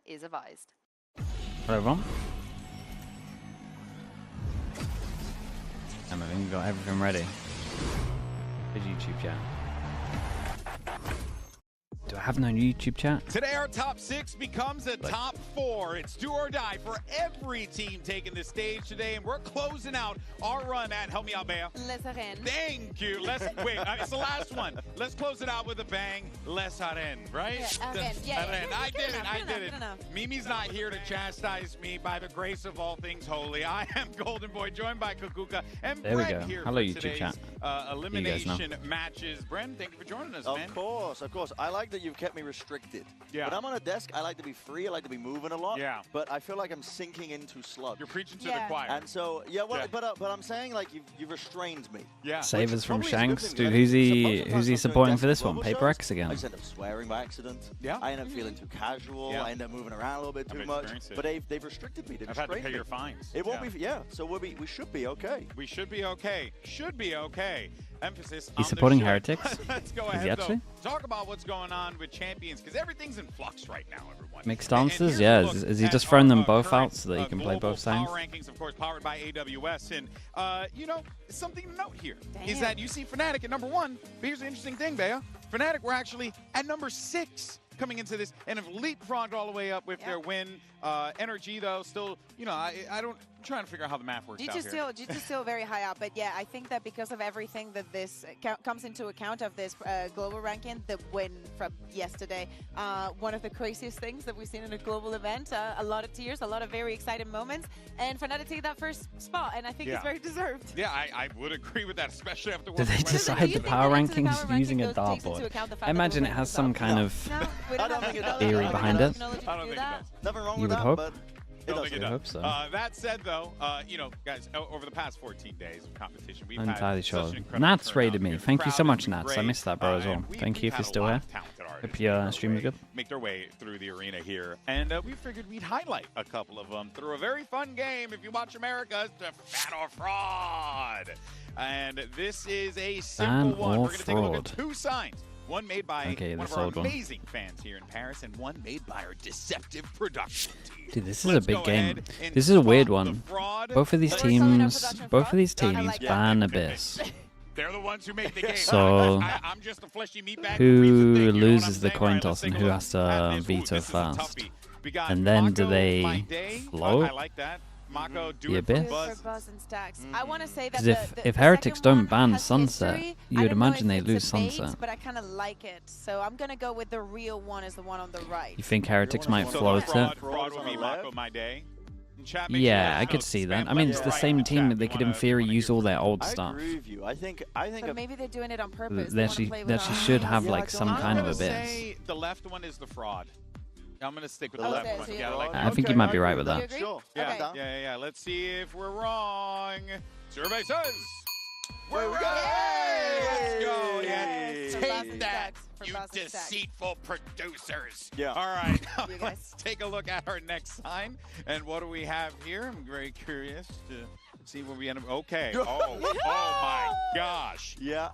is advised. Hello everyone. I think we got everything ready. Good YouTube chat. Do I have no YouTube chat? Today our top 6 becomes a top 4. It's do or die for every team taking the stage today, and we're closing out our run at, help me out, Bea. Les Arènes. Thank you. Let's wait. It's the last one. Let's close it out with a bang. Les Arènes, right? Yeah, Arènes. Yeah, Arènes. I did it. I did it. Good enough. Mimi's not here to chastise me by the grace of all things holy. I am Golden Boy, joined by Kukuka and There we Brent go. here Hello, for YouTube today's chat. elimination matches. Brent, thank you for joining us, man. Of course. I like that you've kept me restricted. Yeah. When I'm on a desk, I like to be free. I like to be moving a lot. Yeah. But I feel like I'm sinking into sludge. You're preaching to the Yeah. choir. And so, yeah, well, Yeah. But I'm saying, like, you've restrained me. Yeah. Savers Which from probably is a good Shanks. thing, Dude, right? who's So most he? of the Who's times he I'm doing supporting desk for this global one? Paper shows, X again. I just end up swearing by accident. Yeah. I end up feeling too casual. Yeah. I end up moving around a little bit I've too much. experienced it. But they've restricted me. They've I've had to restrained pay me. your fines. It won't be. Yeah. So we should be okay. We should be okay. Should be okay. Emphasis on He's the supporting should. heretics? Let's go Is he ahead, though. actually? Talk about what's going on with champions, because everything's in flux right now, everyone. Mixed And answers? here's Yeah. a look Is he at just throwing our, them both current, out so that he can play global both sides? Power rankings, of course, powered by AWS. And, you know, something to note here is Damn. that you see Fnatic at number 1. But here's the interesting thing, Bea. Fnatic were actually at number 6 coming into this and have leapfrogged all the way up with their win. NRG, though, still, you know, I don't, I'm trying to figure out how the math works out here. G2 still very high up, but yeah, I think that because of everything that this comes into account of this global ranking, the win from yesterday, one of the craziest things that we've seen in a global event, a lot of tears, a lot of very exciting moments, and Fnatic take that first spot, and I think it's very deserved. Yeah, I would agree with that, especially after Do what they we went decide through the today. power think that the rankings power using a ranking takes into dartboard? account the fact I that imagine we're it has winning some the kind top? of No, we I don't don't have think it the does. theory behind it. knowledge I don't to do think it that. does. Nothing wrong You with would that, hope. but it Don't does. think it I does. hope so. That said, though, you know, guys, over the past 14 days of competition, we've I'm had entirely such sure. an incredible Nats turnout. raided me. The Thank you so crowd much, has been Nats. I great, missed that, bro, as well. and Thank you we've if had you're a still lot here. of talented artists Hope your stream is make their good. Make their way through the arena here, and we figured we'd highlight a couple of them through a very fun game. If you watch America's Fan or Fraud, and this is a simple Fan one. or We're going to take a look at fraud. 2 signs. One made by Okay, one this of our old one. amazing fans here in Paris, and one made by our deceptive production team. Dude, this is Let's a big go game. ahead and This is a weird spot the one. fraud. Both of these We're selling our teams, production both of fraud? these I like teams that. ban Abyss. They're the ones who make the game. So, I'm just a fleshy meatbag who reads the thing, you know what loses I'm the saying? coin Alright, let's toss and take a who look has to at this. Ooh, veto this is a first? toughie. We got And then do Mako, they My Day. float? I like that. Mako, do The it for Abyss? Buzz. For Buzz and Stacks. I want to say that Because the if Heretics second one don't ban has Sunset, history. you I would don't know imagine if they it's lose a bait, Sunset. but I kind of like it. So I'm going to go with the real one as the one on the right. You think Heretics might So float fraud, it? fraud would be on the Mako, left. My Day. And chat, make sure Yeah, you I guys could know see spam that. I mean, it's left the and same right team. chat. That they You could, in wanna- theory, you wanna use hear all their old I stuff. agree with you. I think But maybe they're doing it on purpose. They wanna actually, play with they our actually should eyes. have Yeah, like I some don't- kind I'm of gonna Abyss. say the left one is the fraud. I'm gonna stick with The the left left one. one. So Yeah, you're like wrong. I think you might be right with You that. agree? Sure. Yeah, Okay. yeah. Let's see if we're wrong. Survey says we're There we go. right. Let's go. Yay. Yeah. For Take Buzz and that, Stacks. For you Buzz and Stacks. deceitful producers. Yeah. All right. You guys. Let's take a look at our next sign. And what do we have here? I'm very curious to see where we end up. Okay. Oh my gosh. Yeah.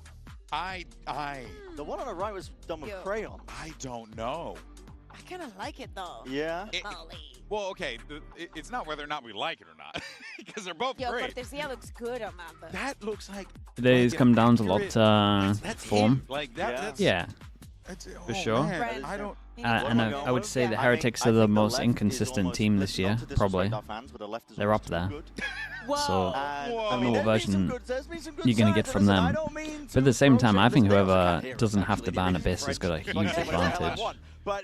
The one on the right was done with Yo. crayon. I don't know. I kind of like it though. Yeah. Well, okay. It's not whether or not we like it or not, because they're both Yo, great. Cortesia looks good on that though. That looks like Today's come down to a lot that's form. him. Like that. Yeah. That's, Yeah, that's, for oh, sure. Man, Brent. I don't. and What I would say the Yeah. Heretics are the most inconsistent team this year, probably. They're up there. Whoa. So, I don't know what version you're going gonna get from them. But at the same time, I think whoever doesn't have to ban Abyss has got a huge advantage. But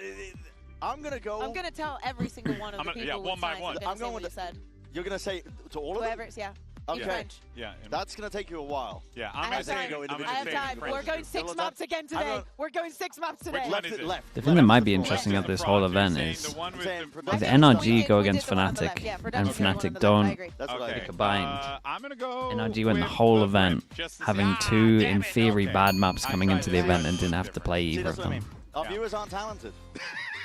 I'm going to go. I'm gonna tell every single one of the people. one by one. I'm going with with said. You're going to say to all of them? Whoever, yeah. In Okay. French. Yeah. That's going to take you a while. Yeah. I I'm gonna have say. time. go I'm individually. gonna I have say time. in French. We're going 6 Still maps again I today. don't- We're going 6 maps today. Which Left, is it? left. The thing that might be Left. interesting at this The whole fraud. event You're is saying the one with saying the- production. if Okay, NRG so we go did against the one on the Fnatic left. Yeah, and production is the one on Fnatic the left. I don't agree. That's what I Okay. do. combined, I'm gonna go. NRG win the with whole the event, French, just to having see- two, damn in it, theory, okay. bad maps I coming tried into to the say event it and was didn't have to different. play See, either that's of what I mean. them. Our Yeah. viewers aren't talented.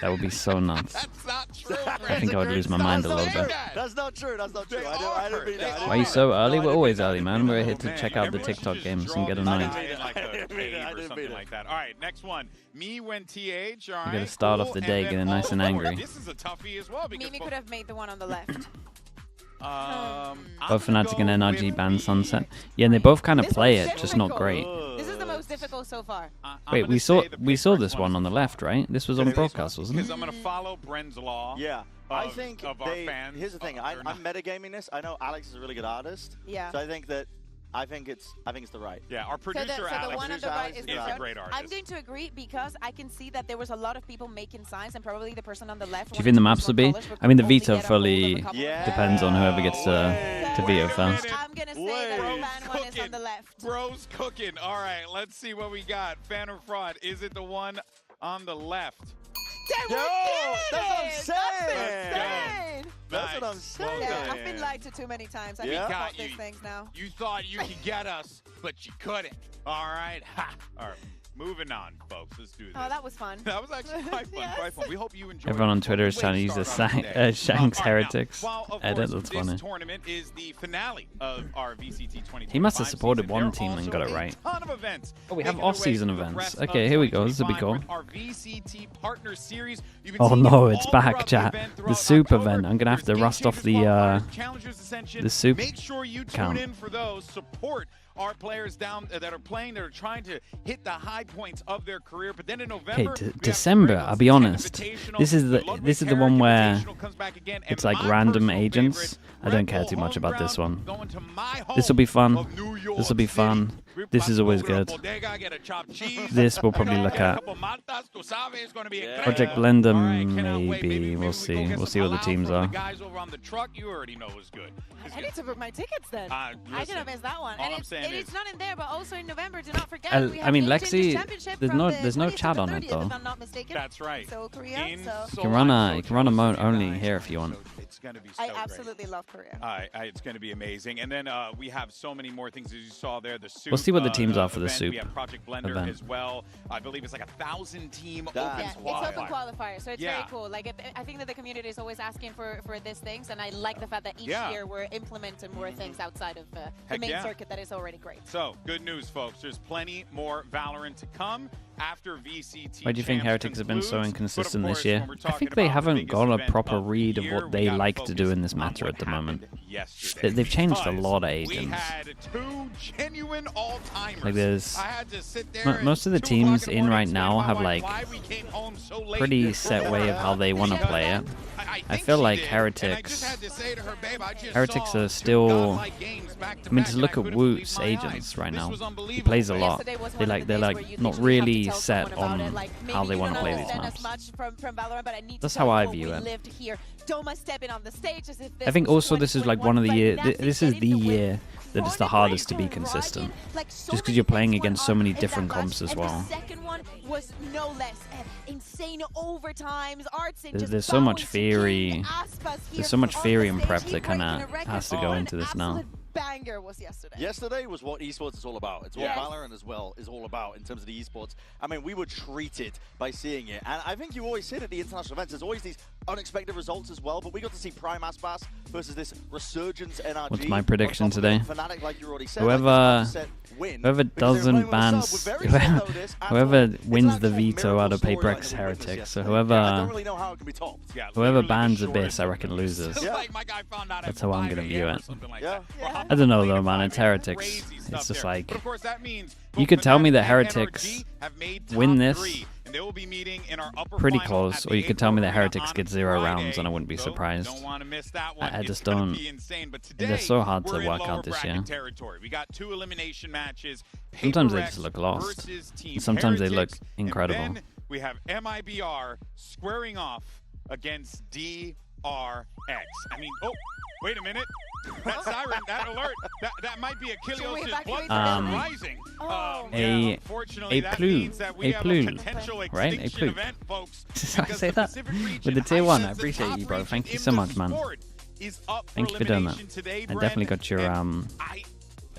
That would be so nuts. That's not true. I think I would lose my mind a little bit. That's not true. That's not true. They I didn't are. mean They that. are. Why are you so early? No, I We're didn't always mean that. early, man. We're here Oh, to man, check out the everyone should TikTok just games draw and get the annoyed. line like a cave or something like that. All right, next one. Me when TH. All right. You got to start off the day getting nice and angry. This is a toughie as well. Mimi could have made the one on the left. Both Fnatic and NRG ban Sunset. Yeah, and they both kind of play it, just not great. This is the most difficult so far. Wait, we saw this one on the left, right? This was on broadcast, wasn't it? Because I'm going to follow Bren's law. Yeah. I think here's the thing. I'm metagaming this. I know Alex is a really good artist. Yeah. So I think it's the right. Yeah, our producer the Alex one on the right is a great artist. I'm going to agree because I can see that there was a lot of people making signs, and probably the person on the left. Do you think the maps will be? I mean, the veto fully depends on whoever gets to veto first. I'm gonna say that the fan one is on the left. Bro's cooking. All right, let's see what we got. Fan or fraud? Is it the one on the left? Yo, that's what I'm saying. That's what I'm saying. Yeah, I've been lied to too many times. I need to pop these things now. You thought you could get us, but you couldn't. All right. Ha. All right. Moving on, folks. Let's do this. Oh, that was fun. That was actually quite fun. Yes. Quite fun. We hope you enjoyed. Everyone on Twitter is trying to use the Shanks Heretics edit. That's funny. This tournament is the finale of our VCT 2025. He must have supported one team and got it right. Oh, we have off-season events. Okay, here we go. This will be cool. Oh no, it's back, chat. The soup event. I'm gonna have to rust off the soup count. Support our players down that are playing, that are trying to hit the high points of their career. But then in November, okay, December. I'll be honest. This is the one where it's like random agents. I don't care too much about this one. This will be fun. This will be fun. This is always good. This we'll probably look at. Project Blender, maybe. We'll see. We'll see what the teams are. I need to book my tickets then. I didn't miss that one. And it's not in there, but also in November. Do not forget. I mean, Lexi, there's no chat on it though. That's right. So Korea. You can run a mode only here if you want. It's going to be so I absolutely love Korea. It's going to be amazing. And then we have so many more things, as you saw there. The soup. We'll see what the teams are for the event. soup We have Project Blender event as well. I believe it's like 1,000 team open It's open qualifier, so it's very cool. Like I think that the community is always asking for these things, and I like the fact that each year we're implementing more things outside of the main circuit that is already great. So good news, folks. There's plenty more Valorant to come after VCT. Why do you think Heretics have been so inconsistent this year? I think they haven't got a proper read of what they like to do in this meta at the moment. They've changed a lot of agents. Like there's most of the teams in right now have like pretty set way of how they want to play it. I feel like Heretics are still. I mean, just look at Woot's agents right now. He plays a lot. They're like not really set on how they want to play these maps. That's how I view it. I think also this is like one of the year. This is the year that it's the hardest to be consistent, just because you're playing against so many different comps as well. There's so much theory. There's so much theory and prep that kind of has to go into this now. Banger was yesterday. Yesterday was what esports is all about. It's what Valorant as well is all about in terms of the esports. I mean, we were treated by seeing it. And I think you always see it at the international events. There's always these unexpected results as well. But we got to see Prime Aspas versus this Resurgence NRG. What's my prediction today? Fnatic, like you already said, whoever doesn't ban, whoever wins the veto out of PRX Heretics, so whoever bans Abyss, I reckon loses. That's how I'm gonna view it. I don't know though, man. It's Heretics. It's just like you could tell me that Heretics win this pretty close, or you could tell me that Heretics get 0 rounds and I wouldn't be surprised. I just don't. They're so hard to work out this year. Sometimes they just look lost. And sometimes they look incredible. And then we have MiBR squaring off against DRX. I mean, oh, wait a minute. That siren, that alert, that might be Achilles' blood rising. A plume, right? A plume. Did I say that? With the tier 1, I appreciate you, bro. Thank you so much, man. Thank you for doing that. I definitely got your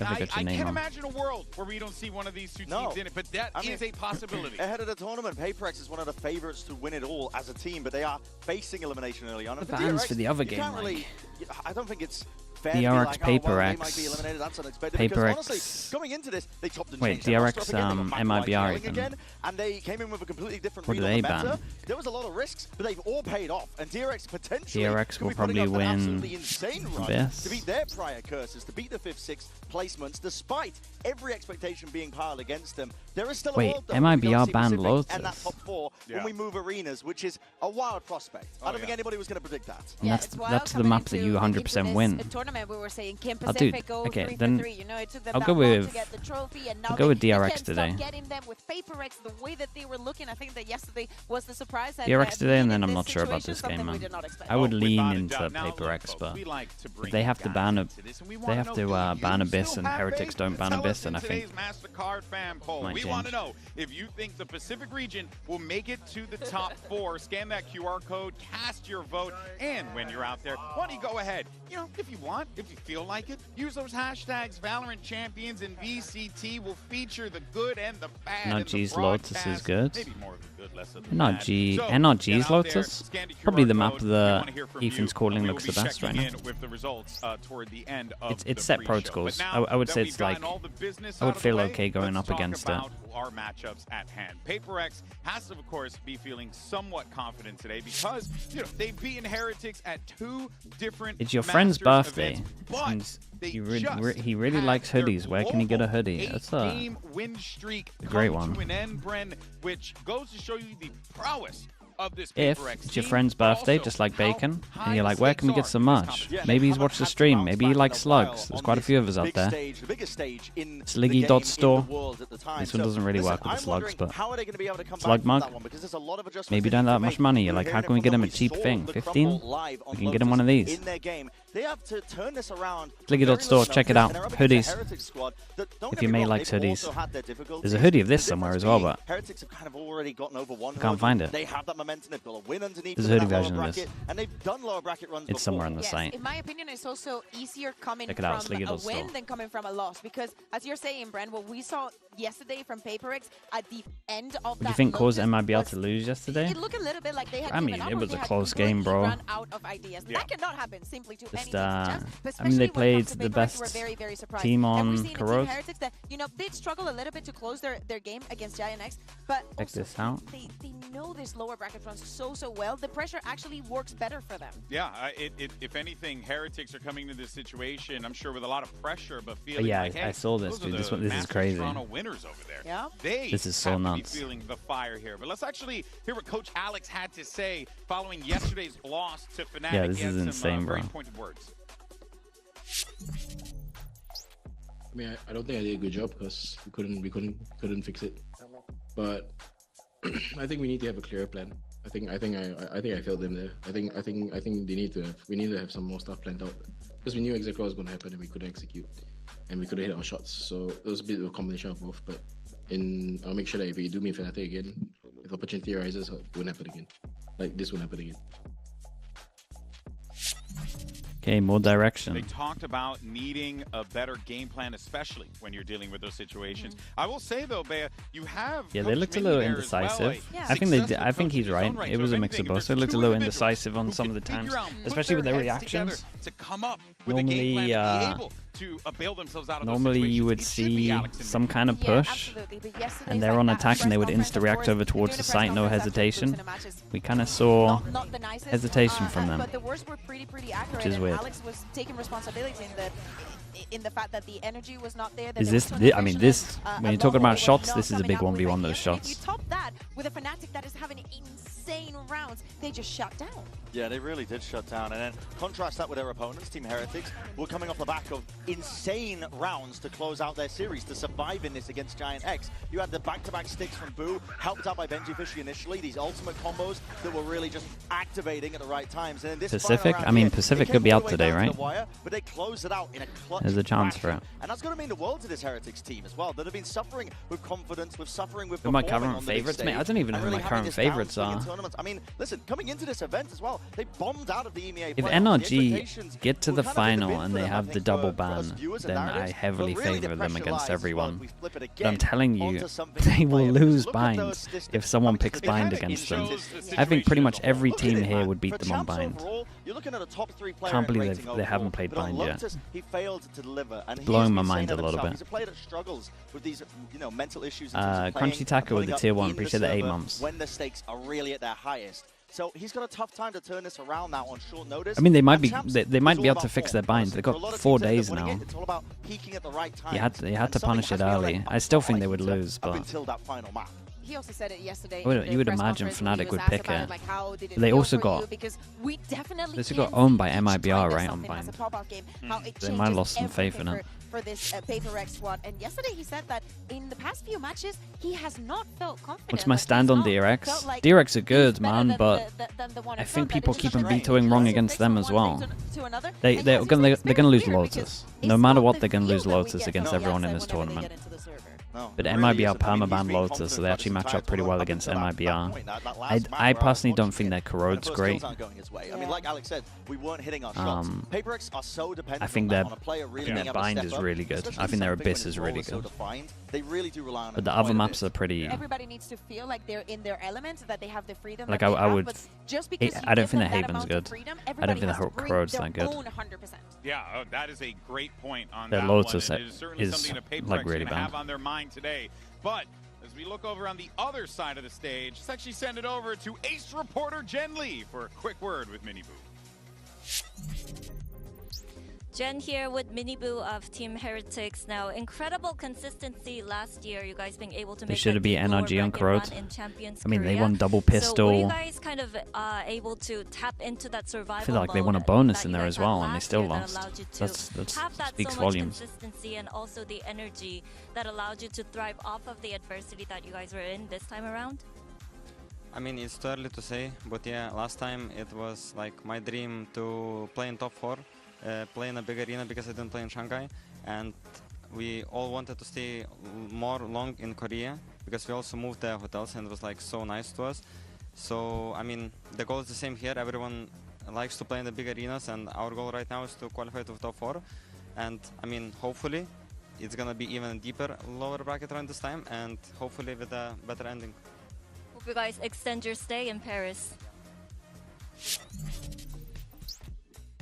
I can't imagine a world where we don't see one of these two teams in it, but that is a possibility. Ahead of the tournament, PRX is one of the favorites to win it all as a team, but they are facing elimination early on. The bans for the other game, I don't think it's DRX, PRX. PRX. Going into this, they chopped and Wait, changed. DRX, MiBR even. Again, and they came in with a completely different What read did on they the meta. ban? There was a lot of risks, but they've all paid off. And DRX potentially DRX could will be putting probably up an win absolutely insane run this. to beat their prior curses, to beat the 5th, 6th placements, despite every expectation being piled against them. There is still a world though, MiBR banned and Lotus. that top 4 when we move arenas, which is a wild prospect. I don't think anybody was going to predict that. And that's the map that you 100% win. Tournament we were saying Kim I'll do. Pacific go Okay, 3 then for 3. You know, it took them I'll that go long with. to get the trophy, and now I'll go with they DRX can't today. stop getting them with PRX the way that they were looking. I think that yesterday was the surprise. And, DRX today, and then being I'm in not sure about situation, this game, something we man. did not expect. I would lean without a into doubt. Now, look, PRX, folks, but we like to bring if they have to guys ban into this, and we they wanna have know, to do ban you Abyss, still and have Heretics faith? don't ban Tell Abyss, us then in I think today's MasterCard fan poll. might We change. want to know if you think the Pacific region will make it to the top 4. Scan that QR code, cast your vote, and when you're out there, why don't you go ahead? You know, if you want, if you feel like it, use those hashtags. Valorant Champions and VCT will feature the good and the bad. NRG's Lotus is good. Maybe more of the good, less of the NRG's bad. So, get NRG's out there, Lotus. scan the Probably QR the map code. We that wanna hear from Ethan's you. calling We will looks be the best right checking now. in with the results toward the end of It's the set pre-show. protocols. But now I would that say we've it's like gotten all the business I would out of the feel way, okay going let's up talk against it. about our matchups at hand. PRX has to, of course, be feeling somewhat confident today because they've beaten Heretics at 2 different. It's your friend's Masters birthday, events, but and they he just really had likes their hoodies. Where can he get a global hoodie? That's a 8-game win streak great come one. to an end, Bren, which goes to show you the prowess of this if PRX it's your team, friend's but birthday, also just like how Bacon, high and you're the like, where can we stakes get some are in this merch? competition. Maybe he's haven't watched the had to stream. bounce Maybe he back likes in a while slugs. There's on quite a this few of us out big there. stage, the biggest stage in the Sliggy game, dot in store. the world at the time. This one So, doesn't really listen, work with the I'm slugs, wondering but how are they going to be able to come slug back mug? from that one, because there's a lot of adjustments Maybe they don't need have to that much make. money. We You're were like, how hearing can we it get from him a when we cheap saw thing? the 15? Crumble live on We can get him one of Lotus these. in their game. They have to turn this around. Sliggy dot store, check it out. Hoodies. If your mate likes hoodies. There's a hoodie of this somewhere as well, but Heretics have kind of already gotten over one. can't find it. They have that momentum. They've got a win underneath. There's a hoodie that lower version of this. bracket, and they've done lower bracket runs It's somewhere on before. the Yes, site. in my opinion, it's also easier coming Check it from out, Sliggy a dot win store. than coming from a loss. Because, as you're saying, Brent, what we saw yesterday from PRX at the end of What do that you think caused Lotus MiBR was- to lose yesterday? It looked a little bit like they had I mean, given up, it or was they a had close game, completely bro. run out of ideas. Yeah. That cannot happen simply to Just, any I team. mean, Especially they when it played comes to the PRX, best we're very, very surprised. team And on we've seen in Team Corrode. Heretics that, they'd struggle a little bit to close their game against Giant X, but Check also this out. They know this lower bracket runs so well. The pressure actually works better for them. Yeah, if anything, Heretics are coming to this situation, I'm sure, with a lot of pressure, but feeling yeah, like, hey, I saw this, those are dude. This the one- this is Masters crazy. Toronto winners over there. Yeah. This is so have nuts. To be feeling the fire here. But let's actually hear what Coach Alex had to say following yesterday's loss to Fnatic. Yeah, this He had is some, insane, bro. very pointed words. I mean, I don't think I did a good job because we couldn't fix it. But I think we need to have a clearer plan. I think I failed them there. I think we need to have some more stuff planned out because we knew exactly what was going to happen and we couldn't execute and we couldn't hit our shots. So it was a bit of a combination of both. But I'll make sure that if we do meet Fnatic again, if opportunity arises, it won't happen again. Like this won't happen again. Okay, more direction. They talked about needing a better game plan, especially when you're dealing with those situations. I will say though, Bea, you have Yeah, they Coach looked a Minnie little there as well, indecisive. Yeah. I think they. successful I think coach he's in his own right. right. It So was if a mix of anything, both. if They there's looked a two little individuals indecisive on who some of can the times, figure out, put especially with their their heads together reactions. to come up with a game plan and be able to bail themselves out of those Normally, you situations. would It should be see Alex and some Minnie. kind of Yeah, push, absolutely. But yesterday's and they're like on that attack, and they would press insta react conference, over of course, towards the doing a site, no press conference after hesitation. losing a match is We kind of saw not the nicest, hesitation from them. But the words were pretty accurate. Which is and weird. Alex was taking responsibility in the fact that the energy was not there. That Is there this? was too I mean, efficient, this. When you're talking about shots, not this is a coming big up with 1v1. it. Those And if you shots. top that with a Fnatic that is having insane rounds, they just shut down. Yeah, they really did shut down. And then contrast that with their opponents, Team Heretics, were coming off the back of insane rounds to close out their series, to survive in this against Giant X. You had the back-to-back sticks from Boo, helped out by Benji Fishy initially, these ultimate combos that were really just activating at the right times. And in this Pacific? final I mean, round here, Pacific they could be came all out the way today, down to right? the wire, but they closed it out in a clutch There's a chance for fashion. it. And that's going to mean the world to this Heretics team as well, that have been suffering with confidence, suffering with Who my performing current on the big favorites, mate? I stage, don't even know and who really my having current this favorites downswing in are. tournaments. I mean, listen, coming into this event as well, they bombed out of the EMEA If playoffs. The NRG expectations get to were the kind of in final bin and for they them, I have the think, double for us ban, viewers and then I narratives. heavily But really the favor them pressure against lies as well. everyone. We flip it But again I'm telling you, onto something they will playable. lose Look at those binds statistics. if someone I mean, picks just bind look at it. against It them. shows the I think pretty situation much as a whole. every Look at team it, here man. would beat For them on champs bind. overall, you're looking at a top 3 player. Can't believe rating they haven't overall, played but on Bind yet. Lotus, he failed to deliver, and Blowing my he's been mind saying a it little himself. bit. He's a player that struggles with these, mental issues. In terms of Crunchy playing Taco with and the putting tier up 1, in appreciate the 8 server months. when the stakes are really at their highest. So he's got a tough time to turn this around now on short notice. I mean, they might And be Champs they might is be all able to about fix form. their bind. Honestly, They've for a got lot of 4 teams that days are winning now. It's all about peaking at the right time. You had And to something punish has it been early. like I still up think they would until lose, but that final map. He also said it yesterday. you would imagine Fnatic would pick it. They also got this got owned by MiBR, right, on Bind. They might have lost some faith in it. For this PRX squad, and yesterday he said that in the past few matches he has not felt confident. What's my stand on DRX? DRX are good, man, but I think people keep on vetoing wrong against them as well. They're gonna lose Lotus. No matter what, they're gonna lose Lotus against everyone in this tournament. But MiBR permaban Lotus, so they actually match up pretty well against MiBR. I personally don't think their corrode's great. I mean, like Alex said, we weren't hitting our shots. PRX are so dependent I think their bind is up, really good. I think their abyss is really good. They really do rely on But the other maps are pretty. Everybody needs to feel like they're in their element, that they have the freedom. Like that I would. I don't think the the Haven's good. I don't think the corrode's that good. Yeah, that is a great point on Their that Lotus one. It is certainly is something that PRX like really gonna have bad. on their mind today. But as we look over on the other side of the stage, let's actually send it over to Ace reporter Jen Lee for a quick word with MiBR. Jen here with MiBR of Team Heretics. Now, incredible consistency last year. You guys being able to make should be NRG on corrode. in Champions I mean, they Korea. won double So pistol. were you guys kind of able to tap into that survival I feel like they mode won a bonus that in you there guys as well, had and they last still year that lost. allowed you to That have that speaks so much volumes. consistency and also the energy that allowed you to thrive off of the adversity that you guys were in this time around? I mean, it's too early to say, but yeah, last time it was like my dream to play in top 4, play in a big arena because I didn't play in Shanghai, and we all wanted to stay more long in Korea because we also moved the hotels and it was like so nice to us. So I mean, the goal is the same here. Everyone likes to play in the big arenas, and our goal right now is to qualify to top 4. And I mean, hopefully it's gonna be even deeper lower bracket round this time, and hopefully with a better ending. Hope you guys extend your stay in Paris.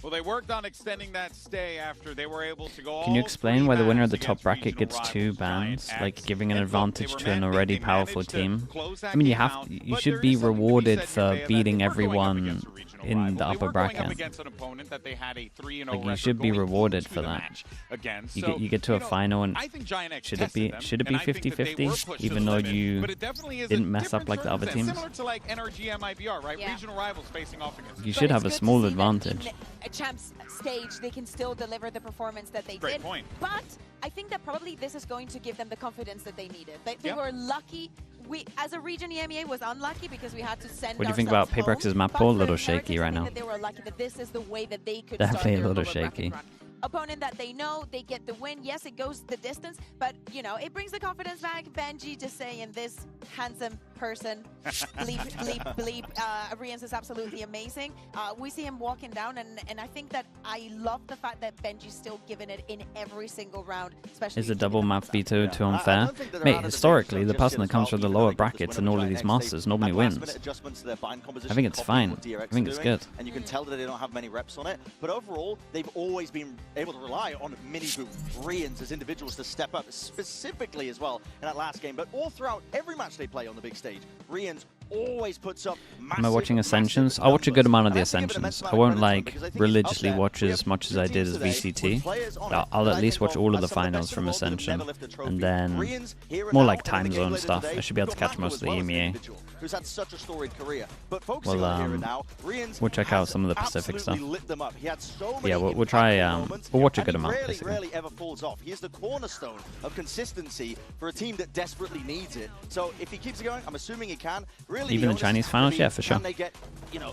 Well, they worked on extending that stay after they were able to go. Can you explain why the winner of the top against bracket regional gets 2 rivals bans, Giant like X. giving an And look, advantage they to an were already they powerful managed to team? close that I mean, you game out, you but should there be is something to be rewarded said for here that beating they were going up everyone against a regional in rival. the They upper were going up bracket. against an opponent that they had a 3-0 Like, you record should be going rewarded into for the that. match against. You get to a final, and I think Giant X should it be tested them, and I think that they 50-50, were pushed to even the though limit, you but it definitely is didn't a mess up like the other different teams? similar to like NRG MiBR, right? Yeah. Regional rivals facing off against. You each should other. have a It's good to small see that advantage. in a champs stage, they can still deliver the performance that they Great did. point. But I think that probably this is going to give them the confidence that they needed. They Yep. were lucky. We, as a region, EMEA was unlucky because we had to send. What do you think about ourselves PRX's home. map But pool? A for little Heretics, shaky I right think now. that they were lucky that this is the way that they could Definitely start a their little lower bracket shaky. run. Opponent that they know, they get the win. Yes, it goes the distance, but you know it brings the confidence back. Benji just saying this handsome person, bleep, bleep, bleep. Rians is absolutely amazing. We see him walking down, and I think that I love the fact that Benji's still giving it in every single round. Especially Is a to double the map outside. veto too I unfair? don't think that they're Mate, out of the historically, game, the so person that just comes as from the well, lower even like this brackets winner in all of of these Giant X, masters normally had wins. last-minute adjustments to their bind composition, I think it's copying fine. what DRX I think are it's doing, good. and you can tell that they don't have many reps on it. But overall, they've always been able to rely on MiBR, Rians as individuals to step up, specifically as well in that last game. But all throughout every match they play on the big stage, Rians always puts up massive, Am I watching massive Ascensions? I watch a good amount of the numbers. And I have to give it Ascensions. immense I won't amount of credit like because I think religiously up there, watch we as have much as two I did teams as today VCT. with players on it I'll that at I least think watch of all of the as some of the finals best from in the world who've Ascension, never lifted a trophy. and then Rians here and more now, like and in time the game zone later stuff. today, I should be able to we've got catch Mako most of as the well as an EMEA. individual who's had such a storied career. But focusing Well, on here and now, Rians we'll check out has some of the Pacific absolutely stuff. lit them up. He had so many Yeah, we'll try. impactful moments, We'll watch a and good he amount. Rarely, Basically. rarely ever falls off. He is the cornerstone of consistency for a team that desperately needs it. So if he keeps it going, I'm assuming he can. Really, Even the onus Chinese is finals, gonna be, yeah, for sure. Can they get,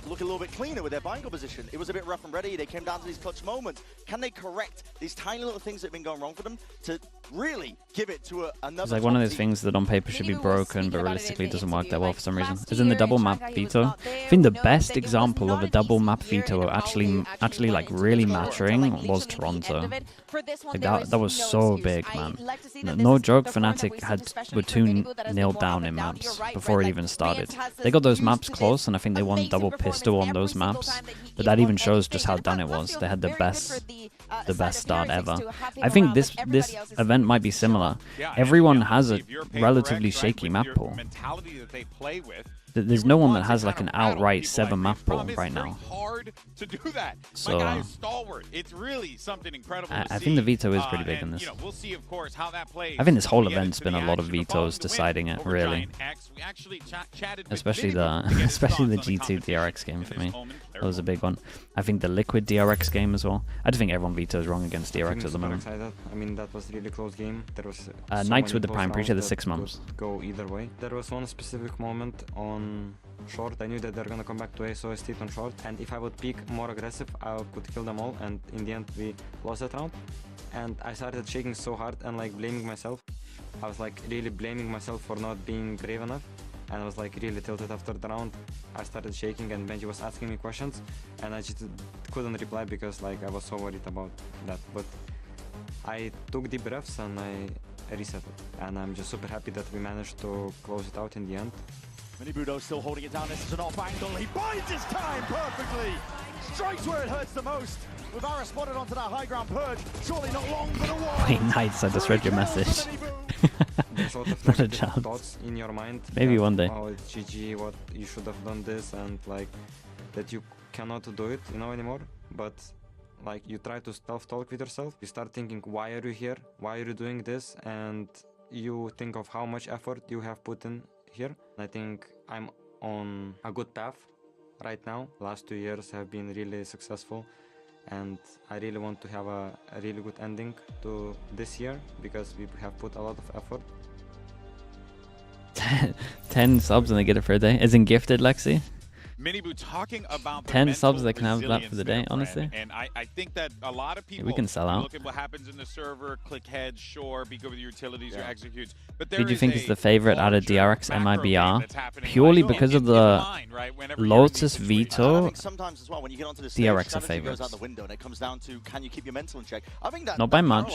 look a little bit cleaner with their bind position? It was a bit rough and ready. They came down to these clutch moments. Can they correct these tiny little things that have been going wrong for them to really give it to another? It's like one of those top things that on paper should be MiBR was broken, speaking but about it realistically in the doesn't work that interview, well like, for some reason. last Is in the year double in map Shanghai, he was veto. not I there. think the We know best that it was example of not a an double easy map year veto and how actually they actually went like into really the global mattering tournament, was literally the end Toronto. of it. For this one, Like there that was no so excuse. big, I man. like to see that No this is joke, the form that Fnatic we've seen, were especially for too MiBR, that has been nailed more down up in and down. maps You're right, before it like, even started. Rians they got those maps close, and I think they won double pistol on those maps. But that even shows just how done it was. They had the best start ever. I think this event might be similar. Everyone has a relatively shaky map pool. There's no one that has like an outright 7 map pool right now. So I think the veto is pretty big in this. I think this whole event's been a lot of vetoes deciding it, really. Especially the G2 DRX game for me. That was a big one. I think the Liquid DRX game as well. I just think everyone vetoes wrong against DRX at the moment. I mean, that was a really close game. There was Knights with the Prime, pretty sure the 6 months. Go either way. There was one specific moment on short. I knew that they're gonna come back to A, so I stayed on short. And if I would peek more aggressive, I could kill them all. And in the end, we lost that round. And I started shaking so hard and like blaming myself. I was like really blaming myself for not being brave enough. And I was like really tilted after the round. I started shaking and Benji was asking me questions. And I just couldn't reply because like I was so worried about that. But I took deep breaths and I reset it. And I'm just super happy that we managed to close it out in the end. MiBR still holding it down. This is an off angle. He bides his time perfectly. Strikes where it hurts the most. With Ara spotted onto that high ground purge. Surely not long for the wall. Wait, nice. I just read your message. There's a lot of Not a chance. thoughts in your mind. Maybe one day. Oh, it's GG, what you should have done this, and like that you cannot do it, you know, anymore. But like you try to self-talk with yourself. You start thinking, why are you here? Why are you doing this? And you think of how much effort you have put in here. I think I'm on a good path right now. Last 2 years have been really successful. And I really want to have a really good ending to this year because we have put a lot of effort. 10 subs and they get it for a day. Isn't gifted, Lexi? MiBR talking about 10 subs they can have that for the day, honestly. And I think that a lot of people we can sell out. Look at what happens in the server, click heads, sure, be good with your utilities, your executes. But who do you think is the favorite out of DRX MiBR? Purely because of the Lotus veto, DRX are favorites. Not by much,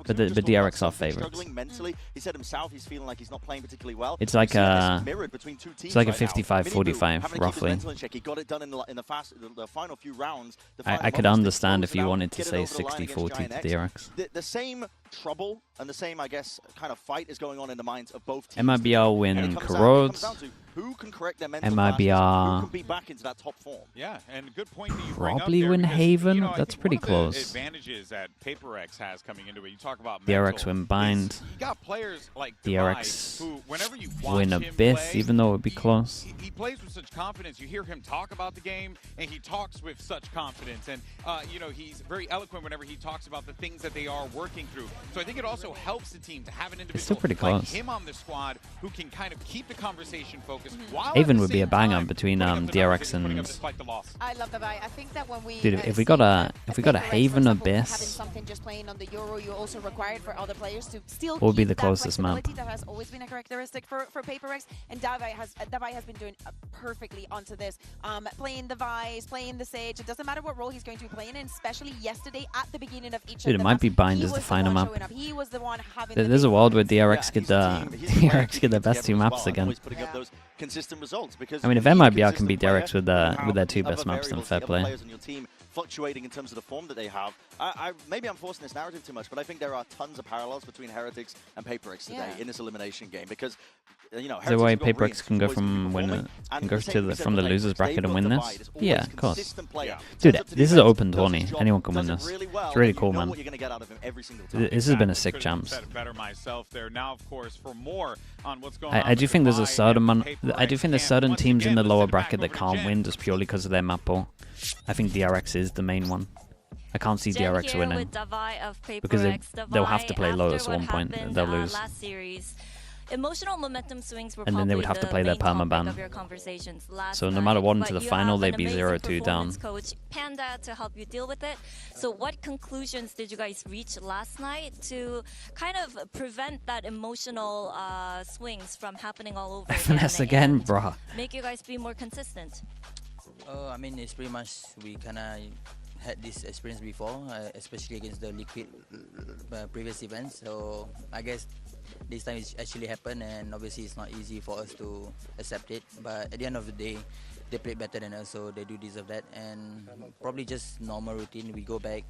but DRX are favorites. It's like a 55-45 roughly. He got it done in the final few rounds. I could understand if you wanted to say 60-40 to DRX. The same trouble and the same, I guess, kind of fight is going on in the minds of both teams. MiBR win Corrodes. Who can correct their mental MiBR who can be back into that top form. Yeah, and good point that you probably win Haven. You know, that's pretty close. Advantages that PRX has coming into it. You talk about DRX win Bind. You got players like DRX who, whenever you win Abyss, even though it would be close. He plays with such confidence. You hear him talk about the game, and he talks with such confidence. And you know, he's very eloquent whenever he talks about the things that they are working through. So I think it also helps the team to have an individual like him on the squad who can kind of keep the conversation focused. Haven would be a banger between DRX and. I love the buy. I think that when we dude, if we got a Haven Abyss, having something just playing on the Euro, you also required for other players to still what would be the closest map? That has always been a characteristic for PRX, and Davai has been doing perfectly onto this. Playing the Vice, playing the Sage. It doesn't matter what role he's going to be playing in. Especially yesterday at the beginning of each. Dude, it might be Bind as the final map. He was the one having. There's a world where DRX get the best 2 maps again. Consistent results because I mean, if MiBR can beat DRX with their 2 best maps, then fair play. Fluctuating in terms of the form that they have. Maybe I'm forcing this narrative too much, but I think there are tons of parallels between Heretics and PRX today in this elimination game because you know. The way PRX can go from from the losers bracket and win this. Yeah, of course. Dude, this is an open tourney. Anyone can win this. It's really cool, man. This has been a sick champs. I do think there's a certain certain teams in the lower bracket that can't win just purely because of their map pool. I think DRX is the main one. I can't see DRX winning because they'll have to play Lotus at one point and they'll lose. Emotional momentum swings were and then they would have to play their permaban. So no matter what into the final, they'd be 0-2 down. Coach Panda to help you deal with it. So what conclusions did you guys reach last night to kind of prevent that emotional swings from happening all over Finesse again, bruh. Make you guys be more consistent. I mean, it's pretty much we kind of had this experience before, especially against the Liquid previous events. So I guess this time it's actually happened, and obviously it's not easy for us to accept it. But at the end of the day, they played better than us, so they do deserve that. And probably just normal routine. We go back,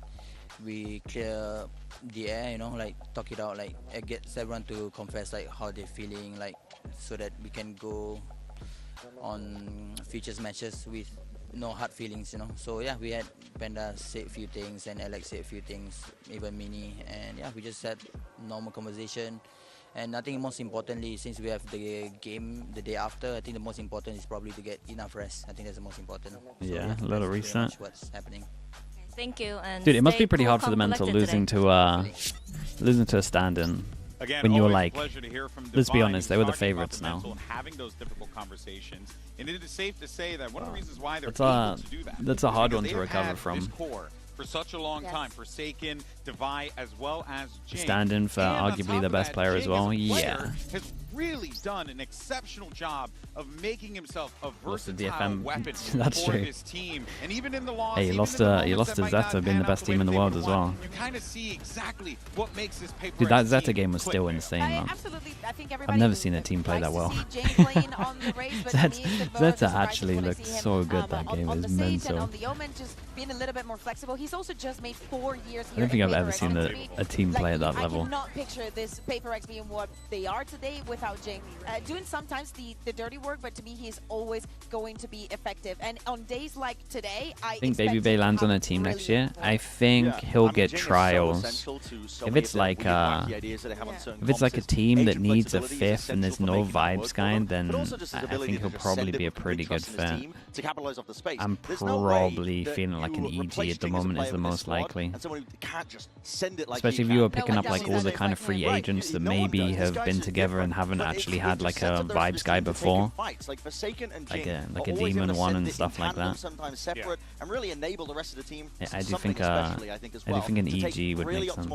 we clear the air, you know, like talk it out, like it gets everyone to confess like how they're feeling, like so that we can go on futures matches with no hard feelings, you know. So yeah, we had Panda say a few things and Alex say a few things, even Mini, and yeah, we just had normal conversation. And I think most importantly, since we have the game the day after, I think the most important is probably to get enough rest. I think that's the most important. Yeah, a little reset. What's happening. Thank you. And dude, it must be pretty cool, hard for the mental losing to a stand-in. Again, when you were like, let's be honest, they were the favorites now. Having those difficult conversations, and it is safe to say that one of the reasons why they're able to do that. That's a hard one to recover from. For such a long time, Forsaken, Divide, as well as Jing. Stand-in for arguably the best player as well. Yeah. Has really done an exceptional job of making himself a versatile weapon That's for true. his team. And even in the loss, hey, he lost to Zeta being the best team in the world as well. You kind of see exactly what makes this paper. Dude, that Zeta game was still insane, man. Absolutely. I think I've never seen a team play that well. Zeta actually looked so good that game. It was mental. On the Omen, just being a little bit more flexible. He's also just made 4 years here. I don't think I've ever seen a team play at that level. I cannot picture this PRX being what they are today without Jing. Doing sometimes the dirty work, but to me, he's always going to be effective. And on days like today, I think Baby Bay lands on a team next year. I think he'll get trials. If it's like a team that needs a fifth and there's no vibes guy, then I think he'll probably be a pretty good fit. I'm probably feeling like an EG at the moment is the most likely. Especially if you were picking up like all the kind of free agents that maybe have been together and haven't actually had like a vibes guy before, like a demon one and stuff like that. Yeah, I do think an EG would make sense.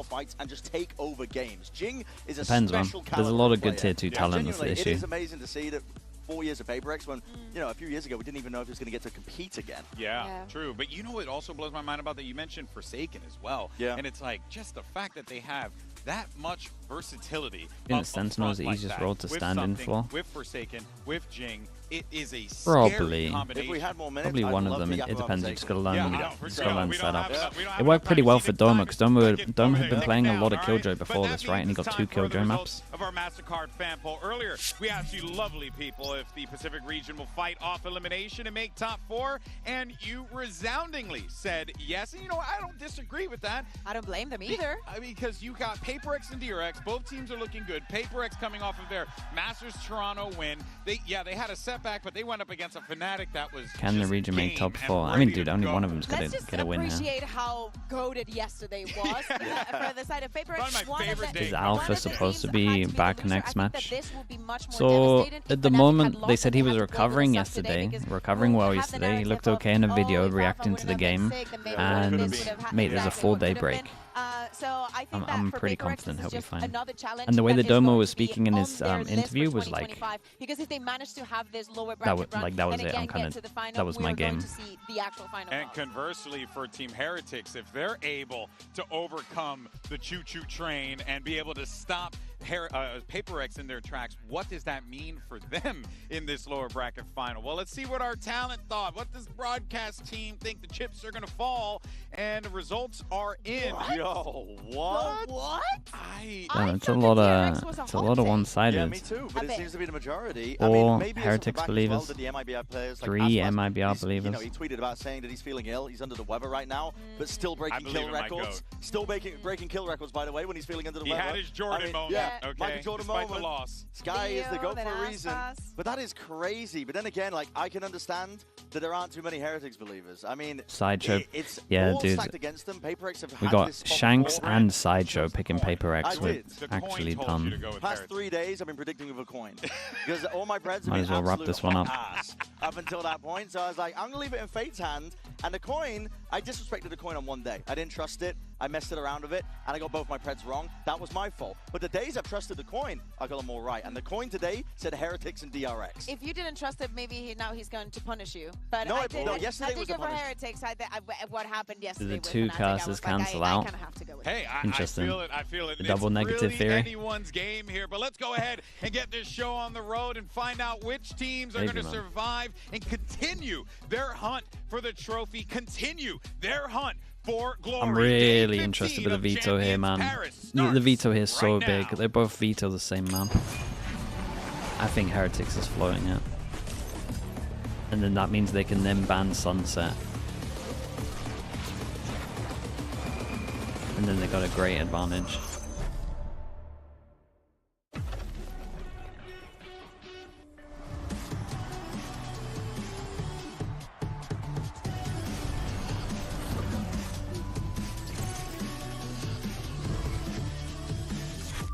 Depends, man. There's a lot of good tier 2 talent. That's the issue. It is amazing to see that 4 years of PRX when, you know, a few years ago we didn't even know if he was going to get to compete again. Yeah, true. But you know what also blows my mind about that? You mentioned Forsaken as well. Yeah. And it's like just the fact that they have that much versatility. The Sentinel is the easiest role to stand in for. With Forsaken, with Jing, it is a probably. If we had more minutes, probably one of them. It depends. You just gotta learn them. Just gotta learn setups. It worked pretty well for Doma because Doma had been playing a lot of Killjoy before this, right? And he got 2 Killjoy maps. Of our MasterCard fan poll earlier, we asked you lovely people if the Pacific region will fight off elimination and make top 4, and you resoundingly said yes. And you know what? I don't disagree with that. I don't blame them either. Because you got PRX and DRX. Both teams are looking good. PRX coming off of their Masters Toronto win. They had a setback, but they went up against a Fnatic that was. Can the region make top 4? I mean, dude, only one of them's gonna get a win here. Let's just appreciate how goated yesterday was for the side of PRX. Is Alpha supposed to be back next match? So at the moment, they said he was recovering yesterday, recovering well yesterday. He looked okay in a video reacting to the game, and mate, there's a 4-day break. I'm pretty confident he'll be fine. And the way the Domo was speaking in his interview was like, that was it. That was my game. And conversely, for Team Heretics, if they're able to overcome the choo-choo train and be able to stop PRX in their tracks, what does that mean for them in this lower bracket final? Well, let's see what our talent thought. What does broadcast team think the chips are going to fall? And the results are in. Yo, what? It's a lot of one-sided. Yeah, me too. But it seems to be the majority. Or maybe Heretics believers. The MiBR players, 3 MiBR believers. You know, he tweeted about saying that he's feeling ill. He's under the weather right now, but still breaking kill records. Still breaking kill records, by the way, when he's feeling under the weather. He had his Jordan moment. Yeah. Okay. Michael Jordan Despite moment. The loss. Sky is the GOAT for a reason. But that is crazy. But then again, like, I can understand that there aren't too many Heretics believers. I mean, Sideshow. It's yeah, all dude. stacked against them. PRX have We had got this Shanks and Sideshow picking PRX with actually ton. Past 3 days, I've been predicting with a coin. Because all my breads have Might been as well wrap this one up. Up until that point. So I was like, I'm going to leave it in Fate's hand. And the coin, I disrespected the coin on one day. I didn't trust it. I messed it around with it, and I got both my Preds wrong. That was my fault. But the days I've trusted the coin, I got them all right. And the coin today said Heretics and DRX. If you didn't trust it, maybe now he's going to punish you. But No, I yesterday was think a for punish. Heretics, what happened yesterday. The with two Fnatic, casters cancel out. I kind of have to go with Hey, Interesting. I feel it. The double It's negative really theory. Anyone's game here, but let's go ahead and get this show on the road and find out which teams are going to survive and continue their hunt for the trophy, continue their hunt for glory. I'm really interested with the veto here, man. The veto here is so big. They both veto the same map. I think Heretics is floating it. And then that means they can then ban Sunset. And then they got a great advantage.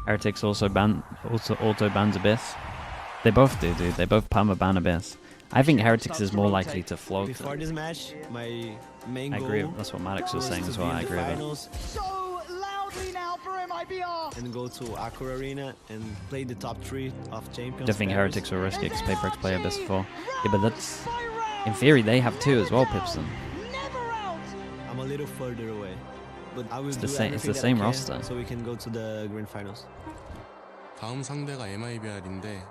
Heretics also auto bans Abyss. They both do, dude. They both perma ban Abyss. I think Heretics is more likely to float. Before this match, my main goal, I agree. That's what Maddox was saying as well. I agree with it. So loudly now for MiBR. And go to Aqua Arena and play the top 3 of champions. I think Heretics will risk it because PRX play Abyss before. Yeah, but that's... In theory, they have 2 as well, Pipson. I'm a little further away. But I will It's do the same roster. So we can go to the grand finals. 다음 상대가 MiBR인데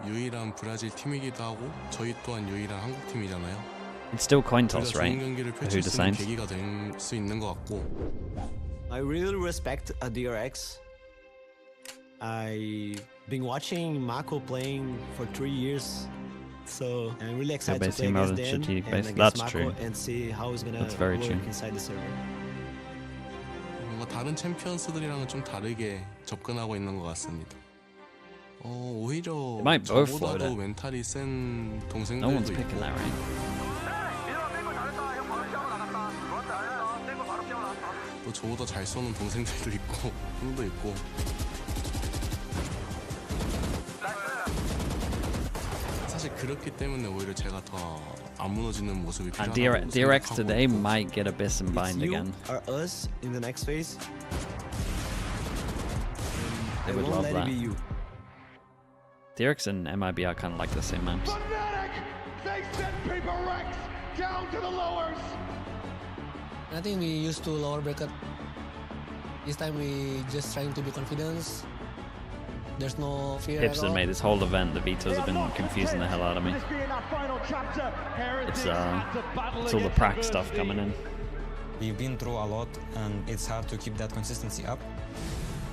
유일한 브라질 팀이기도 하고 저희 또한 유일한 한국 팀이잖아요. It's still coin toss, 좋은 right? 경기를 Who 펼칠 수 있는 decides? 계기가 될 수 있는 것 같고. I really respect a DRX. I've been watching Mako playing for 3 years, so I'm really excited to play against them and against That's Mako true. and see how it's gonna That's very work true. inside the server. 뭔가 다른 챔피언스들이랑은 좀 다르게 접근하고 있는 것 같습니다. 오히려 might both float 저보다도 it. 멘탈이 센 No one's 동생들도 picking 있고. that, right? 또 저보다 잘 쏘는 동생들도 있고 형도 있고. 사실 그렇기 때문에 오히려 제가 더 안 무너지는 모습이 And 필요하다고 DRX 생각하고 today 있고. might get Abyss and Bind It's you again. or us in the next phase. They I would won't love let that. it be you. DRX and MiBR are kind of like the same maps. They sent PRX down to the lowers. I think we used to lower bracket. This time we just trying to be confident. There's no fear at Pipson all. made this whole event. The vetoes have been confusing the hell out of me. It's all the prac stuff coming in. We've been through a lot, and it's hard to keep that consistency up.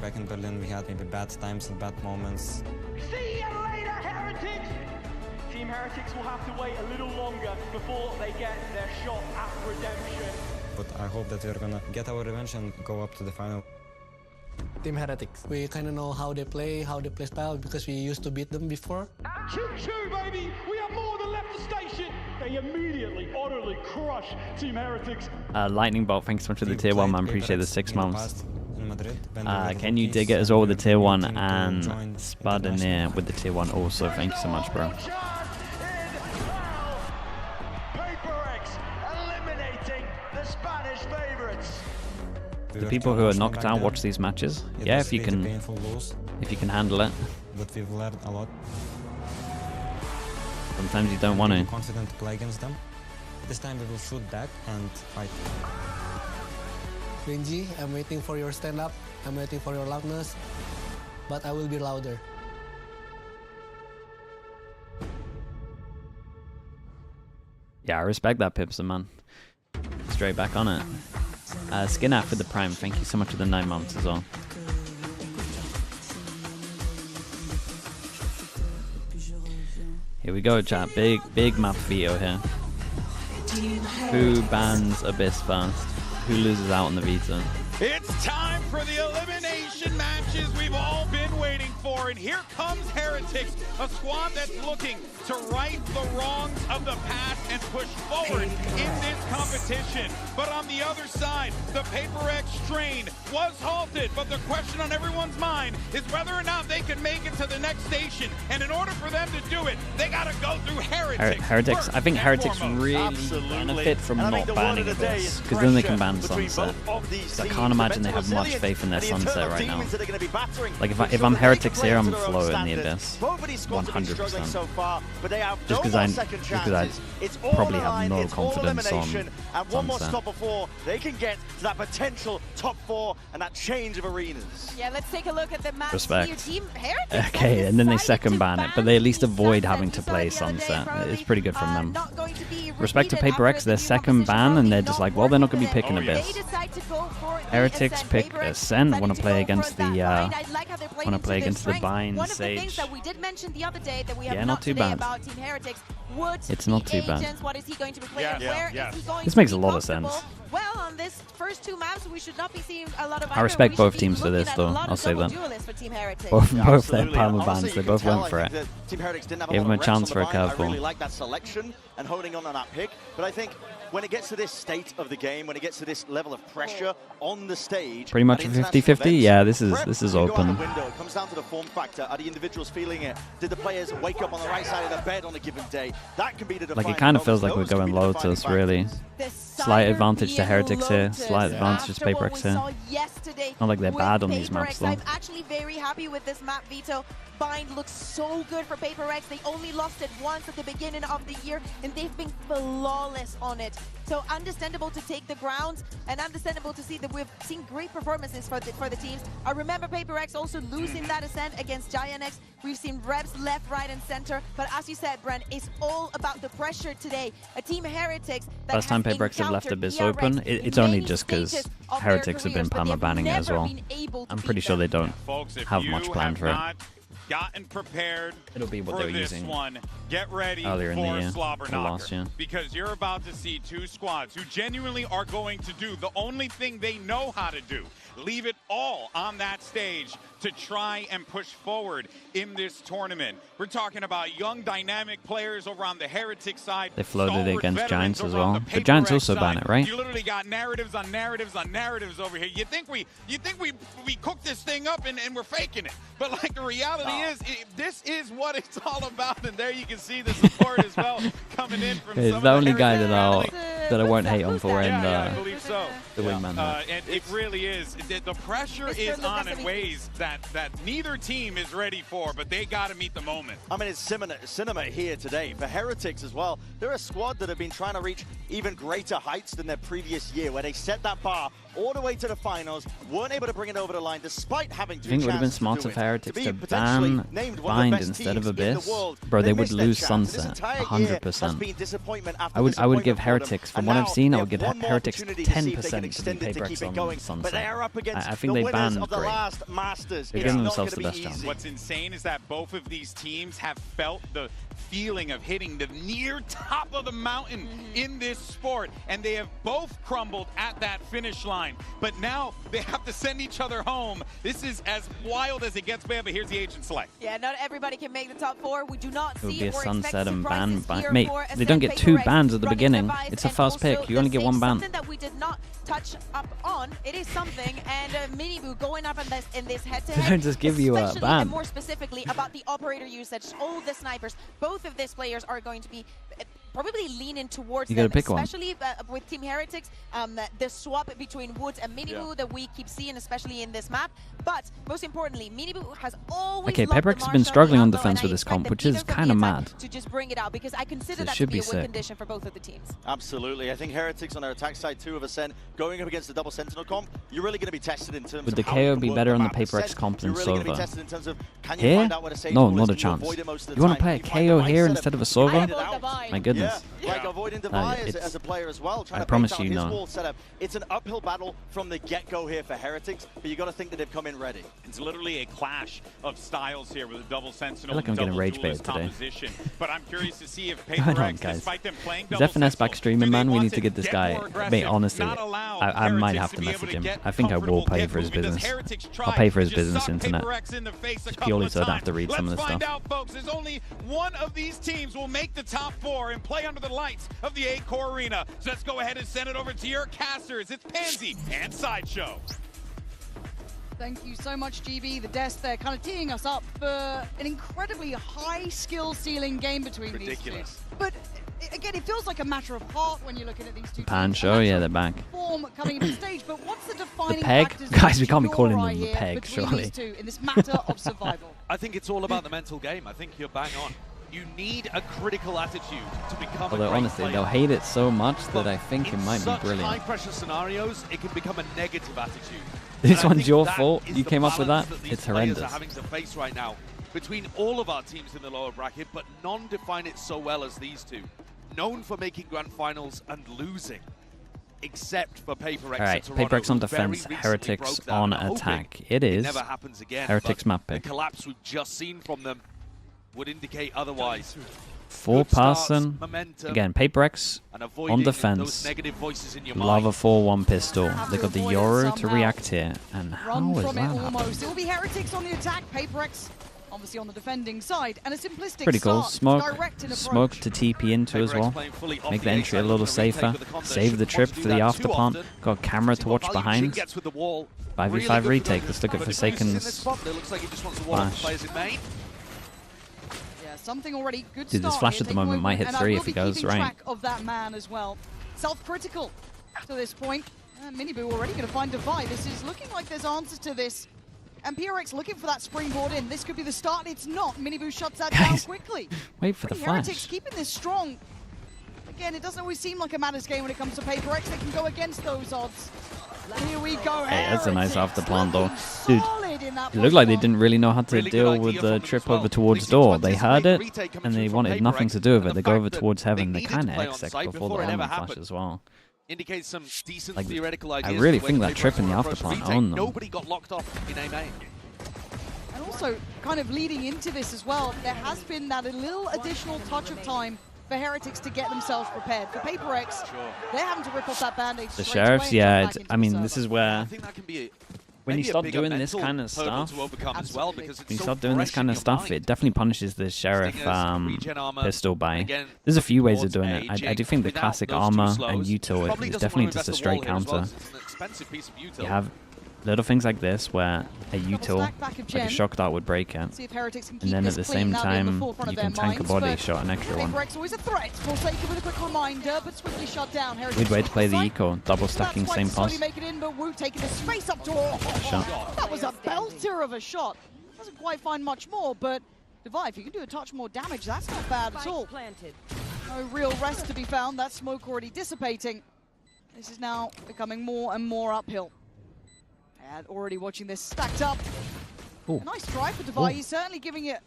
Back in Berlin, we had maybe bad times and bad moments. See you later, Heretics! Team Heretics will have to wait a little longer before they get their shot at redemption. But I hope that we're gonna get our revenge and go up to the final. Team Heretics. We kind of know how they play style because we used to beat them before. Choo-choo, baby! We have more than left the station! They immediately, utterly crush Team Heretics. Lightning Bolt, thanks so much for the tier 1, man. Appreciate the 6 months. In Madrid, Can you dig it as well with the tier 1 and Spadinir with the tier 1 also? Thank you so much, bro. PRX eliminating the Spanish favorites. The people who are knocked out watch these matches. Yeah, if you can handle it. But we've learned a lot. Sometimes you don't want to. Confident to play against them. This time we will shoot back and fight. Renji, I'm waiting for your stand up. I'm waiting for your loudness. But I will be louder. Yeah, I respect that, Pipson, man. Straight back on it. Skinaf with the Prime, thank you so much for the 9 months as well. Here we go, chat. Big map veto here. Who bans Abyss first? Who loses out on the veto? It's time for the elimination matches we've all been waiting 4, and here comes Heretics, a squad that's looking to right the wrongs of the past and push forward in this competition. But on the other side, the PRX train was halted, but the question on everyone's mind is whether or not they can make it to the next station. And in order for them to do it, they got to go through Heretics. I think Heretics really benefit from not banning this, because then they can ban Sunset. I can't imagine they have much faith in their Sunset right now. Like if I'm Heretics here, I'm floating in the Abyss, 100%. Just because I probably have no confidence on and one more stop before they can get to that potential top 4 and that change of arenas. Yeah, let's take a look at the map. Respect. Team Heretics. Okay, and then they second ban it, but they at least avoid having to play Sunset. It's pretty good from them. Respect to PRX, their second ban, and they're just like, well, they're not going to be picking Abyss. Heretics pick Ascent, want to play against the Bind Sage. Yeah, not too bad. It's not too bad. This makes a lot of sense. Well, on this first 2 maps, we should not be seeing a lot of. I respect both teams for this, though. I'll say that. Both their Palmer bans, they both went for it. Gave them a chance for a curveball. I really like that selection and holding on that pick, but I think when it gets to this state of the game, when it gets to this level of pressure on the stage, pretty much a 50-50. Yeah, this is open. It comes down to the form factor. Are the individuals feeling it? Did the players wake up on the right side of the bed on a given day? That can be the like it kind of feels like we're going Lotus, really. Slight advantage to Heretics here, slight advantage to PRX here. Not like they're bad on these maps though. I'm actually very happy with this map, Veto. Bind looks so good for PRX. They only lost it once at the beginning of the year, and they've been flawless on it. So understandable to take the grounds, and understandable to see that we've seen great performances for the teams. I remember PRX also losing that Ascent against GIANX. We've seen reps left, right, and center. But as you said, Brent, it's all about the pressure today. A team Heretics that first time PRX have left Abyss open, it's only just because Heretics have been Palmer banning it as well. I'm pretty sure they don't have much planned for it. Gotten prepared. It'll be what for they were this using one. Get ready earlier in the year, Slobber last year. Because you're about to see 2 squads who genuinely are going to do the only thing they know how to do. Leave it all on that stage to try and push forward in this tournament. We're talking about young, dynamic players over on the Heretic side. They floated it against Giants as well. But Giants also ban it, right? You literally got narratives on narratives on narratives over here. You think we cooked this thing up and we're faking it. But like the reality is, this is what it's all about. And there you can see the support as well coming in from some the only guy that I won't hate on for wearing I believe so. The wingman. And it really is. The pressure is on in ways that neither team is ready for, but they got to meet the moment. I mean, it's cinema here today. For Heretics as well, they're a squad that have been trying to reach even greater heights than their previous year, where they set that bar all the way to the finals, weren't able to bring it over the line despite having to. I think it would have been smarter for Heretics to ban Bind instead of Abyss. Bro, they would lose Sunset, 100%. I would give Heretics, from what I've seen, I would give Heretics 10% to be PRX on Sunset. I think they banned great. They're giving themselves the best chance. What's insane is that both of these teams have felt the feeling of hitting the near top of the mountain in this sport, and they have both crumbled at that finish line. But now they have to send each other home. This is as wild as it gets, man, but here's the agent select. Yeah, not everybody can make the top 4. We do not see it would be a Sunset and ban. Mate, they don't get 2 bans at the beginning. It's a fast pick. You only get 1 ban. Something that we did not touch up on. It is something, and MiBR going up in this head-to-head. They don't just give you a ban. And more specifically about the operator usage, all the snipers, both of these players are going to be probably leaning towards you gotta them, pick especially with Team Heretics, the swap between Woods and MiBR that we keep seeing, especially in this map. But most importantly, MiBR has always PRX has been struggling on defense with this comp, which is kind of mad. To just bring it out, because I consider that to be a win condition for both of the teams. Absolutely. I think Heretics on their attack side too of Ascent, going up against the double Sentinel comp, you're really going to be tested in terms would of the KO be better on the PRX comp than Sova? Here? No, not a chance. You want to play a KO here instead of a Sova? My goodness. business. Like avoiding Devi as a player as well. Trying I to promise break you, down his no. wall setup. It's an uphill battle from the get-go here for Heretics, but you got to think that they've come in ready. It's literally a clash of styles here with a double Sentinel. I feel like I'm getting rage baited today. But I'm curious to see if PRX, despite them playing double FNS back streaming, man. We need to get this guy. Mate, honestly, I might have to message him. I think I will pay for his business. I'll pay for his business internet. Just purely so I don't have to read some of this stuff. Let's find out, folks. There's only one of these teams will make the top 4 and play under the lights of the A-Core Arena. So let's go ahead and send it over to your casters. It's Pansy and Sideshow. Thank you so much, GB. The desk there kind of teeing us up for an incredibly high skill ceiling game between these two. But again, it feels like a matter of heart when you're looking at these two Pan show, yeah, they're back. Form coming into the stage, but what's the defining the peg? factors Guys, we can't be calling them the peg, surely. These two in this matter of survival? I think it's all about the mental game. I think you're bang on. You need a critical attitude to become Although, a great honestly, player. they'll hate it so much that I think it might be brilliant. In high-pressure scenarios, it can become a negative attitude. This one's your fault. You came up with that. It's horrendous. Are having to face right now between all of our teams in the lower bracket, but none define it so well as these two. Known for making grand finals and losing, except for PRX. All right, PRX on defense, Heretics on attack. It is. Never happens again. Heretics map pick. The collapse we've just seen from them would indicate otherwise. 4-person. Again, PRX on defense. Lava 4-1 pistol. They got the Yoru to react here. And how is that happening? It will be Heretics on the attack. PRX obviously on the defending side. And a simplistic pretty cool. start, Smoke to TP into as well. Make the entry a little safer. Save the trip for the after plant. Got a camera to watch behind. 5v5 retake. Let's look at Forsaken's flash. Something already good. Dude, this flash at the moment might hit 3 if he goes right. Track of that man as well. Self-critical to this point. And MiBR already going to find Devi. This is looking like there's answers to this. And PRX looking for that springboard in. This could be the start. It's not. MiBR shuts that down quickly. Wait for the flash. Heretics keeping this strong. Again, it doesn't always seem like a matters game when it comes to PRX. They can go against those odds. Here we go. Hey, that's a nice after plant though. Dude, it looked like they didn't really know how to deal with the trip over towards door. They heard it, and they wanted nothing to do with it. They go over towards heaven. They kind of exec before the Omen flash as well. Indicates some decent Like, theoretical I ideas really think that trip in the after plant owned them. Nobody got locked off in A main. And also, kind of leading into this as well, there has been that a little additional touch of time for Heretics to get themselves prepared. For PRX, they're having to rip off that bandage. The Sheriffs, yeah, I mean, this is where when you stop doing this kind of stuff, it definitely punishes the Sheriff pistol buy. There's a few ways of doing it. I do think the classic armor and util is definitely just a straight counter. You have little things like this where a util, like a shock dart, would break it, and then at the same time you can tank a body shot, an extra one. Always a threat. Forsaken with a quick reminder, but swiftly shut down. Weird way to play the eco, double stacking same pass. Make it in, but Wu taking the space up to all. That was a belter of a shot. Doesn't quite find much more, but Devi, if you can do a touch more damage, that's not bad at all. No real rest to be found. That smoke already dissipating. This is now becoming more and more uphill. And already watching this stacked up. Ooh. A nice try for Devi. He's certainly giving it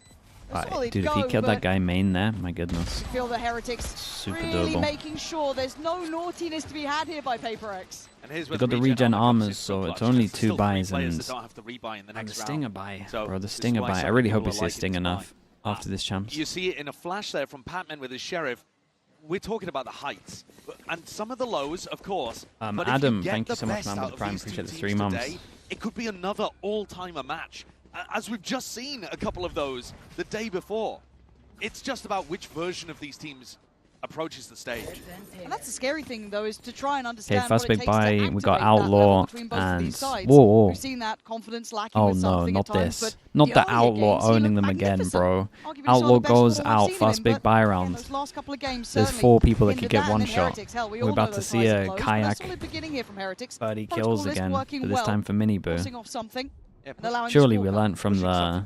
a solid dude, go, if he killed that guy main there, my goodness. You feel the Heretics super really doable. Making sure there's no naughtiness to be had here by PRX. They got the regen armors, so it's only 2 buys and the Stinger buy. Bro, the Stinger buy. I really hope we see a Sting enough after this champs. You see it in a flash there from Patman with his Sheriff. We're talking about the heights. And some of the lows, of course. Adam, thank you so much, man, with the Prime. Appreciate the 3 months. It could be another all-timer match, as we've just seen a couple of those the day before. It's just about which version of these teams approaches the stage. And that's the scary thing, though, is to try and understand Okay, first what it big takes buy, to we got activate Outlaw and whoa. We've seen that confidence lacking Oh with no, something not at times, this. but Not the earlier Outlaw games, he owning them looked again, bro. Arguably Outlaw some of the best goes form I've out, seen first him, big but buy those round. last couple of games There's certainly 4 people that hindered could get that, one and shot. Heretics, hell, we We're all about know to those see highs a and lows, but kayak solid beginning here from Heretics. 30 Protocol kills list again, working but this well, time for MiBR. forcing off something, and allowing Surely the we scorecard. learned from the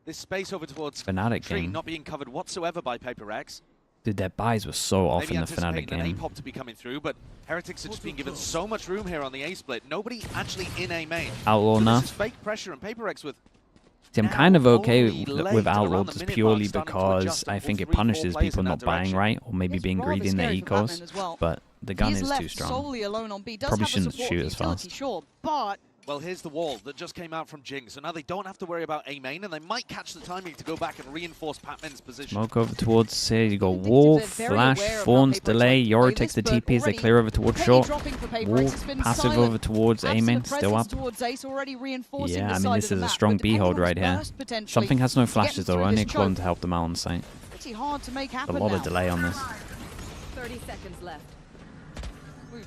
This space over towards Fnatic Tree game. not being covered whatsoever by PRX. Dude, their buys were so off Maybe in the Fnatic anticipating an game. A-pop to be coming through, but Heretics are just being given so much room here on the A split. Nobody actually in A main. Outlaw so now. this is fake pressure, and PRX with See, I'm kind of okay with Outlawed just purely because I think it punishes people not buying right or maybe being greedy in their ecos, but the gun is too strong. Probably shouldn't shoot as fast. Sure, but well, here's the wall that just came out from Jing, so now they don't have to worry about A main, and they might catch the timing to go back and reinforce Patman's position. Smoke over towards C. You got Wolf, Flash, Fawns, Delay. Yori takes the TPs. They clear over towards short. Wolf, passive over towards A main, still up. Yeah, I mean, this is a strong B hold right here. Something has no flashes though, only a clone to help them out on site. Pretty hard to make happen A lot of delay on this. 30 seconds left.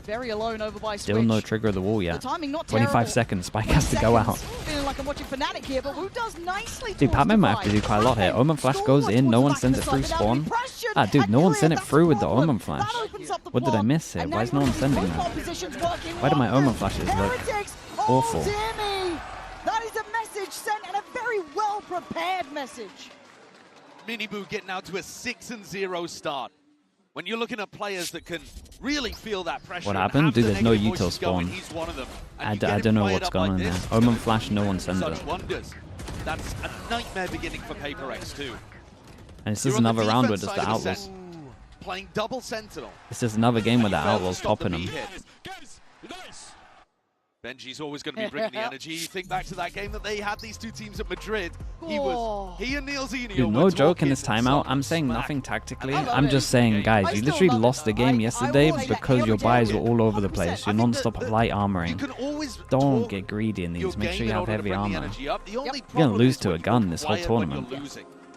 Very alone over by Still Switch. no trigger of the wall yet. The timing not 25 terrible. seconds. Spike has to go out. Feeling like I'm watching Fnatic here, but Wu does nicely. Dude, Patman might have to do quite a lot here. Omen Flash goes in. No one sends it through spawn. Ah, dude, no one sent it through with the Omen Flash. What did I miss here? Why is no one sending that? Why do my Omen Flashes look awful? That is a message sent, and a very well-prepared message. Miniboo getting out to a 6-0 start. When you're looking at players that can really feel that pressure. What happened? Dude, there's no util spawn. I don't know what's going on there. Omen Flash, no one sends it. Wonders. That's a nightmare beginning for PRX too. And this is another round where just the Outlaws. Playing double Sentinel. This is another game where the Outlaws popping them. Benji's always going to be bringing the energy. You think back to that game that they had these two teams at Madrid. He and Neil Zenio. Dude, no joke in this timeout. I'm saying nothing tactically. I'm just saying, guys, you literally lost the game yesterday because your buys were all over the place. You're non-stop light armoring. Don't get greedy in these. Make sure you have heavy armor. You're going to lose to a gun this whole tournament.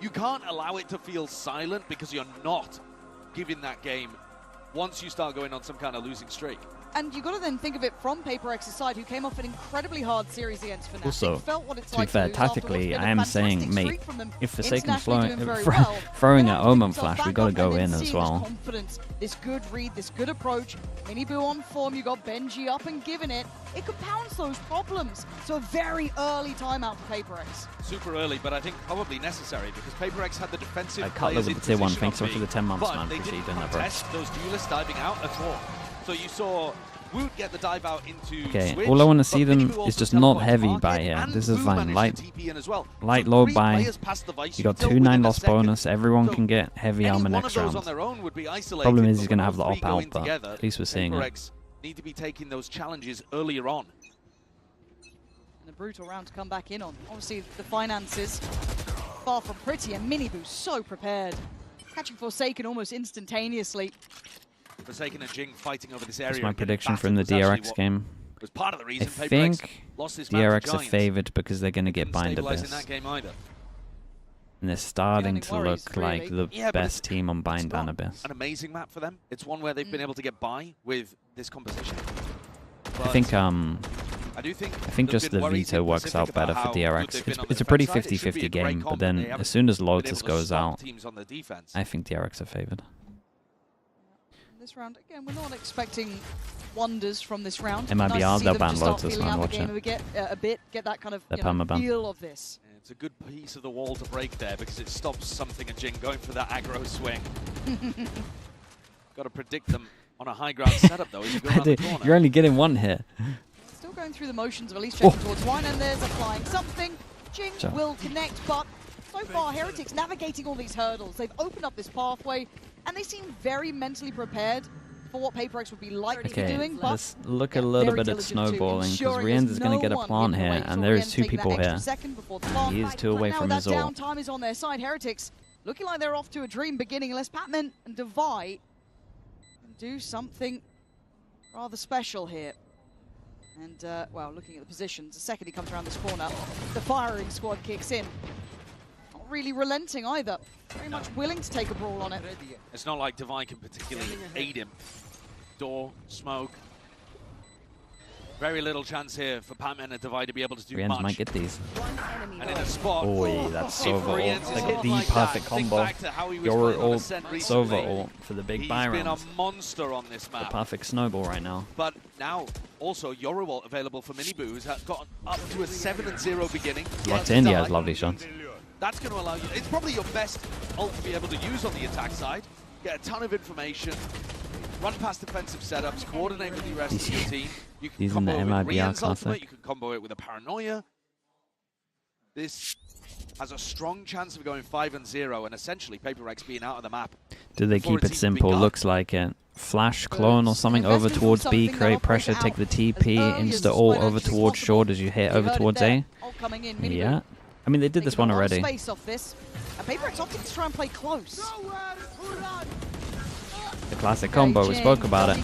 You can't allow it to feel silent because you're not giving that game once you start going on some kind of losing streak. And you've got to then think of it from PRX's side, who came off an incredibly hard series against Fnatic. Also, felt what it's to be like fair, to tactically, I am saying, mate, if Forsaken's well, throwing at Omen Flash, we got to go in as well. Confidence, this good read, this good approach. Miniboo on form, you got Benji up and giving it. It could pounce those problems. So a very early timeout for PRX. Super early, but I think probably necessary because PRX had the defensive Cutler with the tier 1, thanks so much for the 10 months, but man. They Appreciate didn't you doing that, bro. test those duelists diving out at all. So you saw Woot get the dive out into Okay, Switch, all I want to see but them Miniboo is just also not teleports heavy to buy market, here. and This is Wu fine. managed to TP in as well. Light So low 3 buy. players past the Vice, You got still 2 within 9 a loss second. bonus. Everyone So can get heavy any armor one of next those round. on their own would be isolated, Problem is but he's going to when have the all op three go out, in but together, at least we're seeing it. PRX need to be taking those challenges earlier on. And a brutal round to come back in on. Obviously, the finances far from pretty, and Miniboo so prepared. Catching Forsaken almost instantaneously. Forsaken and Jing fighting over this area. That's my prediction from the DRX game. Was part of the reason I think lost this DRX are favored because they're going to get Bind in Abyss. that game either. And they're starting to look like the Yeah, best team on Bind not and Abyss. An amazing map for them. It's one where they've been able to get by with this composition. I think just the worries veto in works Pacific out better about for how good DRX. they've been on It's the a pretty defense side. It should be 50-50 a great game, but comp, then they haven't as soon as been able Lotus to goes stop out, teams on the defense. I think DRX are favored. This round, again, we're not expecting wonders from this round. MiBR, Nice to see they'll them ban just start Lotus, feeling man, out the watch game it. a bit, get that kind of They're permaban. feel of this. Yeah, it's a good piece of the wall to break there because it stops something and Jing going for that aggro swing. Got to predict them on a high ground setup though. As you go around the corner. You're only getting one hit. Still going through the motions of at least checking towards one, and there's applying something. Jing will connect, but so far Heretics navigating all these hurdles. They've opened up this pathway, and they seem very mentally prepared for what PRX would be likely to be doing. But let's look a little bit at snowballing, because Rienz is going to get a plant here, and there is 2 people here. He is 2 away from his ult. Downtime is on their side. Heretics looking like they're off to a dream beginning, unless Patman and Devi do something rather special here. And, well, looking at the positions, the second he comes around this corner, the firing squad kicks in. Not really relenting either. Very much willing to take a brawl on it. It's not like Divine can particularly aid him. Door, smoke. Very little chance here for Patman and Divine to be able to do Rienz much. might get these. And in a spot. Oh, that's Sova ult. Like the perfect combo. Your ult, Sova ult for the big buy He's been a rounds. monster on this The map. perfect snowball right now. But now, also, Yoru ult available for Miniboo, who's got up to a 7-0 beginning. Locked in, yeah, has lovely shots. That's going to allow you, it's probably your best ult to be able to use on the attack side. Get a ton of information, run past defensive setups, coordinate with the rest of your team. You can Using the combo it with MiBR Rien's ultimate, classic. you can combo it with a Paranoia. this has a strong chance of going 5-0 and essentially PRX being out of the map. Do they keep it simple? Looks like it. Flash clone or something over towards B, create pressure, take the TP, insta ult over towards short as you hit over towards A. Yeah. I mean, they did this one already. PRX opting to try and play close. The classic combo, we spoke about it.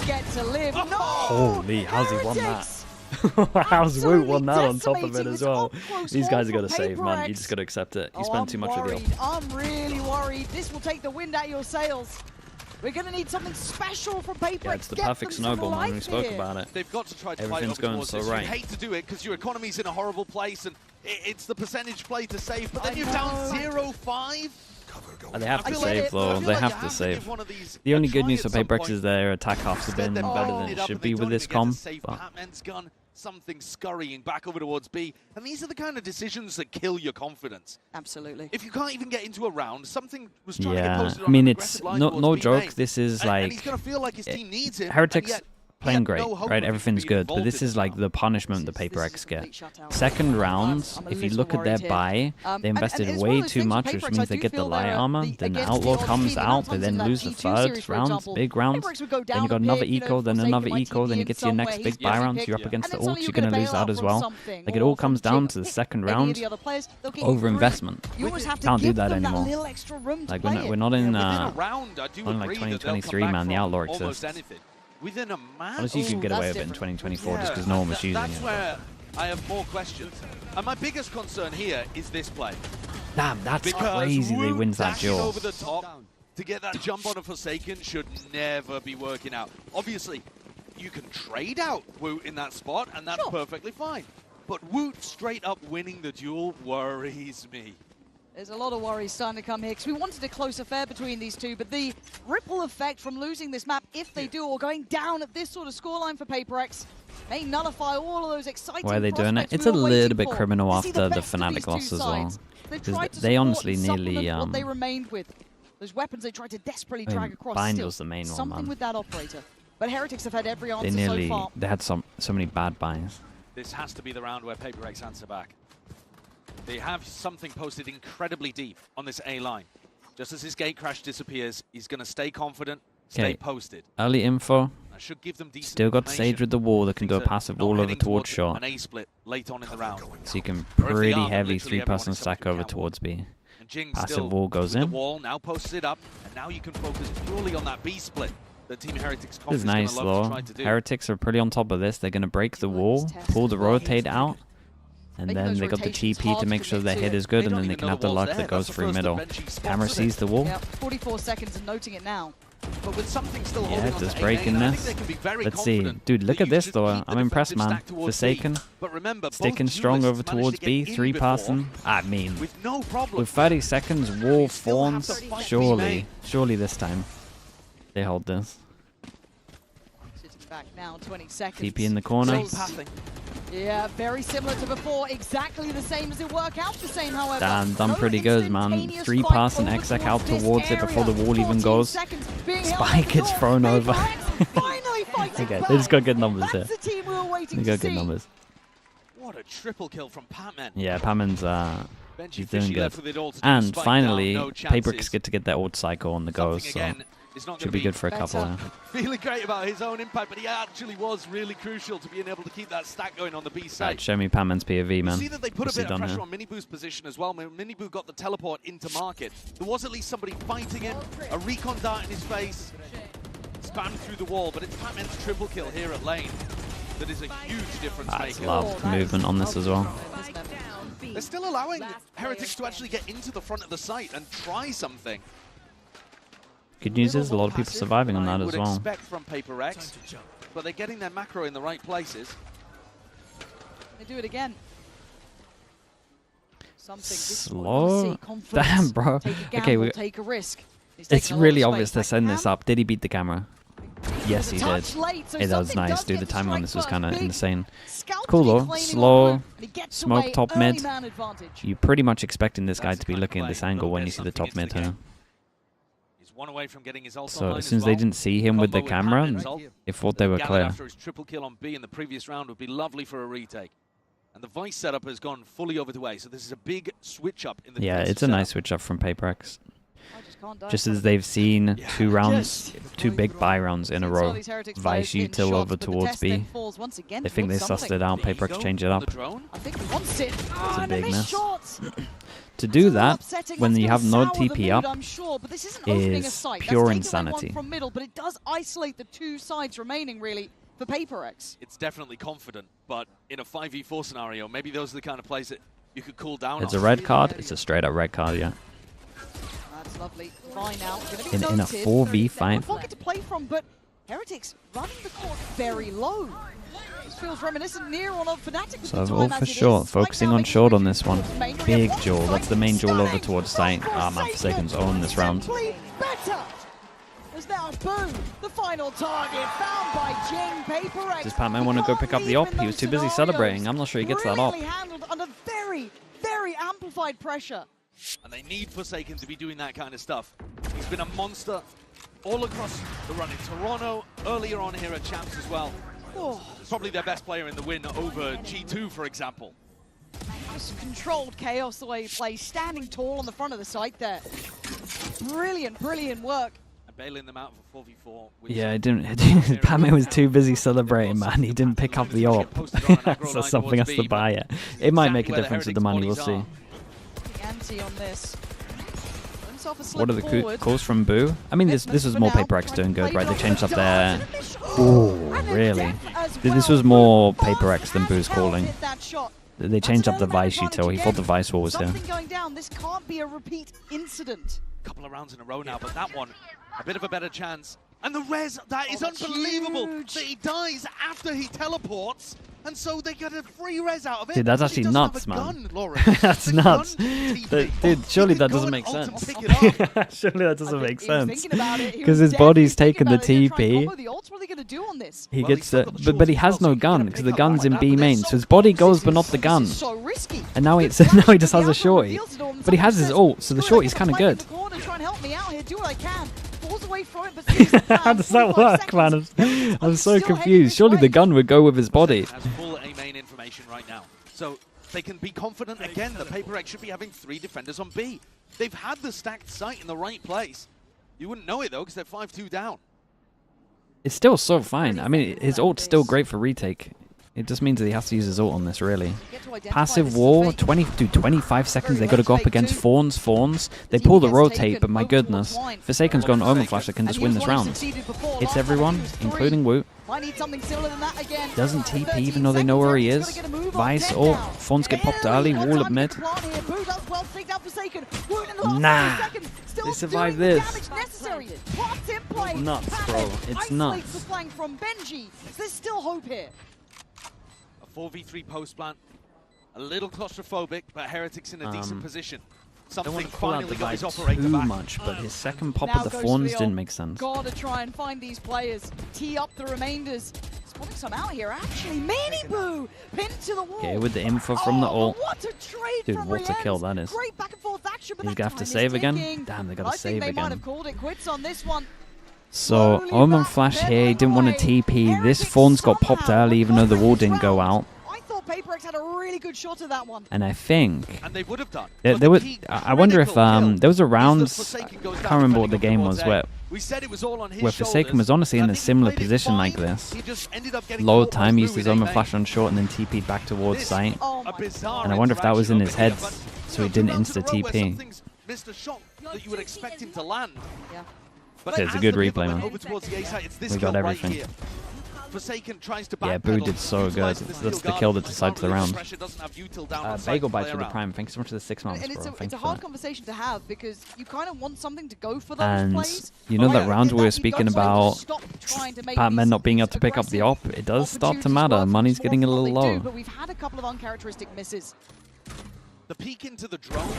Holy, how's he won that? How's Woot won that on top of it as well? These guys are going to save, man. You just got to accept it. You spent too much with the ult. I'm really worried. This will take the wind out of your sails. We're going to need something special from PRX. Yeah, it's the perfect snowball, man. We spoke about it. They've got to try to Everything's going so right. You hate to do it because your economy's in a horrible place and it's the percentage play to save, but then you're down 0-5. They have to save, though. They have to save. The only good news for PRX is their attack halves have been better than it should be with this comp. Patman's gun, something scurrying back over towards B, and these are the kind of decisions that kill your confidence. Absolutely. If you can't even get into a round, something was trying to get posted on I mean, an it's aggressive line no towards joke. B. This is And like he's gonna feel like his team needs him, Heretics playing great, right? Everything's good, but this is like the punishment the PRX get. Second rounds, if you look at their buy, they invested way too much, which means they get the light armor, then the outlaw comes out, they then lose the third rounds, big rounds, then you got another eco, then another eco, then you get to your next big buy round, you're up against the ult, you're gonna lose out as well. Like it all comes down to the second round, over investment. Can't do that anymore. Like we're not in like 2023, man. The outlaw exists. Within a match? Honestly, you could get away with it in 2024 just because no one was using it. That's where I have more questions. And my biggest concern here is this play. Damn, that's crazy they wins that duel. Over the top to get that jump on a Forsaken should never be working out. Obviously, you can trade out Woot in that spot, and that's perfectly fine. But Woot straight up winning the duel worries me. There's a lot of worries starting to come here because we wanted a close affair between these two, but the ripple effect from losing this map, if they do, or going down at this sort of scoreline for PRX, may nullify all of those exciting Why are they doing it? It's a little bit criminal after the Fnatic loss as well. Because they honestly nearly... what they remained with. Those weapons they tried to desperately drag across. Bind was the main one, something man. with that operator. But Heretics have had every answer so far. They had so many bad buys. This has to be the round where PRX answer back. They have something posted incredibly deep on this A line. Just as his gate crash disappears, he's going to stay confident, stay posted. Early info. That should give them Still got Sage with the wall that can do a passive wall over towards short. An A split late on in the round. So you can pretty heavy 3-person stack over towards B. Passive wall goes in. The wall now posts it up, and now you can focus purely on that B split. The Team Heretics this is nice though. Heretics are pretty on top of this. They're going to break the wall, pull the rotate out. And then they got the TP to make sure their hit is good, and then they can have the luck that goes through middle. Camera sees the wall. 44 seconds and noting it now. But with something still yeah, just breaking this. Let's see. Dude, look at this though. I'm impressed, man. Forsaken. Sticking strong over towards B. 3-person. I mean, with 30 seconds, wall forms. Surely this time they hold this. Sitting back now, 20 seconds. TP in the corner. Yeah, very similar to before. Exactly the same. Does it work out the same, however? Damn, done pretty good, man. 3-person exec out towards it before the wall even goes. Spike gets thrown over. Okay, they just got good numbers here. They got good numbers. What a triple kill from Patman. Yeah, Patman's he's doing good. And finally, PRX get to get their ult cycle on the go, so should be good for a couple. Feeling great about his own impact, but he actually was really crucial to being able to keep that stack going on the B side. Right, show me Patman's POV, man. You see that they put a bit of pressure on Miniboo's position as well. Miniboo got the teleport into market. There was at least somebody fighting him, a recon dart in his face, spammed through the wall, but it's Patman's triple kill here at lane that is a huge difference maker. Love movement on this as well. They're still allowing Heretics to actually get into the front of the site and try something. Good news is a lot of people surviving on that as well. Expect from PRX, but they're getting their macro in the right places. They do it again. Slow. Damn, bro. Okay, take a risk. It's really obvious they're setting this up. Did he beat the camera? Yes, he did. Hey, that was nice, dude. The timing on this was kind of insane. Cool though. Slow. Smoke top mid. You're pretty much expecting this guy to be looking at this angle when you see the top mid here. So as soon as they didn't see him with the camera, they thought they were clear. After his triple kill on B in the previous round would be lovely for a retake. And the Vice setup has gone fully over to A, so this is a big switch up in the Yeah, it's a setup. nice switch up from PRX. Just as they've seen 2 rounds, 2 big buy rounds in a row. Vice util over towards B. They think they sussed it out. PRX change it up. It's a big mess. To do that, when you have no TP up, is pure insanity. From middle, but it does isolate the 2 sides remaining, really, for PRX. It's definitely confident, but in a 5v4 scenario, maybe those are the kind of plays that you could cool down It's on. a red card. It's a straight up red card, yeah. That's lovely. Vi now In a 4v5. Pocket to play from, but Heretics running the court very low. This feels reminiscent near on Fnatic. So all for short. Focusing on short on this one. Big duel. That's the main duel over towards site. Ah, man, Forsaken's own this round. Better. There's now Boo, the final target found by Jing. PRX. Does Pac-Man want to go pick up the op? He was too busy celebrating. I'm not sure he gets that op. Really handled under very, very amplified pressure. And they need Forsaken to be doing that kind of stuff. He's been a monster all across the run in Toronto, earlier on here at Champs as well. Oh. Probably their best player in the win over G2, for example. Just controlled chaos the way he plays, standing tall on the front of the site there. Brilliant, brilliant work. And bailing them out for 4v4. Yeah, Pac-Man was too busy celebrating, man. He didn't pick up the op. So something has to buy it. It might make a difference with the money, we'll see. Ante on this. What are the calls from Boo? I mean, this was more PRX doing good, right? They changed up their... Ooh, really? This was more PRX than Boo's calling. They changed up the Vice util. He thought the Vice wall was here. Going down. This can't be a repeat incident. Couple of rounds in a row now, but that one, a bit of a better chance. And the res, that is unbelievable that he dies after he teleports. And so they get a free res out of it. Dude, that's actually nuts, man. That's nuts. Dude, surely that doesn't make sense. Surely that doesn't make sense. Because his body's taken the TP. He gets the... But he has no gun, because the gun's in B main. So his body goes, but not the gun. And now he just has a shorty. But he has his ult, so the shorty's kind of good. How does that work, man? I'm so confused. Surely the gun would go with his body. Has full A main information right now. So they can be confident again that PRX should be having 3 defenders on B. They've had the stacked site in the right place. You wouldn't know it though, because they're 5-2 down. It's still so fine. I mean, his ult's still great for retake. It just means that he has to use his ult on this, really. Passive wall, 25 seconds. They got to go up against Fawns. They pull the rotate, but my goodness. Forsaken's got an Omen Flash that can just win this round. It's everyone, including Woot. Doesn't TP even though they know where he is. Vice ult. Fawns get popped early. Wall up mid. Nah. They survive this. Nuts, bro. It's nuts. There's still hope here. 4v3 post plant, a little claustrophobic, but Heretics in a decent position. Something finally got his operator too back. much, but his second pop of the Fawns didn't make sense. Gotta try and find these players, tee up the remainders. Spotting some out here, actually. MiBR pinned to the wall. Okay, with the info from the ult. What a trade. Dude, what a kill that is. Great back and forth action, but he's gonna have to save again. Damn, they gotta save I think they might again. have called it quits on this one. So, Omen Flash here, he didn't want to TP. This Fawns got popped early even though the wall didn't go out. I thought PRX had a really good shot at that one. And I think... And they would have done. I wonder if there was a round, I can't remember what the game was, where Forsaken was honestly in a similar position like this. Low time, used his Omen Flash on short and then TP'd back towards site. And I wonder if that was in his head, so he didn't insta-TP. Missed a shot that you would expect him to land. Yeah. Okay, it's a good replay, man. We got everything. Right, Forsaken tries to yeah, Boo did so good. That's the kill that decides the round. Bagel Bites with the Prime. Thanks so much for the 6 months, bro. It's a hard conversation to have because you kind of want something to go for those plays. You know that round we were speaking about Pac-Man not being able to pick up the op? It does start to matter. Money's getting a little low. But we've had a couple of uncharacteristic misses. The peek into the drone.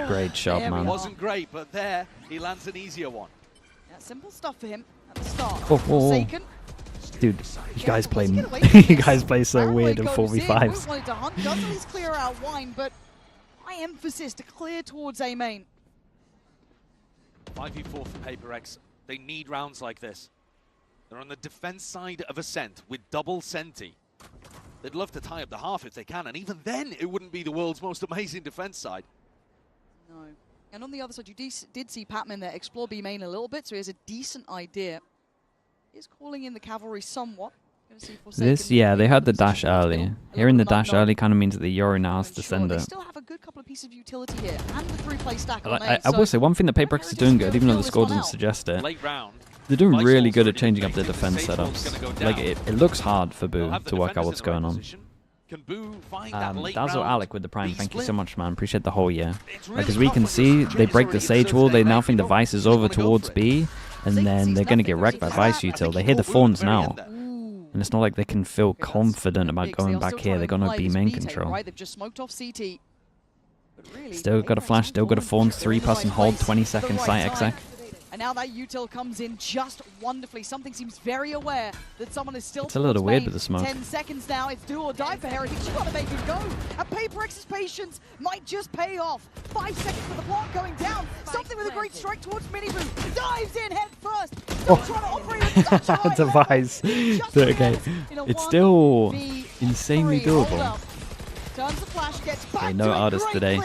Great shot, man. It wasn't great, but there he lands an easier one. Simple stuff for him at the start. Forsaken. Dude, you guys play you guys play so weird in 4v5s. Wanted to hunt, does at least clear out Wine, but high emphasis to clear towards A main. 5v4 for PRX. They need rounds like this. They're on the defense side of Ascent with double Senti. They'd love to tie up the half if they can, and even then, it wouldn't be the world's most amazing defense side. No. And on the other side, you did see Patman there explore B main a little bit, so he has a decent idea. He's calling in the cavalry somewhat. This, yeah, they had the dash early. Hearing the dash early kind of means that the Yori now has to send it. They still have a good couple of pieces of utility here, and the 3-play stack on I will say, one thing that PRX is doing good, even though the score doesn't suggest it, they're doing really good at changing up their defense setups. Like, it looks hard for Boo to work out what's going on. Dazzle Alec with the Prime, thank you so much, man. Appreciate the whole year. Like, as we can see, they break the Sage wall, they now think the Vice is over towards B, and then they're going to get wrecked by Vice Util. They hit the Fawns now. And it's not like they can feel confident about going back here. They got no B main control. Still got a flash, still got a Fawn, 3-person hold, 20-second site exec. And now that util comes in just wonderfully. Something seems very aware that someone is still. It's a little weird with the smoke. 10 seconds now. It's do or die for Heretics. You got to make it go. And PRX's patience might just pay off. 5 seconds for the plant going down. Something with a great strike towards MiBR. Dives in head first. Oh. Trying to operate with device. Okay, it's still insanely doable. Turns the flash, gets back. Okay, no artist today.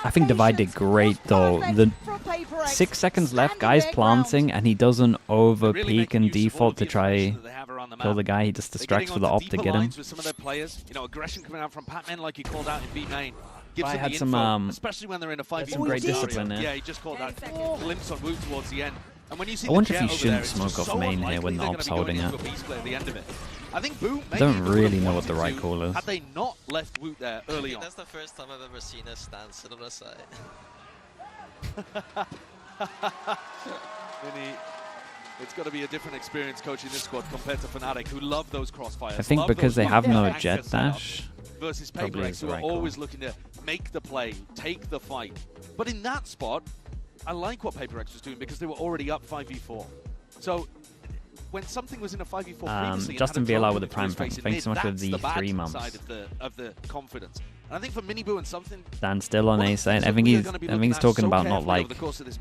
I think Divide did great though. The 6 seconds left, guy's planting, and he doesn't over peek and default to try kill the guy. He just distracts for the op to get him. Some of their players, you know, aggression coming out from Patman, like he called out in B main. I had some especially when they're in a 5v4. Some great discipline there. Yeah, he just called that glimpse on Wu towards the end. And when you see I wonder if he shouldn't smoke off main here when the op's holding it. I think Boo I don't really know what the right call is. Had they not left Woot there early on. That's the first time I've ever seen a stand sit on the side. It's got to be a different experience coaching this squad compared to Fnatic, who love those crossfires. I think because they have no jet dash. Versus PRX, who are always looking to make the play, take the fight. But in that spot, I like what PRX was doing because they were already up 5v4. So when something was in a 5v4 previously, Justin VLR with the Prime, thanks so much for the 3 months. Side of the confidence. And I think for MiBR and something, Dan still on A side. I think he's talking about not like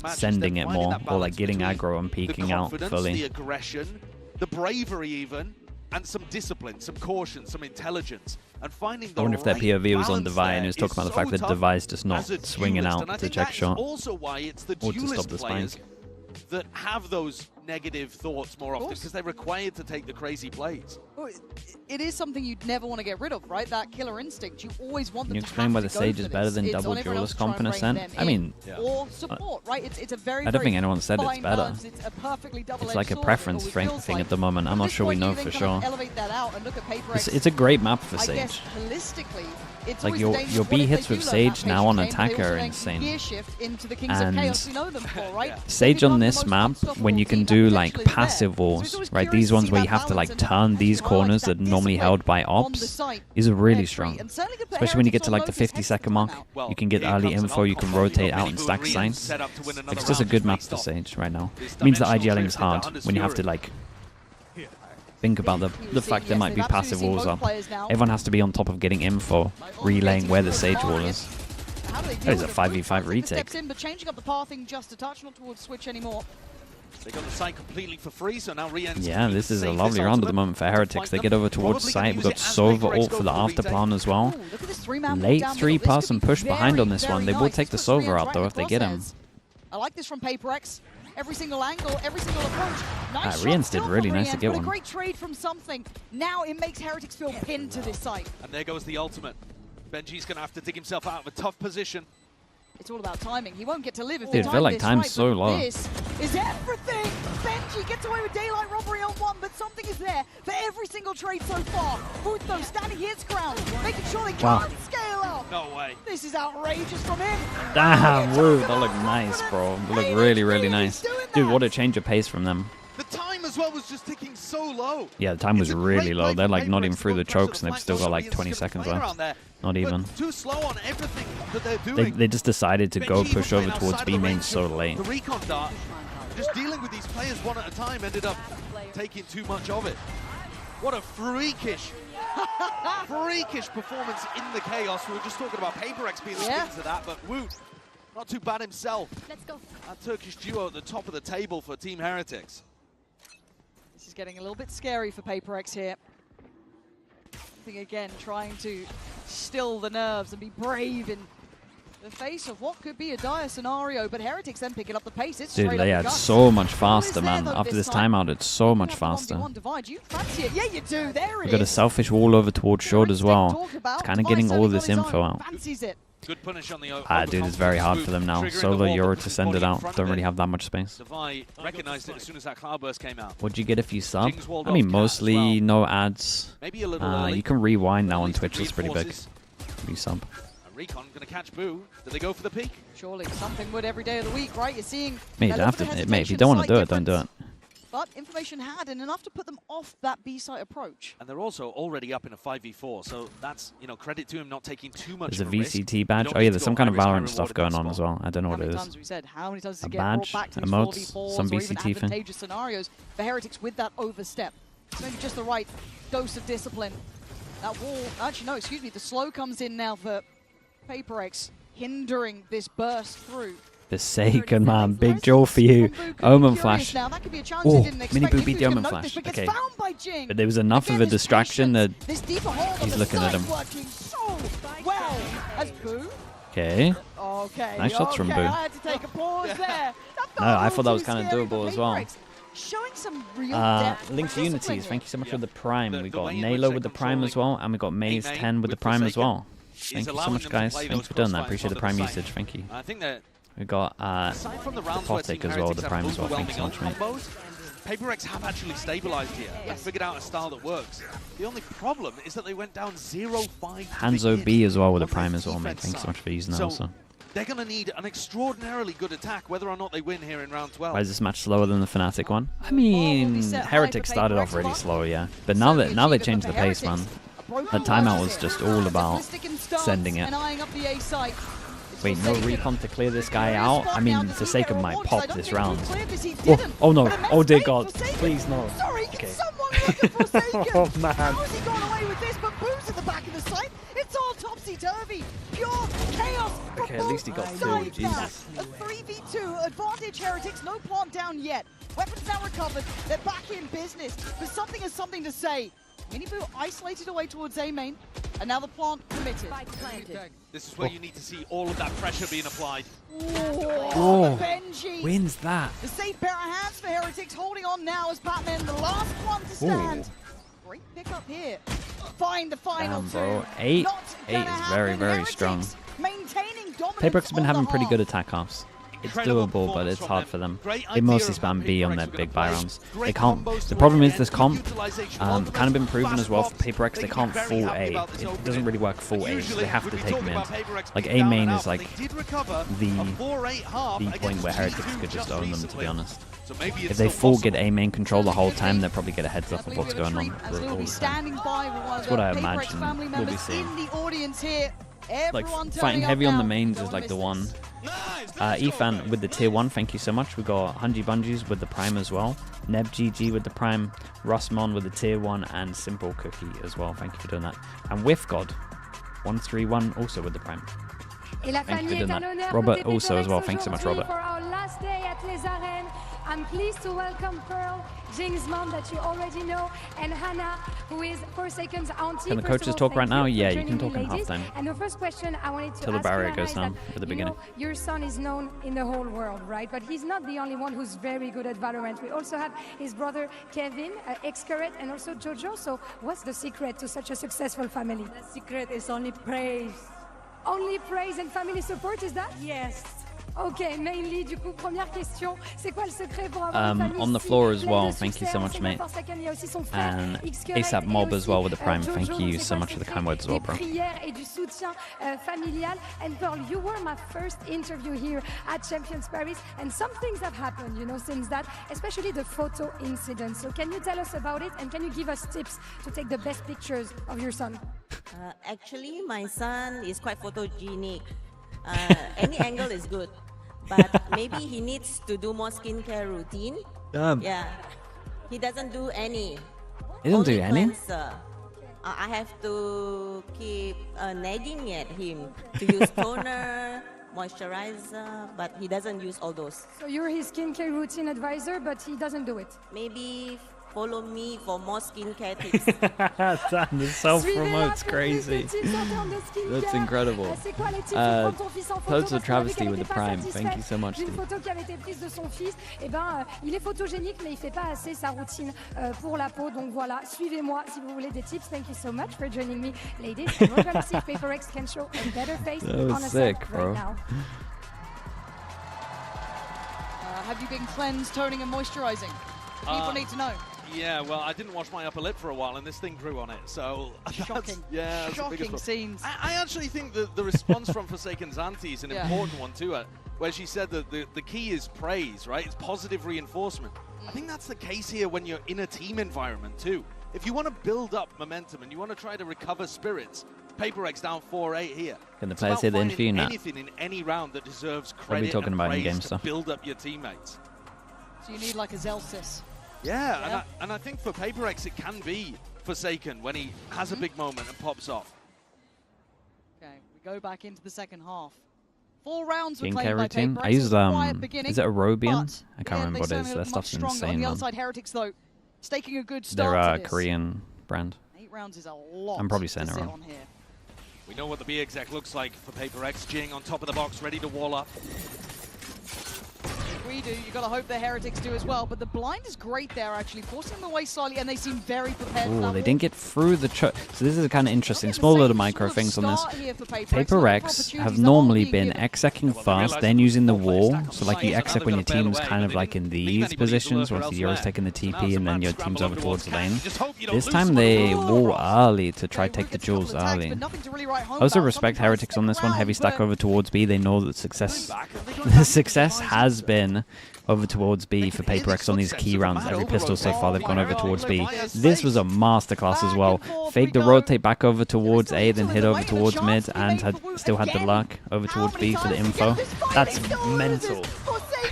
sending it more or like getting aggro and peeking out fully. The aggression, the bravery even, and some discipline, some caution, some intelligence, and finding the I wonder if that POV was on Devi and he was talking about the fact that Devi's just not swinging out to check shot also why it's the or to stop the players spike. That have those negative thoughts more often because they're required to take the crazy plays. Well, it is something you'd never want to get rid of, right? That killer instinct. You always want them Can you to explain why the go Sage for is better than this. double duelist comp in Ascent? I mean, or support, right? It's a very. I don't think anyone said it's fine better. balance. It's a perfectly It's like a preference thing at the moment. I'm not sure we know for sure. Elevate that out and look at PRX. It's a great map for I Sage. guess holistically, it's Like always your B hits with Sage now on attack are insane. insane. And Sage on this map, when you can do like passive walls, right? These ones where you have to like turn these corners that are normally held by ops is really strong. Especially when you get to like the 50-second mark, you can get early info, you can rotate out and stack sites. It's just a good map for Sage right now. It means that IGLing is hard when you have to like think about the fact there might be passive walls up. Everyone has to be on top of getting info, relaying where the Sage wall is. That is a 5v5 retake. But changing up the pathing just a touch, not towards switch anymore. They got the site completely for free, so now yeah, this is a lovely round at the moment for Heretics. They get over towards site. We've got Sova ult for the afterplan as well. Late 3-person push behind on this one. They will take the Sova out though if they get him. I like this from PRX. Every single angle, every single approach. Nice Rians did really nice to get one. A great trade from something. Now it makes Heretics feel pinned to this site. And there goes the ultimate. Benji's going to have to dig himself out of a tough position. It's all about timing. He won't get to live if Dude, the I feel like time's right, so low. This is everything. Benji gets away with daylight robbery on one, but something is there for every single trade so far. Butho standing his ground, making sure they can't scale out. No way. This is outrageous from him. Damn, woo, that looked nice, bro. They look really, really nice. Dude, what a change of pace from them. The time as well was just ticking so low. Yeah, the time was really low. They're like not even through the chokes and they've still got like 20 seconds left. Not even. Too slow on everything that they're doing. They just decided to go push over towards B main so late. The recon dart, just dealing with these players one at a time, ended up taking too much of it. What a freakish performance in the chaos. We were just talking about PRX being the skins of that, but Woot, not too bad himself. Let's go. That Turkish duo at the top of the table for Team Heretics. This is getting a little bit scary for PRX here. everything again, trying to still the nerves and be brave in the face of what could be a dire scenario. But Heretics then picking up the pace. It's Dude, they are so much faster, man. After this timeout, it's so much faster. You fancy it? Yeah, you do. There We've got a selfish wall over towards short as well. It's kind of getting all of this info out. Good punish on the Dude, it's very hard for them now. Solo Euro to send it out. Don't really have that much space. Devi recognized it as soon as that cloudburst came out. What'd you get if you sub? I mean, mostly no ads. Maybe a little you can rewind now on Twitch. That's pretty big. You sub. Recon gonna catch Boo. Do they go for the peak? Surely something would every day of the week, right? You're seeing. Mate, if you don't want to do it, don't do it. But information had and enough to put them off that B-site approach. And they're also already up in a 5v4, so that's, you know, credit to him not taking too much. There's a VCT badge. Oh yeah, there's some kind of Valorant stuff going on as well. I don't know what it is. How many times does it get badge, brought back to emotes, some VCT thing. Advantageous scenarios for Heretics with that overstep. It's maybe just the right dose of discipline. That wall, actually no, excuse me, the slow comes in now for PRX, hindering this burst through. Forsaken, man. Big jaw for you. Omen Flash. Oh, MiNiBoo beat the Omen Flash. Okay. But there was enough of a distraction that he's looking at him. Okay. Nice shots from Boo. I had to take a pause there. No, I thought that was kind of doable as well. Showing some real depth. Linked Unities, thank you so much for the Prime. We got Nalo with the Prime as well, and we got Maze 10 with the Prime as well. Thank you so much, guys. Thank you for doing that. Appreciate the Prime usage. Thank you. We got Potic as well, the Prime as well. Thanks so much, mate. PRX have actually stabilized here and figured out a style that works. The only problem is that they went down 0-5. Hanzo B as well with the Prime as well, mate. Thanks so much for using that also. They're going to need an extraordinarily good attack, whether or not they win here in round 12. Why is this match slower than the Fnatic one? I mean, Heretics started off really slow, yeah. But now they changed the pace, man. That timeout was just all about sending it. Wait, no recon to clear this guy out? I mean, Forsaken might pop this round. Oh no. Oh dear God. Please no. Okay. Oh man. How has he gone away with this? But Boo's at the back of the site. It's all topsy-turvy. Pure chaos. Okay, at least he got two. Jesus. A 3v2 advantage Heretics. No plant down yet. Weapons now recovered. They're back in business. But something has something to say. MiNiBoo isolated away towards A main, and now the plant committed. This is where you need to see all of that pressure being applied. Oh, wins that. The safe pair of hands for Heretics, holding on now as Batman, the last one to stand. Great pickup here. Find the final two. Bro. 8 is very, very strong. PRX has been having pretty good attack halves. It's doable, but it's hard for them. They mostly spam B on their big buy rounds. They can't. The problem is this comp kind of been proven as well for PRX. They can't full A. It doesn't really work full A, so they have to take mid. Like A main is like the point where Heretics could just own them, to be honest. If they full get A main control the whole time, they'll probably get a heads up of what's going on. That's what I imagine we'll be seeing. Like fighting heavy on the mains is like the one. Ethan with the tier 1, thank you so much. We got Hungy Bungies with the Prime as well. Neb GG with the Prime. Rossmon with the tier 1 and Simple Cookie as well. Thank you for doing that. And WiffGod 131 also with the Prime. Thank you for doing that. Robert also as well. Thanks so much, Robert. I'm pleased to welcome Pearl, Jing's mom that you already know, and Hannah, who is Forsaken's auntie. Can the coaches talk right now? Yeah, you can talk in halftime. And the first question I wanted to till the barrier goes down at the beginning. Your son is known in the whole world, right? But he's not the only one who's very good at Valorant. We also have his brother Kevin, ex-Carrot, and also Jojo. So what's the secret to such a successful family? The secret is only praise. Only praise and family support, is that? Yes. Ok, mainly, du coup, première question, c'est quoi le secret pour avoir une famille on the floor as well, thank you so much, mate. And ASAP Mob as well with the Prime, thank you so much for the kind words as well, bro. Et du soutien familial. And Pearl, you were my first interview here at Champions Paris, and some things have happened, you know, since that, especially the photo incident. So can you tell us about it, and can you give us tips to take the best pictures of your son? Actually, my son is quite photogenic. Any angle is good. But maybe he needs to do more skincare routine. Yeah, he doesn't do any. He doesn't do any? I have to keep nagging at him to use toner, moisturizer, but he doesn't use all those. So you're his skincare routine advisor, but he doesn't do it? Maybe follow me for more skincare tips. Damn, the self-promote's crazy. That's incredible. Total travesty with the Prime. Thank you so much, dude. Photo qui avait été prise de son fils. Eh ben, il est photogénique, mais il fait pas assez sa routine pour la peau. Donc voilà, suivez-moi si vous voulez des tips. Thank you so much for joining me, ladies. And we're gonna see if PRX can show a better face on a sick, set bro. right now. Have you been cleansed, toning, and moisturizing? The people need to know. Yeah, well, I didn't wash my upper lip for a while, and this thing grew on it. So shocking. Yeah, shocking scenes. I actually think that the response from Forsaken's auntie is an important one too, where she said that the key is praise, right? It's positive reinforcement. I think that's the case here when you're in a team environment too. If you want to build up momentum and you want to try to recover spirits, PRX down 4-8 here. Can the players hear the interview now? Anything in any round that deserves What are credit we talking and about praise in-game to stuff? build up your teammates. So you need like a Zelsis. Yeah, and I think for PRX it can be Forsaken when he has a big moment and pops off. Okay, we go back into the second half. 4 rounds were Skincare played by routine. PRX. I use Is it Arobian? I can't remember what it is. Their stuff's insane, on the man. other side, Heretics though, staking a good start They're to this. Korean brand. 8 rounds is a lot. I'm probably saying to it sit wrong. on here. We know what the B exec looks like for PRX. Jing on top of the box, ready to wall up. We do. You got to hope the Heretics do as well. But the blind is great there, actually, forcing them away slightly, and they seem very prepared. Oh, they didn't get through the So this is kind of interesting. Small little micro things on this. PRX have normally been execing fast, then using the wall. So like you exec when your team's kind of like in these positions, or if the Euro's taking the TP and then your team's over towards the lane. This time they wall early to try take the jewels early. I also respect Heretics on this one. Heavy stack over towards B. They know that the success has been over towards B for PRX on these key rounds. Every pistol so far they've gone over towards B. This was a masterclass as well. Faked the rotate back over towards A, then hit over towards mid, and still had the luck over towards B for the info. That's mental.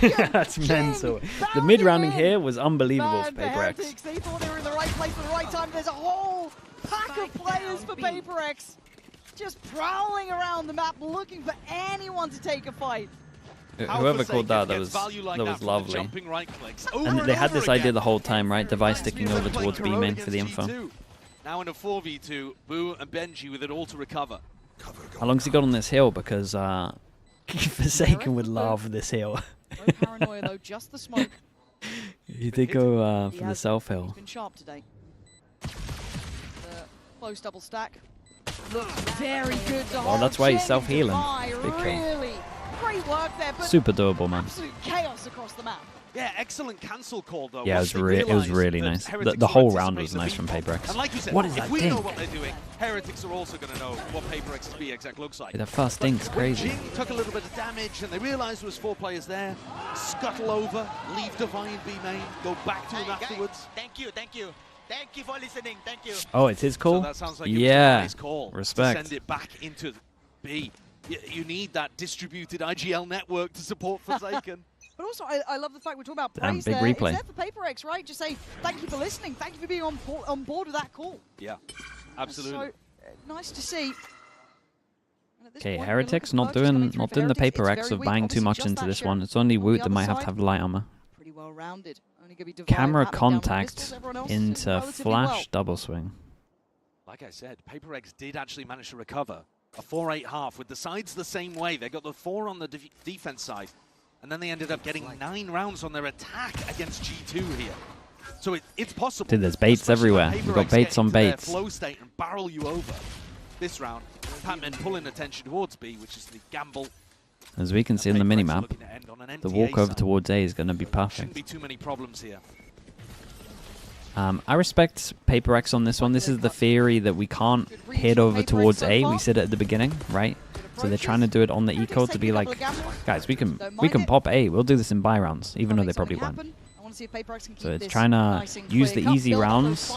That's mental. The mid rounding here was unbelievable for PRX. They thought they were in the right place at the right time. There's a whole pack of players for PRX just prowling around the map looking for anyone to take a fight. Whoever called that was lovely. And they had this idea the whole time, right? Device sticking over towards B main for the info. Now in a 4v2, Boo and Benji with it all to recover. How long's he got on this hill? Because Forsaken would love this hill. No paranoia though, just the smoke. He did go for the self hill. He's been sharp today. The close double stack. Looks very good to Well, that's why he's self-healing. Big kill. Really great work there, but Super doable, man. absolute chaos across the map. Yeah, excellent cancel call though. Yeah, it was really nice. The whole round was nice from PRX. And like you said, what is that if we dink? know what they're doing, Heretics are also going to know what PRX's B exec looks like. Yeah, that first dink's crazy. Jing took a little bit of damage, and they realized there was 4 players there. Scuttle over, leave Divine B main, go back to him afterwards. Thank you. Thank you for listening. Thank you. Oh, it's his call? So that sounds like yeah. a nice call. Respect. To send it back into B. You need that distributed IGL network to support Forsaken. But also, I love the fact we're talking about Damn, praise big there. replay. It's there for PRX, right? Just say, thank you for listening. Thank you for being on board with that call. Yeah, absolutely. So, nice to see. Okay, Heretics not doing the PRX of buying too much into this one. It's only Woot that might have to have light armor. Pretty well rounded. Only gonna be Divine, Camera Batman down with contact pistols, everyone else into relatively flash well. double swing. Like I said, PRX did actually manage to recover a 4-8 half with the sides the same way. They got the 4 on the defense side, and then they ended up getting 9 rounds on their attack against G2 here. So it's possible. Dude, there's baits everywhere. We've got baits on baits. Flow state and barrel you over. This round, Patman pulling attention towards B, which is the gamble. As we can see in the minimap, the walk over towards A is going to be perfect. Shouldn't be too many problems here. I respect PRX on this one. This is the theory that we can't head over towards A. We said it at the beginning, right? So they're trying to do it on the eco to be like, guys, we can pop A. We'll do this in buy rounds, even though they probably won't. So it's trying to use the easy rounds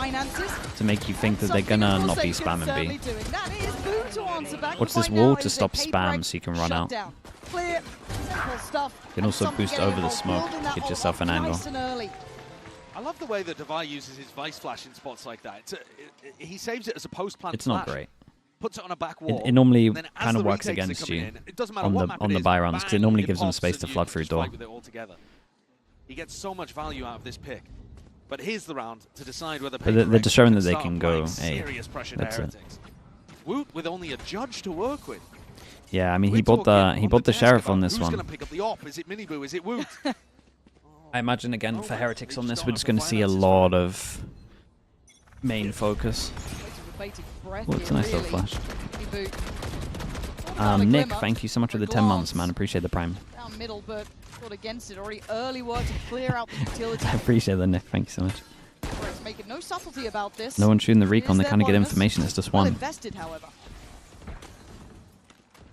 to make you think that they're gonna not be spamming B. Watch this wall to stop spam so you can run out. You can also boost over the smoke to get yourself an angle. I love the way that Devi uses his Vice Flash in spots like that. He saves it as a post-plant It's not great. Puts it on a back wall. It normally kind of works against you on the buy rounds because it normally gives them space to flood through door. He gets so much value out of this pick. But here's the round to decide whether they're just showing that they start can go applying A. serious pressure to That's it. Heretics. Woot with only a judge to work with. Yeah, I mean he bought the sheriff on this Who's one. going to pick up the op? Is it MiBR? Is it Woot? I imagine again for Heretics on this, we're just going to see a lot of main focus. Oh, it's a nice little flash. Nick, thank you so much for the 10 months, man. Appreciate the prime. Down middle, but got against it. Already early work to clear out the utility. I appreciate that, Nick. Thank you so much. Making no subtlety about this. No one shooting the recon. They kind of get information. It's just Well one. invested, however.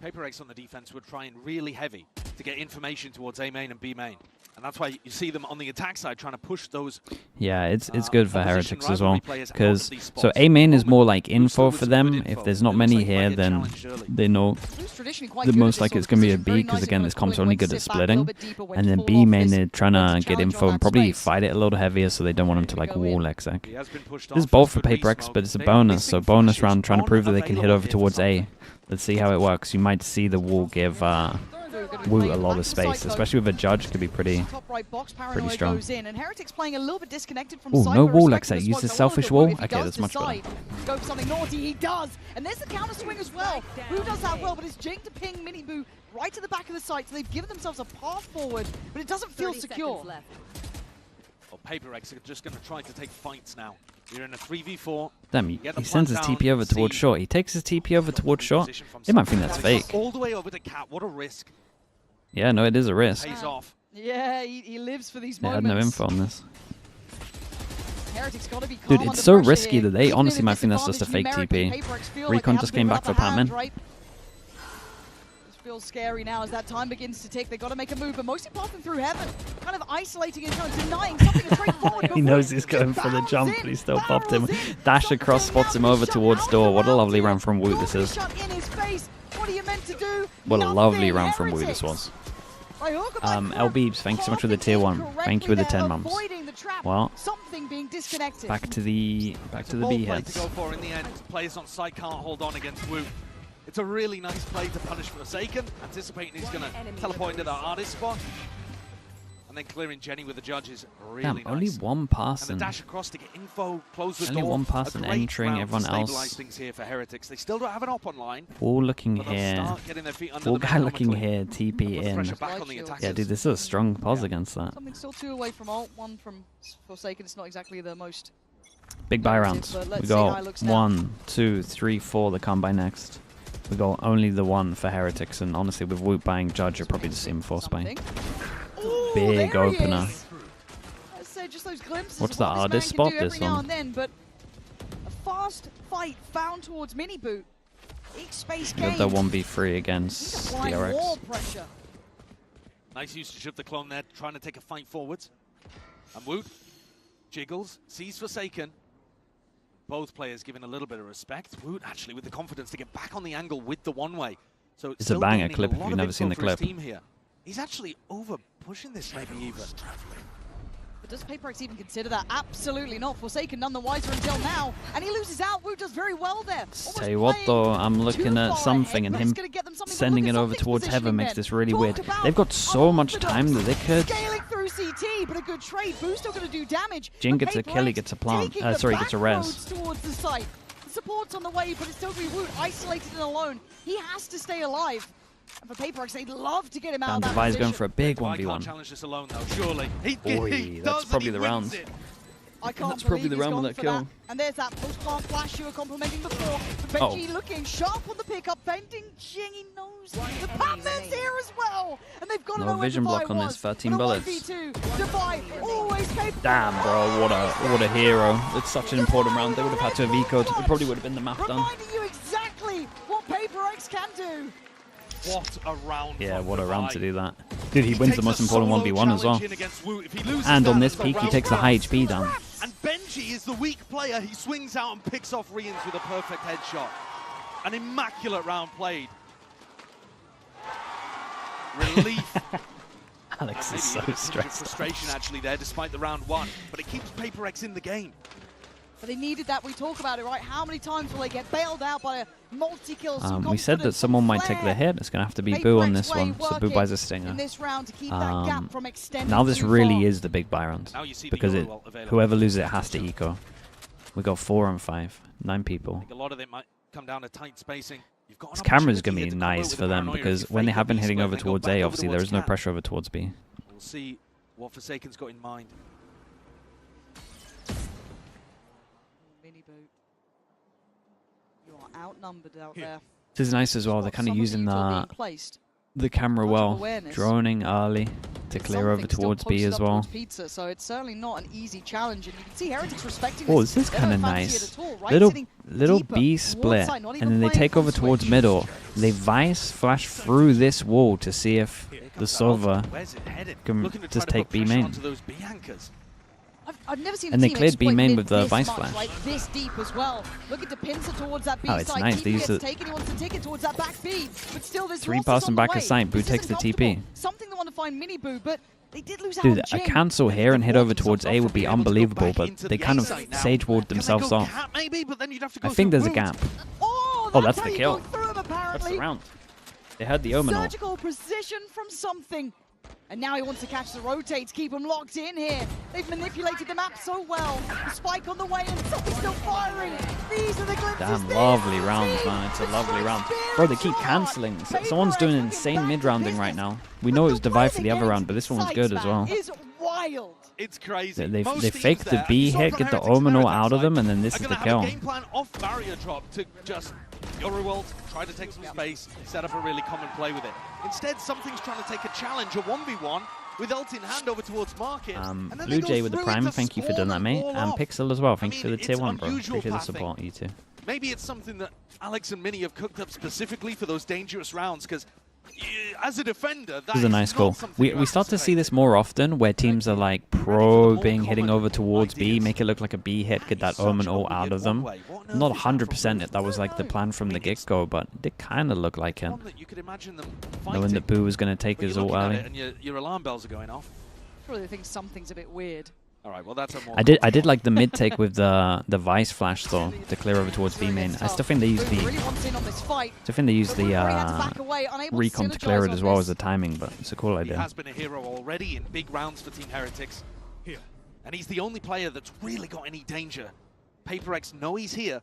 PRX on the defense were trying really heavy to get information towards A main and B main. And that's why you see them on the attack side trying to push those. Yeah, it's good for Heretics as well, because so A main is more like info for them. If there's not many here, then they know the most likely it's going to be a B, because again this comp's only good at splitting. And then B main they're trying to get info and probably fight it a little heavier, so they don't want them to like wall exec. This is both for PRX, but it's a bonus, so bonus round trying to prove that they can hit over towards A. Let's see how it works. You might see the wall give Woot a lot of space, especially with a judge. Could be pretty strong. Ooh, no wall exec. Use the selfish wall. Okay, that's much better. Go for something naughty, he does, and there's the counter swing as well. Boo does that well, but it's Jing to ping MiBR right to the back of the site, so they've given themselves a path forward, but it doesn't feel secure. Well, PRX are just going to try to take fights now. You're in a 3v4. Damn, he sends his TP over towards short. He takes his TP over towards short. They might think that's fake. All the way over to Cat. What a risk. Yeah, no, it is a risk. Pays off. Yeah, he lives for these They had moments. no info on this. Heretics gotta be calm Dude, under it's so pressure risky here. that they Even honestly in might think that's just a fake disadvantage TP. numerically, PRX feel like Recon they just have a came bit back of for upper hand, Patman. right? This feels scary now as that time begins to tick. They gotta make a move, but mostly passing through heaven, kind of isolating each other, denying something straightforward. He knows he's going for the jump, but he still popped him. Dash across, spots him over towards door. What a lovely round from Woot this is. What are you meant to do? What a lovely round from Woot this was. LBeebs, thank you so much for the tier 1. Thank you for the 10 months. Well, back to the B heads. To go for in the end. Players on site can't hold on against Woot. It's a really nice play to punish Forsaken, anticipating he's going to teleport into the hardest spot. And then clearing Jenny with the judges. Really Damn, nice. only one person. And the dash across to get info, close the Only door. one person entering, everyone else. Things here for Heretics. They still don't have an op online. Wall looking here. Wall guy looking here. TP in. Yeah, dude, this is a strong pause against that. Something still 2 away from ult, 1 from Forsaken. It's not exactly the most. Big buy rounds. We got 1, 2, 3, 4 that come by next. We got only the 1 for Heretics, and honestly, with Woot buying Judge, you'll probably just see him force buy. Big opener. Just those glimpses What's of the what hardest this man spot can do this every now one? and then, but a fast fight found towards MiBR. Each space Got gained. the 1v3 against Applying DRX. more pressure. Nice usage of the clone there, trying to take a fight forwards. And Woot jiggles, sees Forsaken. Both players giving a little bit of respect. Woot actually with the confidence to get back on the angle with the one-way. So It's a banger clip if you've never seen the clip. Here. He's actually over pushing this maybe even. But does PRX even consider that? Absolutely not. Forsaken none the wiser until now. And he loses out. Woot does very well there. Tell you what though, I'm looking at something, and him sending it over towards heaven makes this really weird. They've got so much time that they could. Scaling through CT, but a good trade. Boo's still going to do damage. Jin gets a kill, he gets a plant. Sorry, he gets a res. Towards the site. The support's on the way, but it's still going to be Woot isolated and alone. He has to stay alive. And for PRX, they'd love to get him out of that Devi's position. going for a big I can't 1v1. challenge this alone though, surely. He that's probably the round. That's probably the round with that kill. And there's that post-plant flash you were complimenting before. Benji looking sharp on the pickup, bending Jing, he knows. The Patman's here as well. And they've got to know No where vision block Devi on was. this, 13 But a bullets. 1v2, Devi always capable. Damn, bro, what a hero. It's such an important round. They would have had to have eco'd. It probably would have been the map done. Reminding you exactly what PRX can do. What a round. Yeah, what a round to do that. Dude, he wins the most important 1v1 as well. And on this peak, he takes the high HP down. And Benji is the weak player. He swings out and picks off Rians with a perfect headshot. An immaculate round played. Relief. Alex is so stressed. Frustration actually there, despite the round 1, but it keeps PRX in the game. But they needed that. We talk about it, right? How many times will they get bailed out by a multi-kill? We said that someone might take the hit. It's going to have to be Boo on this one. So Boo buys a stinger. Now this really is the big buy round. Because whoever loses it has to eco. We got 4 on 5. 9 people. A lot of it might come down to tight spacing. This camera is going to be nice for them because when they have been hitting over towards A, obviously there is no pressure over towards B. We'll see what Forsaken's got in mind. You are outnumbered out there. This is nice as well. They're kind of using the camera well, droning early to clear over towards B as well. Pizza, so it's certainly not an easy challenge, and you can see Heretics respecting this. This is kind of nice. Little B split, and then they take over towards middle. They Vice flash through this wall to see if the Sova can just take B main. I've never seen and they cleared B main with the Vice flash. Like this deep as well. Looking to pincer towards that B side. It's nice. They use he wants to take it towards that back B, but still there's 3 passing back of sight. Boo takes the TP. Something they want to find mini Boo, but they did lose out. Dude, a cancel here and hit over towards A would be unbelievable, but they kind of sage walled themselves off. I think there's a gap. Oh, that's the kill. That's the round. They had the omen. Surgical precision from something. And now he wants to catch the rotates, keep them locked in here. They've manipulated the map so well. The spike on the way and something's still firing. These are the glimpses. Damn, lovely rounds, man. It's a lovely round. Bro, they keep cancelling. Someone's doing insane mid-rounding right now. We know it was Divide for the other round, but this one was good as well. Wild. It's crazy. They fake the B hit, get the omen all out of them, and then this is the kill. Game plan off barrier drop to just Yoruwelt, try to take some space, set up a really common play with it. Instead, something's trying to take a challenge, a 1v1, with ult in hand over towards Market. Blue Jay with the prime, thank you for doing that, mate. And Pixel as well, thank you for the tier 1, bro. Appreciate the support, you too. Maybe it's something that Alex and Mini have cooked up specifically for those dangerous rounds, because as a defender, this is a nice call. We start to see this more often, where teams are like probing, hitting over towards B, make it look like a B hit, get that omen all out of them. Not 100% that was like the plan from the get-go, but it did kind of look like it. Knowing that Boo was going to take his ult early. And your alarm bells are going off. Probably think something's a bit weird. All right, well that's a more I did like the mid take with the Vice flash though to clear over towards B main. I still think they use the recon to clear it as well as the timing, but it's a cool idea. He has been a hero already in big rounds for Team Heretics. Here. And he's the only player that's really got any danger. PRX know he's here.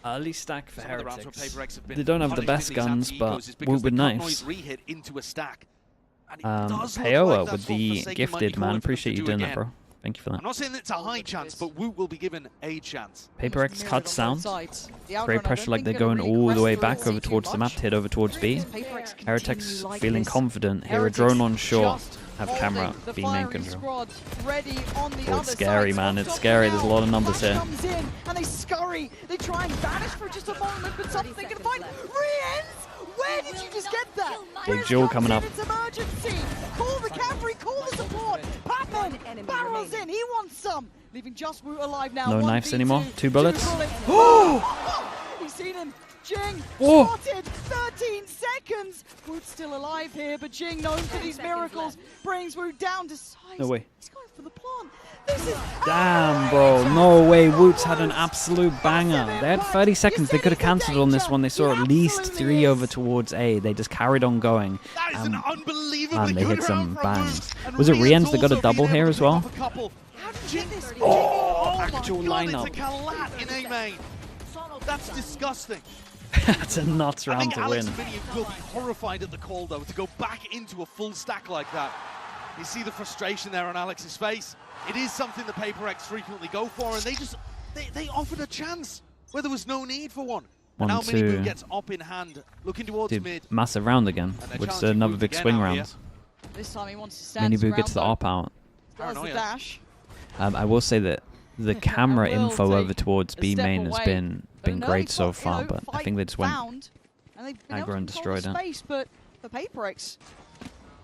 Early stack for Heretics. They don't have the best guns, but would be nice. Payoa with the gifted, man. Appreciate you doing that, bro. Thank you for that. I'm not saying it's a high chance, but Woot will be given a chance. PRX cuts sound. Great pressure like they're going all the way back over towards the map, hit over towards B. Heretics feeling confident. Here a drone on short. Have camera, B main control. Oh, it's scary, man. It's scary. There's a lot of numbers here. And they scurry. They try and vanish for just a moment, but something can find. Re-ends? Where did you just get that? Big jewel coming up. It's emergency. Call the cavalry, call the support. Patman barrels in. He wants some. Leaving just Woot alive now. No knives anymore. 2 bullets. Oh! We've seen him. Jing spotted. 13 seconds. Woot's still alive here, but Jing, known for these miracles, brings Woot down to size. No way. He's going for the plant. This is damn, bro. No way. Woot's had an absolute banger. They had 30 seconds. They could have cancelled on this one. They saw at least 3 over towards A. They just carried on going. That is an unbelievable and they hit some bangs. Was it Rien's that got a double here as well? Oh, actual lineup. That's disgusting. That's a nuts round to win. Alex and Mini will be horrified at the call, though, to go back into a full stack like that. You see the frustration there on Alex's face. It is something the PRX frequently go for, and they offered a chance where there was no need for one. And now MiBR gets up in hand, looking towards mid. Massive round again, which is another big swing round. This time he wants to stand MiBR gets the op out. Dash. I will say that the camera info over towards B main has been great so far, but I think they just went aggro and destroyed it. Space, but for PRX,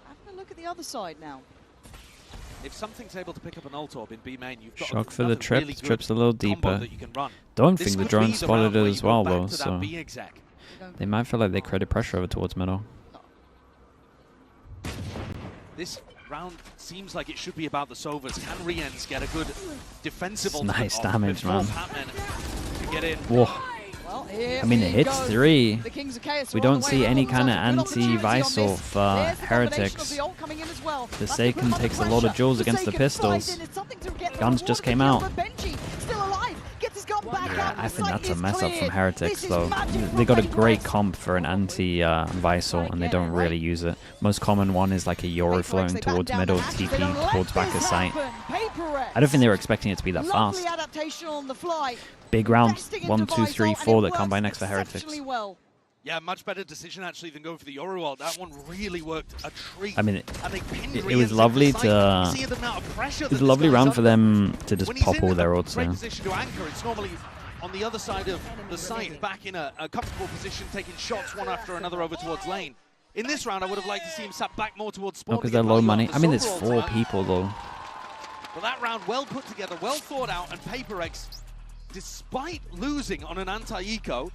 having a look at the other side now. If something's able to pick up an ult orb in B main, you've got shock for the trip. Really trip's a little deeper. Don't think the drone spotted it as well, though, so they might feel like they created pressure over towards middle. this round seems like it should be about the Sovas. Can Riens get a good defensive nice damage, man. Get in. Whoa. I mean, it hits 3. We don't see any kind of anti-Visor for Heretics. The Seiken takes a lot of jewels against the pistols. Guns just came out. Yeah, I think that's a mess up from Heretics, though. They got a great comp for an anti-Visor, and they don't really use it. Most common one is like a Yoru floating towards middle, TP towards back of sight. I don't think they were expecting it to be that fast. Big round, 1, 2, 3, 4 that come by next for Heretics. Yeah, much better decision actually than going for the Yoru ult. That one really worked a treat. I mean, it was lovely to. It was a lovely round for them to just pop all their ults there. Position to anchor. It's normally on the other side of the site, back in a comfortable position, taking shots one after another over towards lane. In this round, I would have liked to see him sat back more towards spawn. No, because they're low money. I mean, there's 4 people though. Well, that round well put together, well thought out, and PRX, despite losing on an anti-eco,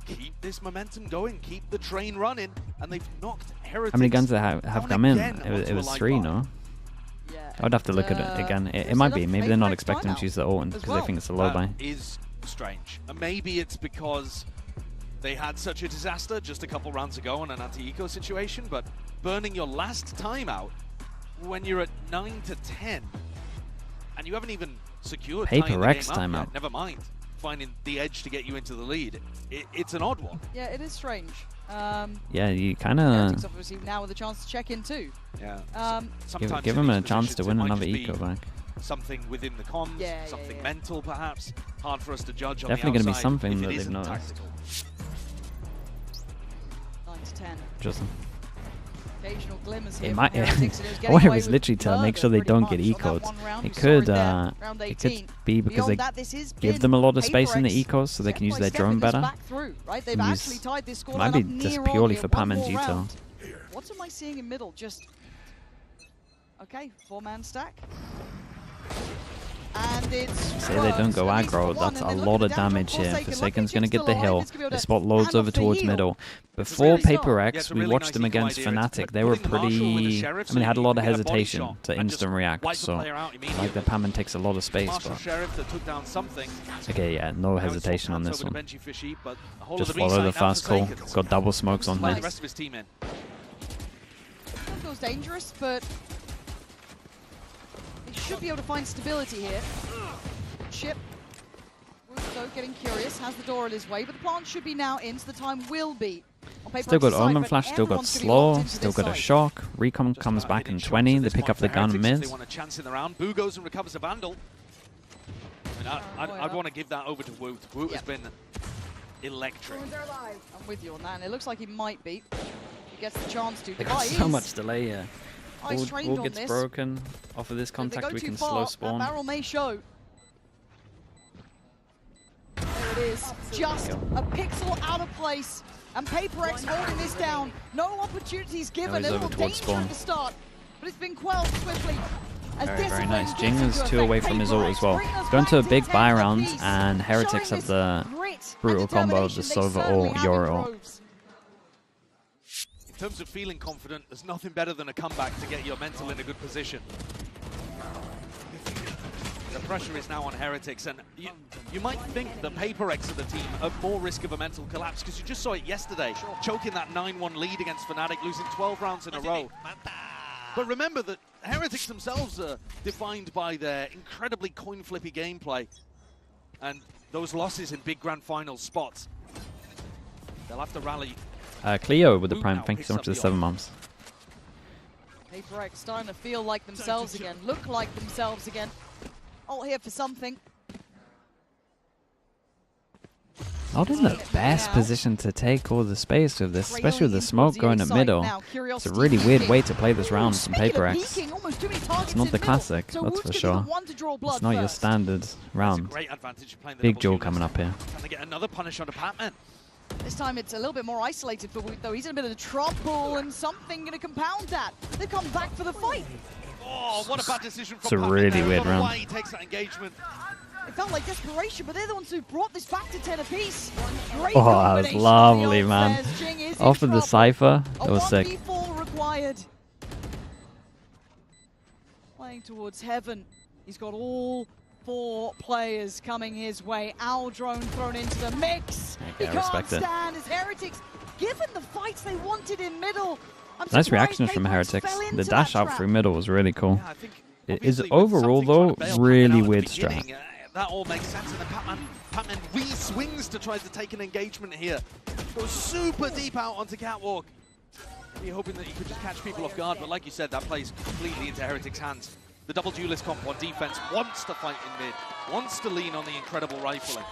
keep this momentum going, keep the train running, and they've knocked Heretics. How many guns have come in? It was 3, no? I'd have to look at it again. It might be. Maybe they're not expecting to use the ult because they think it's a low buy. Is strange. And maybe it's because they had such a disaster just a couple rounds ago in an anti-eco situation, but burning your last time out when you're at 9 to 10, and you haven't even secured PRX timeout. Never mind finding the edge to get you into the lead. It's an odd one. Yeah, it is strange. Yeah, you kind of obviously now with a chance to check in too. Yeah. Give him a chance to win another eco back. Something within the comms, something mental perhaps. Hard for us to judge. Definitely going to be something that they've noticed. Tactical. 9 to 10. Justin. Occasional glimmers It here might. from Heretics, and it was I getting wonder away if it's with literally to make sure they don't get ecoed. It could be because they give them a lot of space in the ecos so they can use their drone better. Might be just purely for Patman's util. What am I seeing in middle? Just okay, 4-man stack. And it's Say they don't go aggro, that's a lot of damage here. Forsaken's going to get the hill. They spot loads over towards middle. Before PRX, we watched them against Fnatic. They were pretty... I mean, they had a lot of hesitation to instant react, so like the Patman takes a lot of space. But okay, yeah, no hesitation on this one. Just follow the fast call. Got double smokes on there. Feels dangerous, but should be able to find stability here. Chip, Russo getting curious, has the door in his way, but the plant should be now in, so the time will be. Still got Omen Flash, still got Slow, still got a Shock. Recon comes back in 20, they pick up the gun mid. They want a chance in the round. Boo goes and recovers a Vandal. I'd want to give that over to Woot. Woot has been electric. I'm with you on that, and it looks like he might be. He gets the chance to. They got so much delay here. All gets broken. Off of this contact, we can slow spawn. That barrel may show. There it is. Just a pixel out of place. And PRX holding this down. No opportunities given. A little danger at the start. But it's been quelled swiftly. Very nice. Jing is 2 away from his ult as well. Going to a big buy round, and Heretics have the brutal combo of the Sova or Yoru ult. In terms of feeling confident, there's nothing better than a comeback to get your mental in a good position. The pressure is now on Heretics, and you might think the PRX of the team are more risk of a mental collapse, because you just saw it yesterday, choking that 9-1 lead against Fnatic, losing 12 rounds in a row. But remember that Heretics themselves are defined by their incredibly coin-flippy gameplay, and those losses in big grand final spots. They'll have to rally. Cleo with the Prime, thank you so much for the 7 months. PRX starting to feel like themselves again, look like themselves again. All here for something. Not in the best position to take all the space with this, especially with the smoke going at middle. It's a really weird way to play this round from PRX. It's not the classic, that's for sure. It's not your standard round. Big duel coming up here. Can they get another punish onto Patman? This time it's a little bit more isolated for Woot, though. He's in a bit of trouble, and something going to compound that. They come back for the fight. Oh, what a bad decision from It's a really weird round. Why he takes that engagement. It felt like desperation, but they're the ones who brought this back to 10 apiece. Great Oh, that was lovely, man. Off of the Cypher, that was sick. Required. Playing towards heaven. He's got all 4 players coming his way. Owl drone thrown into the mix. Okay, he can't stand his Heretics. Given the fights they wanted in middle. Nice reactions from Heretics. The dash out through middle was really cool. It is overall, though, really weird strat. That all makes sense, and then Patman re-swings to try to take an engagement here. Goes super deep out onto Catwalk. You're hoping that you could just catch people off guard, but like you said, that plays completely into Heretics' hands. The double duelist comp on defense wants to fight in mid, wants to lean on the incredible rifling.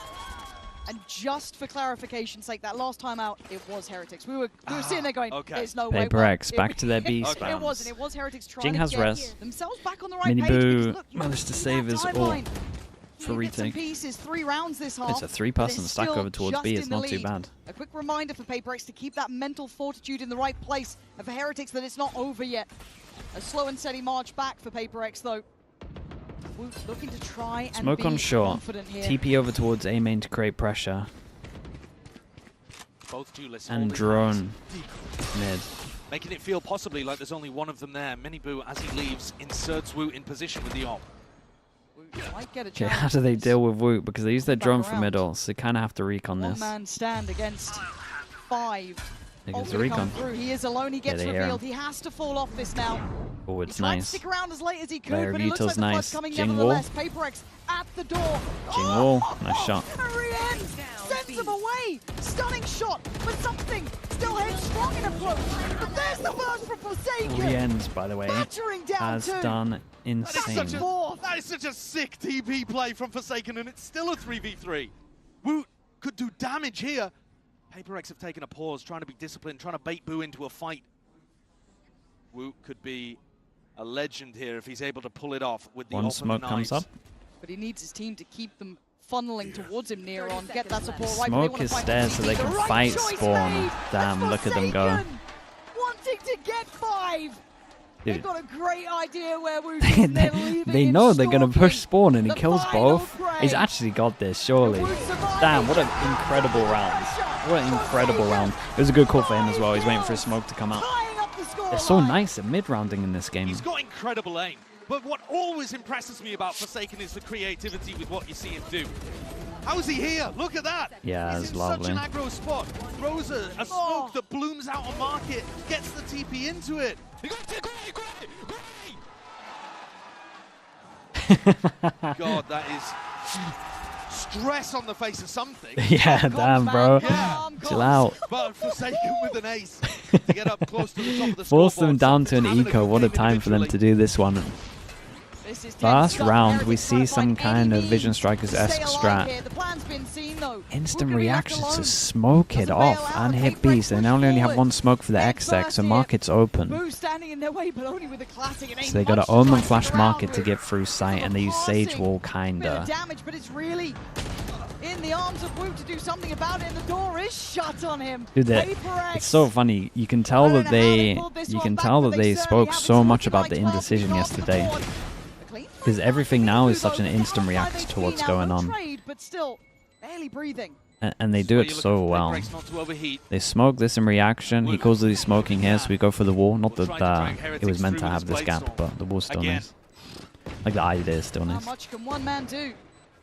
And just for clarification's sake, that last time out, it was Heretics. We were sitting there going, there's no way. PRX back to their B spams. It wasn't. It was Heretics trying Jing has to get res. themselves back on the right page. MiBR managed to save his ult for retake. Pieces, 3 rounds this half. It's a 3-person stack over towards B. It's not too bad. A quick reminder for PRX to keep that mental fortitude in the right place, and for Heretics that it's not over yet. A slow and steady march back for PRX though. Looking to try and Smoke be on short. confident here. TP over towards A main to create pressure. Both duelists and drone mid. Making it feel possibly like there's only one of them there. MiBR, as he leaves, inserts Woot in position with the op. Okay, how do they deal with Woot? Because they use their drone for middle, so they kind of have to recon this. One-man stand against 5. Against the recon. He is alone, he gets revealed. He has to fall off this now. Oh, it's nice. Stick around as late as he could, Player but it looks like the nice. coming Jing Wall. PRX at the door. Jing Wall, nice shot. Sends him away. Stunning shot, but something still headstrong in approach. But there's the burst from Forsaken. Re-ends, by the way, has done insane. That is such a sick TP play from Forsaken, and it's still a 3v3. Woot could do damage here. PRX have taken a pause, trying to be disciplined, trying to bait Boo into a fight. Woot could be a legend here if he's able to pull it off with the One smoke comes up. But he needs his team to keep them funneling towards him near on, get that support right. Smoke his stairs so they can fight spawn. Damn, look at them go. Wanting to get 5. They've got a great idea where Woot they know they're going to push spawn and he kills both. He's actually got this, surely. Damn, what an incredible round. What an incredible round. It was a good call for him as well. He's waiting for his smoke to come out. They're so nice at mid-rounding in this game. He's got incredible aim. But what always impresses me about Forsaken is the creativity with what you see him do. How is he here? Look at that. Yeah, he's that's in lovely. Such an aggro spot. Throws a smoke that blooms out on market, gets the TP into it. God, that is stress on the face of something. Yeah, damn, bro. Yeah. Chill out. But Forsaken with an ace to get up close to the top of the Force them scoreboard. down to an eco. What a time for them to do this one. First round, we see some kind of Vision Strikers-esque strat. Instant reactions to smoke it off and hit B, so they now only have one smoke for the X deck, so market's open. So they got to own and flash market to get through sight, and they use Sage Wall kinda. In the arms of Woot to do something about it, and the door is shut on him. Dude, it's so funny. You can tell that they spoke so much about the indecision yesterday. Because everything now is such an instant react to what's going on. But still barely breathing. And they do it so well. They smoke this in reaction. He calls that he's smoking here, so we go for the wall. Not that it was meant to have this gap, but the wall's still nice. Like the idea is still nice. How much can one man do?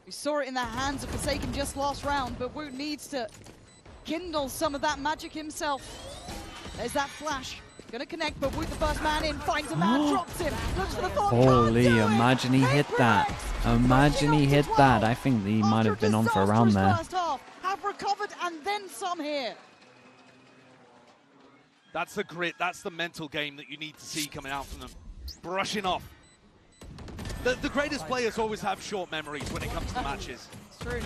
We saw it in the hands of Forsaken just last round, but Woot needs to kindle some of that magic himself. There's that flash. Gonna connect, but Woot, the first man in, finds a man, drops him, looks for the bomb. Holy, imagine he hit that. Imagine he hit that. I think he might have been on for a round there. Have recovered and then some here. That's the grit, that's the mental game that you need to see coming out from them. Brushing off. The greatest players always have short memories when it comes to matches. It's true.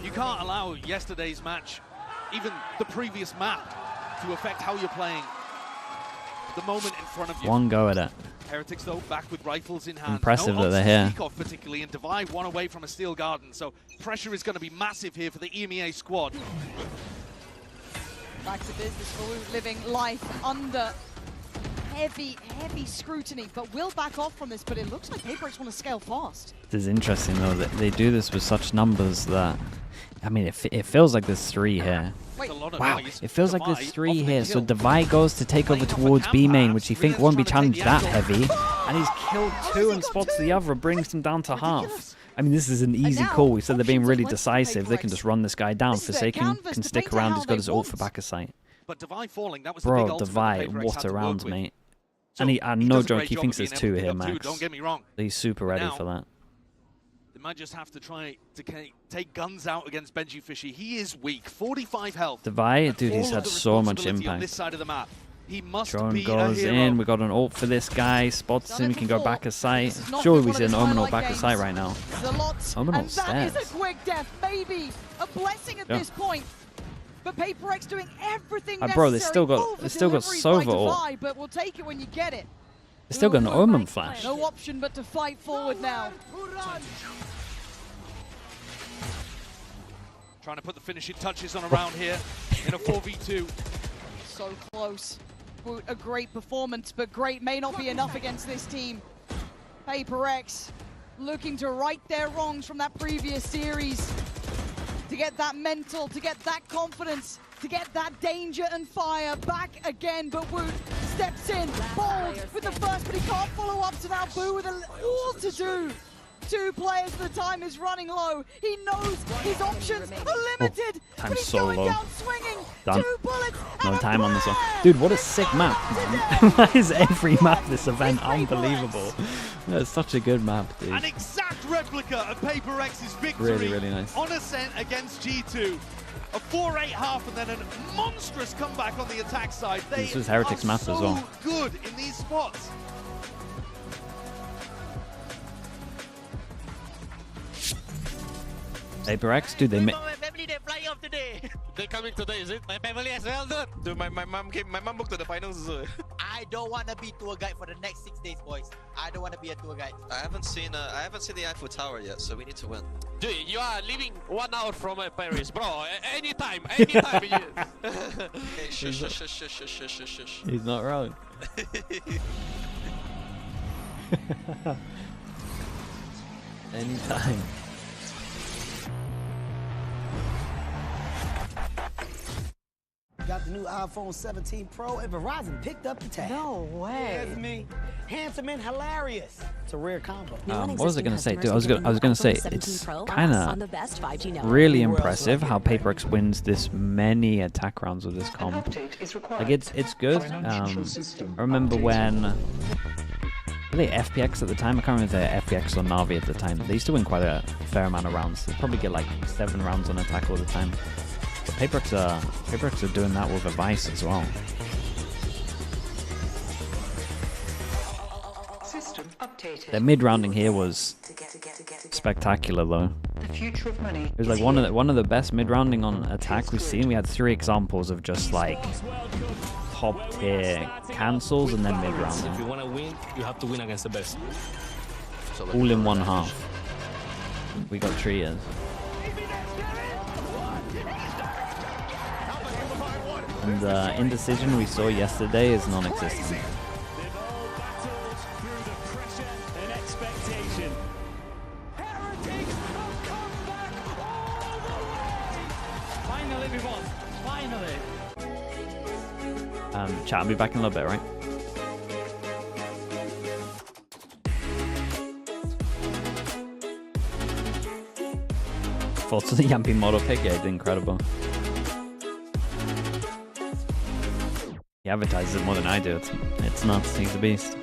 You can't allow yesterday's match, even the previous map, to affect how you're playing. The moment in front of you. One go at it. Heretics though back with rifles in hand. Impressive that they're here. Off particularly, and Divide one away from a steel garden, so pressure is going to be massive here for the EMEA squad. Back to business for Woot, living life under heavy scrutiny, but will back off from this. But it looks like PRX want to scale fast. This is interesting though that they do this with such numbers that, I mean, it feels like there's 3 here. Wow, it feels like there's 3 here. So Divide goes to take over towards B main, which you think won't be challenged that heavy. And he's killed 2 and spots the other, brings him down to half. I mean, this is an easy call. We said they're being really decisive. They can just run this guy down. Forsaken can stick around. He's got his ult for back of sight. But Devi falling, that was Bro, the big Devi, what a round, mate. And no joke, he thinks there's 2 here, Max. Don't get me wrong. He's super ready for that. They might just have to try to take guns out against Benji Fishy. He is weak, 45 health. Devi, dude, he's had so much On impact. this side of the map. He must Drone be goes in. We got an ult for this guy. Spots him. He can go back of sight. Surely we see an Omenal back of sight right now. Omenal's That dead. is a quick death, maybe a blessing at this point. But PRX doing everything necessary. Bro, they still got Sova ult. But we'll take it when you get it. They still got an Omen flash. No option but to fight forward now. Trying to put the finishing touches on around here in a 4v2. So close. A great performance, but great may not be enough against this team. PRX looking to right their wrongs from that previous series. To get that mental, to get that confidence, to get that danger and fire back again. But Woot steps in, bold with the first, but he can't follow up to now. Boo with all to do. 2 players, the time is running low. He knows his options are limited. Time's he's so going low. down swinging. Done. 2 bullets. No time on this one. Dude, what a sick map. Why is every map this event unbelievable? It's such a good map, dude. An exact replica of PRX's victory Really nice. on Ascent against G2. A 4-8 half and then a monstrous comeback on the attack side. This was Heretic's map as well. So good in these spots. PRX, dude, they family they fly off today. They coming today, is it? My family as well, dude. Dude, my mom booked to the finals. I don't want to be tour guide for the next 6 days, boys. I don't want to be a tour guide. I haven't seen the Eiffel Tower yet, so we need to win. Dude, you are living 1 hour from Paris, bro. Anytime. Okay, shush. He's not wrong. Anytime. Got the new iPhone 17 Pro and Verizon picked up the tab. No way. That's me. Handsome and hilarious. It's a rare combo. What was I gonna say, dude? I was gonna say it's kind of really impressive how PRX wins this many attack rounds with this comp. Like it's good. I remember when were they FPX at the time? I can't remember if they were FPX or Na'Vi at the time. They used to win quite a fair amount of rounds. They probably get like 7 rounds on attack all the time. But PRX are doing that with a Vice as well. Their mid-rounding here was spectacular, though. It was like one of the best mid-rounding on attack we've seen. We had 3 examples of just like top tier cancels and then mid-rounding. If you want to win, you have to win against the best. All in one half. We got Trias. And the indecision we saw yesterday is non-existent. Finally, everyone. Finally. Chat, I'll be back in a little bit, right? Thoughts on the Yampy model pick? Yeah, it's incredible. He advertises it more than I do. It's nuts. He's a beast.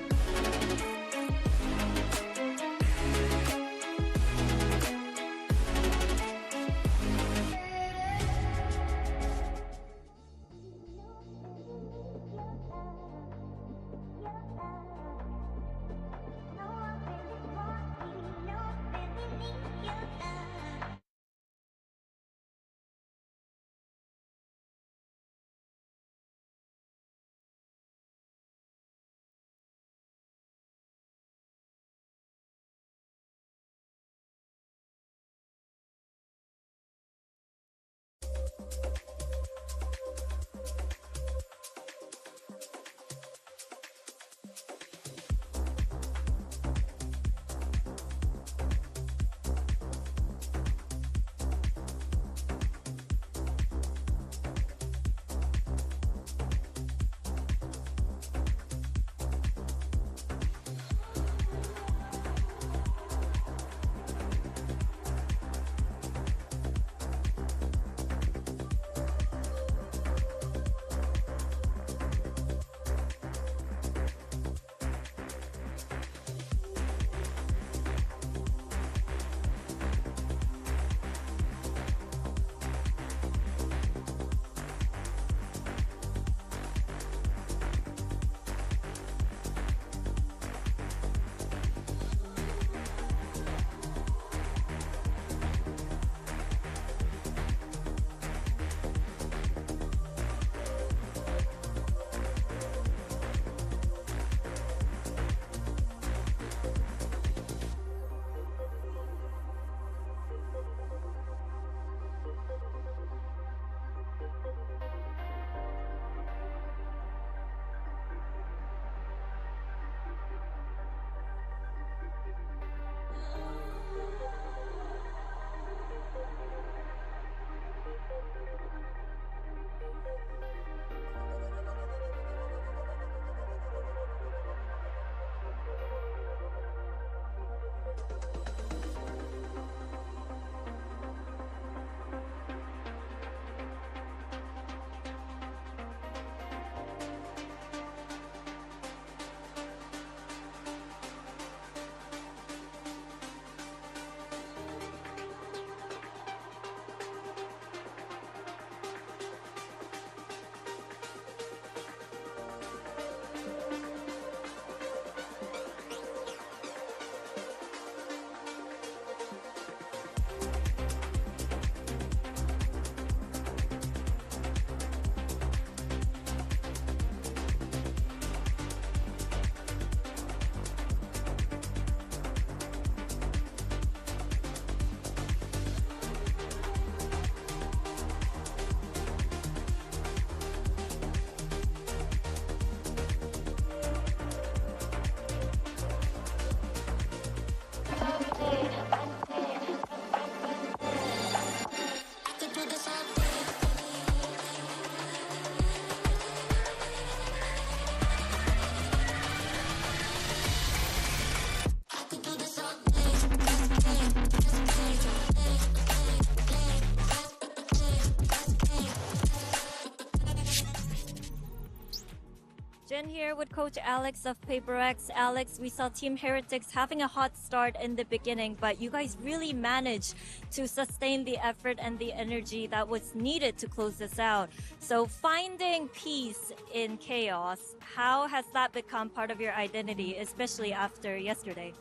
here with Coach Alex of PRX. Alex, we saw Team Heretics having a hot start in the beginning, but you guys really managed to sustain the effort and the energy that was needed to close this out. So finding peace in chaos, how has that become part of your identity, especially after yesterday?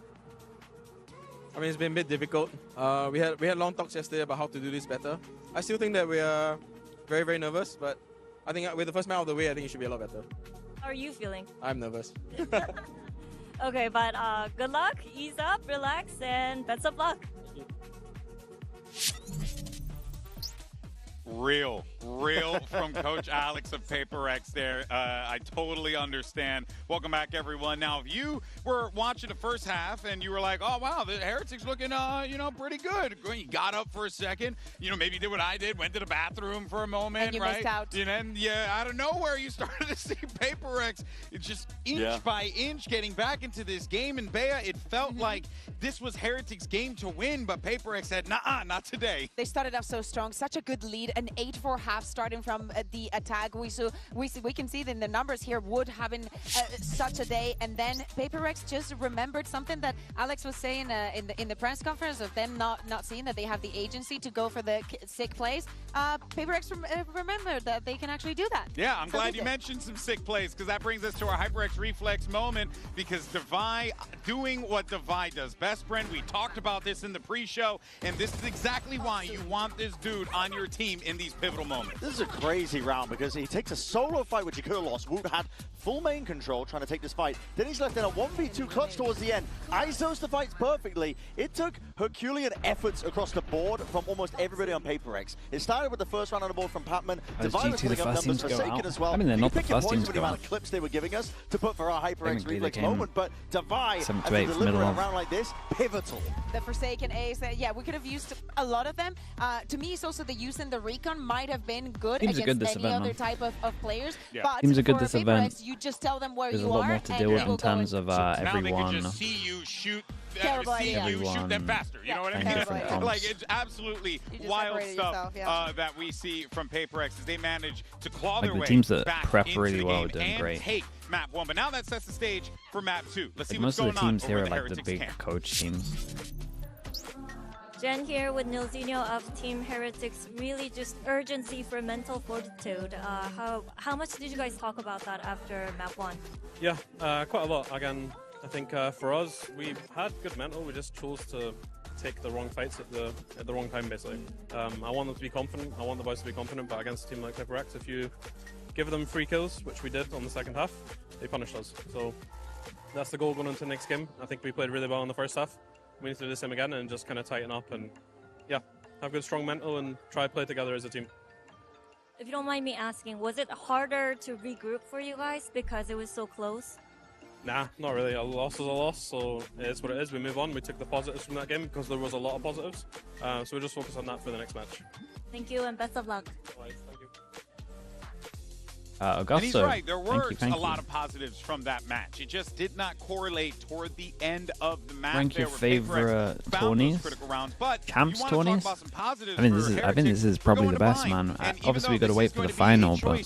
I mean, it's been a bit difficult. We had long talks yesterday about how to do this better. I still think that we are very, very nervous, but I think with the first match of the way, I think it should be a lot better. How are you feeling? I'm nervous. Okay, but good luck, ease up, relax, and best of luck. Real from Coach Alex of PRX there. I totally understand. Welcome back, everyone. Now, if you were watching the first half and you were like, oh, wow, the Heretics looking, pretty good. You got up for a second, maybe did what I did, went to the bathroom for a moment, and you right? missed out. And then, out of nowhere, you started to see PRX just inch by inch getting back into this game. And Bea, it felt like this was Heretics' game to win, but PRX said, nah, not today. They started off so strong, such a good lead, an 8-4 half starting from the attack. We can see that in the numbers here, Wood having such a day, and then PRX just remembered something that Alex was saying in the press conference of them not seeing that they have the agency to go for the sick plays. PRX remembered that they can actually do that. Yeah, I'm glad you mentioned some sick plays, because that brings us to our HyperX Reflex moment, because Devi doing what Devi does best. Brent, we talked about this in the pre-show, and this is exactly why you want this dude on your team in these pivotal moments. This is a crazy round because he takes a solo fight, which he could have lost. Woot had full main control trying to take this fight. Then he's left in a 1v2 clutch towards the end. ISOs the fights perfectly. It took Herculean efforts across the board from almost everybody on PRX. It started with the first round on the board from Patman. Devi was putting up numbers, Forsaken as well. I mean, they're not the first teams with to the go amount of clips they were giving us to put for our HyperX Reflex moment, but Devi, as a middle deliverer in a round like this, pivotal. The Forsaken Ace, we could have used a lot of them. To me, it's also the use in the recon might have been good Teams against any other type of players. Yeah. But Teams are good for this PRX, event. you just tell them where There's you a lot are more to deal with in terms of everyone. Now they can just see you shoot. Shoot them faster. You know what I mean? Like, it's absolutely wild stuff that we see from PRX as they manage to claw their way teams that back prep into really the well game are doing and great. take map 1. But now that sets the stage for map 2. Let's see Most what's of the going on teams here over are the like the Heretics big camp. coach teams. Jen here with Nilzinho of Team Heretics. Really just urgency for mental fortitude. How much did you guys talk about that after map 1? Yeah, quite a lot. Again, I think for us, we had good mental. We just chose to take the wrong fights at the wrong time, basically. I want them to be confident. I want the boys to be confident. But against a team like PRX, if you give them 3 kills, which we did on the second half, they punished us. So that's the goal going into the next game. I think we played really well in the first half. We need to do the same again and just kind of tighten up and, yeah, have good, strong mental and try to play together as a team. If you don't mind me asking, was it harder to regroup for you guys because it was so close? Nah, not really. A loss is a loss, so it is what it is. We move on. We took the positives from that game because there was a lot of positives. So we just focus on that for the next match. Thank you and best of luck. Right, thank you. And he's right, there were a lot of positives from that match. It just did not correlate toward the end of the match. Rank your favorite tourneys? Camps tourneys? I mean, this is probably the best, man. Obviously, we got to wait for the final, but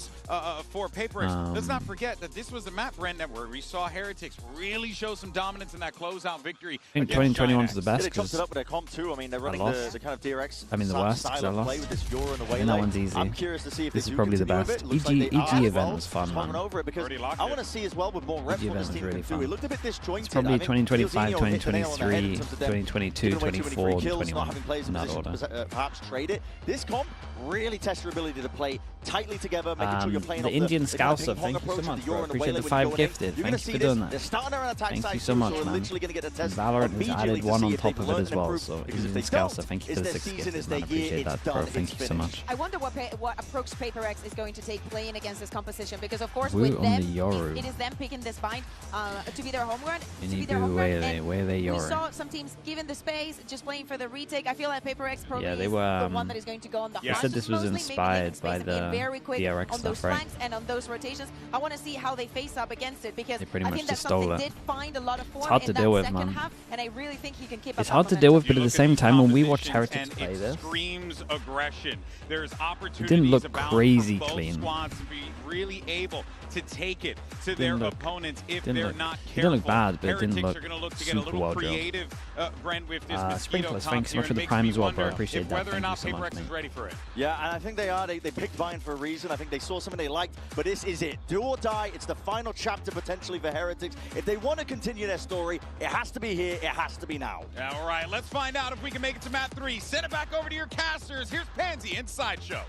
for PRX, let's not forget that this was a map, Brent, where we saw Heretics really show some dominance in that closeout victory. I think 2021 is the best because up with their comp too. I mean, they're running the kind of DRX. I mean, the worst because I lost. I think that one's easy. I'm curious to see if this is probably the best. EG event was fun, man. Over it because I want to see as well with more reps on this team really too. It looked a bit disjointed. It's probably 2025, 2023, 2022, 24, 21 in that order. Perhaps trade it. This comp really tests your ability to play tightly together, making sure you're playing the Indian Scouser, thank you so much, bro. Appreciate the 5 gifted. Thank you for doing that. Thank you so much, man. Valorant has added 1 on top of it as well, so Indian Scouser, thank you for the 6 gifted, man. I appreciate that, bro. Thank you so much. I wonder what approach PRX is going to take playing against this composition, because of course with them, it is them picking this bind to be their home ground. We saw some teams given the space, just playing for the retake. I feel like PRX probably is the one that is going to go on the you said this was inspired by the DRX on those stuff, right? flanks and on those rotations. I want to see how they face up against it, because pretty I much think that just stole something it. did find a lot of form It's hard in to that deal with, second man. half, and I really think he can keep It's up hard to deal with, but at the same time, when we watch Heretics play this, screams aggression. There's it didn't look crazy clean. Squads to be really able to take it to their opponents if they're not careful. It didn't look bad, but it didn't Heretics look are going to look to get a super little well creative, Brent, with this mosquito Sprinklers, top thanks so here, much for and the makes prime me as well, bro. I wonder appreciate if that. whether or Thank you not so much, PRX is ready for it. Yeah, and I think they are. They picked Vine for a reason. I think they saw something they liked, but this is it. Do or die. It's the final chapter potentially for Heretics. If they want to continue their story, it has to be here. It has to be now. All right, let's find out if we can make it to map 3. Send it back over to your casters. Here's Pansy Inside Show.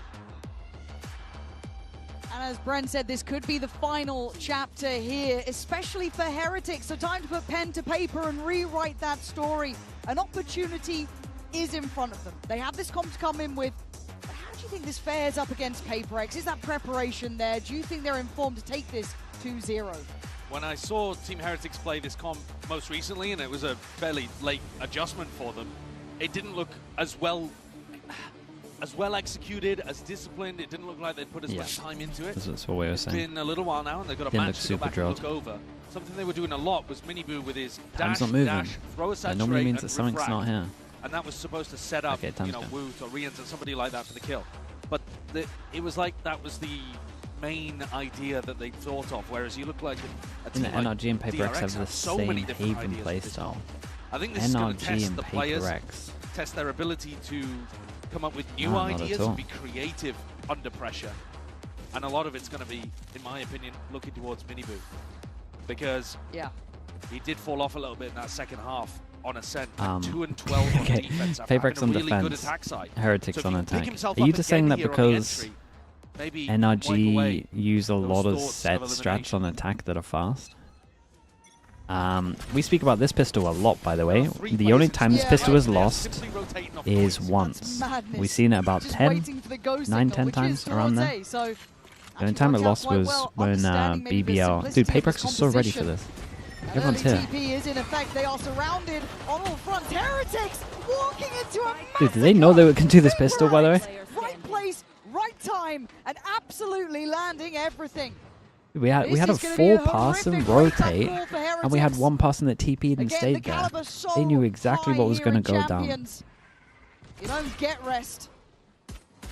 And as Brent said, this could be the final chapter here, especially for Heretics. So time to put pen to paper and rewrite that story. An opportunity is in front of them. They have this comp to come in with. But how do you think this fares up against PRX? Is that preparation there? Do you think they're informed to take this 2-0? When I saw Team Heretics play this comp most recently, and it was a fairly late adjustment for them, it didn't look as well executed, as disciplined. It didn't look like they'd put as much time into it. That's what we were saying. It's been a little while now, and they've got a match to go back and look over. Something they were doing a lot was MiBR with his dash, throw a saturate, normally means that and something's refract. not here. And that was supposed to set up, Woot or Rians or somebody like that for the kill. But it was like that was the main idea that they thought of, whereas you look like a team And like NRG and PRX have the so same many different Haven ideas playstyle. I think this is going to NRG test and the players, PRX. test their ability to come up with new ideas and be creative under pressure. And a lot of it's going to be, in my opinion, looking towards MiBR. Because he did fall off a little bit in that second half on Ascent. 2 and 12 on defense. PRX on really defense, good attack side. Heretics on attack. Are you just saying that because NRG use a lot of set strats on attack that are fast? We speak about this pistol a lot, by the way. The only time this pistol is lost is once. We've seen it about 9, 10 times around there. The only time it lost was when BBL. Dude, PRX is so ready for this. Everyone's here. TP is in effect. They are surrounded on all fronts. Heretics walking into a Dude, did they know they can do this pistol, by the way? right place, right time, and absolutely landing everything. We had a full person rotate, and we had one person that TP'd and stayed there. They knew exactly what was going to go down. You don't get rest.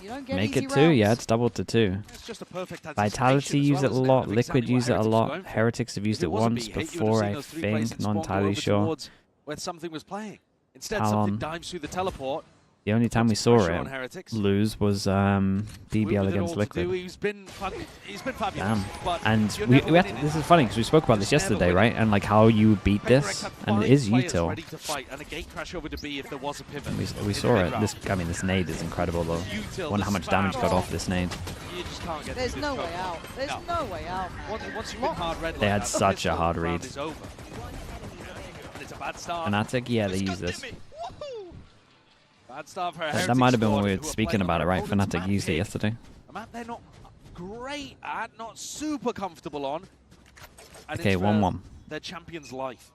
You don't get Make easy it 2, rounds. yeah, it's doubled to 2. It's just a perfect Vitality use it a lot, Exactly Liquid use it a what lot, Heretics have used it once before, I think, not entirely sure. Where something was playing. Instead, Talon. something dives through the teleport. The only time we saw pressure it on Heretics. lose was BBL against Liquid. He's been fabulous. Damn. But And you're we never have winning this it. is funny because we spoke about this yesterday, right? And like how you beat this, and it is util. Ready to fight, and a gate crash over to B if there was a pivot. We saw it. This nade is incredible though. Wonder how much damage got off this nade. You just can't get There's through no this way out. There's no way out. Once you've been hard red They like had that, such a hard read. is over. And it's a bad start. Fnatic, yeah, they use this. Bad start for That might have been when we were speaking about it, right? Fnatic used it yesterday. A map they're not great at, not super comfortable on. And Okay, it's 1-1. their champion's life.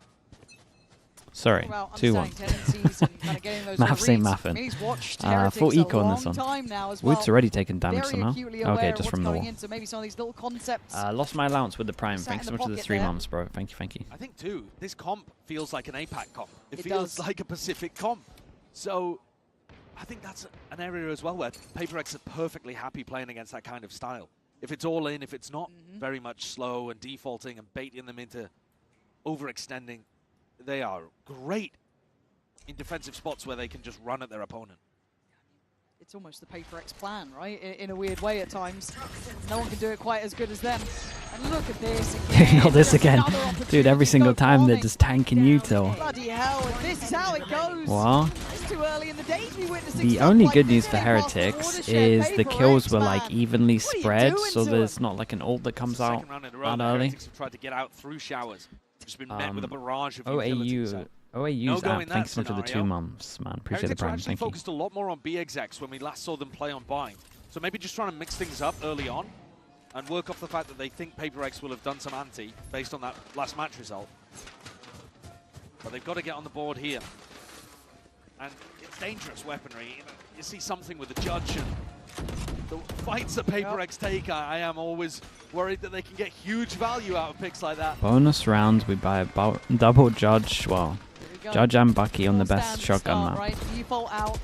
Sorry, 2-1. Maths ain't mathing. Full eco on this one. Woot's already taken damage somehow. Okay, just from the wall. So maybe some of these little concepts. Lost my allowance with the prime. Sat Thanks so in much the for the pocket 3 there. months, bro. Thank you. I think, too, this comp feels like an APAC comp. It It feels does. like a Pacific comp. So I think that's an area as well where PRX are perfectly happy playing against that kind of style. If it's all in, if it's not very much slow and defaulting and baiting them into overextending, they are great in defensive spots where they can just run at their opponent. It's almost the PRX plan, right? In a weird way at times. No one can do it quite as good as them. And look at this again. Not this again. Dude, every single time they're just tanking util. Bloody hell, and this is how it goes. What? It's too early in the day to be witnessing The stuff only like good this news for in whilst the Heretics watershed is the kills were PRX, like man. evenly What are you spread, doing so to there's not like an ult that comes out Second round in a row, that the early. Heretics have tried to get out through showers. Just been met with a barrage of utilities. So OAU's no go app, in that thanks so much for the 2 scenario. months, man. Appreciate the Heretics were prime, actually thank you. focused a lot more on B execs when we last saw them play on buying. So maybe just trying to mix things up early on and work off the fact that they think PRX will have done some anti based on that last match result. But they've got to get on the board here. And it's dangerous weaponry. You see something with the judge and the fights that PRX take, I am always worried that they can get huge value out of picks like that. Bonus rounds, we buy a double Judge, well, Judge and Bucky on the best shotgun map. Right, default out.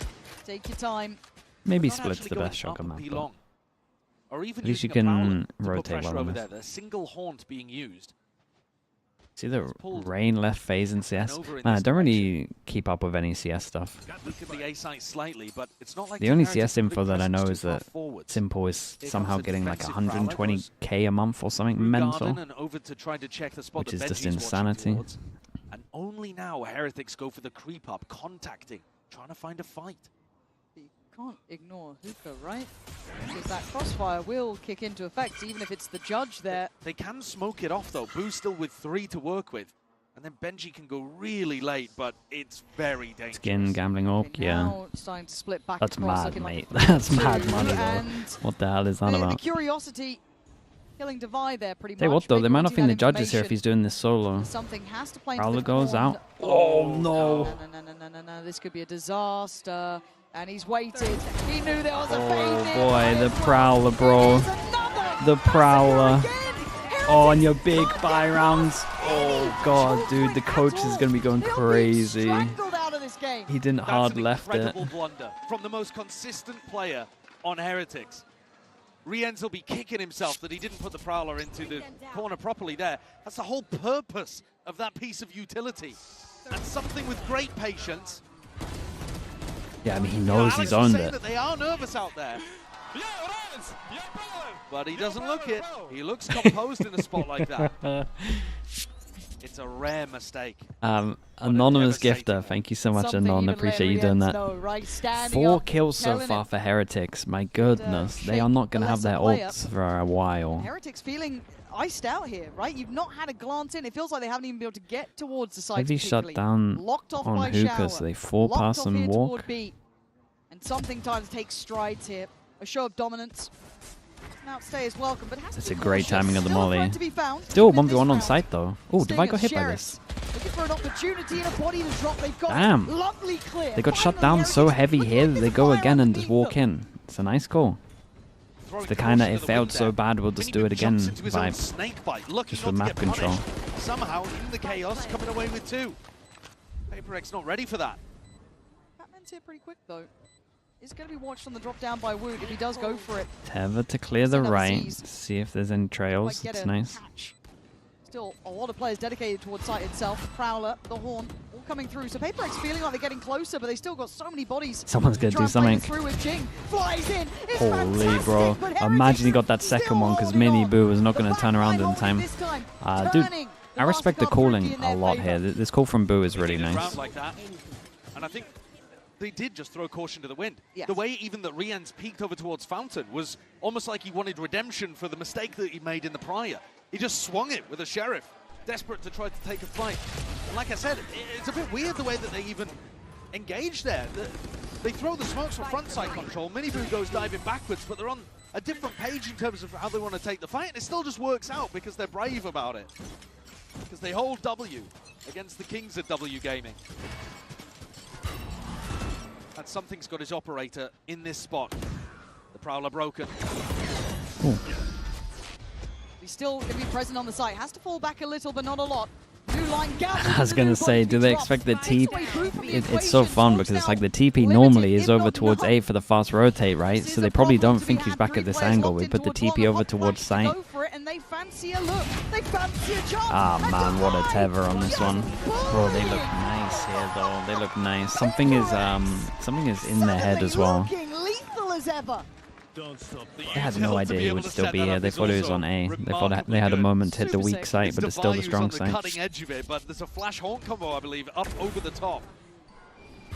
Take your time. Maybe Not Split's actually the going best shotgun up map. P but- long. or even At least you using a Prowler can to put rotate pressure well on over this. there. The single haunt being used. See the rain left phase in CS? Man, I don't really keep up with any CS stuff. Look at the A site slightly, but it's not like The only Team CS Heretics have info big that I know presence is too far that forwards. Simple is Here somehow comes the getting like defensive Prowler, goes 120k a month or something through mental, Garden and over to try to check the spot which that is just Benji's watching insanity. towards. And only now Heretics go for the creep up, contacting, trying to find a fight. You can't ignore Hookah, right? Because that crossfire will kick into effect, even if it's the judge there. They can smoke it off though. Boo's still with 3 to work with. And then Benji can go really late, but it's very dangerous. Skin, gambling orc, yeah. Now starting to split back That's across, mad, looking mate. like That's two, mad money, though. and What the hell is that the about? curiosity killing Divide there pretty Tell you much. what, though, they Big might not wanting think the that judges here if information. he's doing this solo. Something has to play into Prowler the goes corn. out. Oh, no. No. This could be a disaster. And he's waited. He knew there was a Oh, fade boy, the Prowler, bro. The Prowler. Oh, and your big buy rounds. Oh, God, dude, the coach is going to be going crazy. out of this game. He didn't hard left it. Incredible blunder from the most consistent player on Heretics. Rienz will be kicking himself that he didn't put the Prowler into the corner properly there. That's the whole purpose of that piece of utility. And something with great patience. Yeah, I mean, he knows he's Alex was owned saying it. that they are nervous out there. But he doesn't look it. He looks composed in a spot like that. It's a rare mistake. Anonymous Gifter, thank you so much, Anon. Appreciate you doing that. 4 kills so far for Heretics. My goodness, they are not going to have their ults for a while. Heretics feeling iced out here, right? You've not had a glance in. It feels like they haven't even been able to get towards the site. Heavy shut down Locked off on by Hookah, Shower. so they 4 Locked pass off and here walk. toward B. And something time to take strides here. A show of dominance. Now stay is welcome, but has It's to a be great cautious. timing of the Still a molly. threat to be found, Still even in 1v1 this on round. site though. Oh, Sting Divide got of hit by Sheriffs. this. Looking for an opportunity and a body to drop. They've got Damn. lovely clear. They got shut Finally, down so Heretics heavy with here that the they go fire again and underneath just walk them. in. It's a nice goal. It's the kind that it failed so bad, we'll just do it again vibe. Snake bite, lucky Just not with to map get punished. control. Somehow, in the chaos, coming away with 2. PRX not ready for that. Batman's here pretty quick though. He's going to be watched on the drop down by Wood if he does go for it. Tether to clear the right, see if there's any trails. Might get It's a nice. catch. Still a lot of players dedicated towards site itself. Prowler, the Horn, all coming through. So PRX feeling like they're getting closer, but they still got so many bodies. Someone's gonna do something. Through with Jing. Flies in. It's Holy fantastic, bro. but Imagine he got that second one because Mini Boo was not going to turn around in time. Dude, I respect the calling a lot here. This call from Boo is really nice. Round like that. And I think they did just throw caution to the wind. Yes. The way even that Rienz peeked over towards Fountain was almost like he wanted redemption for the mistake that he made in the prior. He just swung it with a Sheriff, desperate to try to take a fight. And like I said, it's a bit weird the way that they even engage there. They throw the smokes for front side control, Miniboo goes diving backwards, but they're on a different page in terms of how they want to take the fight, and it still just works out because they're brave about it. Because they hold W against the kings of W Gaming. And something's got his operator in this spot. The Prowler broken. Ooh. He's still going to be present on the site. Has to fall back a little, but not a lot. New line I was going to say, do they expect the TP? It's so fun because it's like the TP normally is over towards A for the fast rotate, right? So they probably don't think he's back at this angle. We put the TP over towards site. Ah man, what a tether on this one. Bro, they look nice here though. They look nice. Something is in their head as well. Lethal as ever. They had no idea he would still be here. They thought he was on A. They thought they had a moment to hit the weak site, but it's still the strong site. Cutting edge of it, but there's a flash haunt combo, I believe, up over the top.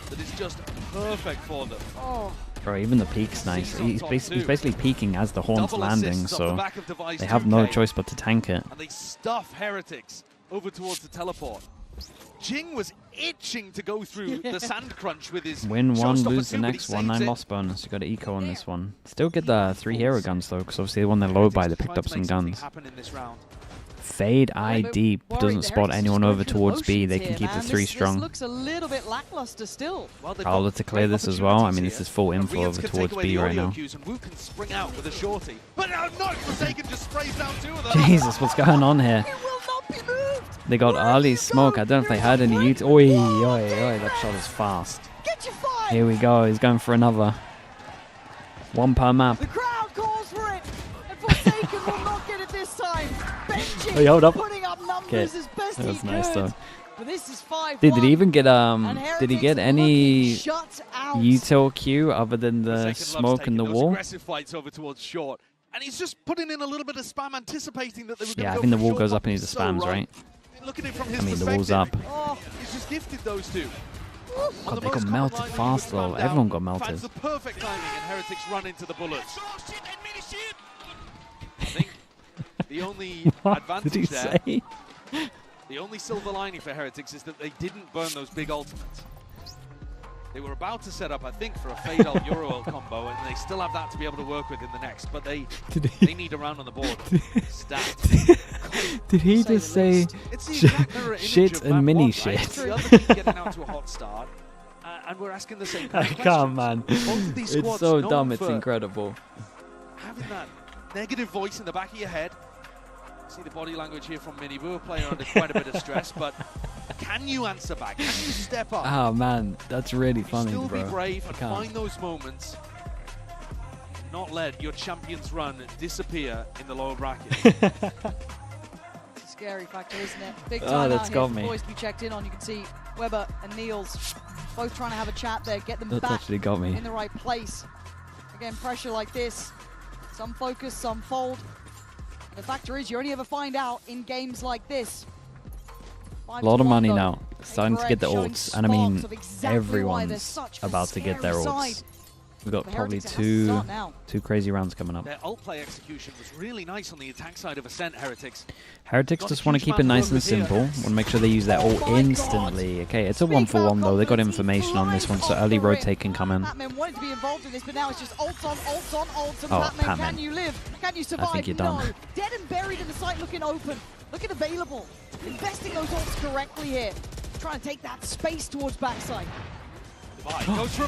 That is just perfect for them. Oh. Bro, even the peak's nice. He's basically peaking as the horn's landing, so they have no choice but to tank it. And they stuff Heretics over towards the teleport. Jing was itching to go through the sand crunch with his Win one, showstopper lose the too, but he next saves one. 9 it. loss bonus. You got an eco on this one. Still get the 3 hero guns though, because obviously when they're low buy, they picked up some guns. Fade eye deep doesn't spot anyone over towards B. They can keep the 3 strong. This looks a little bit lackluster still. Prowler to clear this as well. I mean, this is full info over towards B right now. Can spring out with a shorty, but not Forsaken just sprays down 2 of them. Jesus, what's going on here? They got early smoke. I don't know if they heard any ute. Oi, oi, oi, that shot is fast. Here we go. He's going for another. 1 per map. The crowd calls for it. Oh, hold up. putting up numbers Okay, as best that was he nice could. though. But this is 5-1. Dude, did he even get Did he get any shut out. util Q other than the smoke and the wall? Aggressive fights over towards short. And he's just putting in a little bit of spam, anticipating that they were going to Yeah, I go think the for wall short goes up and bump. he's the So spams, right? Look at it from his I mean, the perspective. wall's up. Oh, he's just gifted those two. God, they got melted fast though. Everyone got melted. Finds the perfect timing, and Heretics run into the bullets. I think the only What advantage did he there, say? the only silver lining for Heretics is that they didn't burn those big ultimates. They were about to set up, I think, for a Fadal Euroworld combo, and they still have that to be able to work with in the next. But they need a round on the board. Stat. Did he just say shit and mini shit? It's the other team getting out to a hot start, and we're asking the same kind I of can't, man. Both of these It's squads so known dumb, it's for incredible. having that negative voice in the back of your head. See the body language here from MiBR, player under quite a bit of stress, but can you answer back? Can you step up? Oh man, that's really funny, Still bro. be brave I and can't. find those moments. Not let your champions run disappear in the lower bracket. It's a scary factor, isn't it? Big Oh, time that's out got here for me. boys to be checked in on. You can see Weber and Niels both trying to have a chat there, get them That's back actually got me. in the right place. Again, pressure like this. Some focus, some fold. The factor is you only ever find out in games like this. A lot of money now. PRX Starting to get the showing ults, and I mean, sparks of exactly why they're everyone's such a about to get their scary ults. side. We've got For probably Heretics, it has to two start now. crazy rounds coming up. Their ult play execution was really nice on the attack side of Ascent, Heretics. Heretics Got a just want to huge keep it amount nice of and room here. simple. Want to make sure they use their ult instantly. Okay, it's a 1-for-1 though. They got information on this one, so early rotate can come in. Patman wanted to be involved in this, but now it's just ults on, ults on, ults. And Oh, Patman, Patman. can you live? Can you survive? think you're done. No. Dead and buried in the site, looking open, looking available. Investing those ults correctly here. Trying to take that space towards backside.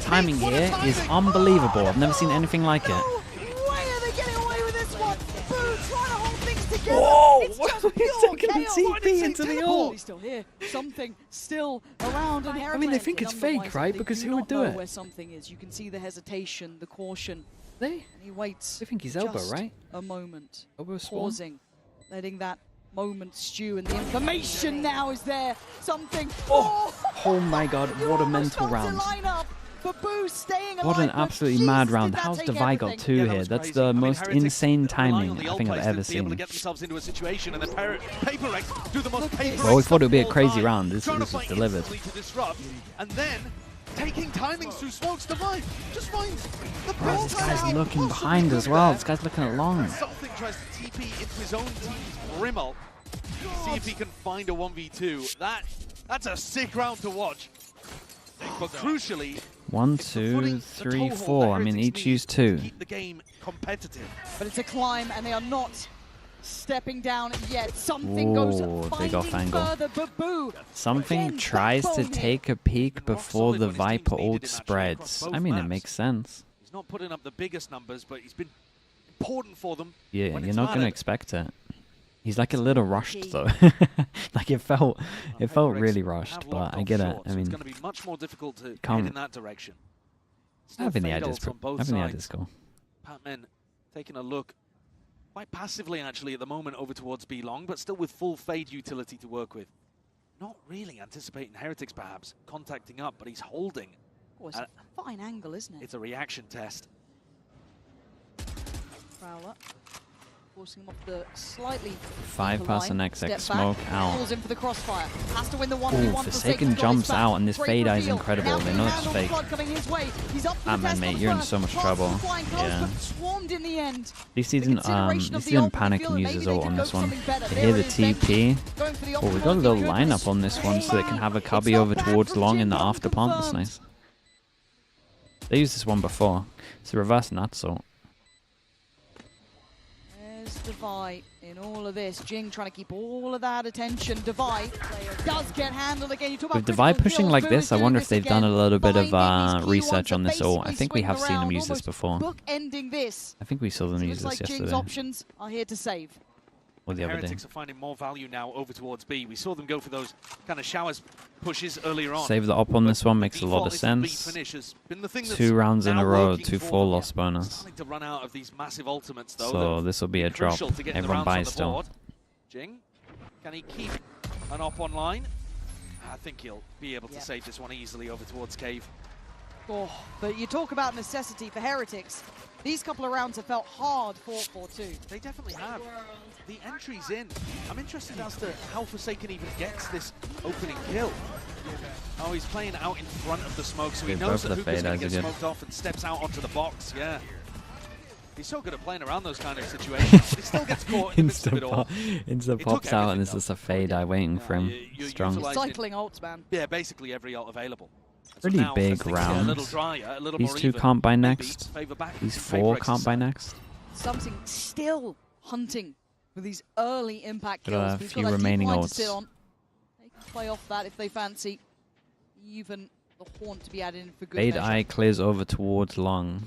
Timing here is unbelievable. I've never seen anything like it. Way are they getting away with this one? Boo, trying to hold things together. Whoa! It's just He's pure taking the chaos. TP into the ult. He's still here. Something still around. And I mean, they think it's fake, right? Because who would do it? Where something is. You can see the hesitation, the caution. They? And he waits. They think he's elbow, just right? A moment. Elbow spawn? Pausing. Letting that moment stew, and the information now is there. Something. Oh my god, what a mental round. What an absolutely mad round. How's Devi got two here? That's the most insane timing I think I've ever seen. Get themselves into a situation, and then PRX do the most paper. Well, we thought it would be a crazy round. This was delivered. To disrupt, and then taking timings through smokes. Devi just finds the Bro, this guy's looking behind as well. This guy's looking at long. Something tries to TP into his own team's Rimmel. See if he can find a 1v2. That's a sick round to watch. But crucially, 1, 2, 3, 4. I mean, each use 2. keep the game competitive. But it's a climb, and they are not stepping down yet. Something goes big off angle. further, but Boo. Something Again, tries to backbone here. take a peek before the Viper ult spreads. I mean, it makes sense. He's not putting up the biggest numbers, but he's been important for them. Yeah, when you're it's not going to mattered. expect it. He's like a little rushed though. Like it felt really rushed, but I get it. I mean, it's going to be much more difficult to head can't- in that direction. I think the Fade idea is ults on both I think the idea sides. is cool. Patman taking a look quite passively actually at the moment over towards B long, but still with full fade utility to work with. Not really anticipating Heretics perhaps contacting up, but he's holding. Oh, it's a fine angle, isn't it? It's a reaction test. Prowler. Forcing him off the slightly 5 pass and XX smoke out. Pulls in for the crossfire. Has to win the Ooh, 1v1. Forsaken jumps out, and this fade eye is incredible. They know it's fake. Ah, man, mate, you're in so much trouble. Yeah. Swarmed in the end. At least he didn't panic and use his ult on this one. They hear the TP. Oh, we got a little lineup on this one so they can have a cubby over towards long in the after plant. That's nice. They used this one before. It's a reverse nuts ult. There's Devi in all of this. Jing trying to keep all of that attention. Devi does get handled again. You talk With about Devi critical pushing kills, like Boo this, is I doing wonder if this they've done a again. little bit of Finding these key research ones on to this ult. I basically think we swing have seen them around, use this almost before. Bookending this. I think we saw them use Looks this like Jing's yesterday. options are here to save. Or the other day. Heretics are finding more value now over towards B. We saw them go for those kind of showers pushes earlier on. Save the op on this one makes a lot of sense. 2 rounds in a row, 2 4 loss bonus. Starting to run out of these massive ultimates though. So this will be a drop. Crucial to getting the Everyone rounds on buys the still. board. Jing Can he keep an op online? I think he'll be able to save this one easily over towards Cave. Oh, but you talk about necessity for Heretics. These couple of rounds have felt hard fought for too. They definitely have. The entry's in. I'm interested as to how Forsaken even gets this opening kill. Oh, he's playing out in front of the smoke, so he knows that Hookah's going to get smoked off and steps out onto the box. Yeah. He's so good at playing around those kind of situations, but he still gets caught in the midst of it all. Insta pops out and there's just a fade eye waiting for him. Strong. Cycling ults, man. Yeah, basically every ult available. Pretty big rounds. These two can't buy next. These four can't buy next. Something still hunting for these early impact kills. Got a few remaining ults. They can play off that if they fancy. Even the Haunt to be added in for good Fade measure. eye clears over towards long.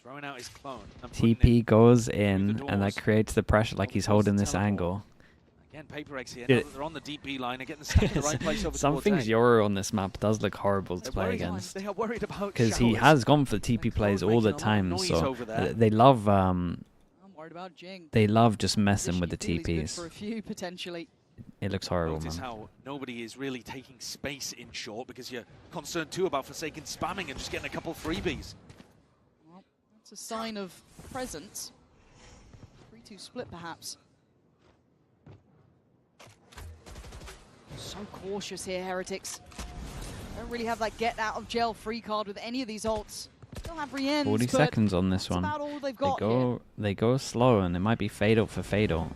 Throwing out his clone. TP goes in, and that creates the pressure like he's holding this angle. Again, PRX here. Now that they're on the deep B line, they're getting the stack in the right place over Some towards things A. Yoru on this map does look horrible to play against. They are worried about because he has gone for TP plays all the time, so they love I'm worried about Jing. they love just messing with the TPs. For a few, potentially. It looks horrible, Notice man. how nobody is really taking space in short because you're concerned too about Forsaken spamming and just getting a couple freebies. Well, that's a sign of presence. 3-2 split, perhaps. So cautious here, Heretics. Don't really have that get out of jail free card with any of these ults. Still have re-ends, 40 seconds on this one. about all they've got here. They go slow, and it might be fade ult for fade ult.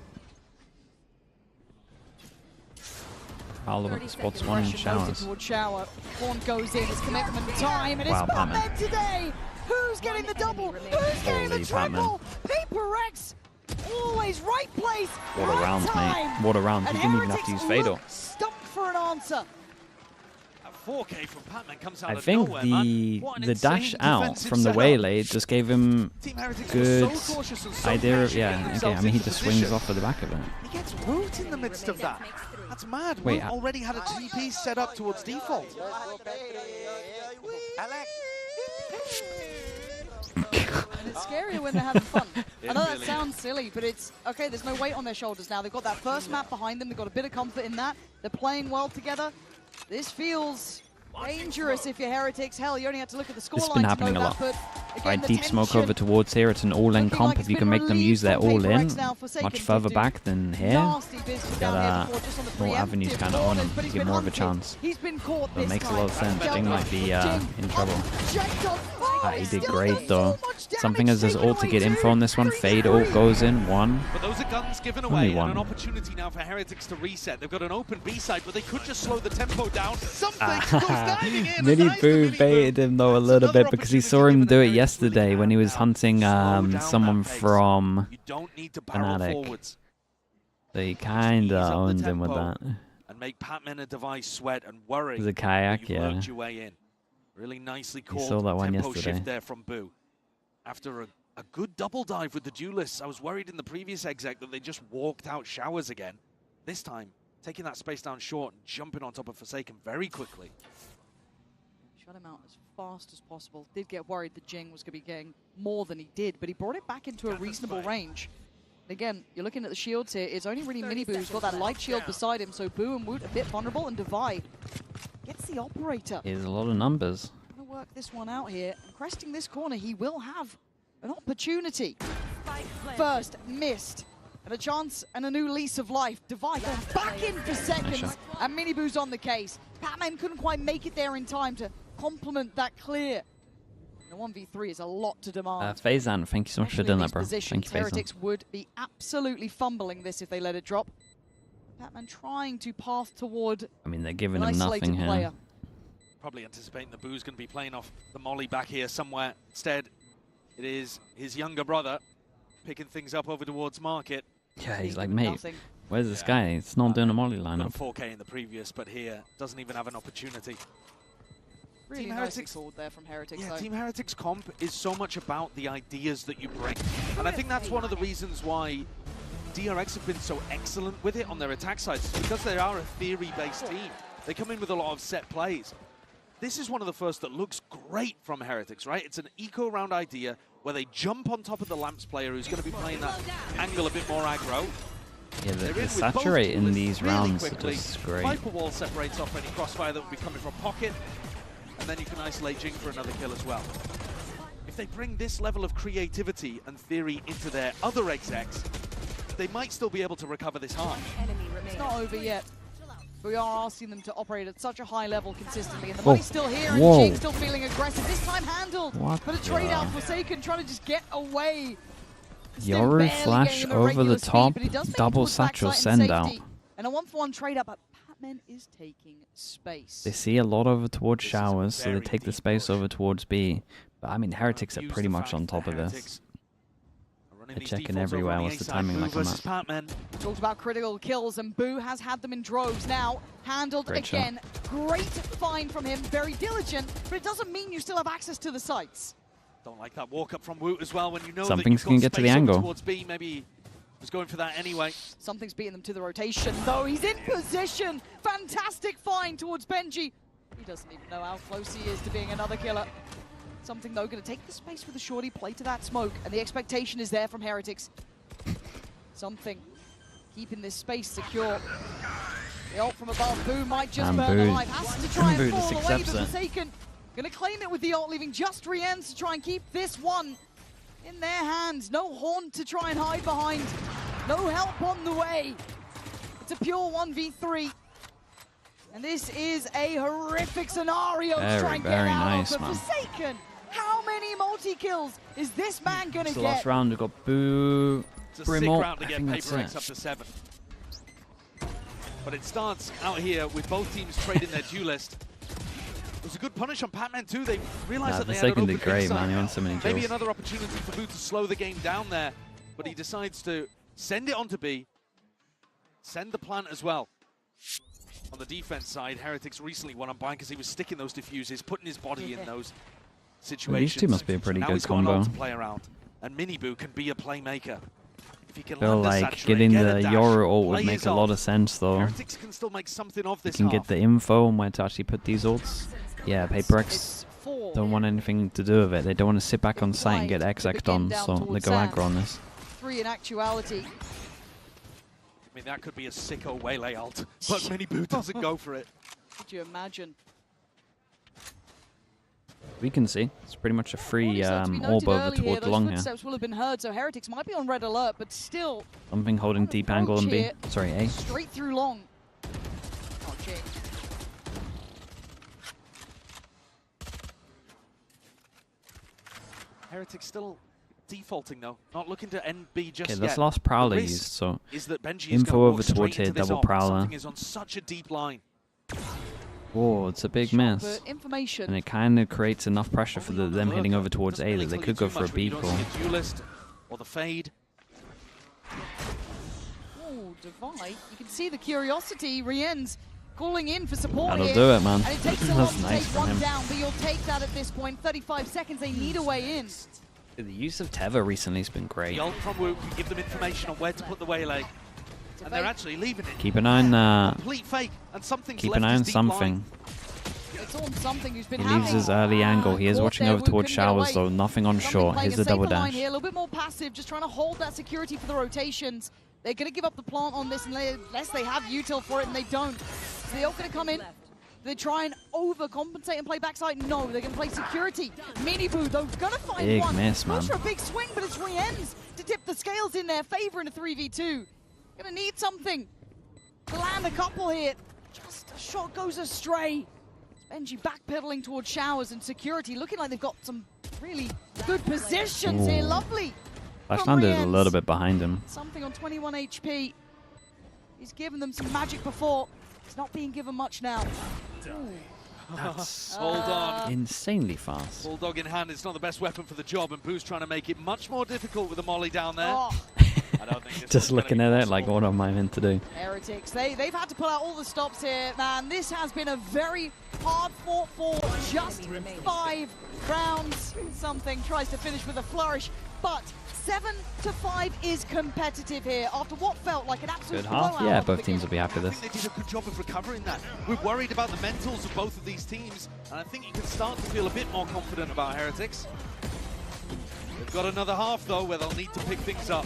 Paolo spots one in showers. Shower. Horn goes in, it's commitment time, and Wow, it's Patman. Patman today! Who's getting the double? Who's getting the triple? PRX, always right place, What a right round, time. mate. What a round. He And didn't even have to Heretics use fade ult. look stumped for an answer. A 4K from Patman comes out I of think nowhere, man. What an the dash insane out defensive from the setup. waylay just gave him Team Heretics good were so cautious and so idea of, patient yeah, getting okay, themselves I mean he into just swings position. off of the back of it. He gets Woot in the midst of that. That's mad. Wait, Woot already had a TP set up towards default. And it's scarier when they're having fun. I know that sounds silly, but it's okay. There's no weight on their shoulders now. They've got that first map behind them. They've got a bit of comfort in that. They're playing well together. This feels dangerous if you're Heretics. Hell, you only have to look at the scoreline. This has been happening a lot. Right, deep smoke over towards here. It's an all-in comp. If you can make them use their all-in much further back than here, you got more avenues kind of on them. You get more of a chance. But it makes a lot of sense. Jing might be in trouble. He did great though. Something as his ult to get info on this one. Fade ult goes in. One. But those are guns given Only away one. and an opportunity now for Heretics to reset. They've got an open B side, but they could just slow the tempo down. Something goes diving in. Mini Boo baited him though a little bit because he saw him do it yesterday when he was hunting someone from Fnatic. So he kinda owned him with that. And make Patman a device sweat and worry. It was a kayak, you yeah. worked your way in. Really nicely He called saw that one tempo yesterday. shift there from Boo. After a good double dive with the duelists, I was worried in the previous exec that they just walked out showers again. This time, taking that space down short and jumping on top of Forsaken very quickly. Shut him out as fast as possible. Did get worried that Jing was going to be getting more than he did, but he brought it back into a reasonable range. Again, you're looking at the shields here. It's only really Mini Boo who's got that light shield beside him, so Boo and Woot a bit vulnerable, and Divide gets the operator. Here's a lot of numbers. Gonna work this one out here, and cresting this corner, he will have an opportunity. First missed, and a chance and a new lease of life. Divide going back in for seconds, and Mini Boo's on the case. Patman couldn't quite make it there in time to complement that clear. The 1v3 is a lot to demand. Faizan, thank you so much for doing that, bro. Thank you, Faizan. Heretics would be absolutely fumbling this if they let it drop. Patman trying to path toward I mean, they're giving an him isolated nothing player. here. Probably anticipating the Boo's going to be playing off the molly back here somewhere. Instead, it is his younger brother picking things up over towards Market. Yeah, he's like, mate, where's this guy? It's not doing a molly lineup. 4K in the previous, but here doesn't even have an opportunity. Really Team nicely Heretics called there from Heretics. Yeah, though. Team Heretics comp is so much about the ideas that you bring. And I think that's one of the reasons why DRX have been so excellent with it on their attack sides, because they are a theory-based team. They come in with a lot of set plays. This is one of the first that looks great from Heretics, right? It's an eco-round idea where they jump on top of the Lamps player who's going to be playing that angle a bit more aggro. Yeah, the saturate in these rounds are just great. Viper wall separates off any crossfire that would be coming from pocket, and then you can isolate Jing for another kill as well. If they bring this level of creativity and theory into their other execs, they might still be able to recover this hard. It's not over yet. We are asking them to operate at such a high level consistently, and the money's still here, and Jing still feeling aggressive. This time handled, but a trade out Forsaken trying to just get away. Yoru flash over the top, double satchel send out. And a 1-for-1 trade up, but Patman is taking space. They see a lot over towards Showers, so they take the space over towards B. But I mean, Heretics are pretty much on top of this. They're checking everywhere. What's the timing like on that? Talked about critical kills, and Boo has had them in droves now. Handled again. Great find from him, very diligent, but it doesn't mean you still have access to the sites. Don't like that walk up from Woot as well when you know Something's that you've got get to the angle. Towards B. Maybe was going for that anyway. Something's beating them to the rotation, though. He's in position. Fantastic find towards Benji. He doesn't even know how close he is to being another killer. Something, though, going to take the space with the shorty, play to that smoke, and the expectation is there from Heretics. Something keeping this space secure. The ult from above, Boo might just burn alive. Has to try and fall away, but Forsaken going to claim it with the ult, leaving just Rien's to try and keep this one in their hands. No Horn to try and hide behind. No help on the way. It's a pure 1v3. And this is a horrific scenario to try and get out of. But Forsaken, how many multi-kills is this man going to get? The last round, we've got Boo, It's a sick round to get PRX up to 7. But it starts out here with both teams trading their duelist. It was a good punish on Patman too. They realized that they had an open great, man. He won so many kills. Maybe another opportunity for Boo to slow the game down there, but he decides to send it on to B, send the plant as well. On the defense side, Heretics recently won on Bind because he was sticking those diffuses, putting his body in those situations. Well, these two must be a pretty good combo. Now he's got to play around, and MiBR can be a playmaker. If he can I feel like getting the Yoru ult would make a lot of sense, though. Heretics can still make something of this. You can get the info on where to actually put these ults. Yeah, PRX don't want anything to do with it. They don't want to sit back on site and get X-X'd on, so they go aggro on this. 3 in actuality. I mean, that could be a sicko Waylay ult, but MiBR doesn't go for it. Could you imagine? We can see. It's pretty much a free orb over towards long here. Footsteps will have been heard, so Heretics might be on red alert, but still. Something holding deep angle in B. Sorry, A. Straight through long. Oh, Jing. Heretics still defaulting though, not looking to end B just yet. Okay, that's last Prowler used, so info over towards here, double Prowler. Something is on such a deep line. Whoa, it's a big miss. And it kind of creates enough pressure for them hitting over towards A that they could go for a B pull. Duelist or the fade. Oh, Divide. You can see the curiosity. Rien's calling in for support That'll here. do it, man. And it takes a lot to nice take one down, but you'll take that at this point. 35 seconds, they need a way in. The use of Teva recently has been great. The ult from Wu can give them information on where to put the Waylay. And they're actually leaving it. Keep an eye on complete fake, and something's keep an eye on something. It's on something who's been He leaves his early angle. He is watching over towards Showers though. Nothing on short. Here's the double dash. Here, a little bit more passive, just trying to hold that security for the rotations. They're going to give up the plant on this unless they have util for it, and they don't. So they're all going to come in. They try and overcompensate and play backside. No, they're going to play security. MiBR, though, going to find big one. Miss, man. Goes for a big swing, but it's Rien's to tip the scales in their favor in a 3v2. Going to need something to land a couple here. Just a shot goes astray. Benji backpedaling towards Showers, and security looking like they've got some really good positions here. Lovely. Flashland is a little bit behind him. Something on 21 HP. He's given them some magic before. It's not being given much now. That's hold on. Insanely fast. Bulldog in hand, it's not the best weapon for the job, and Boo's trying to make it much more difficult with the molly down there. Oh. I don't think this Just looking at it like, what am I meant to do? Heretics, they've had to pull out all the stops here, man. This has been a very hard fought for just 5 rounds. Something tries to finish with a flourish, but 7-5 is competitive here after what felt like an absolute good half. Yeah, both teams will be happy with this. I think they did a good job of recovering that. We're worried about the mentals of both of these teams, and I think you can start to feel a bit more confident about Heretics. They've got another half though where they'll need to pick things up.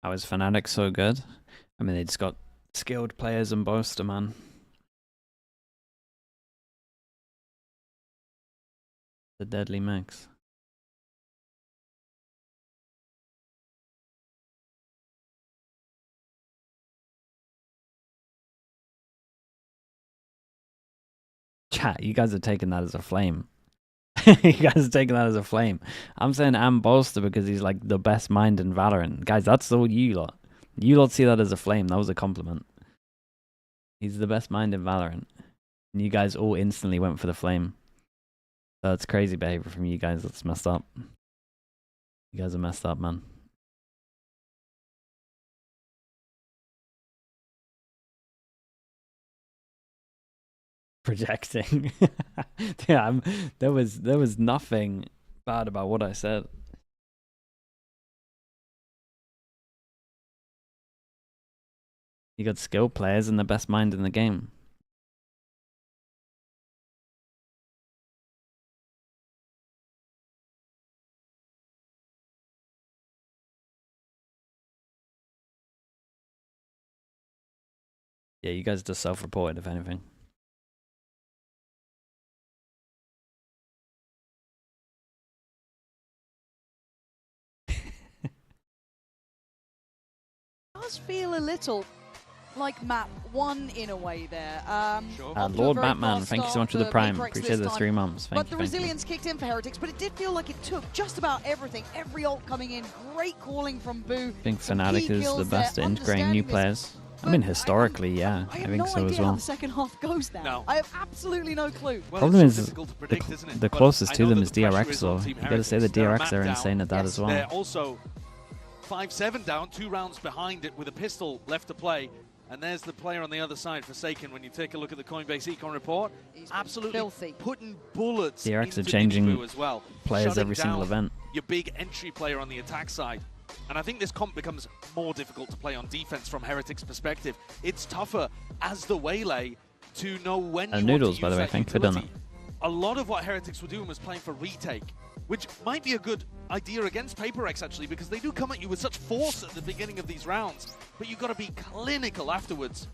How is Fnatic so good? I mean, they just got skilled players and Boaster, man. The deadly mix. Chat, you guys are taking that as a flame. You guys are taking that as a flame. I'm saying Am Bolster because he's like the best mind in Valorant. Guys, that's all you lot. You lot see that as a flame. That was a compliment. He's the best mind in Valorant. And you guys all instantly went for the flame. That's crazy behavior from you guys. That's messed up. You guys are messed up, man. Projecting. Yeah, there was nothing bad about what I said. You got skilled players and the best mind in the game. Yeah, you guys just self-reported, if anything. Does feel a little like map 1 in a way there. Lord Batman, thank you so much for the Prime. Appreciate the 3 months. But the resilience kicked in for Heretics, but it did feel like it took just about everything. Every ult coming in, great calling from Boo. I think Fnatic is the best at integrating new players. I mean, historically, yeah, I think so as well. How the second half goes now. No. I have absolutely no clue. Well, problem is, the closest to them is DRX, though. You gotta say the DRX are insane at that as well. They're also 5-7 down, 2 rounds behind it with a pistol left to play. And there's the player on the other side, Forsaken. When you take a look at the Coinbase Econ report, he's absolutely filthy. Putting bullets DRX are into changing as well, players every single event. Your big entry player on the attack side. And I think this comp becomes more difficult to play on defense from Heretics' perspective. It's tougher as the Waylay to know when you Noodles, want to by the way, use thank that you for doing utility. A lot of what Heretics were doing was playing for retake, which might be a good idea against PRX, actually, because they do come at you with such force at the beginning of these rounds, but you've got to be clinical afterwards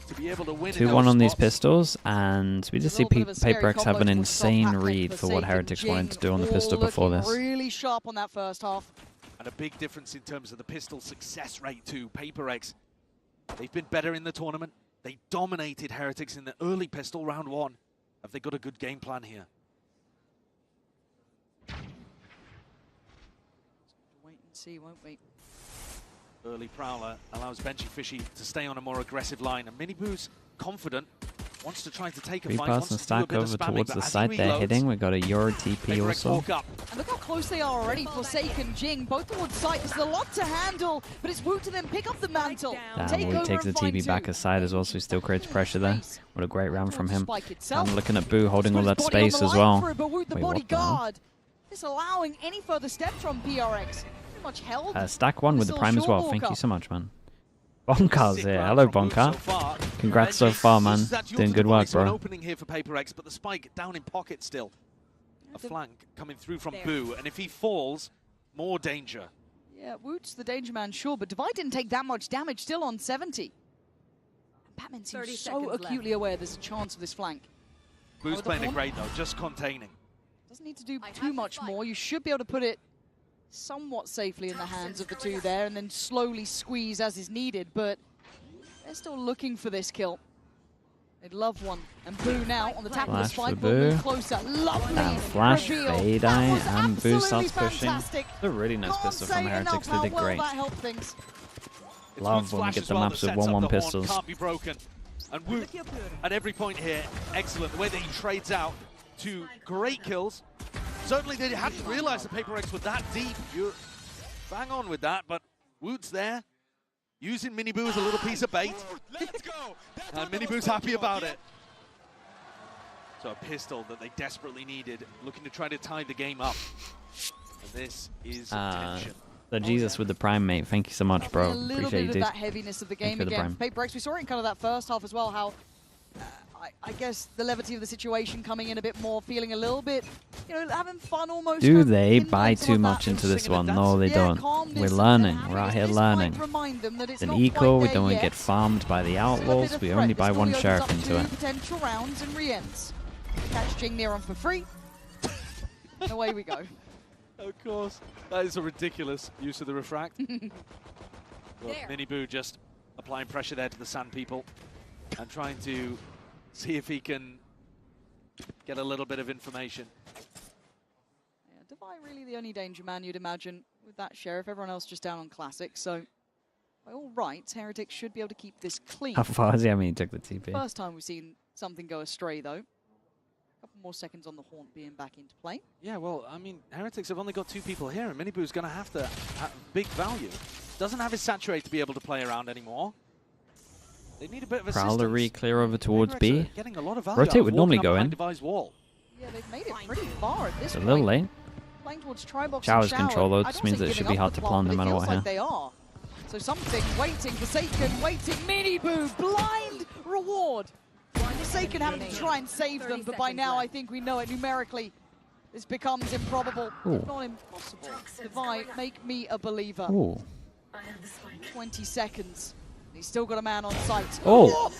to be able to win. 2-1 on these pistols, and we just see PRX have an insane read for what Heretics wanted to do on the pistol before this. Really sharp on that first half. And a big difference in terms of the pistol success rate too. PRX, they've been better in the tournament. They dominated Heretics in the early pistol round 1. Have they got a good game plan here? Wait and see, won't we? Early Prowler allows Benchy Fishy to stay on a more aggressive line, and MiBR's confident, wants to try to take a fight. Repass and stack over towards the side they're hitting. We got a Euro TP also. And look how close they are already. Forsaken, Jing, both towards site. There's a lot to handle, but it's Wu to then pick up the mantle. Damn, he takes the TB back aside as well, so he still creates pressure there. What a great round from him. I'm looking at Boo holding all that space as well. Wait, what the hell? Disallowing any further steps from PRX. Pretty much held. Stack 1 with the Prime as well. Thank you so much, man. Bonkar's here. Hello, Bonkar. Congrats so far, man. Doing good work, bro. Opening here for PRX, but the spike down in pocket still. A flank coming through from Boo, and if he falls, more danger. Yeah, Woot's the danger man, sure, but Divide didn't take that much damage, still on 70. Batman seems so acutely aware there's a chance of this flank. Boo's playing it great, though, just containing. Doesn't need to do too much more. You should be able to put it somewhat safely in the hands of the two there and then slowly squeeze as is needed, but they're still looking for this kill. They'd love one. And Boo now on the tap of the spike will move closer. Lovely flash, reveal. fade eye, and Boo starts pushing. It's a really nice pistol from Heretics. They did great. Love when we get the maps with 1-1 pistols. Can't be broken. And Woot at every point here, excellent. The way that he trades out to great kills. Certainly they hadn't realized the PRX were that deep. You're bang on with that, but Woot's there, using MiBR as a little piece of bait. Let's go. And MiBR's happy about it. So a pistol that they desperately needed, looking to try to tie the game up. And this is tension. The Jesus with the Prime, mate. Thank you so much, bro. A little Appreciate bit you, of that heaviness of the game again. PRX, we saw it in kind of that first half as well, how I guess the levity of the situation coming in a bit more, feeling a little bit, you know, having fun almost. Do they buy too much into this one? No, they don't. We're learning. We're out here learning. It's an eco. We don't want to get farmed by the outlaws. We only buy one sheriff into it. Potential rounds and re-ends. Catch Jing near on for free. And away we go. Of course. That is a ridiculous use of the refract. Well, MiBR just applying pressure there to the Sand people and trying to see if he can get a little bit of information. Yeah, Divine really the only danger man you'd imagine with that sheriff. Everyone else just down on Classic, so by all rights, Heretics should be able to keep this clean. How far is he? I mean, he took the TP. First time we've seen something go astray, though. A couple more seconds on the Haunt being back into play. Yeah, well, I mean, Heretics have only got 2 people here, and MiBR's going to have to have big value. Doesn't have his Saturate to be able to play around anymore. They need a bit of assistance. Prowler re-clear over towards B. Getting a lot of value. Rotate would normally go in. Wall. Yeah, they've made it pretty far at this It's a little late. Playing towards Tribox Showers and control though, this means that it should be hard to plant no matter what here. They are. So something waiting, Forsaken waiting, MiBR, blind reward. Forsaken having to try and save them, but by now I think we know it numerically. This becomes improbable, if not impossible. Divide, make me a believer. Ooh. 20 seconds. He's still got a man on site. Oh!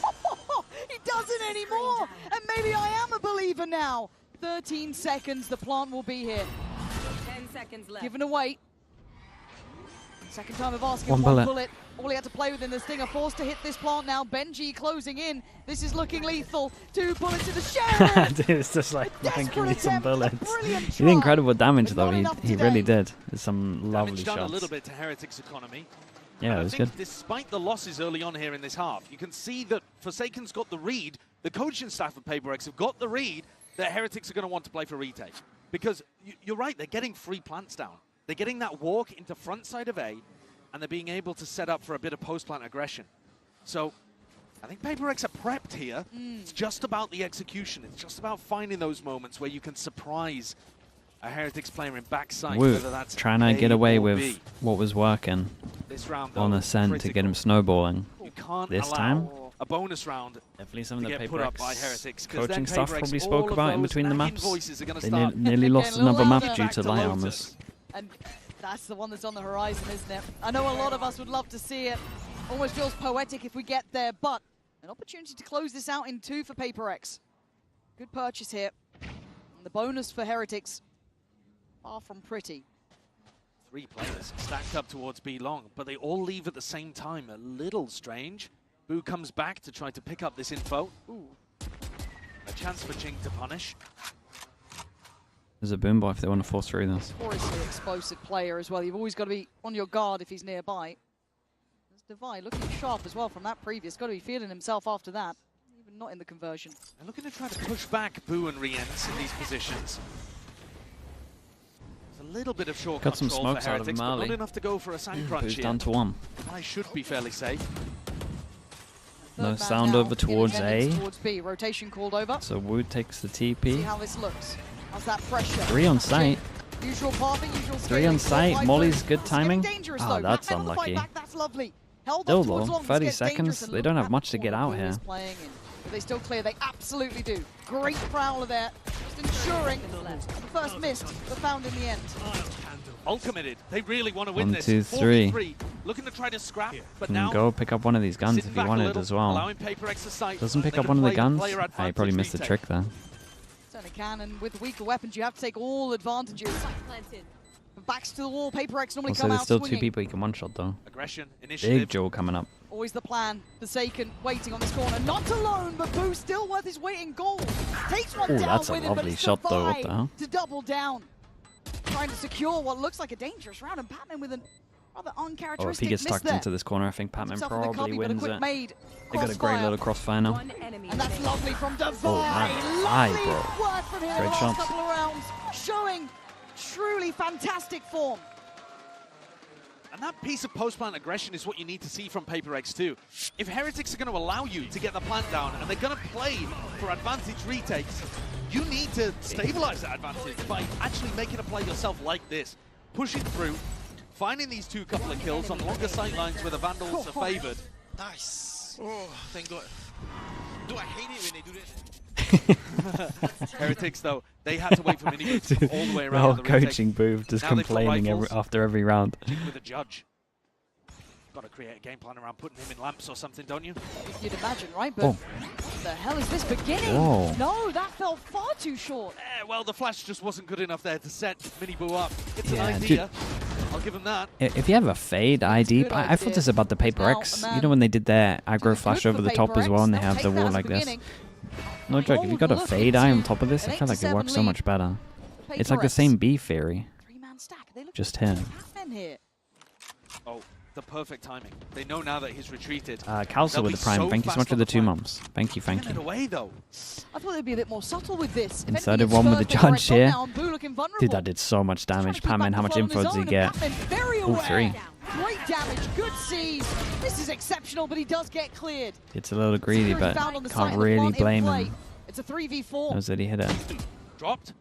He doesn't anymore! And maybe I am a believer now. 13 seconds, the plant will be here. 10 seconds left. Given away. Second time of asking one bullet. All he had to play with in this thing are forced to hit this plant now. Benji closing in. This is looking lethal. 2 bullets to the sheriff. Dude, it's just like, man, give me some bullets. He did incredible damage though. He really did. There's some lovely damage shots. Done a little bit to Heretics' economy. Yeah, it was good. Despite the losses early on here in this half, you can see that Forsaken's got the read. The coaching staff of PRX have got the read that Heretics are going to want to play for retake. Because you're right, they're getting free plants down. They're getting that walk into front side of A, and they're being able to set up for a bit of post-plant aggression. So I think PRX are prepped here. It's just about the execution. It's just about finding those moments where you can surprise a Heretics player in backside, whether that's trying to A get away or with B. what was working This round, though, on Ascent to get him snowballing. You can't this allow time, a bonus round definitely some of the PRX coaching staff probably spoke about in between the maps. They start nearly lost another map due back to light armors. And that's the one that's on the horizon, isn't it? I know a lot of us would love to see it. Almost feels poetic if we get there, but an opportunity to close this out in 2 for PRX. Good purchase here. And the bonus for Heretics, far from pretty. 3 players stacked up towards B long, but they all leave at the same time. A little strange. Boo comes back to try to pick up this info. Ooh. A chance for Jing to punish. There's a boomboy if they want to force through this. Notoriously explosive player as well. You've always got to be on your guard if he's nearby. There's Divide looking sharp as well from that previous. Got to be feeling himself after that. Even not in the conversion. They're looking to try to push back Boo and Riens in these positions. There's a little bit of short Got some control smokes for out of Heretics, him but early. not enough to go for a sand crunch Boo's here. down to 1. I should be fairly safe. No sound over towards A. Towards B. Rotation called over. So Wu takes the See TP. how this looks. How's that pressure? 3 on site. Usual pathing, usual 3 on site. Molly's good timing. Dangerous, Oh, though. that's Batman on the fight unlucky. back, that's lovely. Held Still up towards though, long, 30 gets dangerous seconds. and They look don't have at much to what get out Boo here. is playing in. But they still clear, they absolutely do. Great Prowler there, just ensuring the first missed, but found in the end. All committed. They really want to win 1, this. 2, 3. 4v3. Looking to try to scrap, but Can now go pick up one of these guns if he wanted as well. allowing PRX to sight. Doesn't pick They up can one of the play guns. player Ah, he probably advantage missed the retake. trick there. Certainly can, and with weaker weapons, you have to take all advantages. Backs to the wall, PRX normally Also, come there's out still swinging. 2 people he can one-shot though. Aggression, initiative. Big jaw coming up. Always the plan. Forsaken waiting on this corner. Not alone, but Boo still worth his weight in gold. Takes one Ooh, down that's a with it, but lovely it's shot though, what the Divide hell? to double down. Trying to secure what looks like a dangerous round, and Patman with a rather Oh, if uncharacteristic he gets miss tucked there. into this corner, I think Patman Himself in the probably cubby, but a wins quick it. made They got a great crossfire. little crossfire now. And that's lovely from Divide. Oh, man. Lovely Aye, bro. work from him in the Great last shots. couple of rounds, showing truly fantastic form. And that piece of post-plant aggression is what you need to see from PRX too. If Heretics are going to allow you to get the plant down and they're going to play for advantage retakes, you need to stabilize that advantage by actually making a play yourself like this. Pushing through, finding these couple of kills on longer sight lines where the Vandals are favored. Nice. Oh, thank God. Dude, I hate it when they do that. Heretics, though, they had to wait for MiBR to come all the way The around. whole the retake. coaching booth just Now they've got complaining rifles. after every round. With a judge. Got to create a game plan around putting him in lamps or something, don't you? You'd imagine, right? But Oh. what the hell is this beginning? Whoa. No, that fell far too short. Well, the flash just wasn't good enough there to set MiBR up. It's Yeah, an idea. I'll give him that. If you have a fade ID, I thought this about the Paper X. You know when they did their aggro flash over the top as well, and they have the wall like this. No joke, if you got a fade eye on top of this, I feel like it works so much better. It's like the same B theory, just here. Oh, the perfect timing. They know now that he's retreated. Kalsa They'll with be the prime. so Thank you so fast much for on the the 2 flank. months. Thank you, thank Giving it you. away, though. I thought they'd be a bit more subtle with this. If Inserted anything, one with the it's judge Spurs, they're here. now on Boo looking vulnerable. Dude, that did so much damage. Patman, how much info does he get? Very Ooh, aware. 3. Great damage, good seize. This is exceptional, but he does get cleared. It's a little greedy, but Found on the site can't of the really plant in blame play. him. It's a 3v4. Knows that he hit it. Dropped.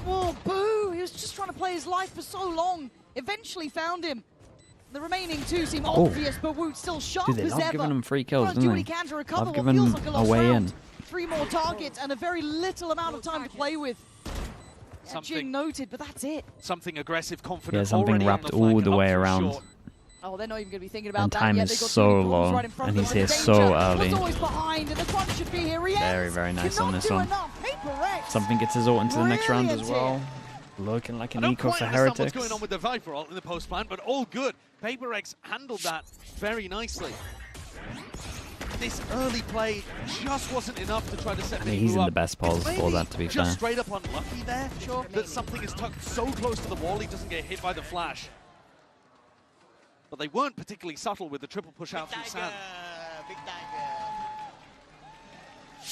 Oh, Boo! He was just trying to play his life for so long. Eventually found him. The remaining two seem Oh. obvious, but Woot still sharp Dude, they as love ever. giving him free kills, Trying to do don't what they? he can to recover Love what giving feels him like a a lost way round. in. 3 more targets and a very little amount of time to play with. Yeah, Jing noted, but that's it. Something aggressive, confident. Yeah, something already on wrapped the flank all and the up way for around. short. Oh, they're not even going to be thinking about And that time yet. is They've got so too many bombs low, right in front and of he's them. here The so danger early. was always behind, and the crunch should be here. He Very, ends. very nice Cannot on this do one. enough. Paper X. Something gets his ult into the next round as Brilliant well. Looking like I an don't eco quite for understand Heretics. what's going on with the Viper ult in the post plan, but all good. Paper X handled that very nicely. This early play just wasn't enough to try to set I mean, he's MiBR in up. the best pose It's for maybe that, to be just fair. straight up unlucky there that something is tucked so close to the wall he doesn't get hit by the flash. But they weren't particularly subtle with the triple push out through sand.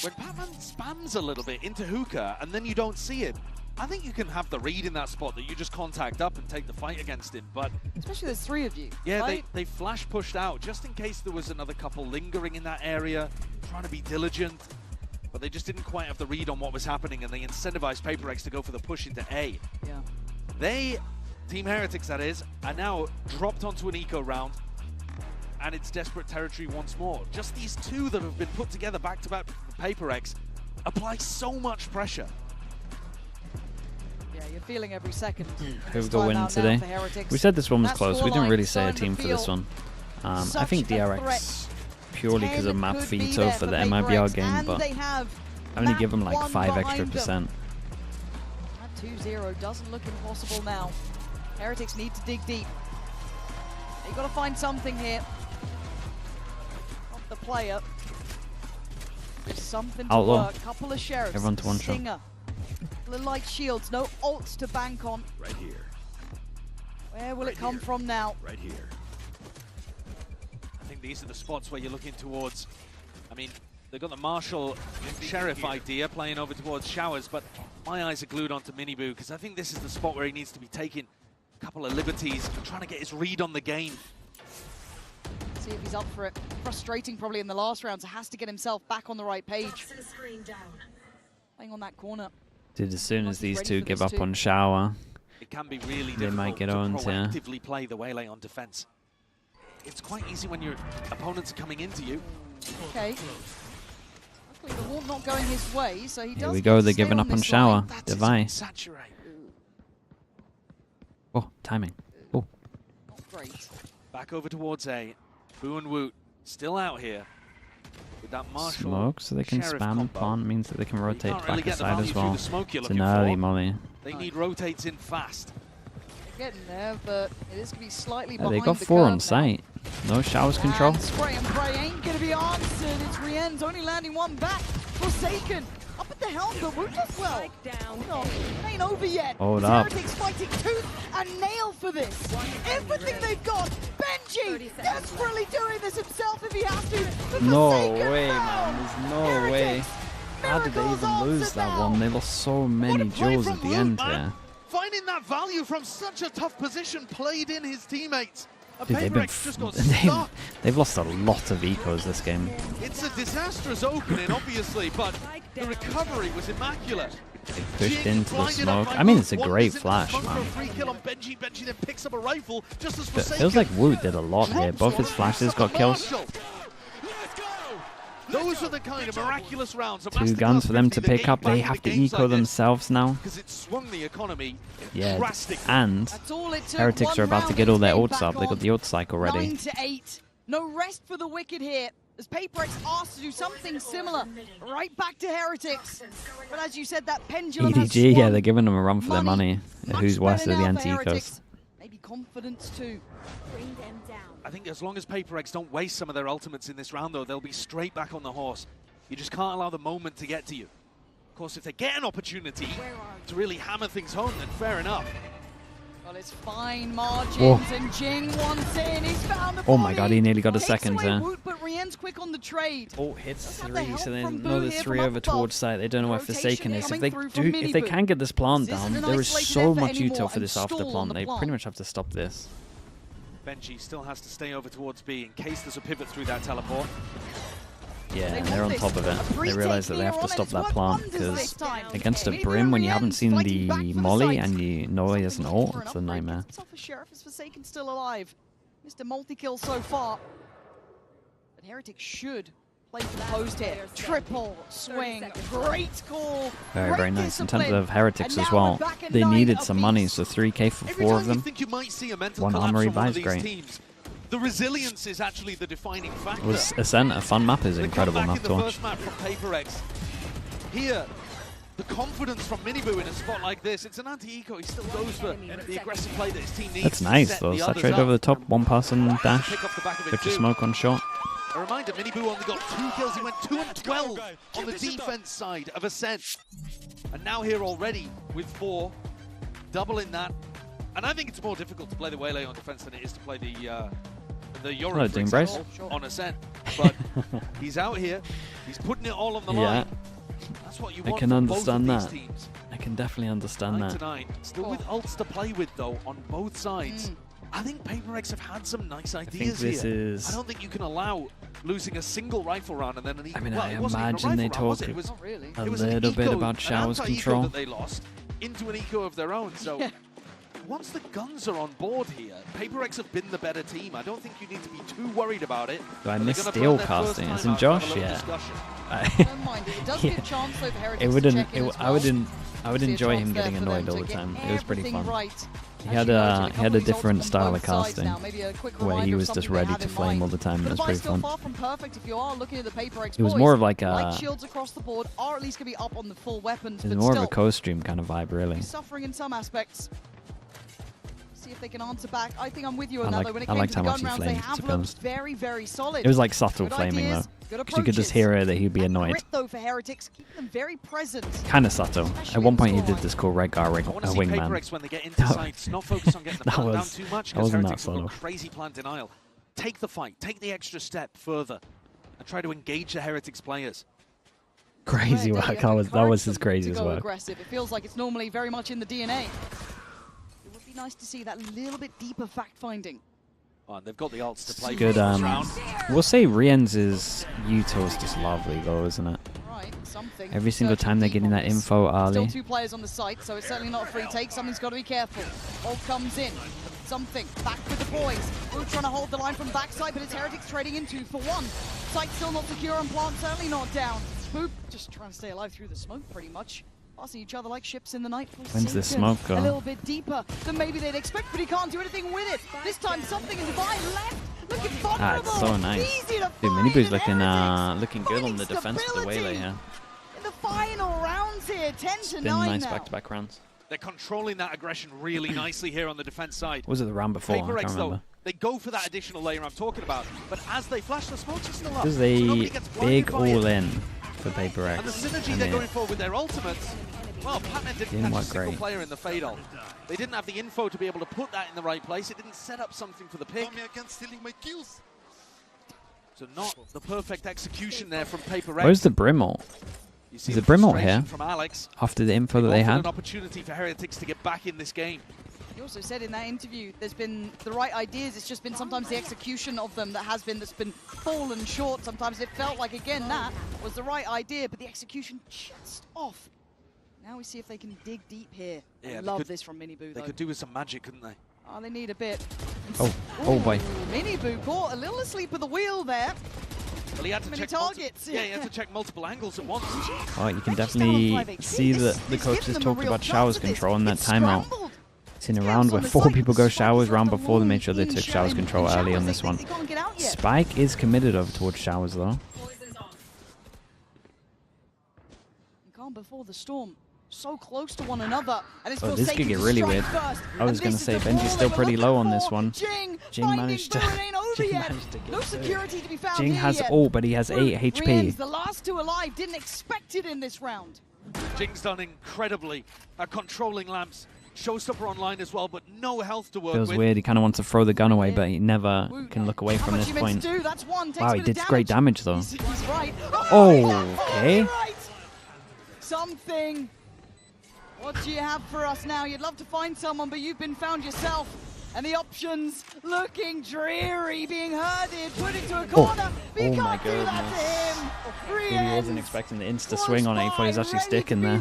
When Patman spams a little bit into hookah and then you don't see it, I think you can have the read in that spot that you just contact up and take the fight against him. But Especially there's 3 of you. yeah, right? they flash pushed out just in case there was another couple lingering in that area, trying to be diligent. But they just didn't quite have the read on what was happening, and they incentivized Paper X to go for the push into A. Yeah. They, Team Heretics that is, are now dropped onto an eco round, and it's desperate territory once more. Just these two that have been put together back-to-back with Paper X apply so much pressure. Yeah, you're feeling every second. Who've got winning today? We said this one was close. We didn't really say a team for this one. I think DRX purely because of map veto for the MiBR game, but I only give them like 5 extra percent. That 2-0 doesn't look impossible now. Heretics need to dig deep. You've got to find something here. Off the player. There's something to Outlaw. work. Couple of sheriffs. Everyone to one shot. Stinger. Little light shields. No ults to bank on. Right here. Where will it come from now? Right here. I think these are the spots where you're looking towards. I mean, they've got the Marshall Sheriff idea playing over towards Showers, but my eyes are glued onto MiBR because I think this is the spot where he needs to be taking a couple of liberties and trying to get his read on the game. See if he's up for it. Frustrating probably in the last round, so has to get himself back on the right page. Playing on that corner. Dude, as soon as these two give up on Shower, It can be really they might get owned, to yeah. proactively play the Waylay on defense. It's quite easy when your opponents are coming into you. Okay. Luckily the wall not going his way, so he does. Here we get go, to they're stay giving up on this Shower. line. Device. Saturate. Oh, timing. Oh. Not great. Back over towards A. Boo and Woot still out here with that Marshall Smoke, so they can Sheriff spam combo. plant means that they can rotate can't really back get the aside value as through well. the smoke you're It's an looking early for. molly. They need rotates in fast. They're getting there, but it is going to be slightly Yeah, behind they got the 4 curve on now. site. No Showers control. And spray and pray ain't going to be answered. It's Rien's only landing one back. Forsaken. Up at the helm, but Woot does well. No, it ain't over yet. Hold up. Heretics fighting tooth and nail for this. Everything they've got. Benji desperately doing this himself if he has to. But No Forsaken way, fell. man. There's no way. How did they even lose that one? They lost so many jewels at the end here. Finding that value from such a tough position, played in his teammates. Dude, Paper X just got stuck. they've lost a lot of ecos this game. It's a disastrous opening, obviously, but the recovery was immaculate. They pushed into the Blinded up smoke. by I mean, Woot, it's a wanders great into the flash, smoke for a man. free kill on Benji. Benji then picks up a rifle just as It Forsaken. feels like Woot did a lot here. Both his flashes got kills. Marshall. Those are the kind of miraculous rounds. 2 guns for them to pick up. They have to eco themselves now. Because it swung the economy drastically. And Heretics are about to get all their ults up. They got the ult cycle ready. 9 to 8. No rest for the Wicked here. As PRX asked to do something similar, right back to Heretics. But as you said, that pendulum has EDG, swung. yeah, they're giving them a run for their money. Who's worse are the anti-ecos? Maybe confidence too. Bring them down. I think as long as PRX don't waste some of their ultimates in this round, though, they'll be straight back on the horse. You just can't allow the moment to get to you. Of course, if they get an opportunity to really hammer things home, then fair enough. Well, it's fine margins, and Jing wants in. He's found the Oh my god, he nearly got a second there. But Rien's quick on the trade. Oh, hits 3, so then another 3 over towards site. They don't know where Forsaken is. If they can get this plant down, there is so much util for this after plant. They pretty much have to stop this. Benji still has to stay over towards B in case there's a pivot through that teleport. Yeah, and they're on top of it. They realize that they have to stop that plant because against a Brim, when you haven't seen the Molly and you know he has an ult, it's a nightmare. Sheriff is Forsaken still alive. Mr. Multi-kill so far. But Heretic should play for the post here. Triple swing. Great call. Very, very nice. In terms of Heretics as well, they needed some money, so 3k for 4 of them. 1 armory buy is great. The resilience is actually the defining factor. Was Ascent a fun map? Is incredible map to watch. First map from PRX. Here, the confidence from MiBR in a spot like this. It's an anti-eco. He still goes for the aggressive play that his team needs. That's nice though. Saturate over the top, 1-person dash. Put your smoke on shot. A reminder, MiBR only got 2 kills. He went 2 and 12 on the defense side of Ascent. And now here already with 4, doubling that. And I think it's more difficult to play the Waylay on defense than it is to play the Yoru, for example, on Ascent. But he's out here. He's putting it all on the line. That's what you want. I can understand both of that. these teams. I can definitely understand 9 that. to 9. Still with ults to play with, though, on both sides. I think PRX have had some nice ideas here. I don't think you can allow losing a single rifle round and then an eco. I mean, well, I it wasn't even imagine a they rifle round, talk was it? a It was an little bit eco, about an Showers anti-eco control. that they lost into an eco of their own. So once the guns are on board here, PRX have been the better team. I don't think you need to be too worried about it. Do I miss steel casting? As in Josh, yeah. I would enjoy him getting annoyed all the time. It was pretty fun. He had a different style of casting where he was just ready to flame all the time. It was pretty fun. It was more of like a shields across the board are at least going to be up on the full weapons. It was more of a co-stream kind of vibe, really. Suffering in some aspects. See if they can answer back. I think I'm with you on that. When it I came liked to how the much gun he rounds, they flamed, have to be looked honest. very, very solid. It was like subtle Good flaming ideas, though, good because you could just hear that he'd be annoyed. Grit, though, for Heretics, keep them very present. Kind of subtle. At one point, he did this called Red Guard Wingman. When they get into sights, not focus on getting the plant down too much, because Heretics have got crazy plant denial. Take the fight, take the extra step further, and try to engage the Heretics players. Crazy work. That was his craziest work. Aggressive. It feels like it's normally very much in the DNA. It would be nice to see that little bit deeper fact-finding. Oh, and they've got the ults to play Good. We'll say Rien's util is just lovely though, isn't it? Right, something. Every single time they're getting that info early. Still 2 players on the site, so it's certainly not a free take. Something's got to be careful. Ult comes in. Something. Back with the boys. We're trying to hold the line from backside, but it's Heretics trading in 2 for 1. Site still not secure and plant certainly not down. Boop, just trying to stay alive through the smoke pretty much. Passing each other like ships in the night. When's this smoke go? A little bit deeper than maybe they'd expect, but he can't do anything with it. This time something in Divine left. Looking vulnerable. It's so nice. Dude, MiBR's looking good on the defense of the Waylay here. In the final rounds here, 10 to 9 Been nice now. back-to-back rounds. They're controlling that aggression really nicely here on the defense side. Was it the round before? I can't remember. Though, they go for that additional layer I'm talking about, but as they flash, the smokes are still up. This is a big all-in for PRX. And the synergy they're going for with their ultimates, well, Patman didn't catch a single great. player in the fade ult. They didn't have the info to be able to put that in the right place. It didn't set up something for the pick. So not the perfect execution there from PRX. Where's the Brim ult? Is the Brim ult here? From Alex. After the info that they had? An opportunity for Heretics to get back in this game. He also said in that interview, there's been the right ideas, it's just been sometimes the execution of them that's been fallen short. Sometimes it felt like, again, that was the right idea, but the execution just off. Now we see if they can dig deep here. Yeah, I love this from MiBR, They could do with some magic, couldn't they? Oh, they need a bit. Oh boy. MiBR caught a little asleep at the wheel there. Well, he had to check targets. Yeah, he had to check multiple angles at once. Oh, you can definitely see that the coaches talked about showers control in that timeout. In a round where 4 people go showers, round before they made sure they took showers control early on this one. Spike is committed over towards showers though. Calm before the storm. So close to one another. And it's this could get really weird. I was going to say Benji's still pretty low on this one. Jing managed to no security to be found. Jing has ult, but he has 8 HP. The last 2 alive, didn't expect it in this round. Jing's done incredibly at controlling lamps. Showstopper online as well, but no health to work Feels with. weird. He kind of wants to throw the gun away, but he never can look away from this point. Wow, he did great damage though. He's right. Okay. Something. What do you have for us now? You'd love to find someone, but you've been found yourself. And the options looking dreary, being herded, put into a corner. Oh my goodness. He wasn't expecting the insta swing on it. He thought he was actually sticking there.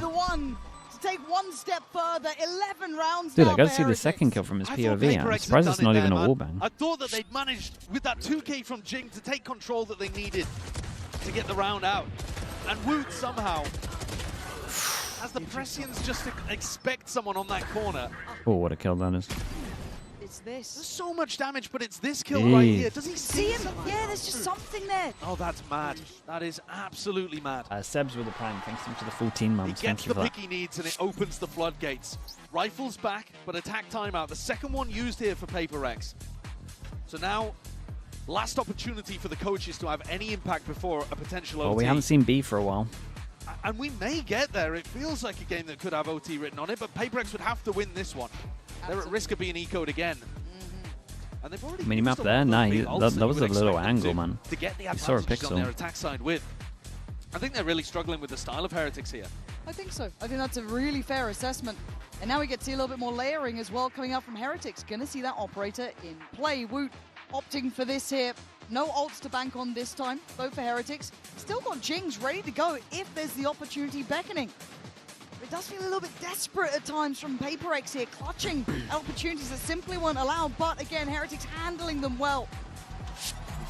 Take one step further, 11 rounds. Dude, I got to see the second kill from his POV. I'm surprised it's not even a wallbang. I thought that they'd managed, with that 2K from Jing, to take control that they needed to get the round out. And Woot somehow, as the Prussians just expect someone on that corner. Oh, what a kill that is. It's this. There's so much damage, but it's this kill right here. Does he see him? Yeah, there's just something there. Oh, that's mad. That is absolutely mad. Sebs with the prime. Thanks to the 14 months. He gets the pick he needs, and it opens the floodgates. Rifles back, but attack timeout. The second one used here for PRX. So now, last opportunity for the coaches to have any impact before a potential OT. Well, we haven't seen B for a while. And we may get there. It feels like a game that could have OT written on it, but PRX would have to win this one. They're at risk of being eco'd again. And they've already Minimap there? Nah, that was a little angle, man. To get the you saw a advantage on pixel. their attack side with. I think they're really struggling with the style of Heretics here. I think so. I think that's a really fair assessment. And now we get to see a little bit more layering as well coming out from Heretics. Gonna see that operator in play. Woot opting for this here. No ults to bank on this time, though, for Heretics. Still got Jings ready to go if there's the opportunity beckoning. It does feel a little bit desperate at times from PRX here, clutching opportunities that simply weren't allowed. But again, Heretics handling them well.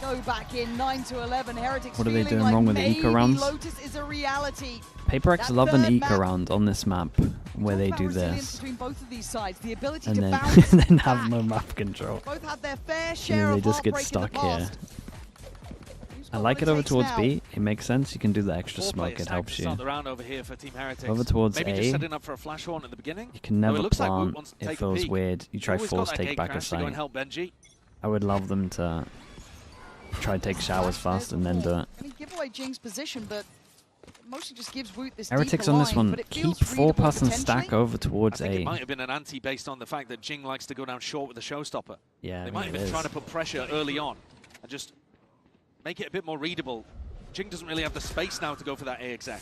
Go back in 9-11. Heretics. What are they doing wrong with the eco rounds? Lotus is a reality. PRX love an eco round on this map where they do this. Between both of these sides, the ability and to then, bounce then have no map control. Both had their fair share and then they of just get stuck here. I like it over towards B. It makes sense. You can do the extra smoke. It helps you. Over towards A, just setting up for a flash horn at the beginning. You can never plant. It feels weird. You try force take back a site. I would love them to try take showers fast and then do it. I mean, give away Jing's position, but mostly just gives Woot this Heretics on this one. Keep 4+ and stack over towards A. It might have been an anti based on the fact that Jing likes to go down short with the showstopper. Yeah, they might have been trying to put pressure early on and just make it a bit more readable. Jing doesn't really have the space now to go for that A exec.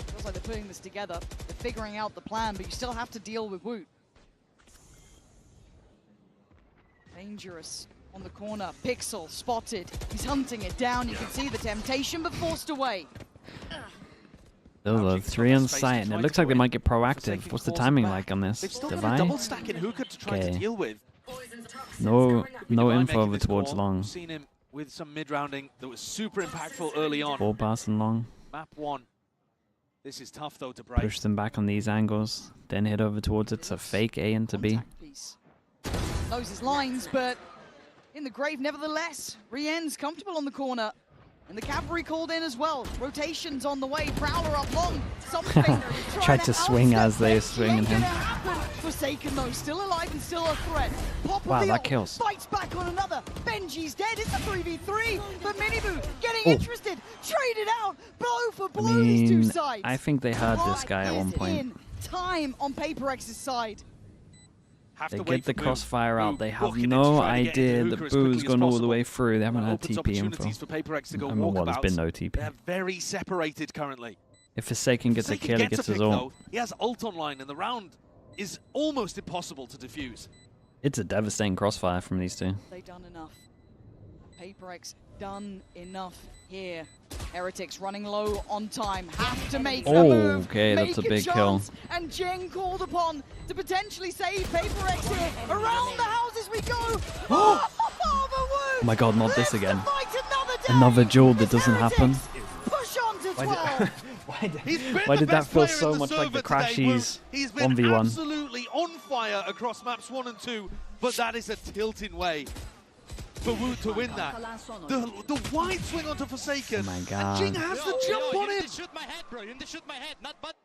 Feels like they're putting this together. They're figuring out the plan, but you still have to deal with Woot. Dangerous on the corner. Pixel spotted. He's hunting it down. You can see the temptation, but forced away. Oh, 3 on site, and it looks like they might get proactive. What's the timing like on this? They've still got a double stack in Hookah to try to deal with. No info over towards long. Seen him with some mid-rounding that was super impactful early on. 4 passing long. Map 1. This is tough though to break. Push them back on these angles, then hit over towards it to fake A into B. Knows his lines, but in the grave nevertheless. Rien's comfortable on the corner. And the cavalry called in as well. Rotations on the way. Prowler up long. Something. Tried to swing as they were swinging him. Forsaken though, still alive and still a threat. Pop wow, that kills. Fights back on another. Benji's dead. It's a 3v3. But MiBR getting interested. Traded out. Blow for blow, these two sides. I think they heard this guy at one point. Time on PRX's side. They get the crossfire out. They have no idea that Boo's gone all the way through. They haven't had TP info. I mean, well, there's been no TP. They're very separated currently. If Forsaken gets a kill, he gets his ult. He has ult online, and the round is almost impossible to defuse. It's a devastating crossfire from these two. They've done enough. PRX done enough here. Heretics running low on time. Have to make a move. Okay, that's a big kill. And Jing called upon to potentially save PRX here. Around the houses we go. Oh, Oh my god, not this again. Another duel that doesn't happen. Push on to 12. Why did that feel so much like the Crashies 1v1? He's been absolutely on fire across maps 1 and 2, but that is a tilting way for Wu to win that. The wide swing onto Forsaken. Oh my god. And Jing has the jump on him. You shoot my head, bro. You shoot my head, not butt.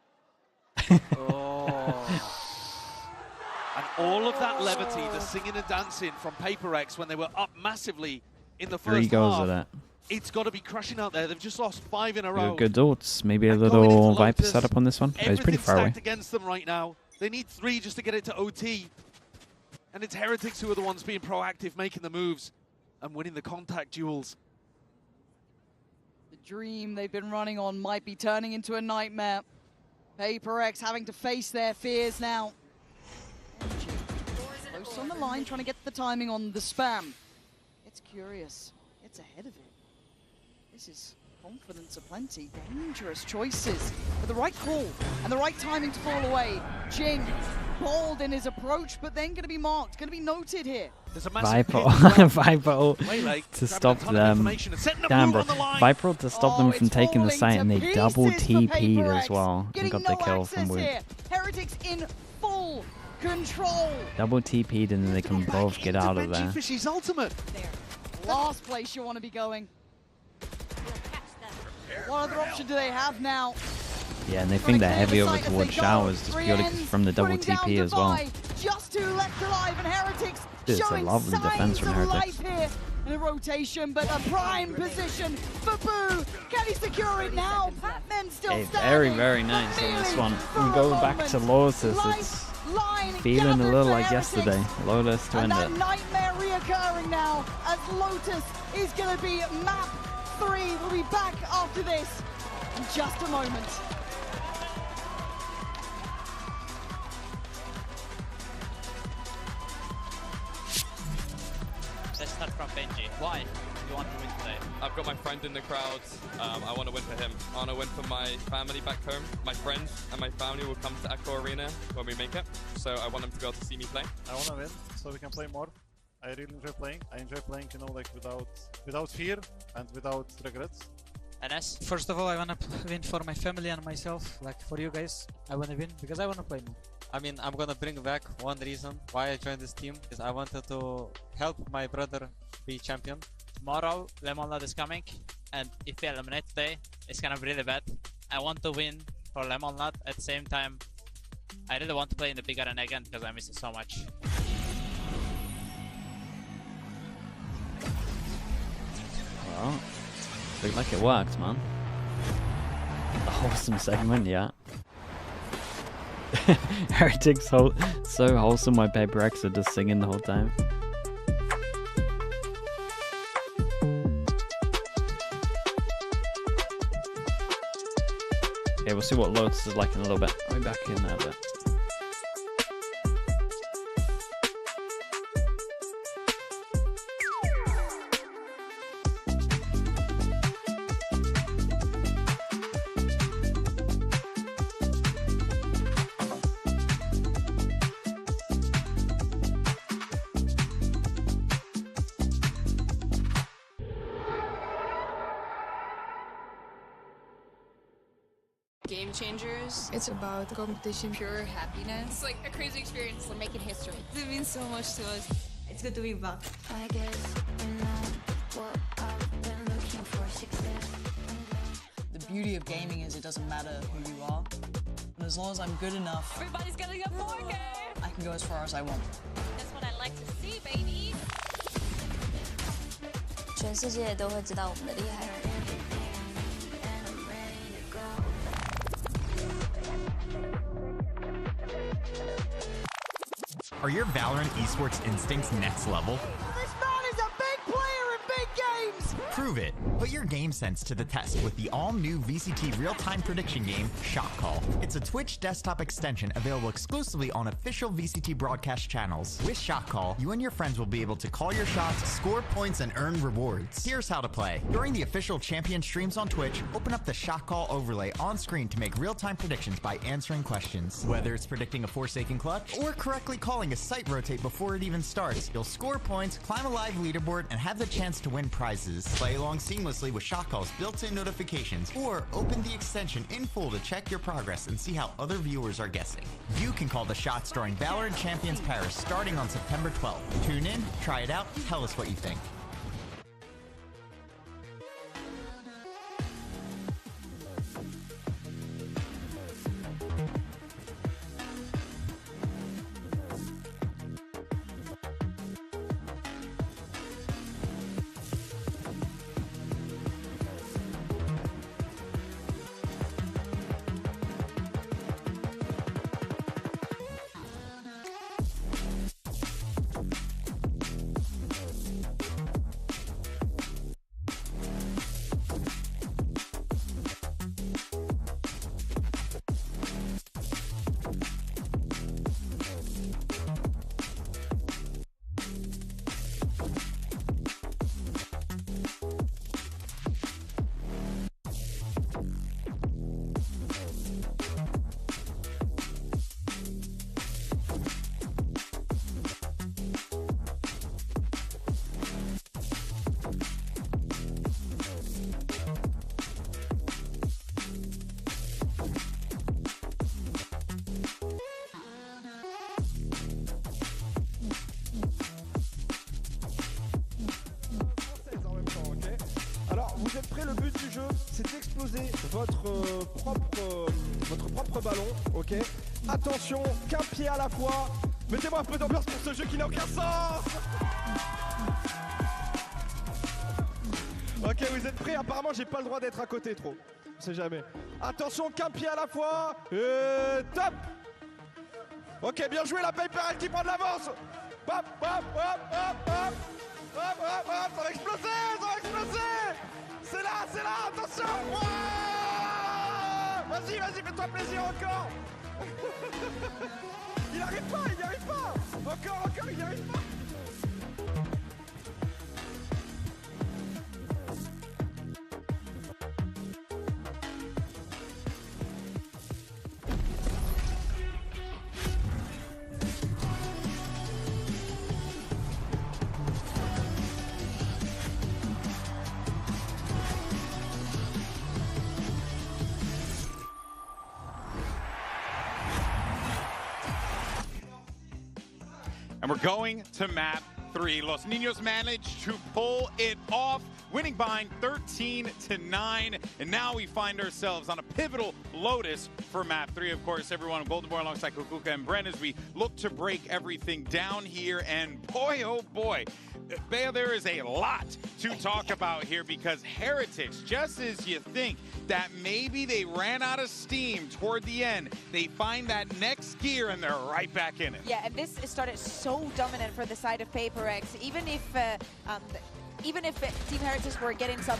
And all of that levity, the singing and dancing from PRX when they were up massively in the first 3 goals half, of that. it's got to be crushing out there. They've just lost 5 in a row. Good ults. Maybe a little Viper setup on this one. Oh, he's pretty far away. Everything's stacked against them right now. They need 3 just to get it to OT. And it's Heretics who are the ones being proactive, making the moves and winning the contact duels. The dream they've been running on might be turning into a nightmare. PRX having to face their fears now. Close on the line, trying to get the timing on the spam. It's curious. It's ahead of it. This is confidence aplenty. Dangerous choices. But the right call and the right timing to fall away. Jing, bold in his approach, but then going to be marked, going to be noted here. Viper to stop them. Damn, bro. Viper to stop them from taking the site, and they double TP'd as well. And got the kill from Wu. Heretics in full control. Double TP'd, and then they can both get out of there. Fishy's ultimate. Last place you want to be going. What other option do they have now? Yeah, and they think they're heavy over towards showers just purely from the double TP as well. Just 2 left alive, and Heretics It's a lovely defense from Heretics. Here in a rotation, but a prime position for Boo. Can he secure it now? Patman still standing. Very, very nice on this one. We go back to Lotus. It's feeling a little like yesterday. Lotus to end it. And that nightmare reoccurring now as Lotus is going to be map 3. We'll be back after this in just a moment. Let's start from Benji. Why do you want to win today? I've got my friend in the crowd. I want to win for him. I want to win for my family back home. My friends and my family will come to Echo Arena when we make it. So I want them to be able to see me play. I want to win so we can play more. I really enjoy playing. I enjoy playing, you know, like without fear and without regrets. NS? First of all, I want to win for my family and myself. Like for you guys, I want to win because I want to play more. I mean, I'm gonna bring back one reason why I joined this team is I wanted to help my brother be champion. Tomorrow, Lemonade is coming, and if we eliminate today, it's gonna be really bad. I want to win for Lemonade. At the same time, I really want to play in the big arena again because I miss it so much. Well, looked like it worked, man. A wholesome segment, yeah. Heretics so wholesome, my PRX are just singing the whole time. Okay, we'll see what Lotus is like in a little bit. I'll be back in there a bit. Game Changers. It's about competition, pure happiness. It's like a crazy experience. We're making history. It means so much to us. It's good to be back. I guess what I've been looking for 6 years. The beauty of gaming is it doesn't matter who you are. And as long as I'm good enough, Everybody's getting a 4K. I can go as far as I want. That's what I like to see, baby. 全世界都会知道我们的厉害。 Are your Valorant esports instincts next level? This man is a big player in big games! Prove it. Put your game sense to the test with the all-new VCT real-time prediction game, Shot Call. It's a Twitch desktop extension available exclusively on official VCT broadcast channels. With Shot Call, you and your friends will be able to call your shots, score points, and earn rewards. Here's how to play. During the official champion streams on Twitch, open up the Shot Call overlay on screen to make real-time predictions by answering questions. Whether it's predicting a Forsaken clutch or correctly calling a site rotate before it even starts, you'll score points, climb a live leaderboard, and have the chance to win prizes. Play along seamlessly with Shot Call's built-in notifications, or open the extension in full to check your progress and see how other viewers are guessing. You can call the shots during Valorant Champions Paris starting on September 12th. Tune in, try it out, tell us what you think. Vous êtes prêts, le but du jeu, c'est d'exploser votre propre ballon, ok? Attention, qu'un pied à la fois. Mettez-moi un peu d'ambiance pour ce jeu qui n'a aucun sens. Ok, vous êtes prêts? Apparemment, j'ai pas le droit d'être à côté trop. On sait jamais. Attention, qu'un pied à la fois. Et top. Ok, bien joué, la PRX qui prend de l'avance. Hop, hop, hop, hop, hop. Hop, hop, hop, ça va exploser, ça va exploser. C'est là, attention. Vas-y, vas-y, fais-toi plaisir encore. Il n'y arrive pas. Encore, il n'y arrive pas. And we're going to map 3. Los Niños managed to pull it off, winning by 13-9. And now we find ourselves on a pivotal Lotus for map 3. Of course, everyone, Golden Boy alongside Kukuka and Bren as we look to break everything down here. And boy, oh boy, Bea, there is a lot to talk about here because Heretics, just as you think that maybe they ran out of steam toward the end, they find that next gear and they're right back in it. Yeah, and this started so dominant for the side of PRX. Even if Team Heretics were getting some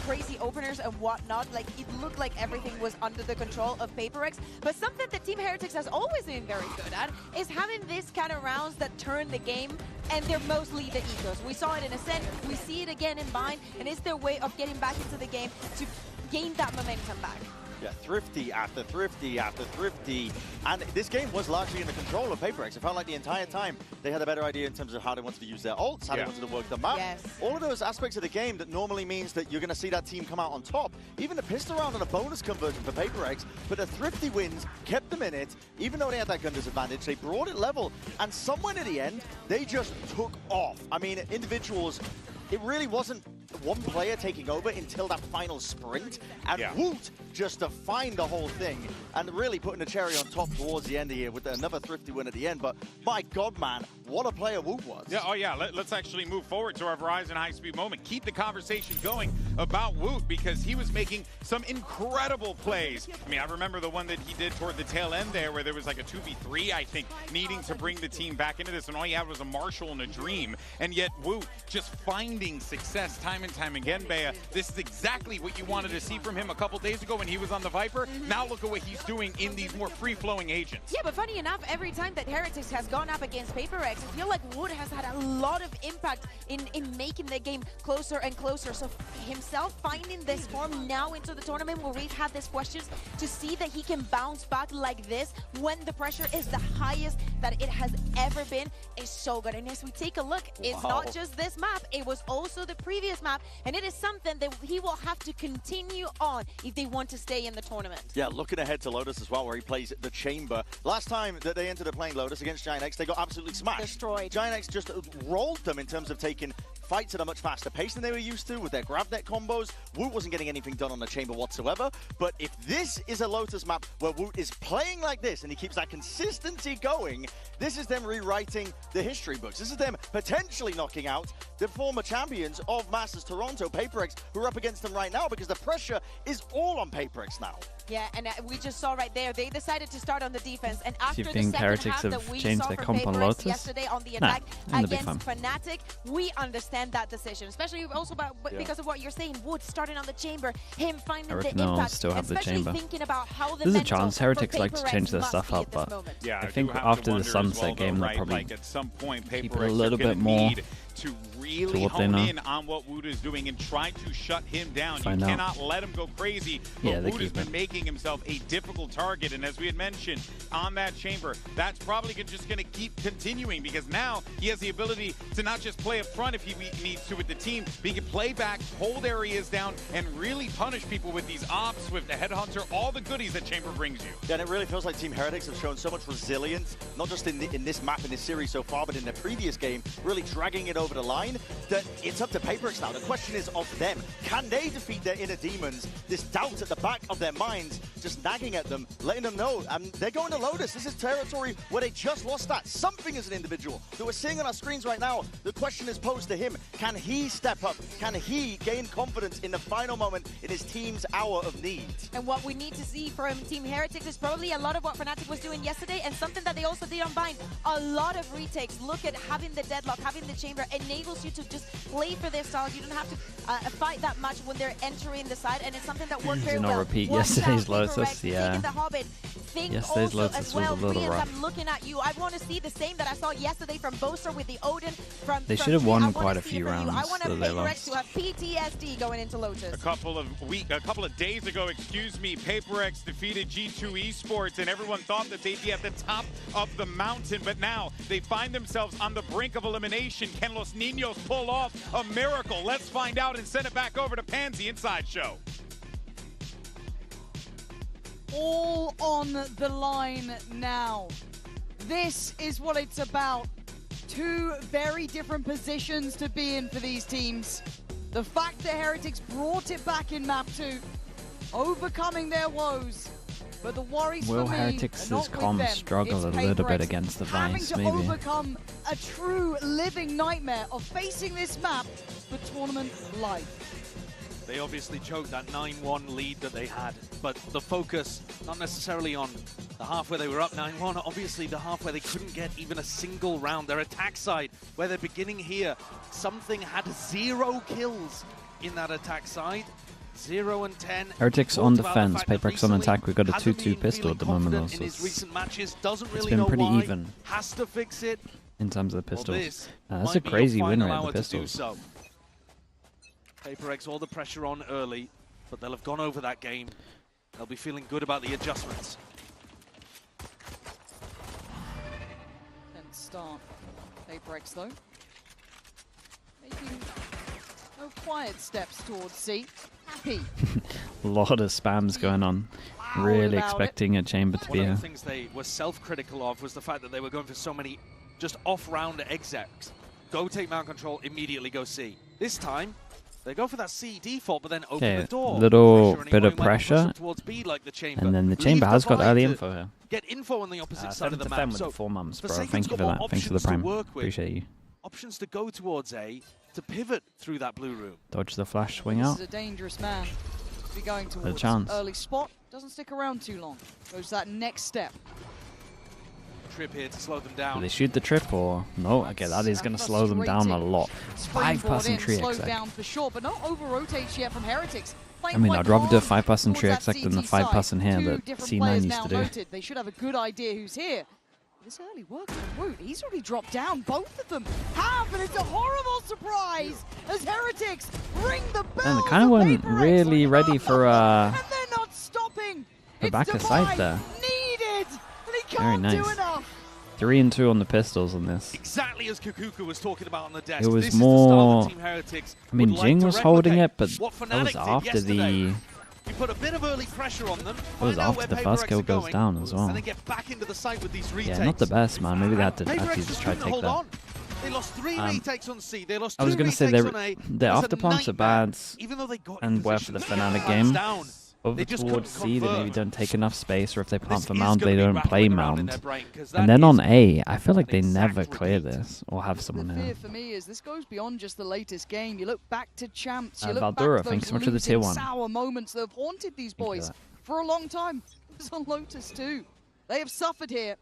crazy openers and whatnot, like it looked like everything was under the control of PRX. But something that Team Heretics has always been very good at is having this kind of rounds that turn the game, and they're mostly the ecos. We saw it in Ascent, we see it again in Bind, and it's their way of getting back into the game to gain that momentum back. Yeah, thrifty after thrifty after thrifty. And this game was largely in the control of PRX. It felt like the entire time they had a better idea in terms of how they wanted to use their ults, how they wanted to work the map. Yes. All of those aspects of the game that normally means that you're going to see that team come out on top. Even the pistol round and a bonus conversion for PRX, but the thrifty wins kept them in it. Even though they had that gun disadvantage, they brought it level. And somewhere at the end, they just took off. I mean, individuals, it really wasn't one player taking over until that final sprint, and Woot just defined the whole thing and really putting the cherry on top towards the end of here with another thrifty win at the end. But my God, man, what a player Woot was. Yeah, oh yeah, let's actually move forward to our Verizon high-speed moment. Keep the conversation going about Woot because he was making some incredible plays. I mean, I remember the one that he did toward the tail end there where there was like a 2v3, I think, needing to bring the team back into this, and all he had was a Marshall and a Dream. And yet Woot just finding success time and time again, Bea, this is exactly what you wanted to see from him a couple days ago when he was on the Viper. Now look at what he's doing in these more free-flowing agents. Yeah, but funny enough, every time that Heretics has gone up against PRX, I feel like Wood has had a lot of impact in making the game closer and closer. So himself finding this form now into the tournament where we've had these questions, to see that he can bounce back like this when the pressure is the highest that it has ever been is so good. And as we take a look, it's not just this map, it was also the previous map, and it is something that he will have to continue on if they want to stay in the tournament. Yeah, looking ahead to Lotus as well, where he plays the Chamber. Last time that they ended up playing Lotus against Giant X, they got absolutely smashed. Destroyed. Giant X just rolled them in terms of taking fights at a much faster pace than they were used to with their grab net combos. Woot wasn't getting anything done on the Chamber whatsoever. But if this is a Lotus map where Woot is playing like this and he keeps that consistency going, this is them rewriting the history books. This is them potentially knocking out the former champions of Masters Toronto, PRX, who are up against them right now, because the pressure is all on PRX now. Yeah, and we just saw right there, they decided to start on the defense. And after the think second Heretics half have that we changed saw their from comp on PRX Lotus? yesterday on the Nah, attack it'll be against fine. Fnatic, we understand that decision. Especially also because of what you're saying, Wood starting on the Chamber, him finding the impact, still have the especially Chamber. thinking about how the There's a mental chance for Heretics like to PRX change their must stuff be up, at this but moment. Yeah, I think after the Sunset game, they'll probably like at some point, keep it PRX a little are gonna bit more need to really to what they hone know. in on what Wood is doing and try to shut him down. Find you out. cannot let him go crazy. Yeah, But they Wood has keep been it. making himself a difficult target, and as we had mentioned on that Chamber, that's probably just going to keep continuing, because now he has the ability to not just play up front if he needs to with the team, but he can play back, hold areas down, and really punish people with these ops, with the Headhunter, all the goodies that Chamber brings you. Yeah, and it really feels like Team Heretics have shown so much resilience, not just in this map, in this series so far, but in the previous game, really dragging it over the line, that it's up to PRX now. The question is of them. Can they defeat their inner demons? This doubt at the back of their minds, just nagging at them, letting them know they're going to Lotus. This is territory where they just lost that. Something as an individual that we're seeing on our screens right now. The question is posed to him. Can he step up? Can he gain confidence in the final moment in his team's hour of need? And what we need to see from Team Heretics is probably a lot of what Fnatic was doing yesterday, and something that they also did on Bind. A lot of retakes. Look at having the deadlock, having the Chamber enables you to just play for their styles. You don't have to fight that much when they're entering the side, and it's something that worked very Do not well. repeat Watch yesterday's out, Lotus, PRX, yeah. taking the Hobbit. Think Yesterday's also Lotus as was a well, little Rians, rough. I'm looking at you. I want to see the same that I saw yesterday from Boaster with the Odin. They should have won quite a few rounds I want that they PRX lost. to have PTSD going into Lotus. A couple of days ago, PRX defeated G2 Esports, and everyone thought that they'd be at the top of the mountain, but now they find themselves on the brink of elimination. Can Los Niños pull off a miracle? Let's find out and send it back over to Pansy Inside Show. All on the line now. This is what it's about. Two very different positions to be in for these teams. The fact that Heretics brought it back in map 2, overcoming their woes. But the worries Will for me Heretics' are not with comms them. struggle It's a little bit PRX against the having Vice, to maybe? overcome a true living nightmare of facing this map for tournament life. They obviously choked that 9-1 lead that they had, but the focus, not necessarily on the half where they were up 9-1, obviously the half where they couldn't get even a single round. Their attack side, where they're beginning here, something had 0 kills in that attack side. 0 and 10. Heretics on defense, PRX on attack. We've got a 2-2 pistol at the moment, though, so it's been pretty even has to fix it in terms of the pistols. this That's might a be crazy your win final rate hour of the to do pistols. so. PRX all the pressure on early, but they'll have gone over that game. They'll be feeling good about the adjustments. And start. PRX though, making no quiet steps towards C. Happy. A lot of spams going on. Really about expecting a Chamber to be One of here. the things they were self-critical of was the fact that they were going for so many just off-round execs. Go take mount control, immediately go C. This time, they go for that C default, but then open Okay, the door. little Pressuring bit of anyone who might push pressure, them towards B like the Chamber. and then the Leave Chamber has got Vibe early to info here. Get info on the opposite side of the map. With So the 4 mums, bro. Forsaken's Thank you got for more that. Thanks for the options to prime. work with. Appreciate you. Options to go towards A, to pivot through that blue room. Dodge the flash, swing This out. is a dangerous man to be going a towards. chance. Early spot, doesn't stick around too long. Goes that next step. trip here to slow them down. Do they shoot the trip or no? Okay, that is going to slow them down a lot. 5-person tree exec. down for sure, but not over rotates yet from Heretics. I mean, I'd rather do a 5-person tree exec than the 5-person here that C9 used to do. Noted. They should have a good idea who's here. This early work from Woot, he's already dropped down. Both of them have, and it's a horrible surprise as Heretics ring the bell. And they kind of weren't really ready for and they're not stopping. back aside there. Needed, and he Very can't nice. do enough. 3 and 2 on the pistols on this. Exactly as Kukuku was talking about on the desk. It was this more. Is the style that Team Heretics I mean, would Jing like was to holding replicate. it, but What that was Fnatic did after yesterday. the. You put a bit of early pressure on them. That was after the first kill goes down as well. And then get back into the site with these retakes. Yeah, not the best, man. Maybe they had to actually PRX just try to take hold that. on. They lost 3 retakes on C. They lost 2 I was going to say retakes on A. their It was a afterplants are nightmare. bad Even though they got and were for the Fnatic game. down. Over They just towards couldn't C, they maybe convert. don't take enough space, or if they plant This for is Mount, gonna they be don't rattling play around in Mount. their brain, 'cause And that then is on A, I feel like they an never exact clear this, or have someone The here. fear for me is this goes beyond just the latest game. You look back to champs, you look Valdura, back to thanks those so much for the tier losing 1. sour moments that have haunted these boys for a long time. It's on Lotus too. They have suffered here.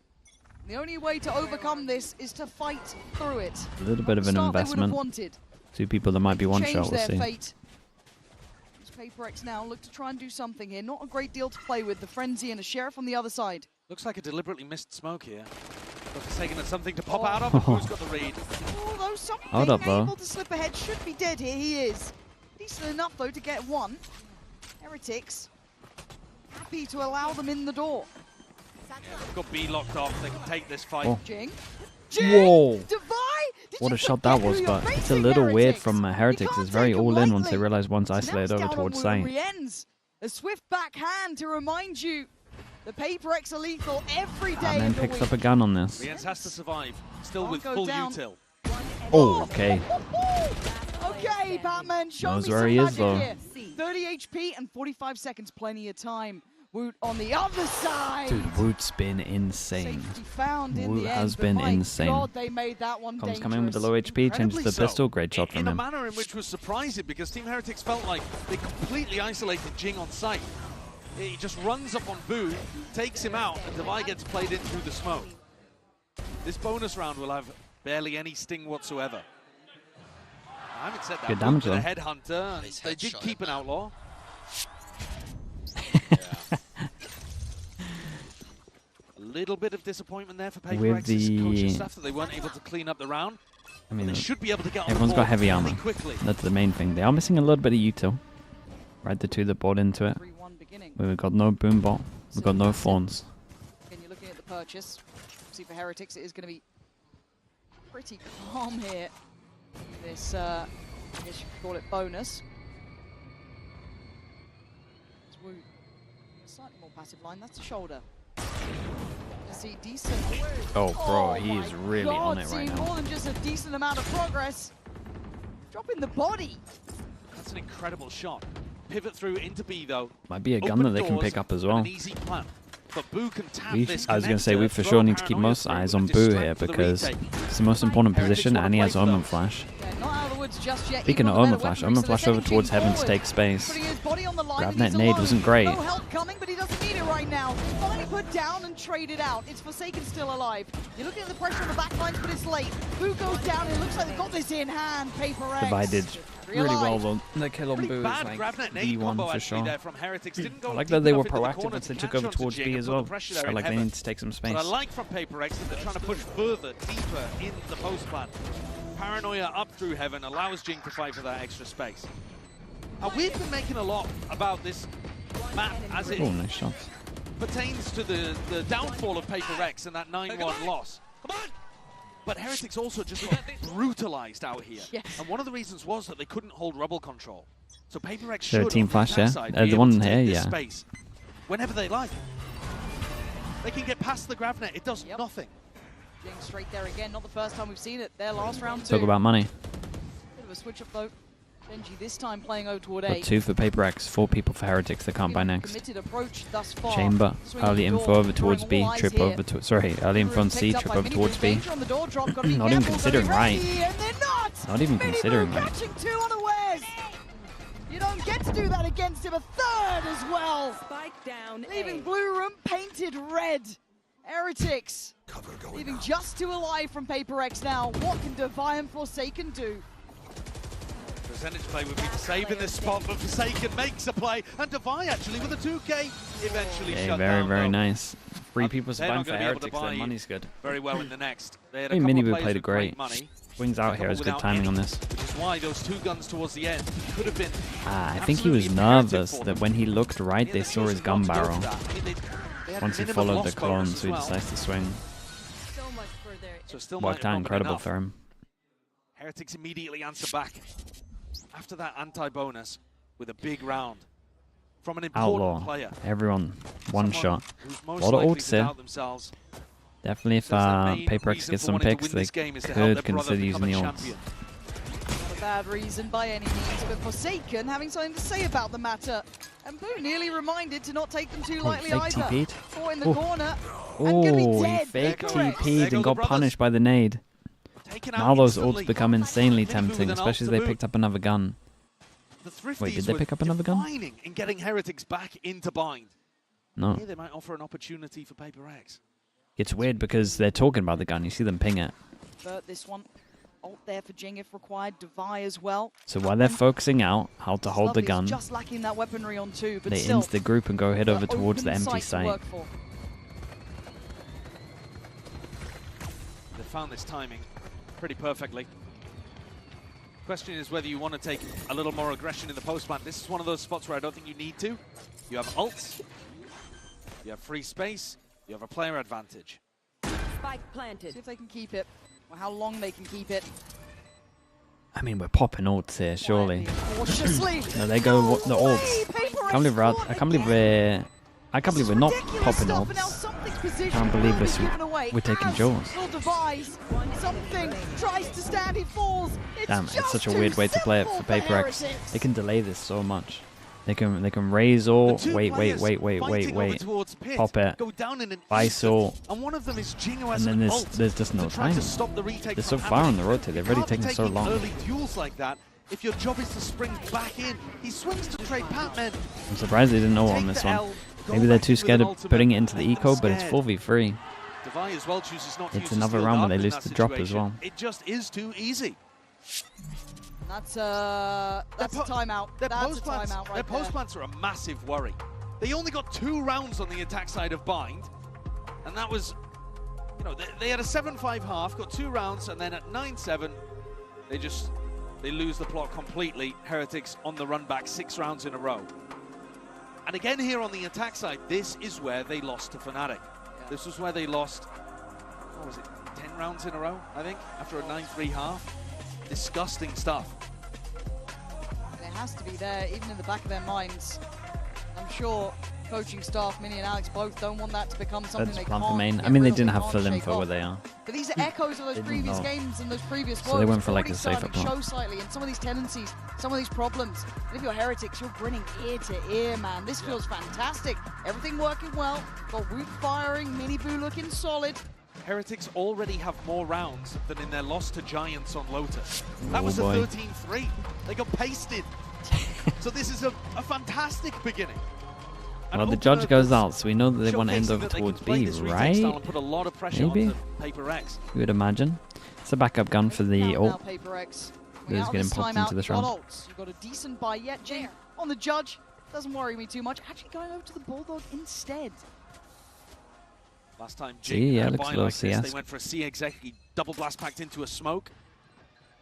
The only way to overcome this is to fight through it. A little bit of an Start they would have investment. wanted. 2 people that might be one Change shot, we'll their see. fate. PRX now look to try and do something here. Not a great deal to play with. The Frenzy and a Sheriff on the other side. Looks like a deliberately missed smoke here. Looks taking at something to pop out of. Who's got the read? Although something Hold up, though. able to slip ahead should be dead here. He is. Decent enough, though, to get one. Heretics happy to allow them in the door. They've got B locked off. They can take this fight. Oh. Jing. Whoa! Divide? What a shot that was, but it's a little weird from Heretics. It's very all in once they realize one's isolated over towards site. Ends. A swift backhand to remind you the PRX are lethal every day. And then picks up a gun on this. Riens has to survive. Still with go full down. util. Oh, okay. Okay, Batman, show Knows me where some he is, magic though. here. 30 HP and 45 seconds, plenty of time. Woot on the other side. Dude, Woot's been insane. Found in Woot the has end, been but my insane. God, they made that one Comes dangerous. coming with the low HP, changes Incredibly the so. pistol. Great shot In from a him. manner in which was surprising because Team Heretics felt like they completely isolated Jing on site. He just runs up on Boo, takes him out, and Devi gets played in through the smoke. This bonus round will have barely any sting whatsoever. I haven't said that. Good damage, The though. headhunter, and they did keep an outlaw. A little bit of disappointment there for With PRX's coaching the- staff that they weren't able to clean up the round. I mean, They should be able to get on the everyone's got board heavy really armor. quickly. That's the main thing. They are missing a little bit of util. Right, the 2 that bought into it. We've got no boom bot. We've got no thorns. Again, you're looking at the purchase. See, for Heretics, it is going to be pretty calm here. This, I guess you could call it bonus. It's Woot. Slightly more passive line. That's the shoulder. To see decent. Oh, bro, he my is really God, on it right seeing now. more than just a decent amount of progress. Dropping the body. That's an incredible shot. Pivot through into B though. Might be a gun Open that they can doors pick up as and well. An easy plan. But Boo can tap We, this I was going to say, connector, we for throw sure need to keep paranoia most through, eyes and on Boo distract here for the because retake. it's the most important Heretics position wanna and he has play for Omen those. Flash. Yeah, not out of the woods just yet. Speaking Even of with Omen the Flash, better Omen weaponry, Flash so they're over sending towards Jing Heaven to forward. take space. Putting his body on the line, Grab and that he's nade alone. wasn't great. No help coming, but he doesn't need it right now. Finally put down and traded out. It's Forsaken still alive. You're looking at the pressure on the back lines, but it's late. Boo goes down, and it looks like they've got this in hand. PRX. Divided really well though. The kill on Pretty Boo is bad like Gravnet nade B1 combo for actually sure. there from Heretics. Didn't go I like deep that they were enough into the proactive corner once they to took catch over onto towards Jing B and as put the well. pressure there Felt in like they Heaven. need to take some space. What I like from PRX is they're trying to push further, deeper in the post plan. Paranoia up through Heaven allows Jing to fight for that extra space. We've been making a lot about this map as it Oh, nice shot. pertains to the downfall of PRX and that 9-1 loss. But Heretics also just got brutalized out here. Yes. And one of the reasons was that they couldn't hold rubble control. So PRX Is there a should, team on the flash there? backside, be The able one to take here, this yeah. space whenever they like. They can get past the Gravnet. It does nothing. Jing straight there again. Not the first time we've seen it. Their last round Talk too. about money. Bit of a switch up though. Genji this time playing O toward Got A. 2 for PRX, 4 people for Heretics that can't buy next. Committed approach thus far. Chamber, Swinging early the info door, over towards drawing B, all eyes trip here. over to, sorry, early info on C, Picked up trip by over Mini towards Boo. B. Danger on the door drop, gotta be Not even careful, considering gotta be right. ready, and they're not! Not even Mini considering Boo right. catching 2 unawares! You don't get to do that against him. A third as well. Spike down. Leaving blue room painted red. Heretics leaving just two alive from PRX now. What can Divine and Forsaken do? Percentage play would be saving this spot, but Forsaken makes a play, and Divine actually with a 2K eventually shut down. Very nice. 3 people surviving for gonna be able to Heretics, their buy money's good. very well in the next. They had I a think couple of MiBR players played it with great. money. Swings out here is good timing on this. Which is why those 2 guns towards the end could have been. I think he was nervous that when he looked right, they saw his gun barrel. Once he followed the clone, so he decides to swing. So still Worked out incredible for him. Heretics immediately answer back after that anti-bonus with a big round from an important Outlaw. player. Everyone, one shot. Who's A most lot of likely ults to here. doubt themselves. Definitely if PRX gets some picks, they could consider using the ults. Not a bad reason by any means, but Forsaken having something to say about the matter. And Boo nearly reminded to not take them too lightly fake either. TP'd. Four in the corner. And gonna be Oh, he dead. fake PRX. TP'd and got punished by the nade. Now those ults become insanely tempting, especially as they picked up another gun. Wait, did they pick up another gun? In getting Heretics back into bind. No. Here they might offer an opportunity for PRX. It's weird because they're talking about the gun. You see them ping it. But this one, ult there for Jing if required. Devi as well. So while they're focusing out how to hold the Lovely's gun, just lacking that weaponry on 2, but they still, insta group and go head over towards the open empty to site. work for. They found this timing pretty perfectly. Question is whether you want to take a little more aggression in the post plant. This is one of those spots where I don't think you need to. You have ults, you have free space, you have a player advantage. Spike planted. See if they can keep it, or how long they can keep it. I mean, we're popping ults here, surely. Cautiously. No, they go the ults. I can't believe we're not popping ults. Can't believe we're taking jaws. Devise something, tries to stand, he falls. Damn, it's such a weird way to play it for PRX. They can delay this so much. They can raise all. Wait. Pop it. Vice all. And then there's just no time. They're so far on the rotate. They've already taken so long. Early duels like that. If your job is to spring back in, he swings to trade Pac-Man. I'm surprised they didn't know on this one. Maybe they're too scared of putting it into the eco, but it's 4v3. As well chooses not to It's use another his round where they field lose out the in drop that as well. situation. It just is too easy. That's a timeout. That's a timeout right Their post plants are a massive worry. They only got 2 rounds on the attack side of Bind, and that was, you know, they had a 7-5 half, got 2 rounds, and then at 9-7, they lose the plot completely. Heretics on the run back 6 rounds in a row. And again here on the attack side, this is where they lost to Fnatic. Yeah. This was where they lost, what was it, 10 rounds in a row, I think, after a 9-3 half. Disgusting stuff. And it has to be there, even in the back of their minds. I'm sure coaching staff, Minnie and Alex, both don't want that to become something That's they plan can't. for main. get I mean, they rid of, didn't have full can't info shake where off. they are. But these are echoes of those didn't previous know. games and those previous So they went for like already a safer starting to plot. show slightly, and some of these tendencies, some of these problems. And if you're Heretics, you're grinning ear to ear, man. This feels fantastic. Everything working well. Got Root firing, MiBR looking solid. Heretics already have more rounds than in their loss to Giants on Lotus. That was a boy. 13-3. They got pasted. So this is a fantastic beginning. Well, the judge goes out, so we know that they want to end over towards B, right? Maybe? You would imagine. It's a backup gun for the ult. That is getting popped into this round. You've got a decent buy yet, Jing. On the judge, doesn't worry me too much. Actually going over to the Bulldog instead. Last time Jing yeah, had a looks buy a little like this, CS. they went for a C exec, he double blast packed into a smoke.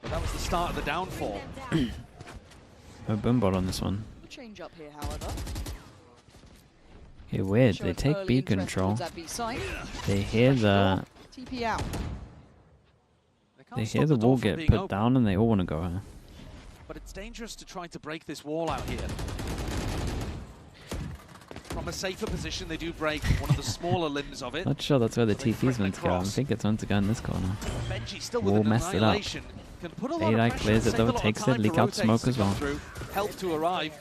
But that was the start of the downfall. No boombot on this one. Change up here, however. Okay, weird. They take B control. They hear the... TP out. They hear the wall get put down and they all want to go here. But it's dangerous to try to break this wall out here. From a safer position, they do break one of the smaller limbs of it. Not sure that's where the TP's meant to go. I think it's meant to go in this corner. Wall messed it up. 8-eye clears it though, takes it, leak out smoke as well. Help to arrive.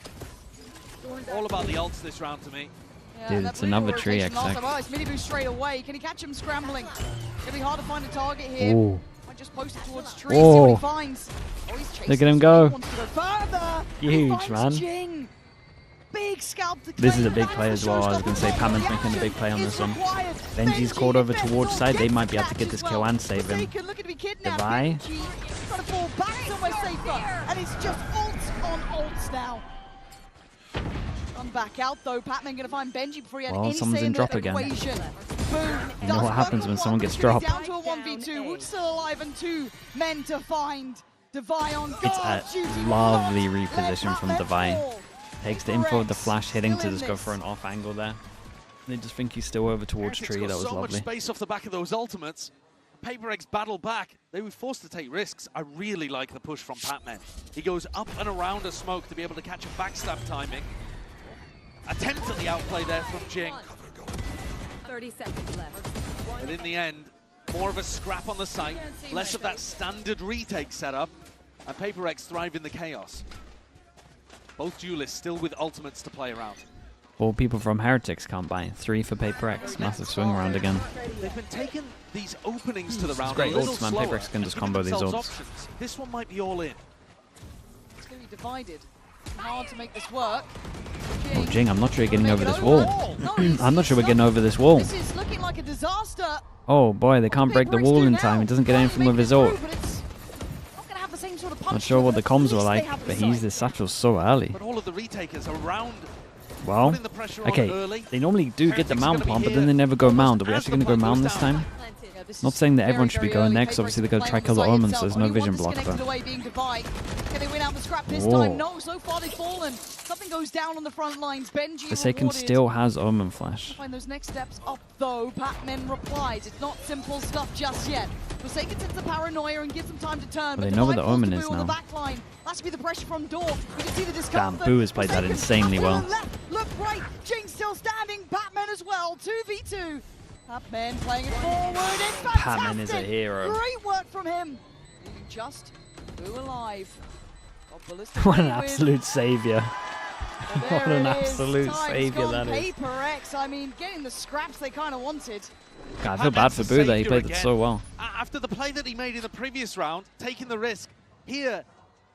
All about the ults this round to me. Dude, it's another tree exec. MiBR straight away. Can he catch him scrambling? It'll be hard to find a target here. Ooh. Might just post it towards tree, see what he finds. Oh, he's chasing. Look at him go. He wants to go further. Huge, He finds man. Jing. big scalp to This is a big play as well. I was going to say Paman's making a big play on this one. Benji's caught over towards side. They might be able to get this kill and save him. Devi. Trying to fall back somewhere safer, and it's just ults on ults now. Gone back out though. Patman going to find Benji before he had any someone's say in the drop again. equation. Boom. You know what happens when someone gets dropped? Down to a 1v2. Wood's still alive and 2 men to find. Devi on guard. It's a lovely reposition from Devi. Takes the info of the flash hitting to just go for an off angle there. They just think he's still over towards tree. That was so lovely. Much space off the back of those ultimates. PRX battle back. They were forced to take risks. I really like the push from Patman. He goes up and around a smoke to be able to catch a backstab timing. Attempt at the outplay there from Jing. 30 seconds left. But in the end, more of a scrap on the site, less of that standard retake setup, and PRX thrive in the chaos. Both duelists still with ultimates to play around. 4 people from Heretics can't buy. 3 for PRX. Massive swing round again. They've been taking these openings to the round Great a little ults, man. slower, PRX can just combo these ults. options. This one might be all in. It's going to be divided. Hard to make this work. Oh, Jing, I'm not sure you're getting over this wall. I'm not sure we're getting over this wall. This is looking like a disaster. Oh boy, they can't break the wall in time. He doesn't get anything with his ult. Not sure what the comms were like, but he's the satchel so early. But all of the retakers around. Well, okay, they normally do get the mound plant, but then they never go mound. Are we actually going to go mound this time? Not saying that everyone should be going next. Obviously, they're going to try kill the Omen, so there's no vision block. But Can they win out the scrap this time? No, so far they've fallen. Something goes down on the front lines. Benji Forsaken still has Omen Flash. Find those next steps up though. Patman replies. It's not simple stuff just yet. Forsaken sends the paranoia and gives them time to turn. Well, they know where the Omen is now. Has to be the pressure from Door. You can see the Damn, Boo has played that insanely well. Look right. Jing still standing. Patman as well. 2v2. Patman playing it forward. It's fantastic. Patman is a hero. Great work from him. Leaving just Boo alive. What an absolute savior. What an absolute savior that is. PRX, I mean, getting the scraps they kind of wanted. God, I feel bad for Boo there. He played it so well. After the play that he made in the previous round, taking the risk, here,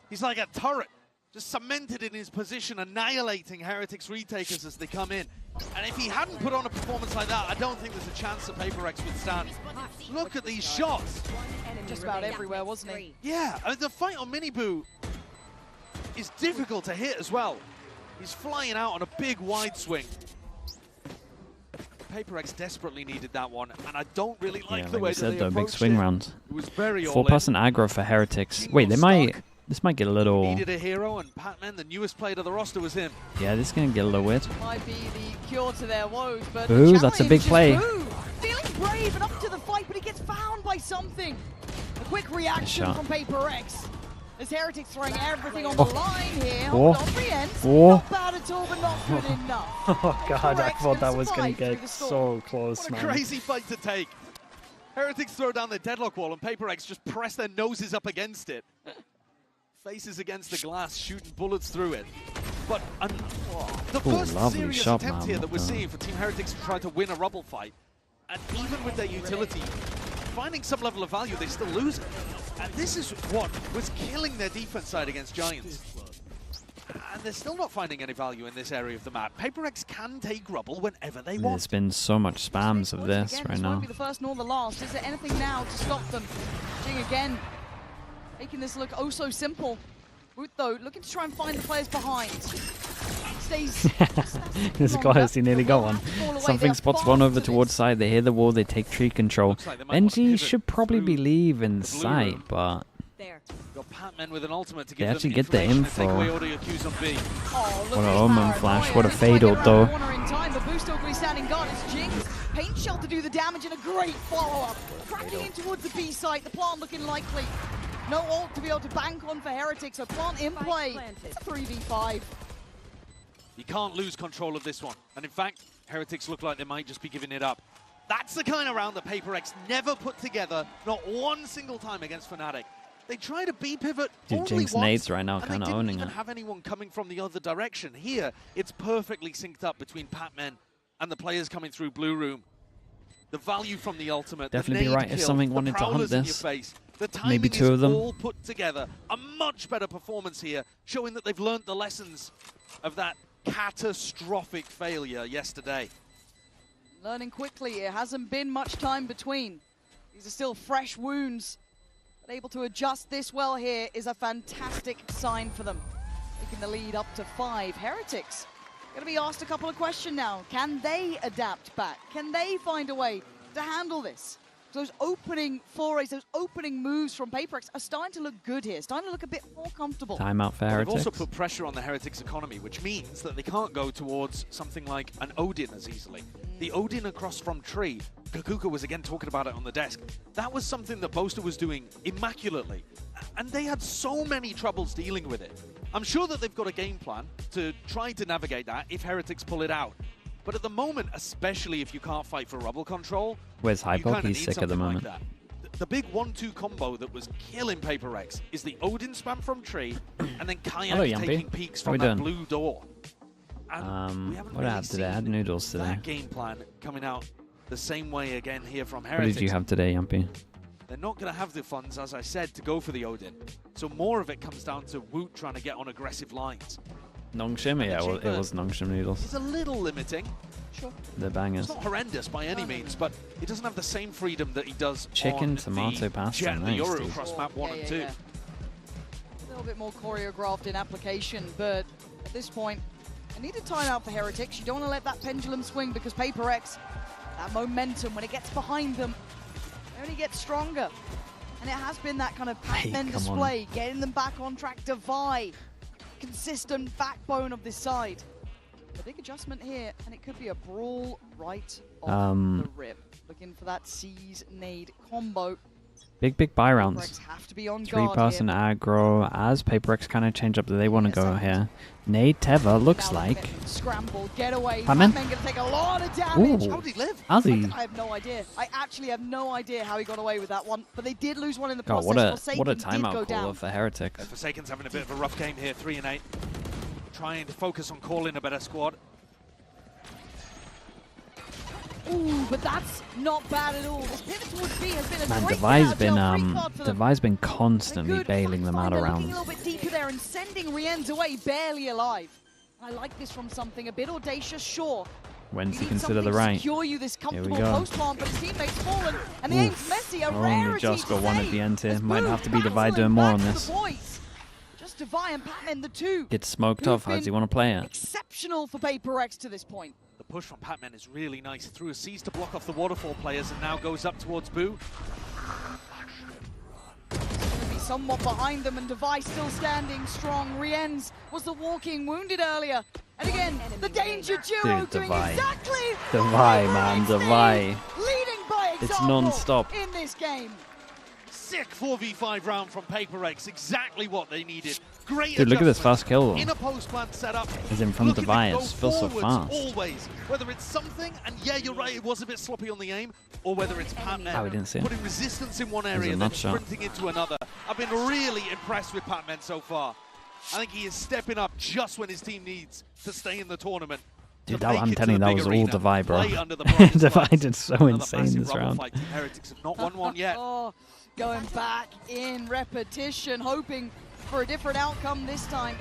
he's like a turret. Just cemented in his position, annihilating Heretics retakers as they come in. And if he hadn't put on a performance like that, I don't think there's a chance that PRX would stand. Look at these shots. Just about everywhere, wasn't he? Yeah, I mean, the fight on Miniboo is difficult to hit as well. He's flying out on a big wide swing. PRX desperately needed that one, and I don't really like the way that they though, big approached swing it. round. It was very 4-person aggro for Heretics. Wait, they might. This might get a little. Needed a hero, and Patman, the newest player to the roster, was him. Yeah, this is gonna get a little weird. Might be the cure to their woes, but Boo, that's a big play. Boo, feeling brave and up to the fight, but he gets found by something. A quick reaction from PRX. As Heretics throwing everything on the line here. Hold on, free ends. Not bad at all, but not good enough. Oh god, I thought that was gonna get so close, what man. A crazy fight to take. Heretics throw down the deadlock wall, and PRX just press their noses up against it. Faces against the glass, shooting bullets through it. But the first serious attempt here that we're seeing for Team Heretics to try to win a rubble fight, and even with their utility finding some level of value, they still lose it. And this is what was killing their defense side against Giants. And they're still not finding any value in this area of the map. PRX can take rubble whenever they want. There's been so much spams of this right now. Won't be the first nor the last. Is there anything now to stop them? Jing again. Making this look oh so simple. Woot though, looking to try and find the players behind. Stays. This guy, he nearly got one. Something spots one over towards side. They hear the wall. They take tree control. NG should probably be leaving sight, but with an ultimate to they give actually them get the info. What an Omen Flash. What a fade ult though. The boost still be standing guard as Jing's paint shell to do the damage and a great follow-up. Cracking in towards the B site. The plant looking likely. No ult to be able to bank on for Heretics, so plant in play. It's a 3v5. You can't lose control of this one. And in fact, Heretics look like they might just be giving it up. That's the kind of round that PRX never put together, not one single time against Fnatic. They try to B pivot Dude, Jinx nades right now, kind of owning it. They didn't even have anyone coming from the other direction. Here, it's perfectly synced up between Patman and the players coming through Blue Room. The value from the ultimate, definitely the be right kill, if something wanted to hunt this. The timing Maybe 2 of them. all put together. A much better performance here, showing that they've learned the lessons of that catastrophic failure yesterday. Learning quickly, it hasn't been much time between. These are still fresh wounds. But able to adjust this well here is a fantastic sign for them. Taking the lead up to 5. Heretics going to be asked a couple of questions now. Can they adapt back? Can they find a way to handle this? Those opening forays, those opening moves from PRX are starting to look good here, starting to look a bit more comfortable. Timeout for Heretics. They've also put pressure on the Heretics economy, which means that they can't go towards something like an Odin as easily. The Odin across from Tree, Kakuka was again talking about it on the desk. That was something that Boaster was doing immaculately, and they had so many troubles dealing with it. I'm sure that they've got a game plan to try to navigate that if Heretics pull it out. But at the moment, especially if you can't fight for rubble control, where's Hypo? He's sick at the moment. Like the big 1-2 combo that was killing PRX is the Odin spam from Tree and then Kayak taking peeks from that blue door. And we haven't what really I had today? I had noodles today. That game plan coming out the same way again here from What Heretics. did you have today, Yumpy? They're not going to have the funds, as I said, to go for the Odin. So more of it comes down to Woot trying to get on aggressive lines. Nongshim? Yeah, well, it was Nongshim noodles. It's a little limiting. Sure. They're bangers. It's not horrendous by any means, but he doesn't have the same freedom that he does Chicken, on tomato the pasta, Jet and the nice, Yoru dude. across map 1 and 2. A little bit more choreographed in application, but at this point, I need a timeout for Heretics. You don't want to let that pendulum swing because PRX, that momentum, when it gets behind them, it only gets stronger. And it has been that kind of Pac-Man display, getting them back on track. Devi, consistent backbone of this side. A big adjustment here, and it could be a brawl right off the rip. Looking for that Seize nade combo. Big buy rounds. Have to be on 3-person aggro as PRX kind of change up that they want to go here. Nade Teva looks like. Scramble, get away. Pac-Man Pac-Man gonna take a lot of damage. Ooh. How did he live? How's he? I have no idea. I actually have no idea how he got away with that one. But they did lose one in the God, process. what a timeout caller for Heretics. Forsaken's having a bit of a rough game here, 3 and 8. Trying to focus on calling a better squad. Ooh, but that's not bad at all. This pivot towards B has been a great Devi's been constantly bailing them out of rounds. Looking a little bit deeper there and sending Rien's away, barely alive. I like this from something a bit audacious, sure. When's he consider the right? Secure you this Here we comfortable go. post plant, but his teammate's fallen, and the aim's messy. A Only just got one at the end here. Might have to be Devi doing more on this. Just Devi and Pac-Man, the two. Gets smoked off. How does he want to play it? Exceptional for PRX to this point. The push from Pac-Man is really nice. Threw a Seize to block off the waterfall players and now goes up towards Boo. Going to be somewhat behind them, and Devi still standing strong. Rienz was the walking wounded earlier. And again, the danger duo Dude, doing Devi. exactly Devi, man, Devi. leading by example It's non-stop. in this game. Sick 4v5 round from PRX, exactly what they needed. Great Dude, look at this adjustment. fast kill. In a post plant setup. He's in front of looking to Devi. go It feels so forwards fast. Always, whether it's something, and yeah, you're right, it was a bit sloppy on the aim, or whether it's Pac-Man Oh, we didn't see him. putting resistance in one There's area a and then nut shot. sprinting into another. I've been really impressed with Pac-Man so far. I think he is stepping up just when his team needs to stay in the tournament. Dude, to that, make I'm it to telling you, the that big was all arena, Devi, bro. play under the brightest Devi lights. did so Another insane massive this rubble round. fight. Heretics have not won one yet. Oh, going back in repetition, hoping for a different outcome this time.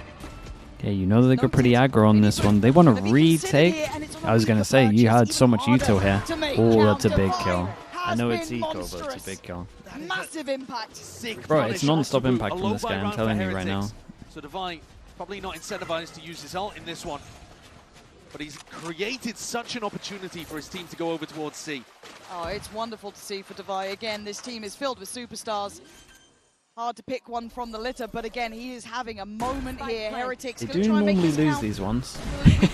Yeah, you know they go pretty aggro on this one. They want to retake. I was going to say, you had so much util here. Oh, that's a big kill. I know it's eco, but it's a big kill. Massive impact. Bro, it's non-stop impact A from this low guy, buy I'm round telling for you right now. Heretics. So Devi probably not incentivized to use his ult in this one. But he's created such an opportunity for his team to go over towards C. Oh, it's wonderful to see for Devi. Again, this team is filled with superstars. Hard to pick one from the litter, but again, he is having a moment here. Heretics They going do to try and make normally this lose count. these ones.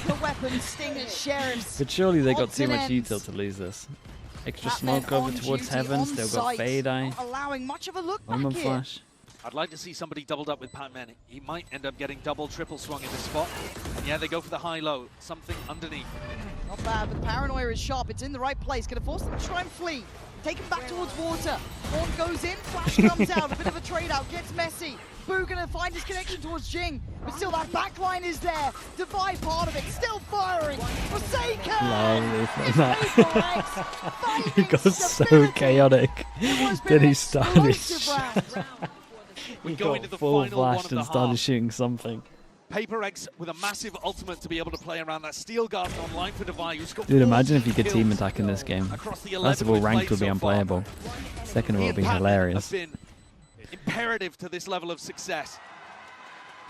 The weapons, stingers, sheriffs. But surely they got odds too and much ends. util to lose this. Extra Pac-Man smoke over on towards duty, heaven. on Still got site, Fade Eye. not allowing much of a look back Omen here. Flash. I'd like to see somebody doubled up with Pac-Man. He might end up getting double, triple swung in this spot. And yeah, they go for the high-low. Something underneath. Not bad, but the paranoia is sharp. It's in the right place. Going to force them to try and flee. Take him back towards water. Horn goes in, Flash comes out. A bit of a trade out, gets messy. Boo going to find his connection towards Jing. But still, that backline is there. Devi part of it, still firing. Forsaken! Lovely from that. He got so chaotic. Then he started. We He go got into the full final one of flashed the and started half. shooting something. PRX with a massive ultimate to be able to play around that steel garden online for Devi. Dude, imagine if you could team attack in this game. First of all, ranked would be unplayable. Second of all, it would be hilarious. Been imperative to this level of success.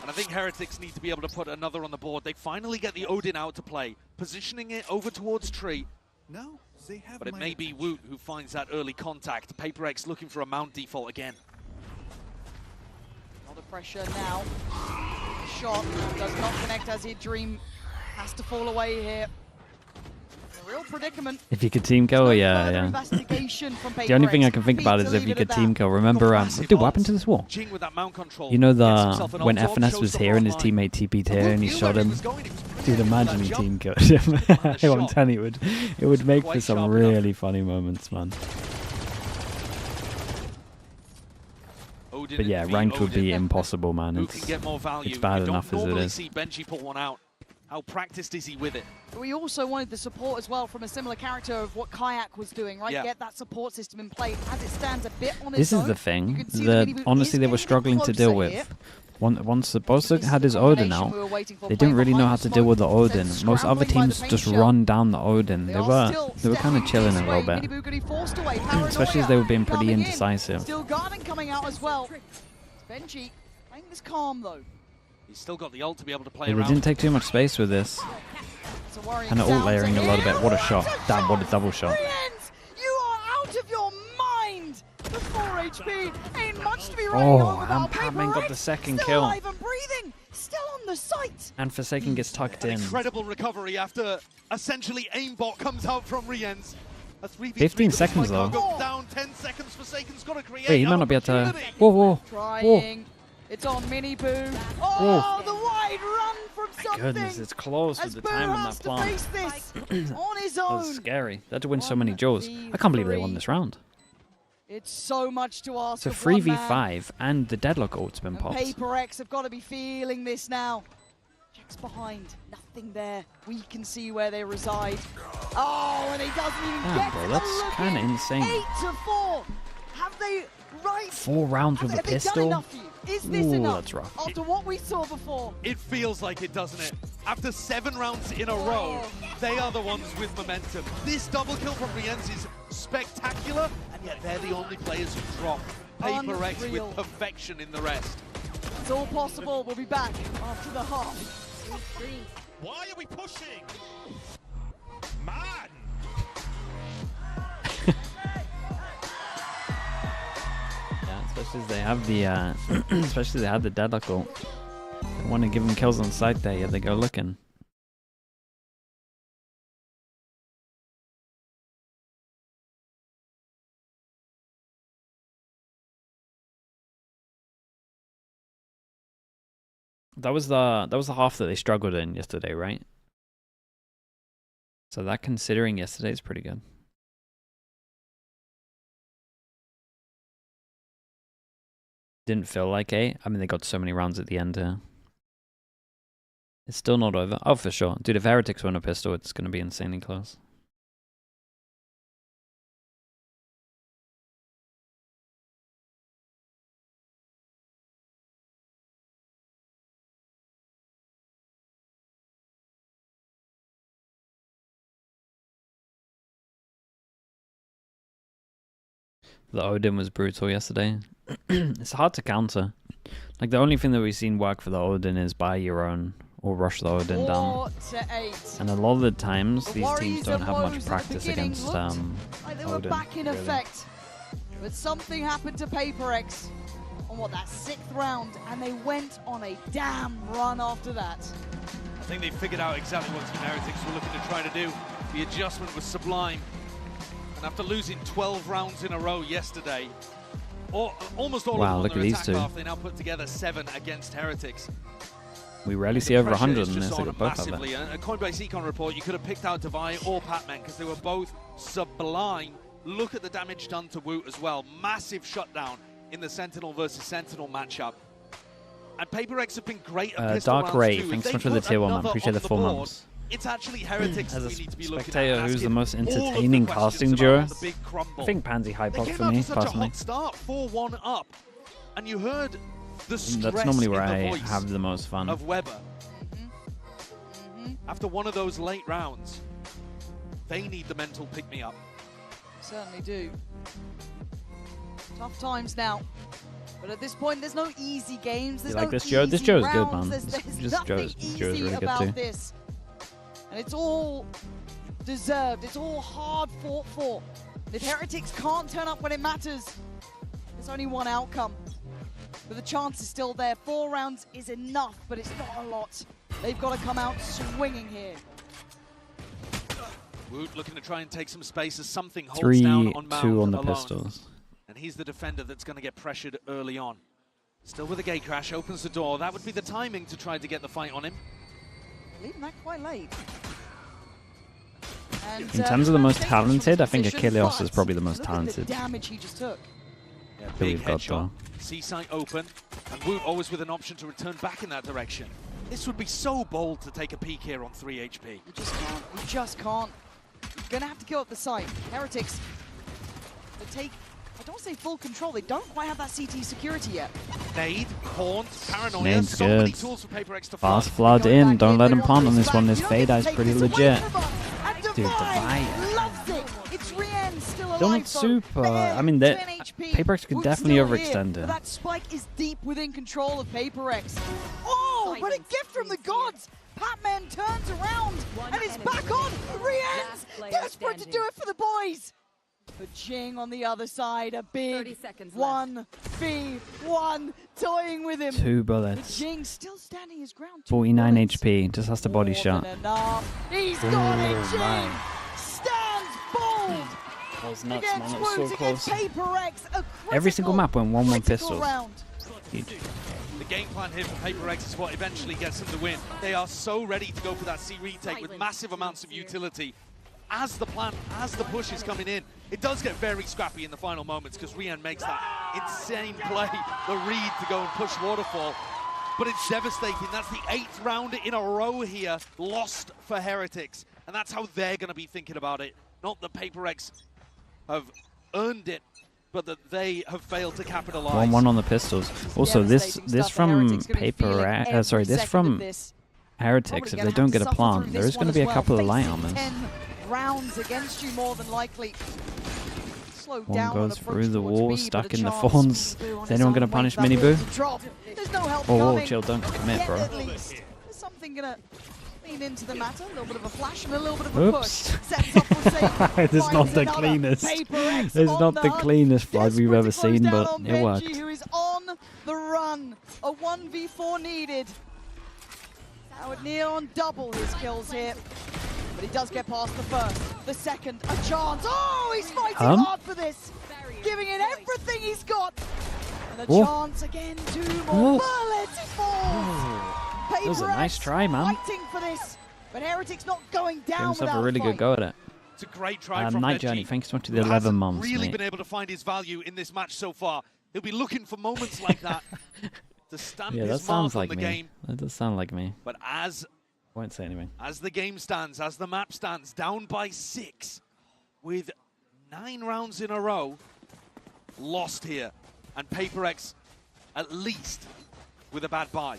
And I think Heretics need to be able to put another on the board. They finally get the Odin out to play, positioning it over towards Tree. No, they have. But it may be Woot who finds that early contact. PRX looking for a mount default again. A lot of pressure now. Shot does not connect as he'd dream. Has to fall away here. A real predicament. If you could team kill, yeah. The only thing I can think about is if you could team kill. Remember, dude, what happened to this wall? You know when FNS was here and his teammate TP'd here and he shot him? Dude, imagine he team killed him. I'm telling you, it would make for some really funny moments, man. But yeah, ranked would be impossible, man. It's bad enough as it is. See Benji pull one out. How practiced is he with it? We also wanted the support as well from a similar character of what Kayak was doing, right? Yeah. Get that support system in play as it stands a bit on its This own. is the thing that honestly they were struggling to deal with. Once Bosa had his Odin out, they didn't really know how to deal with the Odin. Most other teams just run down the Odin. They were kind of chilling a little bit, especially as they were being pretty indecisive. Still guarding coming out as well. Benji playing this calm though. He's still got the ult to be able to play Yeah, they around. didn't take too much space with this. And the ult layering a little bit. What a shot. Damn, what a double shot. You are out of your mind! The 4 HP ain't much to be writing home about. And Padman got the second Still kill. alive and breathing, still on the site. And Forsaken gets tucked in. Incredible recovery after essentially aimbot comes out from Rienz. 15 seconds though. Down 10 seconds. Forsaken's got to create. Wait, he might not be able to. Whoa, whoa. Trying. It's on MiBR. Oh, the wide run from something. Goodness, it's close with the time on that plant. Face this on his That own. was scary. They had to win so many duels. I can't believe they won this round. It's so much to ask. It's a 3v5 and the deadlock ult's been popped. PRX have got to be feeling this now. Checks behind, nothing there. We can see where they reside. Oh, and he doesn't even get bro, to that's kind of insane. 8-4. Have they 4 rounds with a pistol. Is this Ooh, enough? that's rough. After what we saw before. It feels like it, doesn't it? After 7 rounds in a row, they are the ones with momentum. This double kill from Rienz is spectacular, and yet they're the only players who drop. PRX with perfection in the rest. It's all possible. We'll be back after the half. Why are we pushing? Man! Yeah, especially as they have the especially they have the deadlock ult. They want to give them kills on site there, yeah, they go looking. That was the half that they struggled in yesterday, right? So that, considering yesterday, is pretty good. Didn't feel like I mean, they got so many rounds at the end here. It's still not over. Oh, for sure. Dude, if Heretics win a pistol, it's going to be insanely close. The Odin was brutal yesterday. It's hard to counter. Like, the only thing that we've seen work for the Odin is buy your own or rush the Odin down. 4-8. And a lot of the times, these teams don't have much practice against like they were Odin. back in really. effect. But something happened to PRX on that 6th round, and they went on a damn run after that. I think they figured out exactly what Team Heretics were looking to try to do. The adjustment was sublime. And after losing 12 rounds in a row yesterday, almost all Wow, of look them at on their these attack two. half, they now put together 7 against Heretics. We rarely see over Pressure 100 is in just this. They on got both of massively. it. A Coinbase Econ report, you could have picked out Devi or Patman because they were both sublime. Look at the damage done to Woot as well. Massive shutdown in the Sentinel versus Sentinel matchup. And PRX have been great at pistol Dark rounds Ray, too. thanks If so much they for the put tier 1, man. another Appreciate on the 4 board, months. It's actually Heretics As we a need to be looking at. spectator who's the asking most all of the entertaining questions casting about duo, the big crumble. I think Pansy Hypox They came for out me, to such a personally. hot start, 4-1 up, and you heard the stress That's normally where in the I voice have the most fun. of Weber. After one of those late rounds, they need the mental pick-me-up. Certainly do. Tough times now. But at this point, there's no easy games. There's You like no this, Joe? This easy Joe's good, rounds. man. There's Joe's nothing easy really good about too. this. And it's all deserved. It's all hard fought for. If Heretics can't turn up when it matters, there's only one outcome. But the chance is still there. 4 rounds is enough, but it's not a lot. They've got to come out swinging here. Woot looking to try and take some space as something holds down on Mound 3-2 on the alone. pistols. And he's the defender that's going to get pressured early on. Still with a gate crash, opens the door. That would be the timing to try to get the fight on him. Leaving that quite late. And, In terms of the most takes talented, I think position, Achilles but is probably the most look at talented. the damage he just took. Yeah, that big we've got headshot. though. C-site open, and Woot always with an option to return back in that direction. This would be so bold to take a peek here on 3 HP. You just can't. You just can't. You're going to have to kill up the site. Heretics, they take, I don't want to say full control. They don't quite have that CT security yet. Nade, Haunt, Paranoia, Nade's so many good. tools for PaperX to Fast flood. flood in. Don't let him punt on this one. This fade eye's pretty legit. Dude, Divide. Loves it. It's Rien still alive. Don't super. I mean, PaperX could definitely overextend it. it. That spike is deep within control of PaperX. Oh, but a gift from the gods. Patman turns around and is back on. Rien's desperate to do it for the boys. But Jing on the other side, a big 1v1 toying with him. 2 bullets. But Jing still standing his ground. 49 HP. Just has to body shot. He's got it, Jing. Stands bold. That was nuts, Against man. That was so Woot, close. against PaperX, a Every single map went 1-1 pistols. round. Huge. The game plan here for PaperX is what eventually gets them the win. They are so ready to go for that C retake with massive amounts of utility. As the plan, as the push is coming in, it does get very scrappy in the final moments because Rien makes that insane play, the read to go and push Waterfall. But it's devastating. That's the 8th round in a row here, lost for Heretics. And that's how they're going to be thinking about it. Not that PaperX have earned it, but that they have failed to capitalize. 1-1 on the pistols. Also, this from PaperX. Sorry, this from Heretics. If they don't get a plant, there is going to be a couple of light armors. Rounds against you more than likely. Slow One down goes through the wall, stuck in the chance. thorns. Is anyone going to punish MiBR? There's no help Oh, coming. chill, don't commit, bro. At least. There's something gonna lean into the matter. A little bit of a flash and a little bit of a push. Sets up for safe. It is not the cleanest. It's not the cleanest flood we've ever seen, but it worked. Who is on the run? A 1v4 needed. Howard near on double his kills here. But he does get past the first. The second, a chance. Oh, he's fighting hard for this. Giving it everything he's got. And a chance again, 2 more bullets. He falls. That was a nice try, man. Fighting for this. But Heretics not going down. Gave himself a really good go at it. It's a great try from Night Reggie, Journey, thanks so much to the who 11 hasn't months, really mate. been able to find his value in this match so far. He'll be looking for moments like that to stamp Yeah, that his sounds mark like on the me. game. That does sound like me. But as Won't say anything. As the game stands, as the map stands, down by 6, with 9 rounds in a row, lost here. And PaperX, at least, with a bad bye.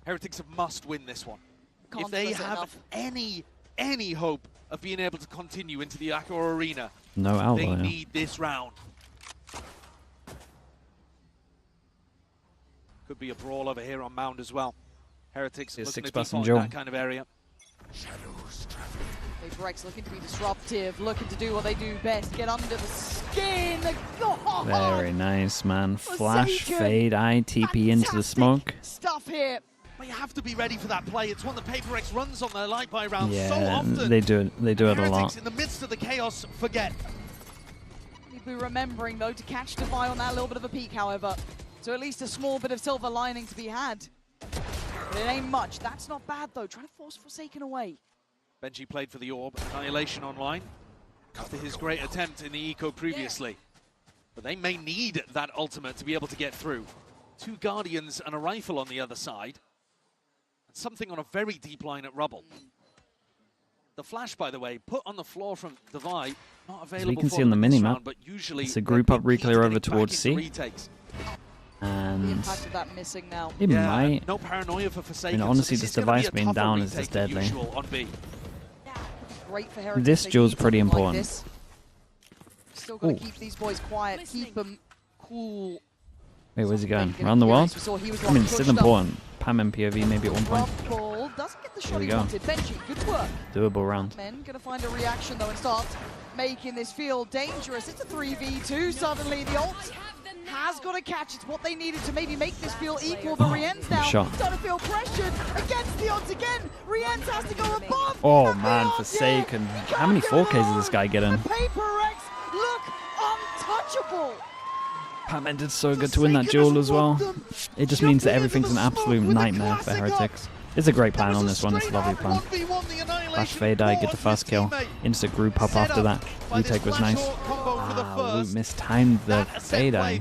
Heretics must win this one. If they have any hope of being able to continue into the Accor Arena, No they outlier. need this round. Could be a brawl over here on Mound as well. Heretics See a looking to 6-bus default in in that kind of area. PaperX looking to be disruptive, looking to do what they do best, get under the skin. Oh, Very nice, man. Flash, Forsaken. fade, eye, TP into the smoke. Stuff here. But you have to be ready for that play. It's one that PaperX runs on their light by rounds so Yeah, often. they do it. They do it a Heretics lot. in the midst of the chaos forget. We'll be remembering, though, to catch Defy on that little bit of a peak, however. So at least a small bit of silver lining to be had. But it ain't much. That's not bad, though. Trying to force Forsaken away. Benji played for the Orb, Annihilation online, after his great attempt in the Eco previously. But they may need that ultimate to be able to get through. 2 Guardians and a rifle on the other side. And something on a very deep line at Rubble. The flash, by the way, put on the floor from Divide, not available As we can for see on the them in this minimap, round, but usually it's a group up they're key to reclear over getting back towards into C. retakes. And the impact of that missing now. It might. No paranoia for Forsaken. Honestly, so this device being down is just deadly. Great for Heretics. This duel's pretty important. Like this. Still got to keep these boys quiet, keep them cool. Wait, where's he going? Around the world? I mean, it's still important. Pam and POV maybe at one point. Ball doesn't get the Here shot we he go. wanted. Benji, good work. Doable round. Men gonna find a reaction though and start making this feel dangerous. It's a 3v2 suddenly. The ult has got to catch. It's what they needed to maybe make this feel equal. But Rien's now shot. starting to feel pressured against the odds again. Rien's has to go above. Oh man, Forsaken. How many 4Ks is this guy getting? PRX look untouchable. Pac-Man did so good to win that duel as well. It just means that everything's an absolute nightmare for Heretics. It's a great plan on this one. It's a lovely plan. Flash fade eye, get the first kill. Instant group up after that. Retake was nice. Ah, we mistimed the fade eye.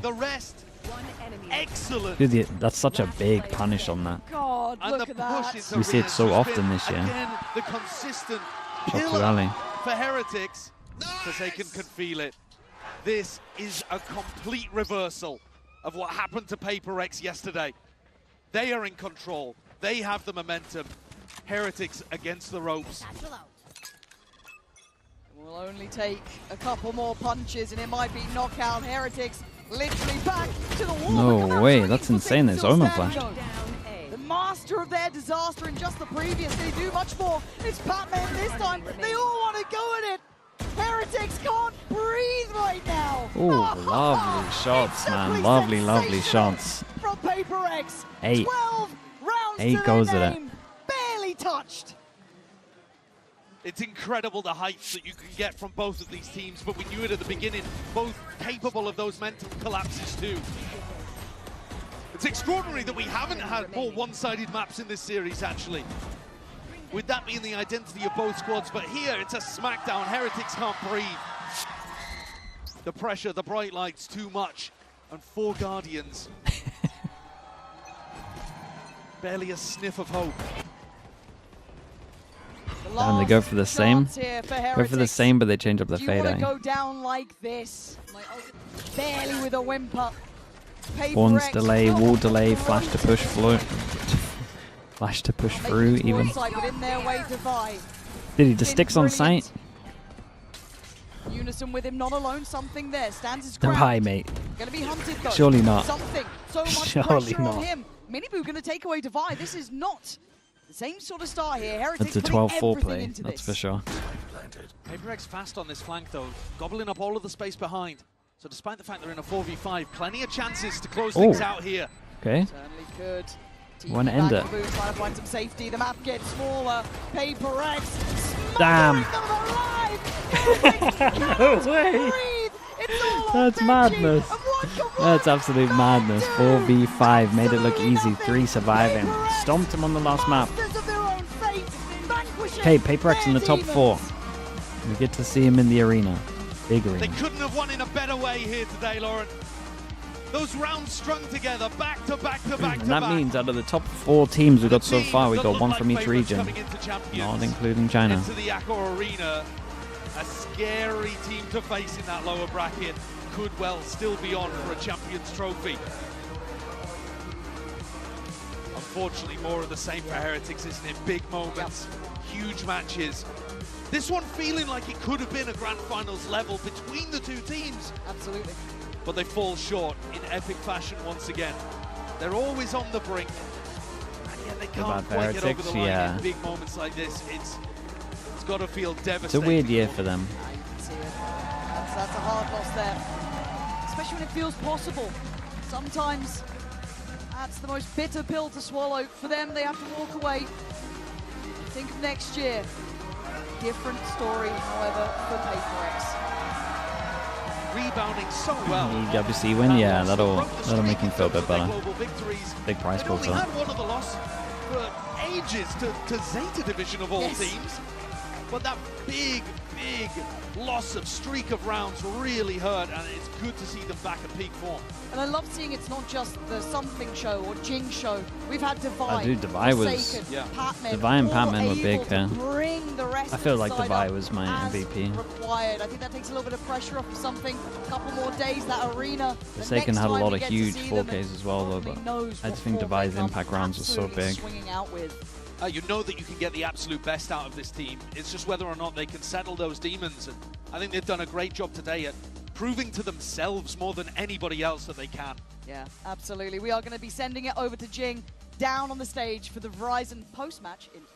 Excellent. Dude, that's such a big punish on that. God, look at that. We see it so often this year. Again, the consistent Shot to killer rally. for Heretics. Forsaken can feel it. This is a complete reversal of what happened to PRX yesterday. They are in control. They have the momentum. Heretics against the ropes. Will only take a couple more punches and it might be knockout. Heretics literally back to the wall. No way, that's insane. There's Omen Flash. The master of their disaster in just the previous. They do much more. It's Pac-Man this time. They all want to go at it. Heretics can't breathe right now. Oh, lovely shots, man. Lovely, lovely shots. From PRX. 8. 12 rounds 8 to goes their at it. name. Barely touched. It's incredible the heights that you can get from both of these teams, but we knew it at the beginning. Both capable of those mental collapses too. It's extraordinary that we haven't had more one-sided maps in this series, actually. With that being the identity of both squads, but here it's a smackdown. Heretics can't breathe. The pressure, the bright lights, too much. And 4 Guardians. Barely a sniff of hope. And they go for the same. Go for the same, but they change up the fade eye. Go down like this. Barely with a whimper. Horns delay, wall delay, flash to push float. Flash to push through even. Did he just sticks on sight? Unison with him, not alone. Something there stands his No, ground. hi, mate. Gonna be hunted though. Surely not. Something. So much Surely pressure on not. him. MiBR gonna take away Divide. This is not the same sort of start here. Heretics That's a putting 12-4 everything play, into that's this. for sure. PRX fast on this flank though, gobbling up all of the space behind. So despite the fact they're in a 4v5, plenty of chances to close things out here. Okay. Certainly could. Want to end it. Trying to find some safety. The map gets smaller. PRX. Damn. No way. That's madness. That's absolute madness. 4v5 made it look easy. 3 surviving. Stomped him on the last map. Okay, PRX in the top 4. We get to see him in the arena. Big arena. They couldn't have won in a better way here today, Lauren. Those rounds strung together, back to back to back to And that back. means out of the top 4 teams we've got so far, we've got 1 from each region. Not including China. Into the Accor Arena, a scary team to face in that lower bracket. Could well still be on for a Champions Trophy. Unfortunately, more of the same for Heretics, isn't it? Big moments, huge matches. This one feeling like it could have been a Grand Finals level between the 2 teams. Absolutely. But they fall short in epic fashion once again. They're always on the brink, and yet they can't quite get over the line in big moments like this. It's got to feel devastating. It's a weird year for them. That's a hard loss there, especially when it feels possible. Sometimes that's the most bitter pill to swallow. For them, they have to walk away. Think of next year. Different story, however, for PRX. Rebounding so well. EWC win, yeah, that'll make him feel a bit better. Big price pool They to only that. had one of the loss for ages to Zeta Division of all teams. But that big big loss of streak of rounds really hurt, and it's good to see them back at peak form. And I love seeing it's not just the Something show or Jing show. We've had Divide, Dude, Divide was... Patman, Divide and Patman were big here. Bring the rest I feel of like the side Divide up was my as MVP. required. I think that takes a little bit of pressure off of Something. A couple more days, that arena. Forsaken had a lot of huge 4Ks as well, though, but I just think Divide's impact rounds were so big. Swinging out with. You know that you can get the absolute best out of this team. It's just whether or not they can settle those demons. And I think they've done a great job today at proving to themselves more than anybody else that they can. Yeah, absolutely. We are going to be sending it over to Jing down on the stage for the Verizon post-match interview.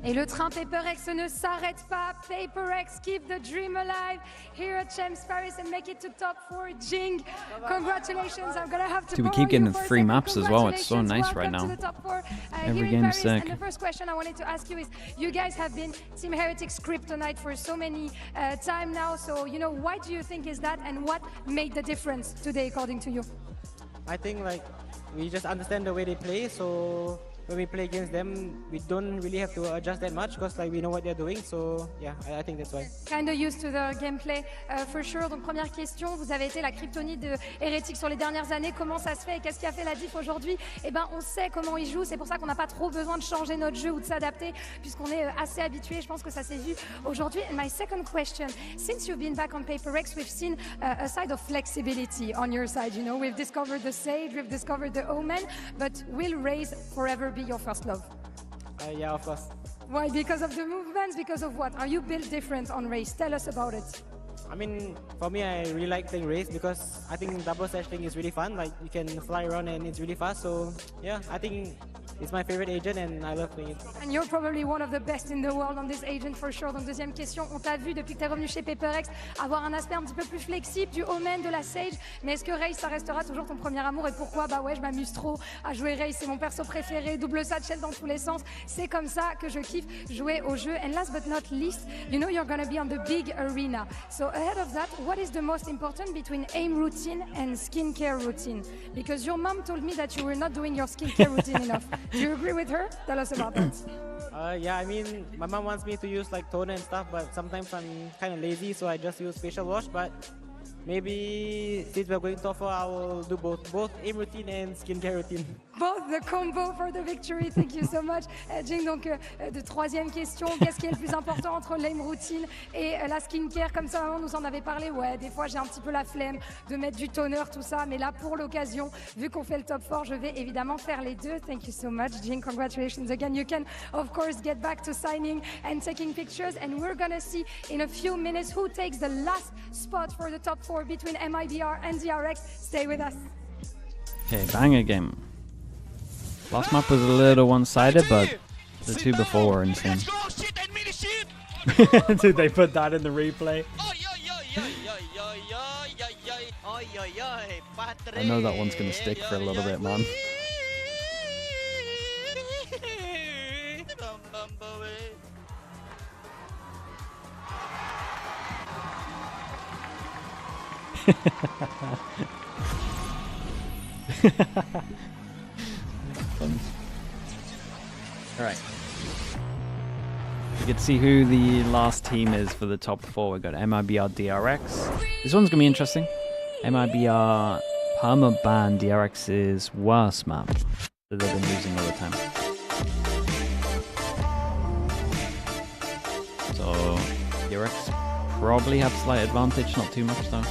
Et le train PRX ne s'arrête pas. PRX, keep the dream alive here at Champs Paris and make it to top 4. Jing, congratulations. I'm gonna have to. Dude, we keep getting 3 maps as well. It's so nice right now. Every game's sick. And the first question I wanted to ask you is, you guys have been Team Heretic's kryptonite for so many time now. So, you know, why do you think is that, and what made the difference today, according to you? I think like we just understand the way they play, so when we play against them, we don't really have to adjust that much because like we know what they're doing. So yeah, I think that's why. Kind of used to the gameplay for sure. Donc première question, vous avez été la kryptonite de Heretic sur les dernières années. Comment ça se fait et qu'est-ce qui a fait la diff aujourd'hui? Eh ben, on sait comment ils jouent. C'est pour ça qu'on n'a pas trop besoin de changer notre jeu ou de s'adapter puisqu'on est assez habitué. Je pense que ça s'est vu aujourd'hui. And my second question, since you've been back on PRX, we've seen a side of flexibility on your side. You know, we've discovered the Sage, we've discovered the Omen, but will Raze forever be your first love? Yeah, of course. Why? Because of the movements? Because of what? Are you built different on Raze? Tell us about it. I mean, for me, I really like playing Raze because I think double sash thing is really fun. Like, you can fly around and it's really fast. So, yeah, I think it's my favorite agent and I love playing it. And you're probably one of the best in the world on this agent for sure. Donc, deuxième question, on t'a vu depuis que t'es revenu chez PRX avoir un aspect un petit peu plus flexible, du Omen, de la Sage. Mais est-ce que Raze, ça restera toujours ton premier amour? Et pourquoi? Bah ouais, je m'amuse trop à jouer Raze. C'est mon perso préféré. Double satchel dans tous les sens. C'est comme ça que je kiffe jouer au jeu. And last but not least, you know you're gonna be on the big arena. So ahead of that, what is the most important between aim routine and skincare routine? Because your mom told me that you were not doing your skincare routine enough. Do you agree with her? Tell us about that. Yeah, I mean, my mom wants me to use like toner and stuff, but sometimes I'm kind of lazy, so I just use facial wash. But maybe since we're going top 4, I will do both aim routine and skincare routine. Both the combo for the victory. Thank you so much. Jing, donc de troisième question, qu'est-ce qui est le plus important entre l'aim routine et la skincare? Comme ça, on nous en avait parlé. Ouais, des fois j'ai un petit peu la flemme de mettre du toner, tout ça, mais là pour l'occasion, vu qu'on fait le top 4, je vais évidemment faire les deux. Thank you so much, Jing. Congratulations again. You can of course get back to signing and taking pictures, and we're gonna see in a few minutes who takes the last spot for the top 4 between MiBR and DRX. Stay with us. Okay, banger game. Last map was a little one-sided, but the two before were insane. Did they put that in the replay? I know that one's gonna stick for a little bit, man. Alright. You can see who the last team is for the top 4. We've got MiBR DRX. This one's gonna be interesting. MiBR permaban DRX's worst map that they've been using all the time. So DRX probably have slight advantage, not too much though.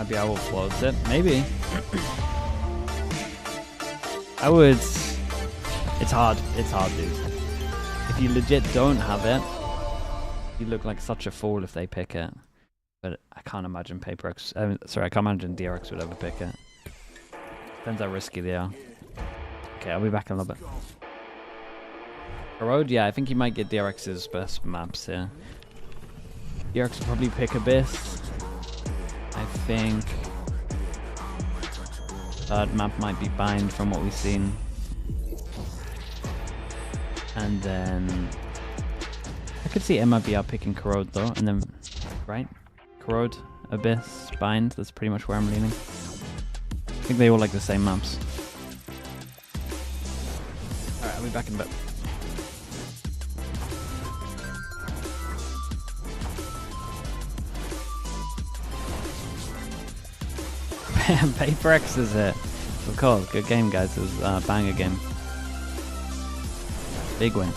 Maybe I will close it. Maybe. I would. It's hard. It's hard, dude. If you legit don't have it, you look like such a fool if they pick it. But I can't imagine PRX. Sorry, I can't imagine DRX would ever pick it. Depends how risky they are. Okay, I'll be back in a little bit. Road, yeah, I think he might get DRX's best maps here. DRX will probably pick Abyss. I think third map might be Bind from what we've seen. And then could see MiBR picking Corrode though, and then, right? Corrode, Abyss, Bind, that's pretty much where I'm leaning. I think they all like the same maps. Alright, I'll be back in a bit. PRX is it. Of course, good game guys, it was a banger game. Big win.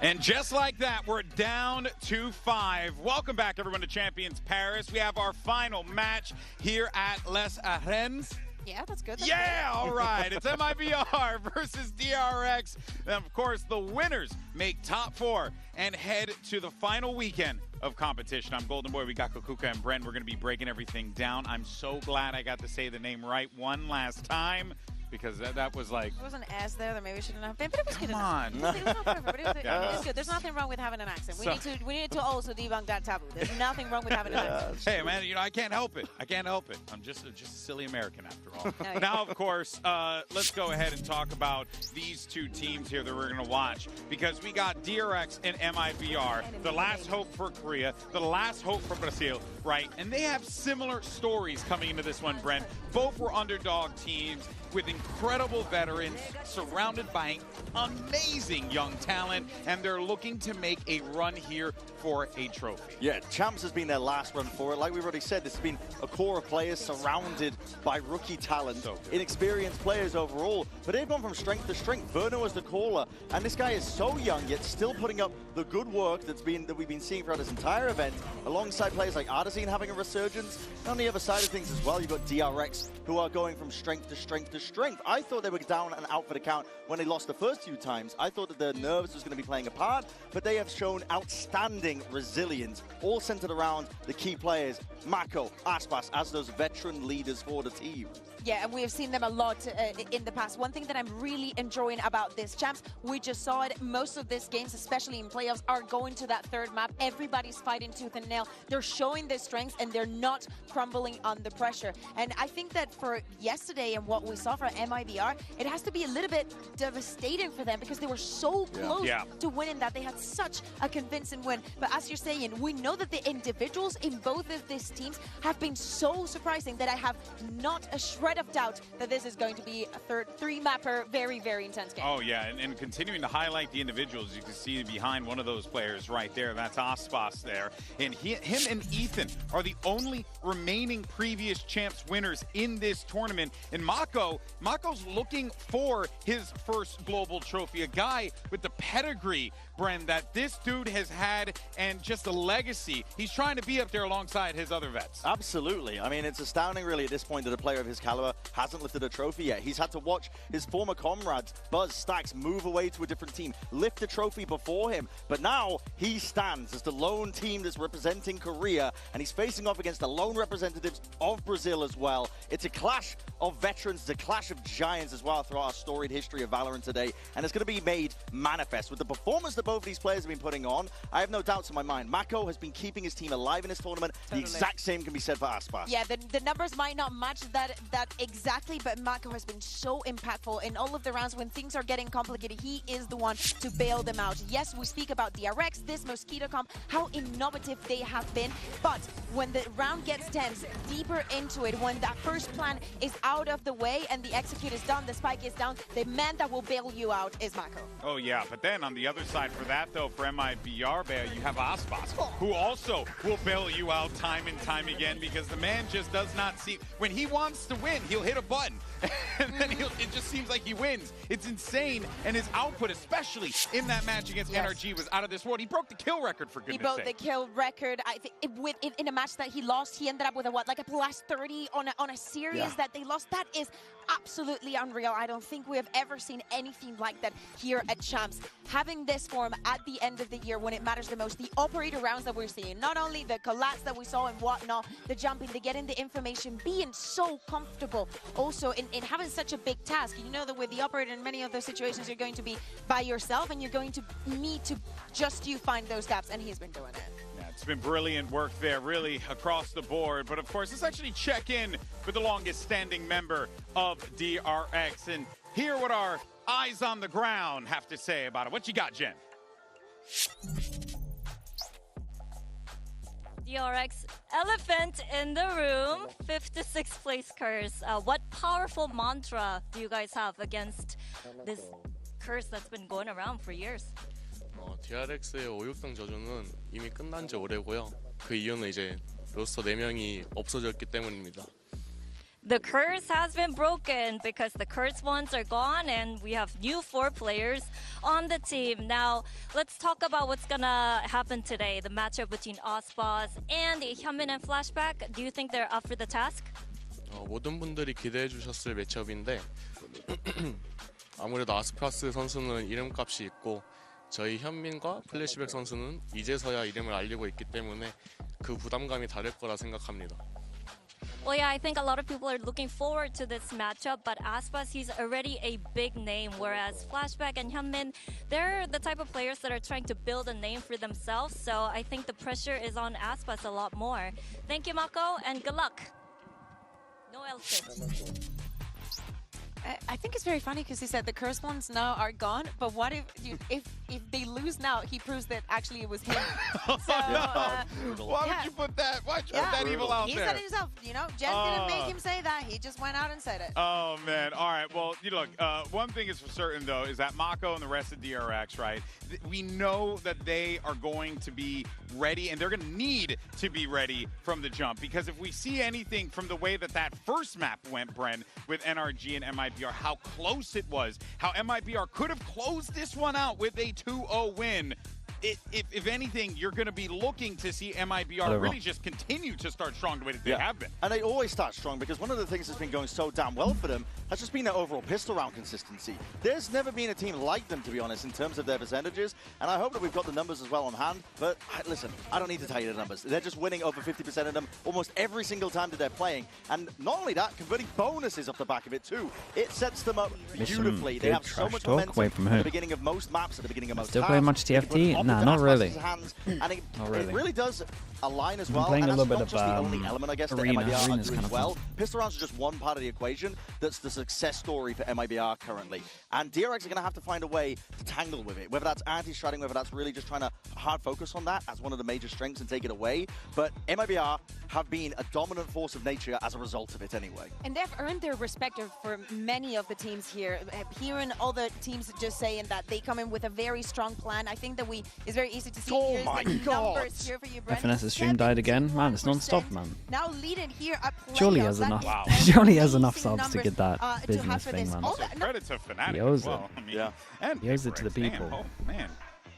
And just like that, we're down to 5. Welcome back, everyone, to Champions Paris. We have our final match here at Les Arènes. Yeah, that's good. That's yeah, good. All right. It's MiBR versus DRX. And, of course, the winners make top 4 and head to the final weekend of competition. I'm Golden Boy. We got Kukuka and Brent. We're going to be breaking everything down. I'm so glad I got to say the name right one last time, because that was like... There was an S there that maybe shouldn't have been, but it was good enough. It was not perfect, but it was good. There's nothing wrong with having an accent. We need to also debunk that taboo. There's nothing wrong with having an accent. Hey, man, you know, I can't help it. I can't help it. I'm just a silly American after all. Now, of course, let's go ahead and talk about these two teams here that we're going to watch, because we got DRX and MiBR, the last hope for Korea, the last hope for Brazil, right? And they have similar stories coming into this one, Brent. Both were underdog teams with incredible veterans, surrounded by amazing young talent, and they're looking to make a run here for a trophy. Yeah, Champs has been their last run for it. Like we've already said, this has been a core of players surrounded by rookie talent, inexperienced players overall, but they've gone from strength to strength. Verno was the caller, and this guy is so young, yet still putting up the good work that we've been seeing throughout this entire event, alongside players like Artazine having a resurgence. And on the other side of things as well, you've got DRX, who are going from strength to strength to strength. I thought they were down and out for the count when they lost the first few times. I thought that the nerves was going to be playing a part, but they have shown outstanding resilience, all centered around the key players, Mako, Aspas, as those veteran leaders for the team. Yeah, and we have seen them a lot in the past. One thing that I'm really enjoying about this champs, we just saw it, most of these games, especially in playoffs, are going to that third map. Everybody's fighting tooth and nail. They're showing their strengths and they're not crumbling under pressure. And I think that for yesterday and what we saw for MiBR, it has to be a little bit devastating for them because they were so close to winning that. They had such a convincing win. But as you're saying, we know that the individuals in both of these teams have been so surprising that I have not a shred of doubt that this is going to be a third three-mapper, very, very intense game. Oh, yeah, and continuing to highlight the individuals, you can see behind one of those players right there. That's Aspas there. And him and Ethan are the only remaining previous champs winners in this tournament. And Mako's looking for his first global trophy, a guy with the pedigree, Bren, that this dude has had and just a legacy. He's trying to be up there alongside his other vets. Absolutely. I mean, it's astounding really at this point that a player of his caliber hasn't lifted a trophy yet. He's had to watch his former comrades, Buzz, Stax, move away to a different team, lift the trophy before him. But now he stands as the lone team that's representing Korea, and he's facing off against the lone representatives of Brazil as well. It's a clash of veterans, it's a clash of giants as well throughout our storied history of Valorant today, and it's going to be made manifest with the performance that both of these players have been putting on. I have no doubts in my mind. Mako has been keeping his team alive in this tournament. Totally. The exact same can be said for Aspas. Yeah, the numbers might not match that exactly, but Mako has been so impactful in all of the rounds when things are getting complicated. He is the one to bail them out. Yes, we speak about DRX, this Mosquito comp, how innovative they have been, but when the round gets tense, deeper into it, when that first plan is out of the way and the execute is done, the spike is down, the man that will bail you out is Mako. Oh, yeah, but then on the other side for that, though, for MiBR, you have Aspas, who also will bail you out time and time again because the man just does not see. When he wants to win, he'll hit a button, and then it just seems like he wins. It's insane, and his output, especially in that match against NRG, was out of this world. He broke the kill record, for goodness sake. He broke the kill record. I think in a match that he lost, he ended up with like a plus 30 on a series that they lost. That is absolutely unreal. I don't think we have ever seen anything like that here at Champs. Having this form at the end of the year when it matters the most, the operator rounds that we're seeing, not only the collapse that we saw and whatnot, the jumping, the getting the information, being so comfortable also in having such a big task. You know that with the operator in many of those situations, you're going to be by yourself and you're going to need to just find those gaps, and he's been doing it. Yeah, it's been brilliant work there, really, across the board. But of course, let's actually check in with the longest standing member of DRX and hear what our eyes on the ground have to say about it. What you got, Jen? DRX elephant in the room, 5th to 6th place curse. What powerful mantra do you guys have against this curse that's been going around for years? DRX의 5-6등 저주는 이미 끝난 지 오래고요. 그 이유는 이제 로스터 4명이 없어졌기 때문입니다. The curse has been broken because the cursed ones are gone and we have new 4 players on the team. Now, let's talk about what's gonna happen today. The matchup between Aspas and Hyunmin and Flashback. Do you think they're up for the task? 모든 분들이 기대해 주셨을 매치업인데 아무래도 아스파스 선수는 이름값이 있고 저희 현민과 플래시백 선수는 이제서야 이름을 알리고 있기 때문에 그 부담감이 다를 거라 생각합니다. Well, yeah, I think a lot of people are looking forward to this matchup, but Aspas, he's already a big name, whereas Flashback and Hyunmin, they're the type of players that are trying to build a name for themselves, so I think the pressure is on Aspas a lot more. Thank you, Mako, and good luck. No else. I think it's very funny because he said the cursed ones now are gone, but what if they lose now, he proves that actually it was him. So, Why would you put that? Why'd you put that evil out he there? He said it himself, you know. Jen didn't make him say that. He just went out and said it. Oh, man. All right. Well, you look, one thing is for certain, though, is that Mako and the rest of DRX, right, we know that they are going to be ready, and they're going to need to be ready from the jump, because if we see anything from the way that first map went, Bren, with NRG and MiBR, how close it was, how MiBR could have closed this one out with a 2-0 win. if anything, you're going to be looking to see MiBR really just continue to start strong the way that they have been. And they always start strong because one of the things that's been going so damn well for them has just been their overall pistol round consistency. There's never been a team like them, to be honest, in terms of their percentages. And I hope that we've got the numbers as well on hand. But listen, I don't need to tell you the numbers. They're just winning over 50% of them almost every single time that they're playing. And not only that, converting bonuses off the back of it too. It sets them up beautifully. They have so much momentum at the beginning of most maps, at the beginning of most Still playing much TFT? Nah, not really. And it really does align as well. Playing And a that's little not bit just of the only element, I guess, that Arena. MiBR are Arena's doing kind of well. fun. Pistol rounds are just one part of the equation that's the success story for MiBR currently. And DRX are going to have to find a way to tangle with it, whether that's anti-stratting, whether that's really just trying to hard focus on that as one of the major strengths and take it away. But MiBR have been a dominant force of nature as a result of it anyway. And they've earned their respect for many of the teams here. Hearing all the teams just saying that they come in with a very strong plan, I think that it's very easy to see. Oh my God! Numbers here for you, Brent. FNS's stream died again. Man, it's non-stop, man. Now leading here at Surely he has enough. Surely he has enough subs to get that business thing, man. Credit to Fnatic He owes as well. it. I mean, and He owes it to the PRX, people. Oh, man.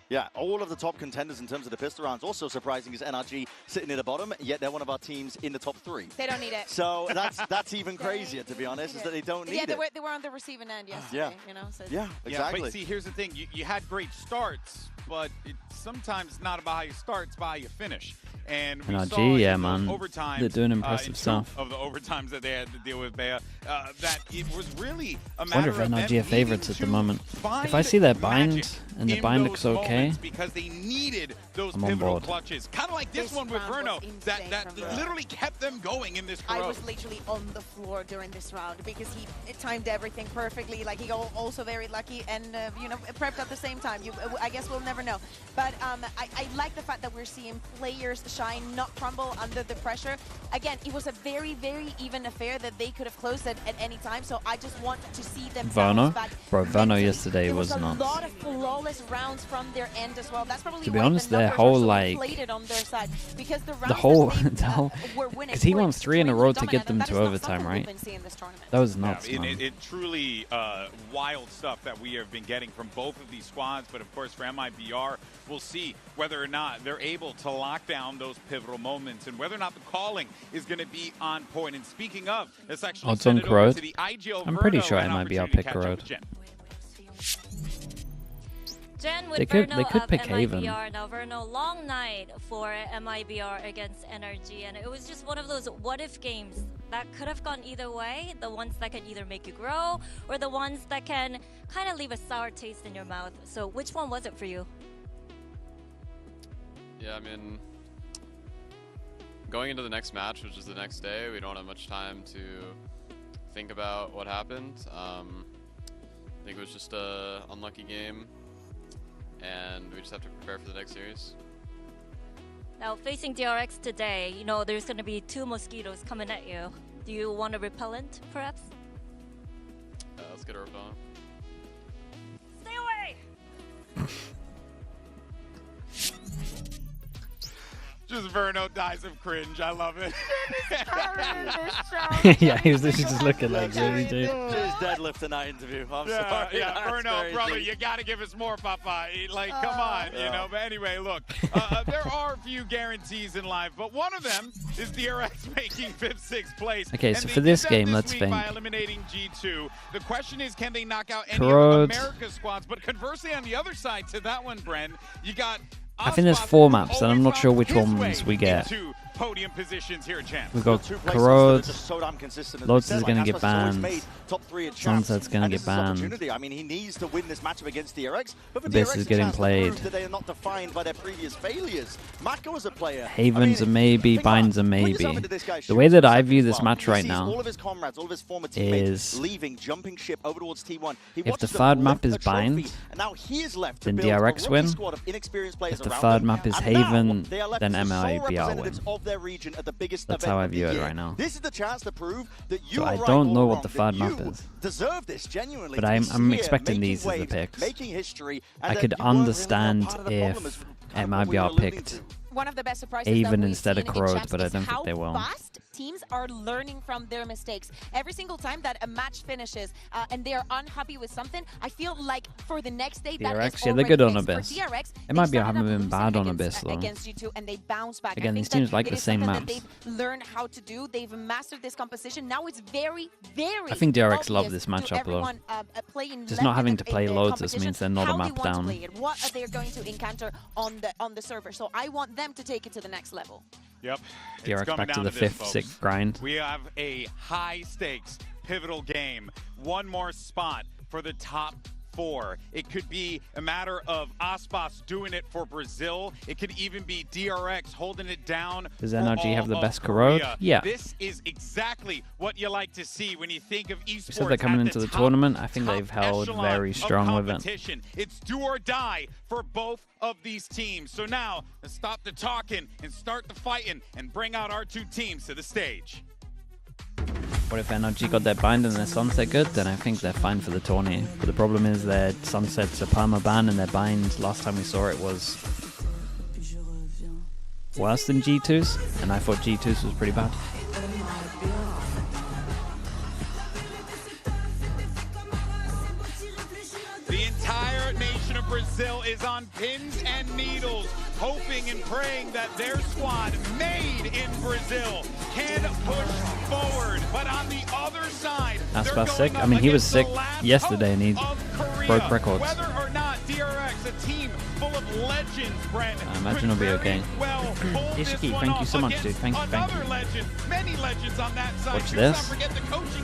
Yeah, all of the top contenders in terms of the pistol rounds. Also surprising is NRG sitting in the bottom, yet they're one of our teams in the top 3. They don't need it. So that's even crazier, to be honest, is that they don't need it. They were on the receiving end yesterday, you know? So Yeah, exactly. Yeah, but see, here's the thing. You had great starts, but it's sometimes not about how you start, it's about how you finish. And we NRG, saw in yeah, those man. overtimes, They're doing impressive stuff. Of the overtimes that they had to deal with, Bea, that it was really a I matter wonder if of NRG are favorites at the moment. If I see their bind and the bind looks okay, because they needed those I'm on pivotal board. clutches. Kind of like this one with Verno, that literally kept them going in this I row. was literally on the floor during this round because he timed everything perfectly. Like, he got also very lucky and, you know, prepped at the same time. I guess we'll never know. But I like the fact that we're seeing players shine, not crumble under the pressure. Again, it was a very, very even affair that they could have closed at any time. So I just want to see them Verno? bounce back. Bro, Verno yesterday There was a nuts. lot of flawless rounds from their end as well. That's probably To be why honest, the their numbers whole, were so like, inflated on their side, because the the whole, were winning because he were won 3 in a row to get them dominant, to and that is not overtime, something right? we've been seeing this tournament. That was nuts, Yeah, man. it truly wild stuff that we have been getting from both of these squads, but of course for MiBR, we'll see whether or not they're able to lock down those pivotal moments and whether or not the calling is going to be on point. And speaking of, let's actually Odds send on it over Corrode? to the IGL I'm pretty Verno sure and MiBR opportunity to pick catch up Corode. with Jen. Jen with They could Verno of pick Haven. MiBR. Now Verno, long night for MiBR against NRG, and it was just one of those what-if games that could have gone either way. The ones that can either make you grow, or the ones that can kind of leave a sour taste in your mouth. So which one was it for you? Yeah, I mean, going into the next match, which is the next day, we don't have much time to think about what happened. I think it was just a unlucky game, and we just have to prepare for the next series. Now facing DRX today, you know there's going to be 2 mosquitoes coming at you. Do you want a repellent, perhaps? Let's get a repellent. Stay away! Just Verno dies of cringe. I love it. Yeah, he was literally just looking like, really, dude. Just deadlifting that interview. I'm sorry. Yeah, That's Verno, crazy. brother, you got to give us more, Papa. Like, come on, you know. But anyway, look, there are a few guarantees in life, but one of them is DRX making 5th, 6th place. Okay, And so they for did this that game, this let's week think. by eliminating G2. The question is, can they knock out any Corode. of America's squads? But conversely, on the other side to that one, Bren, you got I think there's 4 maps, and I'm not sure which ones we get. Podium positions here at Champ. We've got Corode, Lotus is going to get banned, Sunset's going to get banned, I mean, he needs to win this matchup against DRX, but for Abyss DRX, is getting a chance to played. prove that they are not defined by their previous failures. Mako as a player, Haven's a maybe, think about it. Bind's a Put maybe. yourself into this guy's The way that I shoes view as this well. match He right sees now all of his comrades, all of his former teammates is leaving, jumping ship over towards T1. He if the watches them 3rd map lift is a trophy, Bind, and now he is left to then build a DRX rookie win. squad of inexperienced players If the around 3rd them. map is And now Haven, they are left then as the sole MiBR win. representatives of their region at the biggest That's event how I of the view it year. right now. This is the chance to prove that you So are I right don't all know wrong, what the that 3rd map you is. deserve this genuinely. But to be I'm here, expecting making these as the waves, picks. making history, I and could that you weren't really understand part of the problem if as what we were MiBR alluding picked to. One of the best surprises Haven that we've instead of seen in Corode, Champs but I is don't think how they will. fast teams are learning from their mistakes. Every single time that a match finishes and they're unhappy with something, I feel like for the next day, DRX, yeah, they're good on Abyss. It might be I haven't been bad on Abyss though. Against you two, and they bounce back. Again, these teams like the same maps. They've learned how to do. They've mastered this composition. Now it's very, very. I think DRX love this matchup though. Just not having to play loads just means they're not a map down. What are they going to encounter on the server? So I want them to take it to the next level. Yep. DRX back to the 5th, 6th grind. We have a high stakes, pivotal game. One more spot for the top 4. It could be a matter of Aspas doing it for Brazil. It could even be DRX holding it down. Does NRG have the best corrode? Yeah. This is exactly what you like to see when you think of esports. You said they're coming into the tournament. I think they've held very strong with it. It's do or die for both of these teams. So now, let's stop the talking and start the fighting and bring out our 2 teams to the stage. What if NRG got their bind and their sunset good? Then I think they're fine for the tourney. But the problem is their sunset's a perma ban and their bind, last time we saw it, was worse than G2's. And I thought G2's was pretty bad. The entire nation of Brazil is on pins and needles, hoping and praying that their squad, made in Brazil, can push forward. But on the other side, Aspas sick. I mean, he was sick yesterday and he broke records. Whether or not DRX, a team full of legends, Brent, I imagine he'll be okay. Ishiki, thank you so much, dude. Thank you. Legend, many legends on that side. Watch this.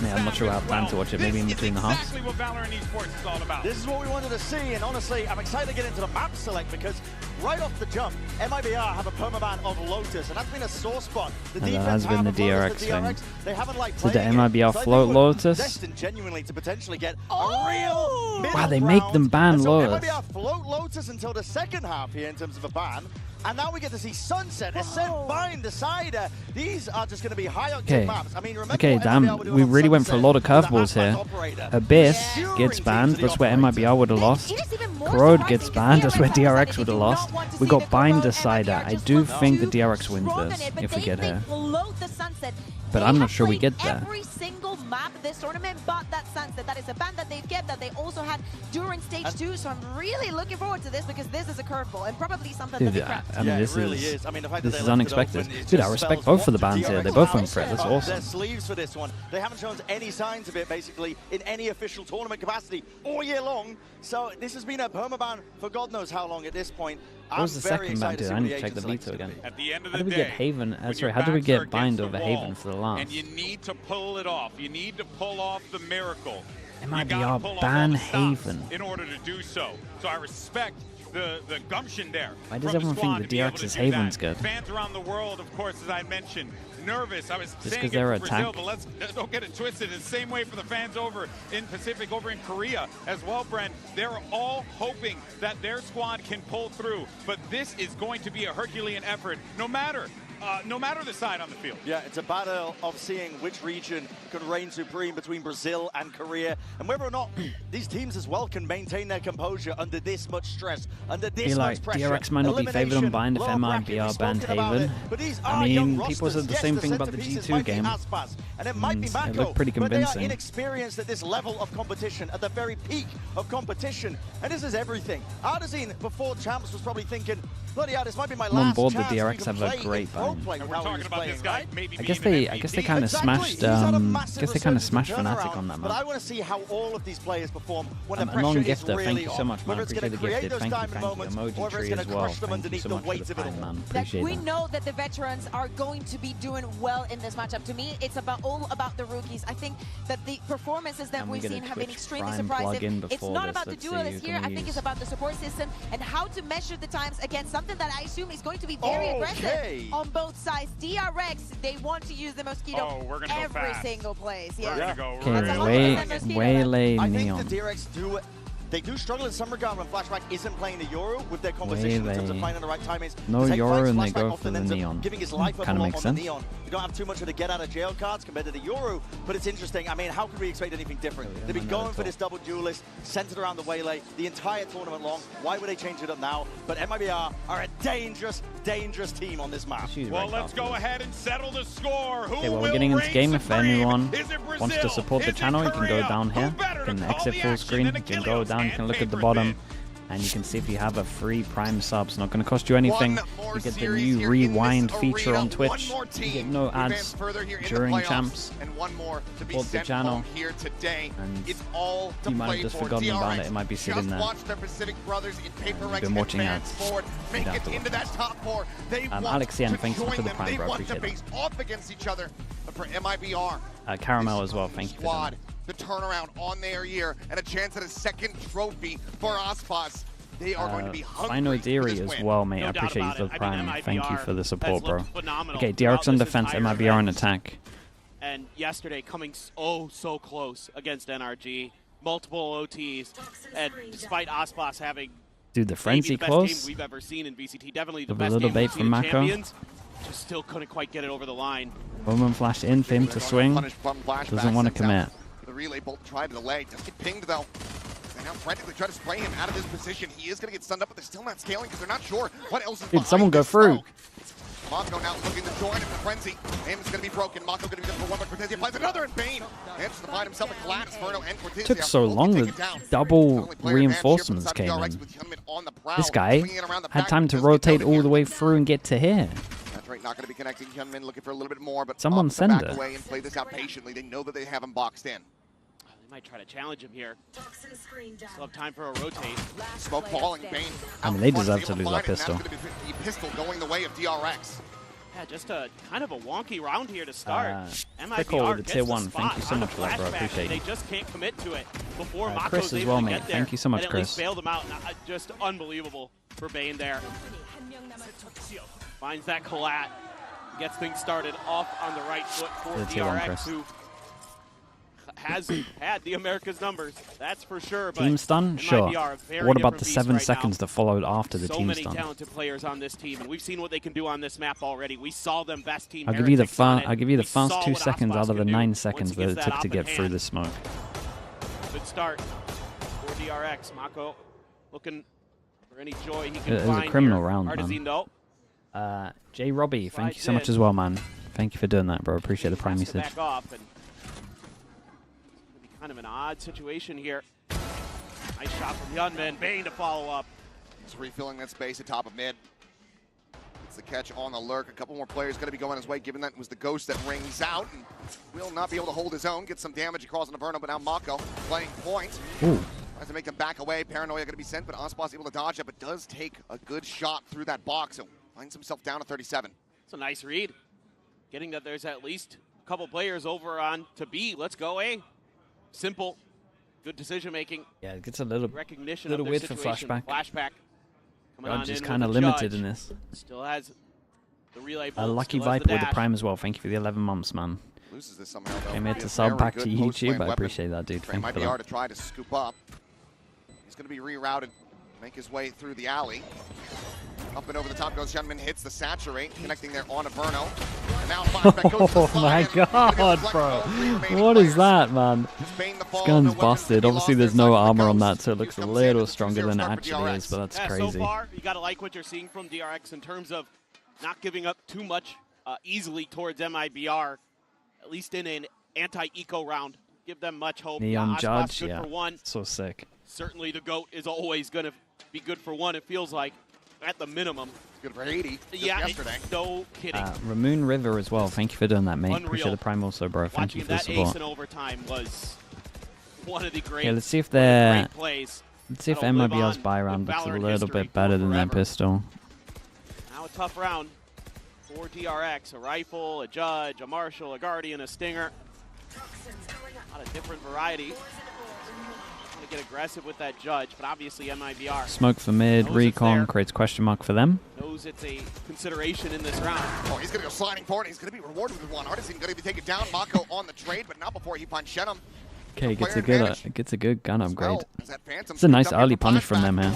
Yeah, I'm not sure we'll have time to watch it. Maybe in between the halves. Exactly what Valor and esports is all about. This is what we wanted to see, and honestly, I'm excited to get into the map select because right off the jump, MiBR have a permaban of Lotus, and that's been a sore spot. The that has been the DRX thing. They haven't liked so the MiBR float Lotus. Destined genuinely to potentially get a real wow, they make them ban Lotus. MiBR float Lotus until the second half here in terms of a ban. And now we get to see Sunset, Ascent, Bind, Decider. These are just going to be high-octane maps. I mean, remember damn, we really went for a lot of curveballs here. Abyss gets banned, that's where MiBR would have lost. Corrode gets banned, that's where DRX would have lost. We got Bind, Decider. I do think the DRX wins this, if we get here. But I'm not sure we get there. Every single map this tournament, but that Sunset, that is a ban that they've kept, that they also had during stage 2. So I'm really looking forward to this because this is a curveball and probably something that they cracked. I mean, this is unexpected. Dude, I respect both of the bans here. They both went for it. That's awesome. Their sleeves for this one. They haven't shown any signs of it, basically, in any official tournament capacity all year long. So this has been a permaban for God knows how long at this point. What was the second ban, dude? I need to check the veto again. At the end of how the did we get Haven? Sorry, how did we get Bind over Haven for the last? And you need to pull it off. You need to pull off the miracle. MiBR ban Haven. In order to do so. So I respect the gumption there. Why does everyone think the DRX's Haven's good? Fans around the world, of course, as I mentioned, nervous. I was just saying they're it for Brazil, attack. but don't get it twisted. It's the same way for the fans over in Pacific, over in Korea as well, Brent. They're all hoping that their squad can pull through, but this is going to be a Herculean effort, no matter the side on the field. Yeah, it's a battle of seeing which region can reign supreme between Brazil and Korea, and whether or not these teams as well can maintain their composure under this much stress, under this much pressure. DRX might not be favored on Bind if MiBR banned Haven. I mean, people said the same thing about the G2 game. And it might be Mako, it looked pretty convincing. But they are inexperienced at this level of competition, at the very peak of competition. And this is everything. Artazine, before Champs, was probably thinking, bloody hell, this might be my last on board, chance the DRX have a great bind. I guess they kind of smashed. Fnatic on that But map. I want to see how all of these players perform when the And pressure is Gifter, really thank you so on. much, man. Whether it's Appreciate going the to create gifted. those Thank you, diamond moments, Emoji or if it's tree going as to well. crush them Thank you underneath so the much weight for of the it time, all. man. Appreciate We that. know that the veterans are going to be doing well in this matchup. To me, it's all about the rookies. I think that the performances that we've seen have been extremely surprising. It's not about the duelists here. I think it's about the support system and how to measure the times against something that I assume is going to be very aggressive on both sides. DRX, they want to use the Mosquito every single place. Yeah. Okay, Waylay I think Neon. the DRX do They do struggle in some regard when Flashback isn't playing the Euro with their composition in terms of finding the right timings. No Euro and they Flashback go for the ends up Neon. giving his life up Kind a of lot makes on the sense. Neon. You don't have too much of the get out of jail cards compared to the Euro, but it's interesting. I mean, how could we expect anything different? They've been going for this double duelist, centered around the Waylay the entire tournament long. Why would they change it up now? But MiBR are a dangerous, dangerous team on this map. Well, let's go ahead and settle the score. Okay, well, we're getting into game. If anyone wants to support the channel, you can go down here. You can exit full screen. You can go down. You can look at the bottom. And you can see if you have a free Prime sub. It's not going to cost you anything. You get the new rewind feature on Twitch. You get no ads during champs. And one more to be Support the sent channel. home here today. And it's all to you might play have just for. forgotten about DRX it. It might be sitting there. Watch their Pacific brothers in PRX been watching advance ads. forward, make don't it have to into watch that top four. They want Alexian, to thanks for join the them. Prime, They bro. want to Appreciate face off against each other. But for MiBR, Caramel as well. Thank you for squad, that. the turnaround on their year and a chance at a second trophy for Aspas. They are going to be hungry Final Deary as well, mate. I appreciate you for the Prime. Thank you for the support, bro. Okay, DRX on defense, MiBR on attack. And yesterday coming so close against NRG, multiple OTs, and despite Aspas having Dude, the frenzy best close. game we've ever seen in VCT, definitely the With a best little game bait we've from seen in Mako. Champions, just still couldn't quite get it over the line. Bowman flash in for him to swing. Doesn't want to commit. The relay bolt tried to delay. Does get pinged though. They now frantically try to spray him out of this position. He is going to get stunned up, but they're still not scaling because they're not sure what else is Dude, someone go through. Mako now looking to join in the frenzy. Aim is going to be broken. Mako going to be good for one, but Cortezia finds another, and Bane manages to find himself a collapse. Inferno and Cortezia Took so long. The double reinforcements came in. This guy had time to rotate all the way through and get to here. That's right, not going to be connecting. Hyunmin looking for a little bit more, but Someone opts to send back it. away and play this out patiently. They know that they have him boxed in. They might try to challenge him here. Still have time for a rotate. Smoke falling, Bane. I mean, they deserve to lose that pistol. That's going to be the pistol going the way of DRX. Yeah, just a kind of a wonky round here to start. Pickle with the tier gets 1. the Thank you so spot much for that, bro. on the Appreciate flashback, you. They just can't commit to it before Mako's Chris as able well, to mate. get there. Thank you so much, And at least Chris. bailed him out. Just unbelievable for Bane there. Finds that collat. Gets things started off on the right foot for The tier 1, DRX, Chris. who has had the America's numbers. That's for sure. But Team stun? Sure. MiBR, a very What about different the beast 7 right seconds now. that followed after the So team many stun? talented players on this team, and we've seen what they can do on this map already. We saw them best team. I'll give you the Heretics on it. I'll give you the We saw first 2 what seconds Aspas out of the can do 9 once seconds he that gets it that took up to in get through hand. the smoke. Good start for DRX. Mako looking for any joy he can It was find a criminal here. round, Artesian, though. man. J. Robbie, thank you so much as well, man. Thank you for doing that, bro. Appreciate the Prime Has to usage. back off, and it's gonna be kind of an odd situation here. Nice shot from Hyunmin. Bane to follow up. Just refilling that space at top of mid. It's the catch on the lurk. A couple more players going to be going his way, given that it was the Ghost that rings out and will not be able to hold his own. Get some damage across on Inferno, but now Mako playing point. Ooh. Tries to make them back away. Paranoia going to be sent, but Aspas able to dodge it, but does take a good shot through that box and finds himself down to 37. It's a nice read. Getting that there's at least a couple players over on to B. Let's go A. Simple. Good decision making. Yeah, it gets a little recognition little of their weird for situation. flashback. Flashback. Coming on Judge is in kind of with the limited Judge. in this. Still has the relay. A bolt, Lucky still has Viper the with the dash. Prime as well. Thank you for the 11 months, man. Loses this somehow, though. Came here Be to a sub very back to good post-lane YouTube. I weapon. appreciate that, dude. Thank you Might for be hard that. to try to scoop up. He's going to be rerouted, make his way through the alley. Up and over the top goes Hyunmin, hits the saturate, connecting there on Inferno. And now flashback goes to the Oh my god, bro. What is that, man? This gun's busted. Obviously, there's no armor on that, so it looks a little stronger than it actually is, but that's Yeah, crazy. So far, you got to like what you're seeing from DRX in terms of not giving up too much easily towards MiBR, at least in an anti-eco round. Give them much hope. Neon Aspas Judge, good yeah. for one. So sick. Certainly the GOAT is always going to be good for one, it feels like, at the minimum. Good for 80 just yeah, yesterday. No kidding. Ramoon River as well. Thank you for doing that, mate. Unreal. Appreciate the Prime also, bro. Thank you Watching for the that ace support. in overtime was one of the great, Yeah, let's see if one of the they're. great plays. Let's see if that'll live MiBR's on buy round with looks a Valorant little history bit better than their forever. pistol. Now a tough round for DRX. A rifle, a Judge, a Marshall, a Guardian, a Stinger. A lot of different variety. Want to get aggressive with that Judge, but obviously MiBR Smoke for mid, knows it's recon there, creates question mark for them. knows it's a consideration in this round. Oh, he's going to go sliding forward. He's going to be rewarded with one. Artisan going to be taken down. Mako on the trade, but not before he finds Shenum. Okay, gets a good gun upgrade. It's a nice early punish from them here.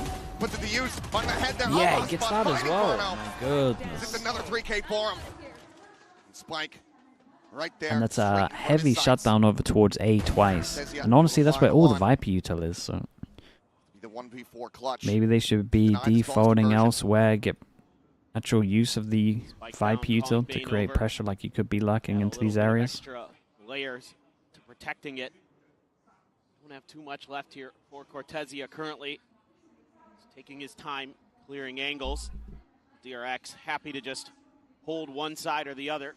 Yeah, he gets that as well. Oh my goodness. Just another 3K for him. Spike right there. And that's a heavy shutdown over towards A twice. And honestly, that's where all the Viper util is. So maybe they should be defaulting elsewhere, get actual use of the Viper util to create pressure like you could be lurking into these areas. Extra layers to protecting it. Don't have too much left here for Cortezia currently. He's taking his time, clearing angles. DRX happy to just hold one side or the other.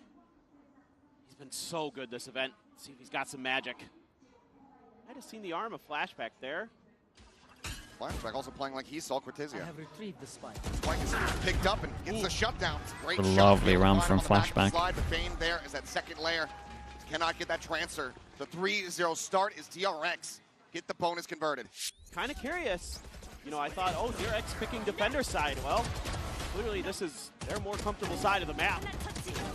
He's been so good this event. Let's see if he's got some magic. Might have seen the arm of Flashback there. Flashback also playing like he saw Cortezia. I have retrieved the spike. Spike is picked up and gets the shutdown. Great lovely round from Flashback. Slide, but Bane there is that second layer. Cannot get that transfer. The 3-0 start is DRX. Get the bonus converted. Kind of curious. You know, I thought, oh, DRX picking defender side. Well, clearly this is their more comfortable side of the map.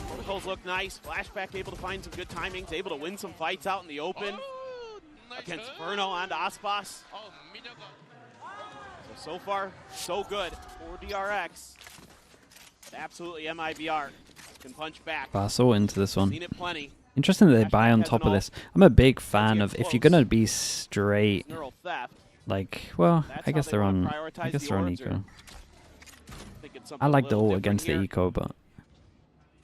Protocols look nice. Flashback able to find some good timings, able to win some fights out in the open. Against Verno and Aspas. So far, so good for DRX. But absolutely MiBR can punch back. Pass all into this one. Seen it plenty. Interesting that they buy on top of this. I'm a big fan of, if you're gonna be straight, like, well, I guess they're on eco. I like the ult against the eco, but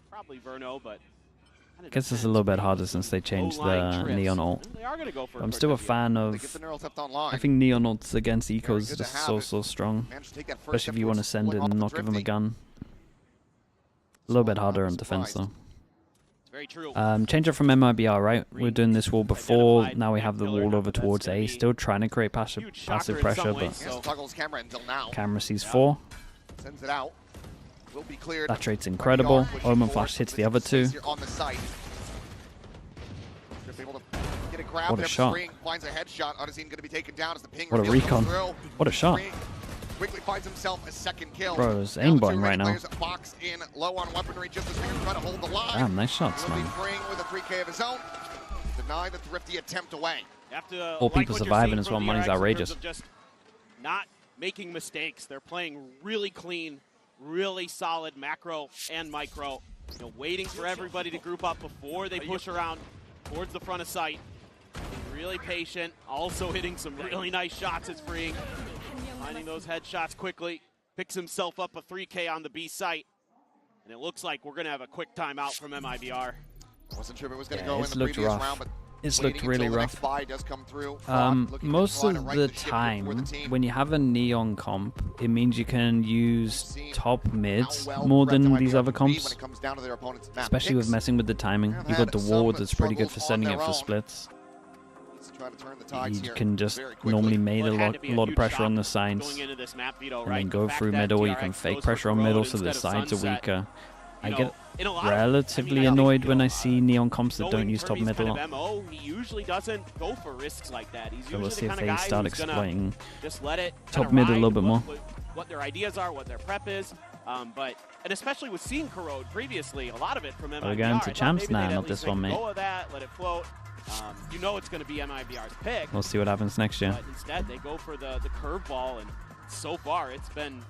probably Verno, but I guess it's a little bit harder since they changed the Neon ult. I'm still a fan of, I think Neon ults against eco is just so strong, especially if you want to send it and not give them a gun. A little bit harder on defense though. Change it from MiBR, right? We were doing this wall before, now we have the wall over towards A, still trying to create passive pressure, but camera sees 4. Sends it out. Will be cleared. That trade's incredible. Omen Flash hits the other 2. What a shot. Finds a headshot. Odyssey going to be taken down as the ping what a recon. What a shot. Quickly finds himself a second kill. Bro, it's aimbotting right now. Boxed in low on weaponry just as Spears try to hold the line. Damn, nice shots, man. With a 3K of his own. Deny the thrifty attempt away. All people surviving as well. Money's outrageous. Just not making mistakes. They're playing really clean, really solid macro and micro. You know, waiting for everybody to group up before they push around towards the front of sight. Being really patient. Also hitting some really nice shots as Freeing. Finding those headshots quickly. Picks himself up a 3K on the B site. And it looks like we're going to have a quick timeout from MiBR. Wasn't sure if it was going to go in the previous round, but it's looked really rough. Does come through. Most of the time, when you have a Neon comp, it means you can use top mids more than these other comps. Especially with messing with the timing. You got the ward that's pretty good for sending it for splits. You can just normally make a lot of pressure on the sides. And then go through middle. You can fake pressure on middle so the sides are weaker. I get relatively annoyed when I see Neon comps that don't use top middle. He usually doesn't go for risks like that. He's so we'll see if they start exploiting top mid a little bit more. What their ideas are, what their prep is, and especially with seeing Corrode previously, a lot of it from MiBR. We're going to champs now, not this one, mate. Go of that, let it float. You know it's going to be MiBR's pick. We'll see what happens next year. But instead, they go for the curveball, and so far it's been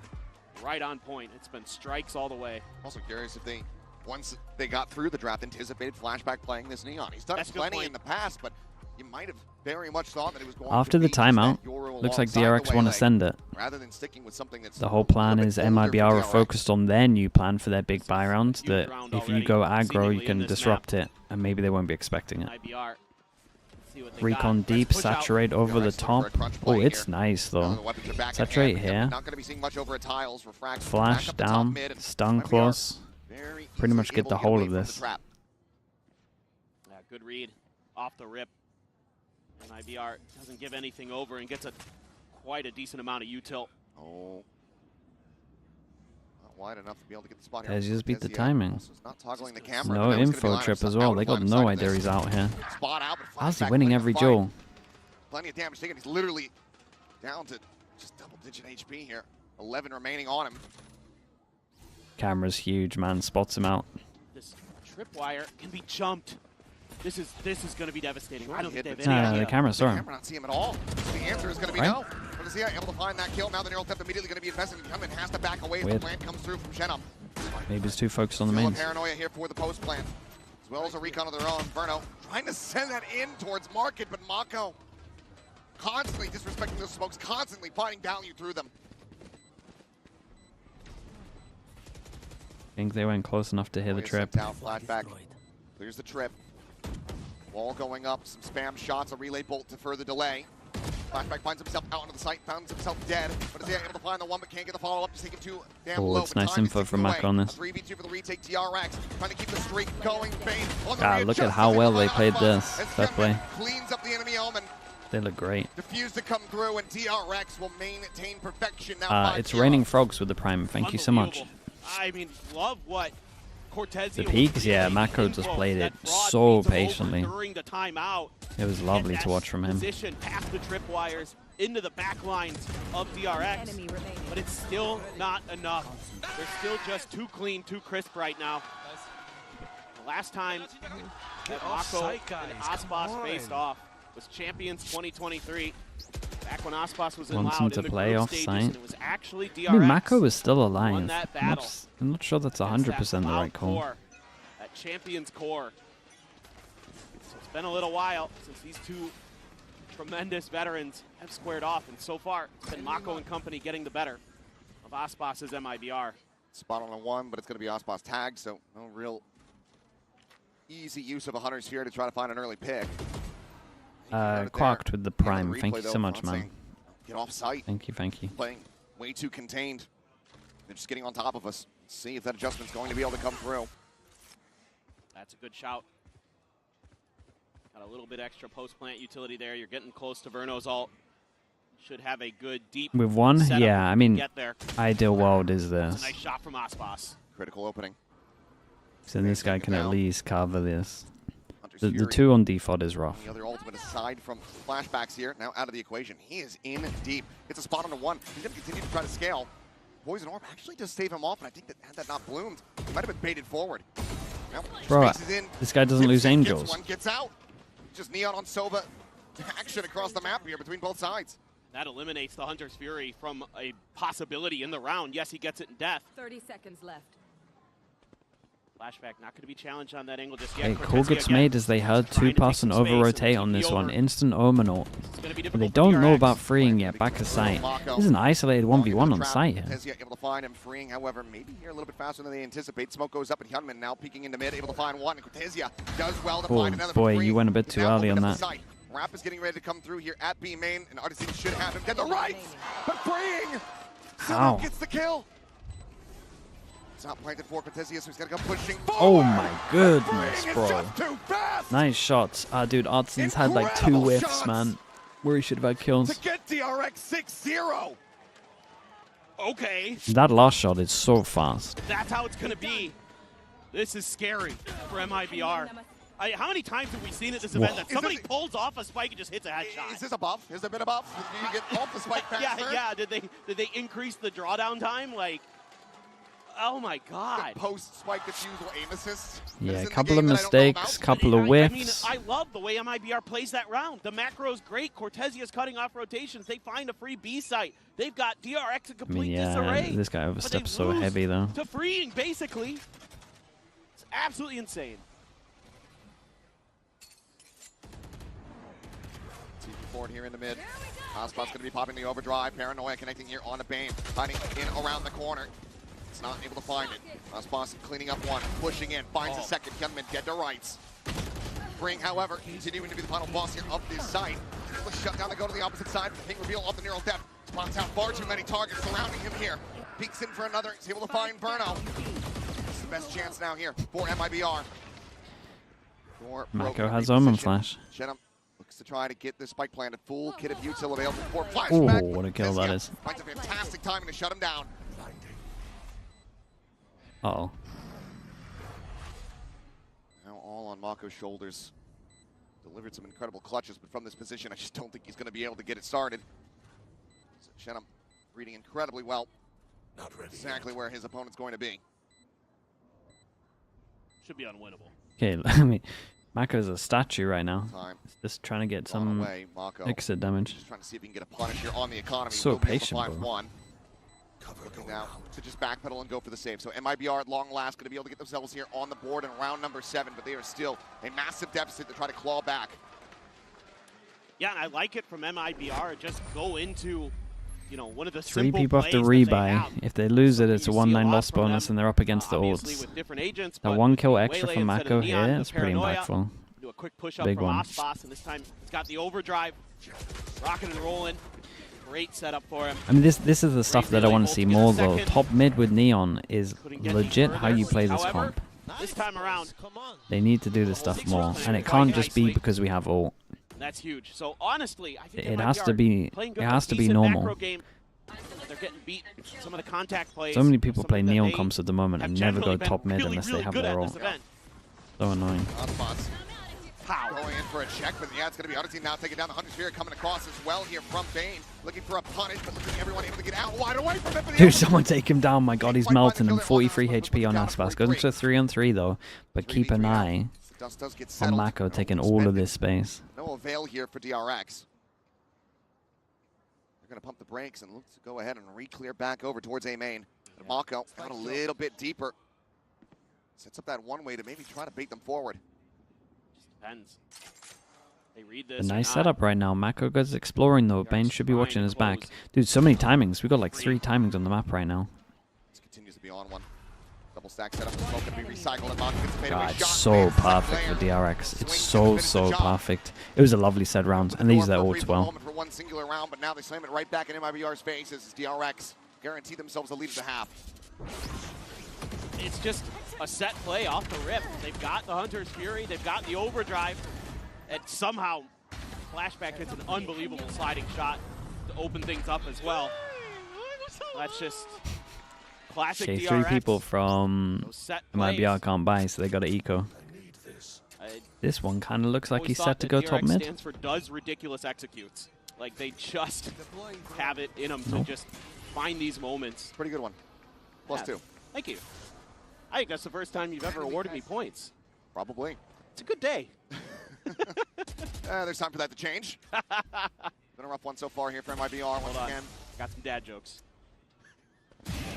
right on point. It's been strikes all the way. Also curious if they, once they got through the draft, anticipated Flashback playing this Neon. He's done it plenty in the past, but you might have very much thought that it was going after the timeout. Looks like DRX want to send it. Rather than sticking with something that's the whole plan is MiBR are focused on their new plan for their big buy round. That if you go aggro, you can disrupt it, and maybe they won't be expecting it. Recon deep, saturate over the top. Oh, it's nice though. Saturate here. Flash down, stun close. Pretty much get the whole of this. Yeah, good read off the rip. MiBR doesn't give anything over and gets quite a decent amount of util. Oh. Not wide enough to be able to get the spot here. Guys, just beat the timing. Not toggling the camera. No info trip as well. They got no idea he's out here. How's he winning every duel? Plenty of damage taken. He's literally down to just double-digit HP here. 11 remaining on him. Camera's huge, man. Spots him out. This tripwire can be jumped. This is going to be devastating. I don't think they have any The idea. camera saw him. Camera not see him at all. The answer is going to be no. But is he able to find that kill? Now the neural theft immediately going to be invested in Hyunmin. Has to back away as the plant comes through from Shenum. Maybe he's too focused on the Still a mains. paranoia here for the post plant, as well as a recon of their own. Verno trying to send that in towards market, but Mako constantly disrespecting those smokes, constantly finding value through them. I think they went close enough to hear the trip. Down, flashback. Clears the trip. Wall going up, some spam shots, a relay bolt to further delay. Flashback finds himself out onto the site, finds himself dead, but is he able to find the one but can't get the follow-up, just taking too damn low. It's nice info from Mako on this. 3v2 for the retake. DRX trying to keep the streak going. Bane on the God, look at how well they played this. Fair play. Cleans up the enemy Omen. They look great. Diffuse to come through, and DRX will maintain perfection now. It's raining frogs with the prime. Thank you so much. I mean, love what Cortezia. The peaks, yeah, Mako just played it so patiently. During the timeout. It was lovely to watch from him. Position past the tripwires into the back lines of DRX, but it's still not enough. They're still just too clean, too crisp right now. The last time that Mako and Aspas faced off was Champions 2023. Back when Aspas was in Wants him Loud to in the play group off stages, site. and it was actually DRX. I mean, Mako was still alive. won that battle. I'm not sure that's 100% the right call. Core, that Champions core. So it's been a little while since these two tremendous veterans have squared off, and so far it's been Mako and company getting the better of Aspas's MiBR. Spot on a one, but it's going to be Aspas tagged, so no real easy use of a Hunter's Sphere to try to find an early pick. Quarked with the prime. Thank you so much, man. Get off site. Thank you, thank you. Playing way too contained. They're just getting on top of us. See if that adjustment's going to be able to come through. That's a good shout. Got a little bit extra post-plant utility there. You're getting close to Verno's ult. Should have a good deep With one, setup yeah, I mean, get there. ideal world is That's this. a nice shot from Aspas. Critical opening. So this guy can at least cover this. The two on default is rough. The other ultimate aside from flashbacks here, now out of the equation. He is in deep. It's a spot on the one. He's going to continue to try to scale. Poison Orb actually does save him off, and I think that had that not bloomed, he might have been baited forward. Now, Bro, space is in. this guy doesn't lose angels. One gets out. Just Neon on Sova. Action across the map here between both sides. That eliminates the Hunter's Fury from a possibility in the round. Yes, he gets it in death. 30 seconds left. Flashback not going to be challenged on that angle just yet. Hey, call gets made as they heard two-pass and over-rotate on this one. Instant Omen ult. But they don't know about freeing yet. Back to site. This is an isolated 1v1 on site here. Cortezia able to find him freeing, however, maybe here a little bit faster than they anticipate. Smoke goes up and Hyunmin now peeking into mid, able to find one. And Cortezia does well to find another. Boy, you went a bit too early on that. Rap is getting ready to come through here at B main, and Artisan should have him get the rights, but freeing. Ow. Gets the kill. It's not planted for Cortezia, so he's got to go pushing forward. Oh my goodness, bro. Nice shots. Dude, Artisan's had like 2 whiffs, man. Where he should have had kills. To get DRX 6-0. Okay. That last shot is so fast. That's how it's going to be. This is scary for MiBR. How many times have we seen at this event that somebody pulls off a spike and just hits a headshot? Is this a buff? Has there been a buff? Did you get off the spike faster? Yeah. Did they increase the drawdown time? Like, oh my God. Post-spike defusal aim assist. Yeah, a couple of mistakes, couple of whiffs. I mean, I love the way MiBR plays that round. The macro's great. Cortezia's cutting off rotations. They find a free B site. They've got DRX in complete disarray. This guy oversteps so heavy, though. To freeing, basically. It's absolutely insane. Forward here in the mid. Aspas going to be popping the overdrive. Paranoia connecting here on the Bane. Hiding in around the corner. It's not able to find it. Aspas cleaning up one. Pushing in. Finds a second. Hyunmin dead to rights. Bring, however, continuing to be the final boss here of this site. Let's shut down the go to the opposite side. King reveal off the neural depth. Spots out far too many targets surrounding him here. Peeks in for another. He's able to find Verno. This is the best chance now here for MiBR. Mako has Omen Flash. Shenum looks to try to get this spike planted. Full kit of util available for flashback. Oh, what a kill that is. Finds a fantastic timing to shut him down. Uh-oh. Now all on Mako's shoulders. Delivered some incredible clutches, but from this position, I just don't think he's going to be able to get it started. So Shenum reading incredibly well. Not ready. Exactly where his opponent's going to be. Should be unwinnable. Okay, let me Mako's a statue right now. Just trying to get some exit damage. Just trying to see if he can get a punish here on the economy. So patient, bro. One. Looking now to just backpedal and go for the save. So MiBR at long last going to be able to get themselves here on the board in round number 7, but they are still a massive deficit to try to claw back. Yeah, and I like it from MiBR. Just go into, you know, one of the 3 people have to rebuy. If they lose it, it's a 1-9 loss bonus, and they're up against the odds. That 1 kill extra from Mako here is pretty impactful. Do a quick push up Big from one. Boss, and this time it's got the overdrive, rocking and rolling. Great setup for him. I mean, this is the stuff that I want to see more though. Top mid with Neon is legit how you play this comp. This time around, They need to do this stuff more, and it can't just be because we have ult. that's huge. So honestly, I think It has to be. It has to be normal. They're getting beat. Some of the contact plays. So many people play Neon comps at the moment and never go top mid unless they have their ult. So annoying. Going in for a check, but yeah, it's going to be other team now taking down the Hunter Spirit coming across as well here from Bane. Looking for a punish, but looking everyone able to get out wide away from it. Dude, someone take him down. My god, he's melting him. 43 HP on Aspas. Goes into a 3-on-3 though, but keep an eye on Mako taking all of this space. No avail here for DRX. They're going to pump the brakes and look to go ahead and re-clear back over towards A main. Mako out a little bit deeper. Sets up that one way to maybe try to bait them forward. Depends. They read this. A nice setup right now. Mako goes exploring though. Bane should be watching his back. Dude, so many timings. We got like 3 timings on the map right now. This continues to be on one. Double stack setup. The smoke can be recycled and Mako gets made away. God, it's so perfect for DRX. It's so perfect. It was a lovely set round, and they use their ults well. For one singular round, but now they slam it right back in MiBR's face as DRX guarantee themselves a lead at the half. It's just a set play off the rip. They've got the Hunter's Fury, they've got the overdrive, and somehow Flashback hits an unbelievable sliding shot to open things up as well. That's just classic Okay, DRX. 3 people from MiBR can't buy, so they got an eco. This one kind of looks like he's set to go top mid. Stands for does ridiculous executes. Like they just have it in them to just find these moments. Pretty good one. +2. Thank you. I think that's the first time you've ever awarded me points. Probably. It's a good day. There's time for that to change. Been a rough one so far here for MiBR once again. Got some dad jokes.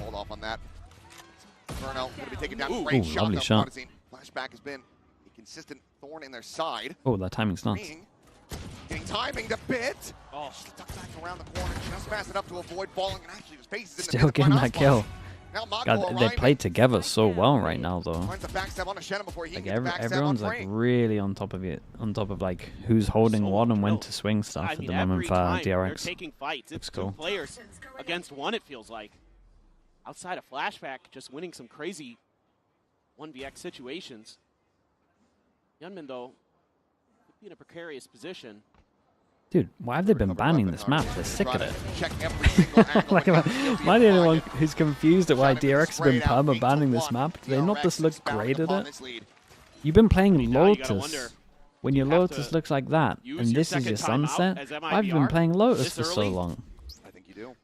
Hold off on that. Inferno going to be taken down. Ooh, Great shot. lovely shot. Flashback has been a consistent thorn in their side. Oh, that timing's nuts. Getting timing to bit. Oh, stuck back around the corner, just fast enough to avoid falling, and actually just faces in the Still getting that kill. God, they play together so well right now, though. Like everyone's like really on top of it, on top of like who's holding what and when to swing stuff at the moment for DRX. They're taking fights. It's cool. 2 players against 1. It feels like. Outside of Flashback, just winning some crazy 1vx situations. Yunmin though, could be in a precarious position. Dude, why have they been banning this map? They're sick of it. Like, am I the only one who's confused at why DRX has been perma-banning this map? Do they not just look great at it? You've been playing Lotus when your Lotus looks like that, and this is your Sunset? Why have you been playing Lotus for so long? I think you do.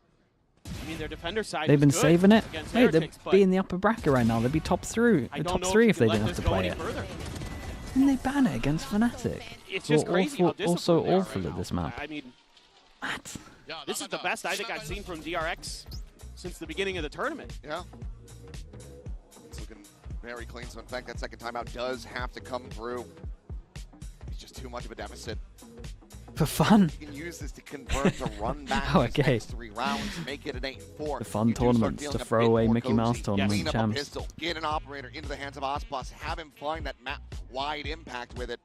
I mean, their defender side They've been was good saving it. against Hey, they'd Heretics, but be in the upper bracket right now. They'd be top 3 if they didn't have to play it. And they ban it against Fnatic. It's just crazy how also disciplined they are awful right at this now. map. I mean, this is the best I think I've seen from DRX since the beginning of the tournament. Yeah. It's looking very clean. So in fact, that second timeout does have to come through. It's just too much of a deficit. For fun. You can use this to convert to run back Oh, okay. next 3 rounds, make it an 8-4. The fun tournaments, the throwaway Mickey Mouse tournament Clean up a champs. pistol, get an operator into the hands of Aspas, have him find that map-wide impact with it.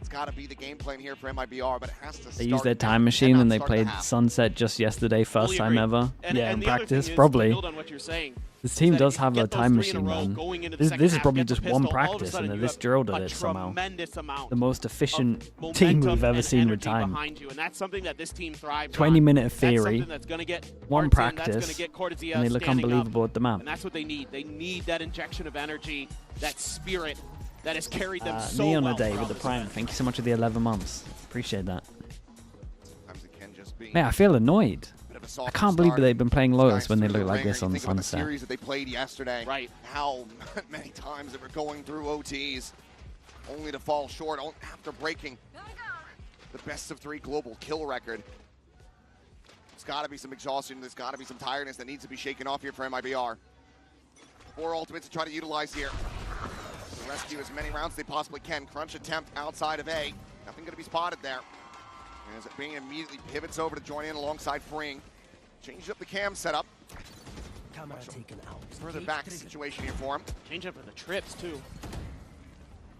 It's got to be the game plan here for MiBR, but it has to They used their time machine and they played Sunset just yesterday, first time ever. Yeah, in practice, probably. This team does have a time machine, man. This is probably just one practice, and they just drilled at it somehow. The most efficient team we've ever seen with time. 20-minute of theory, one practice, and they look unbelievable at the map. And that's what they need. They need that injection of energy, that spirit that has carried them so Neon well. a day with the Prime. Thank you so much for the 11 months. Appreciate that. Man, I feel annoyed. I can't believe they've been playing Lotus when they look like this on the Sunset. The series that they played yesterday. Right. How many times they were going through OTs. only to fall short after breaking the best of 3 global kill record. There's got to be some exhaustion. There's got to be some tiredness that needs to be shaken off here for MiBR. 4 ultimates to try to utilize here. To rescue as many rounds as they possibly can. Crunch attempt outside of A. Nothing going to be spotted there. As Bing immediately pivots over to join in alongside Freeing. Changed up the cam setup. Camera taken out. Further back situation here for him. Change up for the trips, too.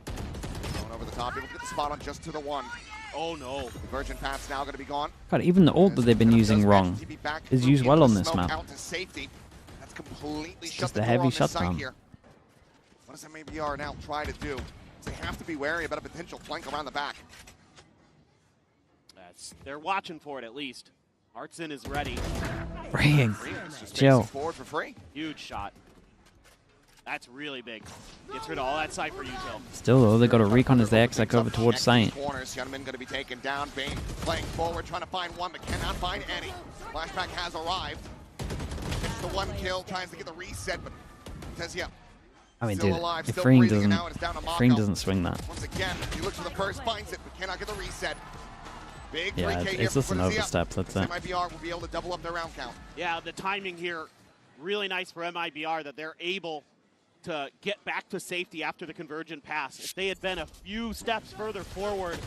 Going over the top, able to get the spot on just to the 1. Oh no. The Virgin Path's now going to be gone. God, even the ult that they've been using wrong is used well on this map. Out to safety. That's completely shut Just the a door heavy on this site shutdown. here. What does MiBR now try to do? They have to be wary about a potential flank around the back. They're watching for it at least. Artson is ready. Freeing. Just Chill. takes it forward for free. Huge shot. That's really big. Gets rid of all that Cypher util. Still though, they got a recon as they exec over towards site. Corners, Youngman going to be taken down. Bane playing forward, trying to find one, but cannot find any. Flashback has arrived. Gets the 1 kill, tries to get the reset, but says, yeah. I mean, Still dude, alive, if still Freeing breathing, doesn't, and now it's down to Freeing Mako. doesn't swing that. Once again, he looks for the first, finds it, but cannot get the reset. Big Yeah, 3K it's just an overstep, that's it. MiBR will be able to double up their round count. Yeah, the timing here, really nice for MiBR that they're able to get back to safety after the convergent pass. If they had been a few steps further forward,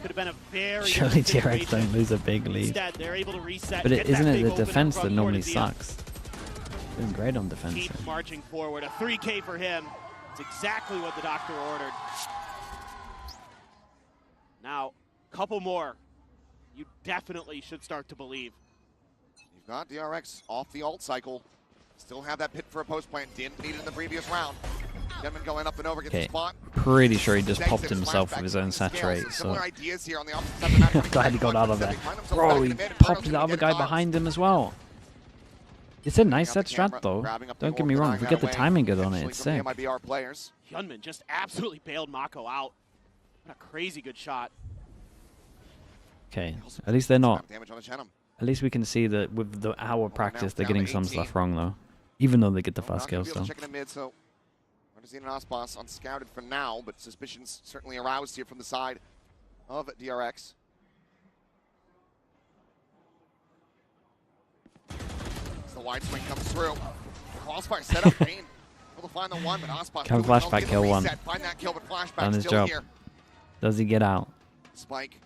could have been a very Surely different DRX don't lose a big lead. Instead, they're able to reset. But isn't it the defense that normally sucks? sucks? Doing great on defense. Keep marching forward. A 3K for him. It's exactly what the doctor ordered. Now, a couple more. You definitely should start to believe. You've got DRX off the ult cycle. Still have that pit for a post plant. Didn't need it in the previous round. Denman going up and over, gets the Okay, spot. pretty sure he just popped himself with his own saturate, so Ideas here on the opposite side of the map. I'm glad he got out of there. Bro, he popped the other guy behind him as well. It's a nice set strat though. Don't get me wrong, if we get the timing good on it, it's sick. Hyunmin just absolutely bailed Mako out. What a crazy good shot. Okay, at least they're not. Damage on the Chenem. At least we can see that with our practice, they're getting some stuff wrong though. Even though they get the first kill still. Checking the mid, so Artesian and Ospas unscouted for now, but suspicions certainly aroused here from the side of DRX. As the wide swing comes through. Crossfire set up, Bane able to find the 1, but Ospas Can flashback kill 1. Find that kill, but flashback Done his still job. here. Does he get out? Spike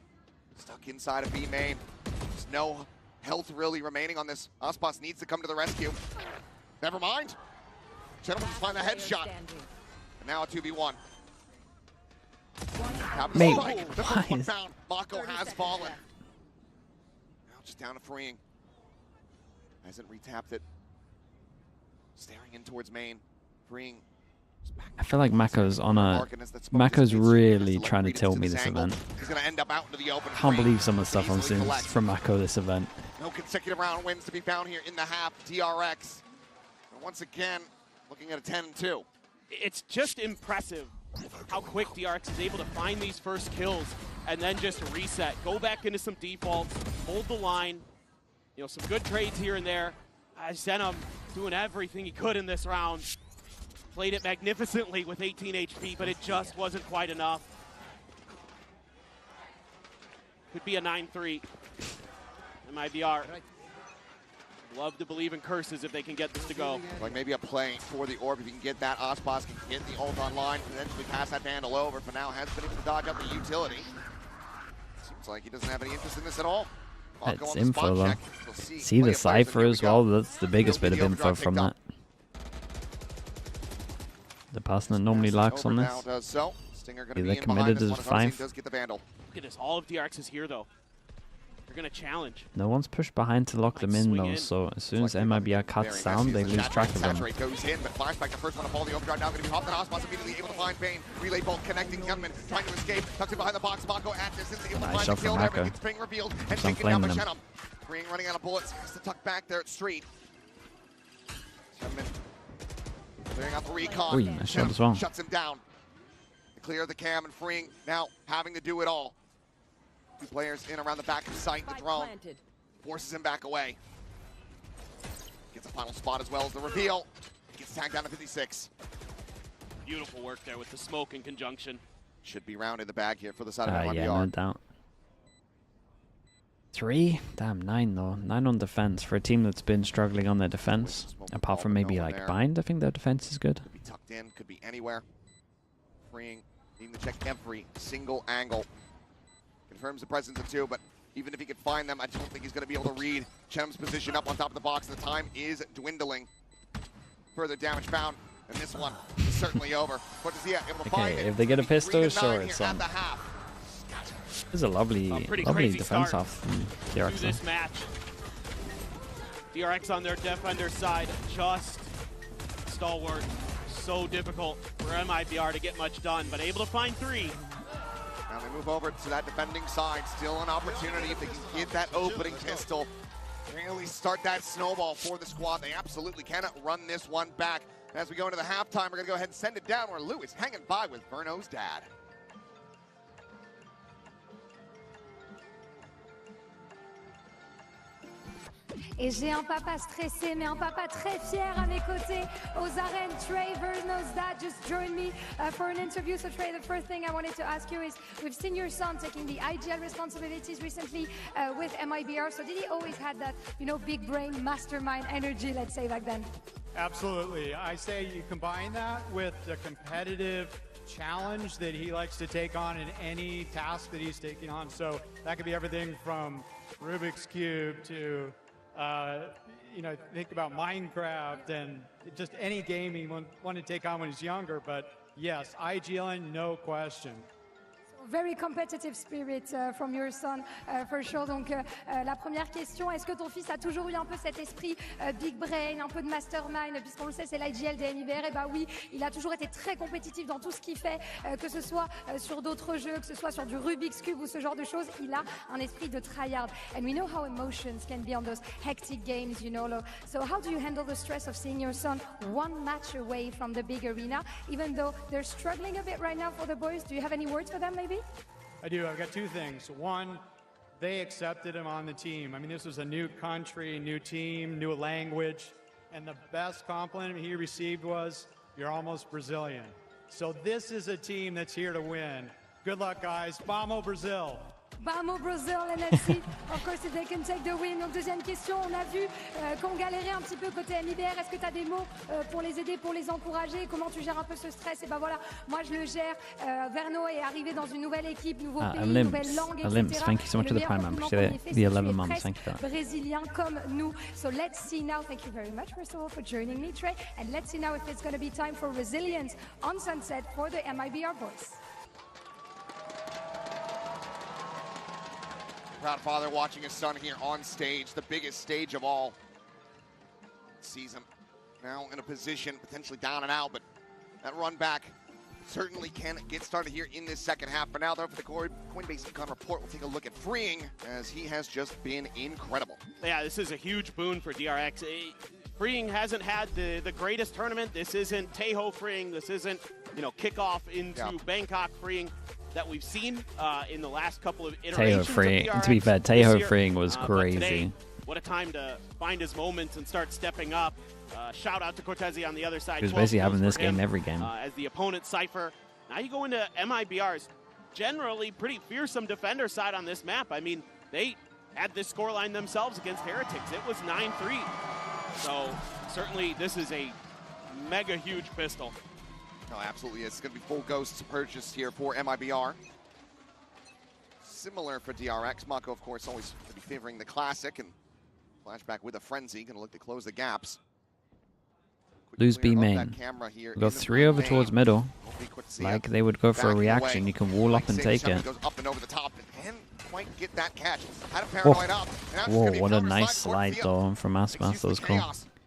stuck inside of B main. There's no health really remaining on this. Ospas needs to come to the rescue. Never mind. Gentlemen just find the headshot. And now a 2v1. Mate, Spike, the why first one is- found. Mako has fallen. Now just down to Freeing. Hasn't retapped it. Staring in towards main. Freeing. I feel like Mako's on a... Mako's really trying to tilt me this event. He's going to end up out into the open. Can't Freeing believe some of the stuff I'm easily seeing collects. from Mako this event. No consecutive round wins to be found here in the half. DRX. And once again, looking at a 10-2. It's just impressive how quick DRX is able to find these first kills and then just reset. Go back into some defaults, hold the line. You know, some good trades here and there. Zenom doing everything he could in this round. Played it magnificently with 18 HP, but it just wasn't quite enough. Could be a 9-3. MiBR. Love to believe in curses if they can get this to go. Like maybe a play for the orb if you can get that. Ospas can get the ult online, potentially pass that Vandal over. For now, has been able to dodge out the utility. Seems like he doesn't have any interest in this at all. That's info though. See the Cypher as well, that's the biggest bit of info from that. The person that normally lacks on this. Either committed as 5. Does get the Vandal. Look at this, all of DRX is here though. They're gonna challenge. No one's pushed behind to lock them in though, so as soon as MiBR cuts down, they lose track of them. Goes in, but flashback, the first one to fall the overdrive now going to be hopped, and Ospas immediately able to find Bane. Relay bolt connecting Youngman, trying to escape, tucks it behind the box. Mako at distance, able to Nice find shot the kill from there, Mako. but gets Bing revealed and Keeps on taken down by flaming him. Chenem. Freeing running out of bullets, has to tuck back there at Street. Youngman clearing out the recon. Ooh, nice shot as well. Shuts him down. They clear the cam, and Freeing now having to do it all. 2 players in around the back of the site. The drone forces him back away. Gets a final spot as well as the reveal. Gets tagged down to 56. Beautiful work there with the smoke in conjunction. should be round in the bag here for the side of MiBR. Yeah, no doubt. 3? Damn, 9 though. 9 on defense for a team that's been struggling on their defense. Apart from maybe like Bind, I think their defense is good. Could be tucked in, could be anywhere. Freeing, needing to check every single angle. Confirms the presence of 2, but even if he could find them, I don't think he's going to be able to read Chem's position up on top of the box. The time is dwindling. Further damage found, and this one is certainly over. But is he able to find it? If they get a pistol, sure, it's on. This is a lovely defense off DRX. This match. DRX on their defender side, just stalwart. So difficult for MiBR to get much done, but able to find 3. Now they move over to that defending side. Still an opportunity if they can get that opening pistol. Really start that snowball for the squad. They absolutely cannot run this one back. As we go into the halftime, we're going to go ahead and send it down where Lou is hanging by with Verno's dad. Et j'ai un papa stressé, mais un papa très fier à mes côtés aux arènes. Trey, Verno's dad, just joined me for an interview. So Trey, the first thing I wanted to ask you is, we've seen your son taking the IGL responsibilities recently with MiBR. So did he always have that, you know, big brain, mastermind energy, let's say, back then? Absolutely. I say you combine that with the competitive challenge that he likes to take on in any task that he's taking on. So that could be everything from Rubik's Cube to you know, think about Minecraft and just any game he wanted to take on when he's younger. But yes, IGLN, no question. Very competitive spirit from your son, for sure. Donc, la première question, est-ce que ton fils a toujours eu un peu cet esprit big brain, un peu de mastermind, puisqu'on le sait, c'est l'IGL des MiBR? Et bah oui, il a toujours été très compétitif dans tout ce qu'il fait, que ce soit sur d'autres jeux, que ce soit sur du Rubik's Cube ou ce genre de choses. Il a un esprit de tryhard. And we know how emotions can be on those hectic games, you know. So how do you handle the stress of seeing your son one match away from the big arena, even though they're struggling a bit right now for the boys? Do you have any words for them, maybe? I do. I've got 2 things. One, they accepted him on the team. I mean, this was a new country, new team, new language, and the best compliment he received was, "You're almost Brazilian." So this is a team that's here to win. Good luck, guys. Vamos, Brazil. Vamos Brazil, and let's see, of course, if they can take the win. Donc, deuxième question, on a vu qu'on galérait un petit peu côté MiBR. Est-ce que tu as des mots pour les aider, pour les encourager? Comment tu gères un peu ce stress? Et ben voilà, moi je le gère. Verno est arrivé dans une nouvelle équipe, nouveau pays, nouvelle langue, etc. Thank you so much for the prime, man. The 11 months, thank you for that. Brésilien comme nous. So let's see now. Thank you very much, first of all, for joining me, Trey. And let's see now if it's going to be time for resilience on Sunset for the MiBR boys. Proud father watching his son here on stage, the biggest stage of all. Sees him now in a position potentially down and out, but that run back certainly can get started here in this second half. For now, though, for the Coinbase Econ Report, we'll take a look at Freeing, as he has just been incredible. Yeah, this is a huge boon for DRX. Freeing hasn't had the greatest tournament. This isn't Taeho Freeing. This isn't, you know, kickoff into Bangkok Freeing that we've seen in the last couple of iterations. Taeho Freeing, to be fair, Taeho Freeing was crazy. Today, what a time to find his moments and start stepping up. Shout out to Cortezi on the other side. He was basically having this game every game. As the opponent Cypher. Now you go into MiBR's generally pretty fearsome defender side on this map. I mean, they had this scoreline themselves against Heretics. It was 9-3. So certainly this is a mega huge pistol. No, absolutely. It's going to be full ghosts purchased here for MiBR. Similar for DRX. Mako, of course, always going to be favoring the classic, and Flashback with a frenzy, going to look to close the gaps. Lose B main. We got 3 over towards middle. Like they would go for a reaction. You can wall up and take it. Goes up and over the top and can't quite get that catch. Had him Whoa, paranoid up. whoa, what a nice slide though from Aspas. That was cool.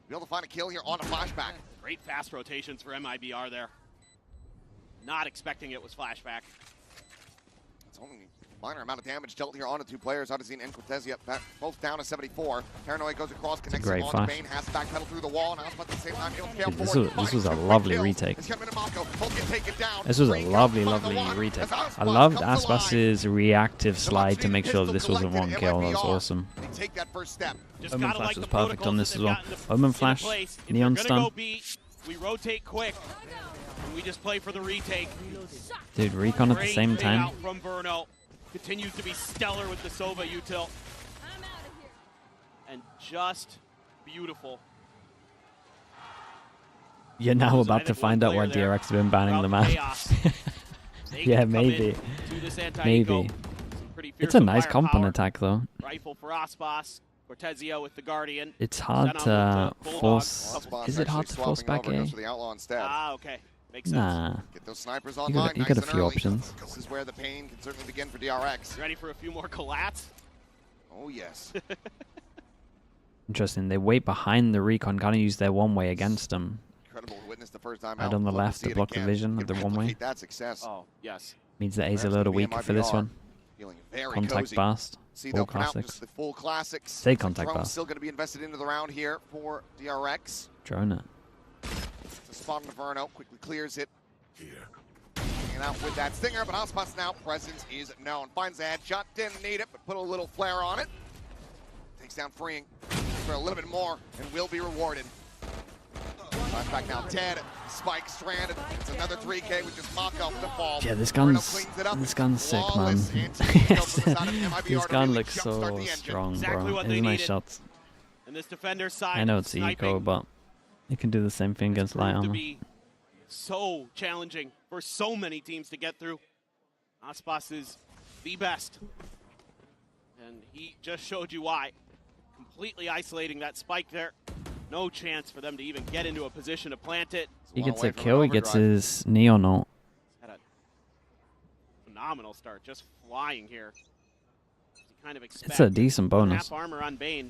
Be able to find a kill here on a Flashback. Great fast rotations for MiBR there. Not expecting it was Flashback. It's only a minor amount of damage dealt here on the 2 players. Odyssey and Cortezia, both down to 74. Paranoid goes across, connects on to Bane, has to backpedal through the wall, and Aspas at the same time, this was a lovely retake. This was a lovely retake. I loved Aspas's reactive slide to make sure that this wasn't 1 kill. That was awesome. Omen Flash was perfect on this as well. Omen Flash, Neon Stun. We rotate quick. And we just play for the retake. Dude, recon at the Great same fade time. out from Verno. Continues to be stellar with the Sova util. And just beautiful. You're now about to find out why DRX has been banning the map. Yeah, maybe. Maybe. It's a nice comp on attack, though. Rifle for Aspas. Cortezio with the Guardian. It's hard to force. Is it hard to force back A? Ah, okay. Makes sense. Nah. Get those snipers You online. got a few options. This is where the pain can certainly begin for DRX. Ready for a few more collats? Oh, yes. Interesting. They wait behind the recon, kind of use their one-way against them. Incredible to witness the first time Right out. on the Love left see to it block the again. vision of Can the one-way. replicate that success. Oh, yes. Means that A's a Rest little gonna be weaker for this MiBR. one. Feeling very Contact cozy. burst. See, Full they'll come out classics. just the full classics. Say contact Drone's burst. still going to be invested into the round here for DRX. Drone it. It's a spot on Verno. Quickly clears it. Hanging out with that stinger, but Aspas now presence is known. Finds the headshot. Didn't need it, but put a little flare on it. Takes down Freeing for a little bit more and will be rewarded. Flashback now dead. Spike stranded. It's another 3K with just Mako for the fall. Yeah, this gun's sick, man. This gun looks so strong, bro. It's a nice shot. And this defender side I know it's eco, but it can do the same thing against light armor. So challenging for so many teams to get through. Aspas is the best. And he just showed you why. Completely isolating that spike there. No chance for them to even get into a position to plant it. He gets a kill, he gets his neon ult. Had a phenomenal start, just flying here. You kind of expect It's a decent bonus. half armor on Bane.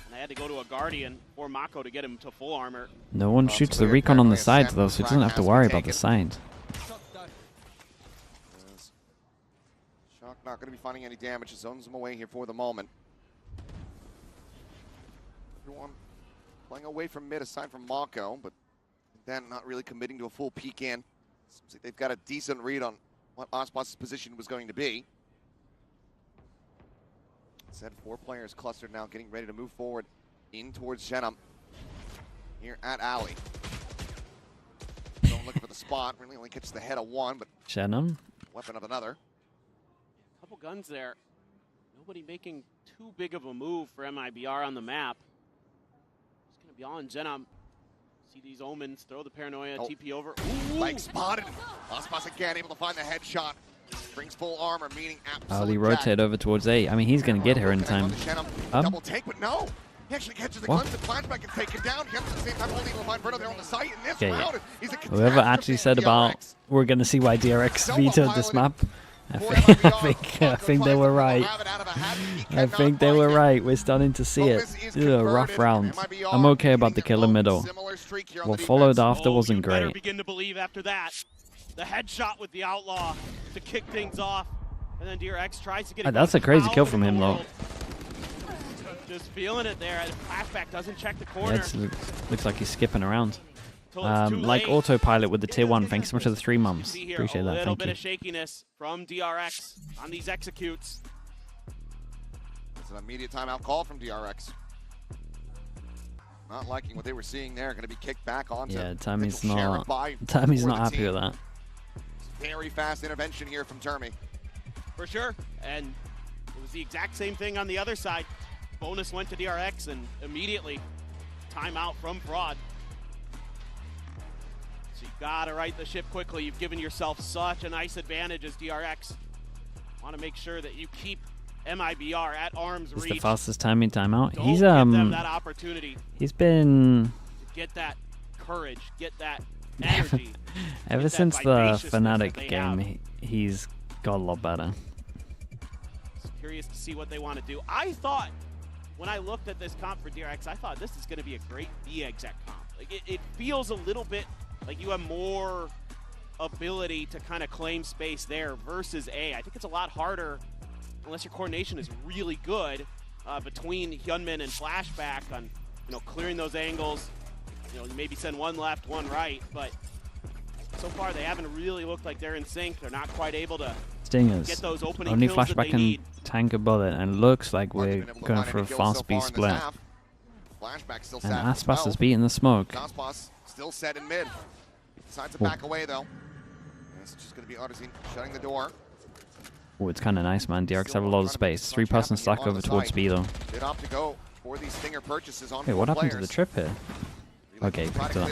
And I had to go to a Guardian or Mako to get him to full armor. No one shoots the recon on the side, though, so he doesn't have to worry about the side. Shock not going to be finding any damage. It zones him away here for the moment. Everyone playing away from mid aside from Mako, but then not really committing to a full peek in. Seems like they've got a decent read on what Aspas' position was going to be. Said 4 players clustered now, getting ready to move forward in towards Shenum here at Alley. Don't look for the spot. Really only catches the head of one, but Shenum. Weapon of another. Couple guns there. Nobody making too big of a move for MiBR on the map. Just gonna be all in Genum. See these omens, throw the paranoia, TP over. Ooh. Leg spotted. Aspas again able to find the headshot. Brings full armor, meaning Ali rotate over towards A. I mean, he's going to get here in time. Double take, but no. He actually catches the guns and flashback and take it down. He at the same time holding the find Verno there on the site. In this round, he's a whoever actually said about we're going to see why DRX vetoed this map, I think they were right. I think they were right. We're starting to see it. This is a rough round. I'm okay about the kill in middle. What followed after wasn't great. Begin to believe after that. The headshot with the Outlaw to kick things off. And then DRX tries to get That's a crazy kill from him, though. Just feeling it there. Flashback doesn't check the Yeah, corner. it looks like he's skipping around. Like autopilot with the tier 1. Thanks so much for the 3 mums. Appreciate that. A little Thank bit you. of shakiness from DRX on these executes. It's an immediate timeout call from DRX. Not liking what they were seeing there. Going to be kicked back onto. Yeah, Tammy's not happy team. with that. Very fast intervention here from Termy. For sure. And it was the exact same thing on the other side. Bonus went to DRX and immediately timeout from Fraud. So you gotta right the ship quickly. You've given yourself such a nice advantage as DRX. Want to make sure that you keep MiBR at arm's He's reach. the fastest timing timeout. Don't He's give them that opportunity. He's been Get that courage, get that energy. ever since the Fnatic game, he's got a lot better. Curious to see what they want to do. I thought, when I looked at this comp for DRX, I thought this is going to be a great B-exec comp. Like it feels a little bit like you have more ability to kind of claim space there versus A. I think it's a lot harder, unless your coordination is really good, between Hyunmin and Flashback on, clearing those angles. Maybe send one left, one right, but so far they haven't really looked like they're in sync. They're not quite able to Stingers. get those opening Only kills that they Flashback can need. tank a bullet, and looks like we're going for a fast B split. Flashback still And set. Aspas is beating the smoke. Aspas still set in mid. Decides to back away, though. It's just going to be Artisan shutting the door. Oh, it's kind of nice, man. DRX have a lot of space. 3-person stack over towards B, though. They'd opt to go for these Stinger purchases on Hey, what happened to the trip here? Okay, picked up.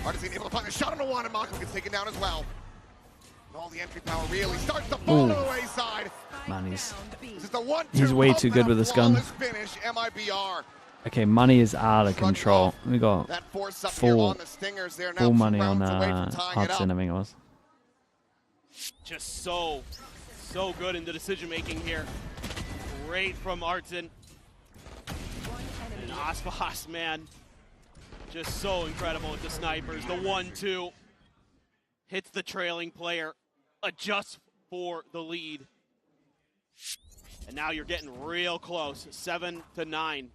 Artisan able to find a shot on the one, and Mako gets taken down as well. And all the entry power really starts to fall to the wayside. Man, he's way too good with this gun. Finish, MiBR. Okay, money is out of control. We got full money on Hudson, I think it was. Just so good in the decision making here. Great from Artson. And Aspas, man, just so incredible with the snipers. The 1-2 hits the trailing player, adjusts for the lead. And now you're getting real close, 7-9.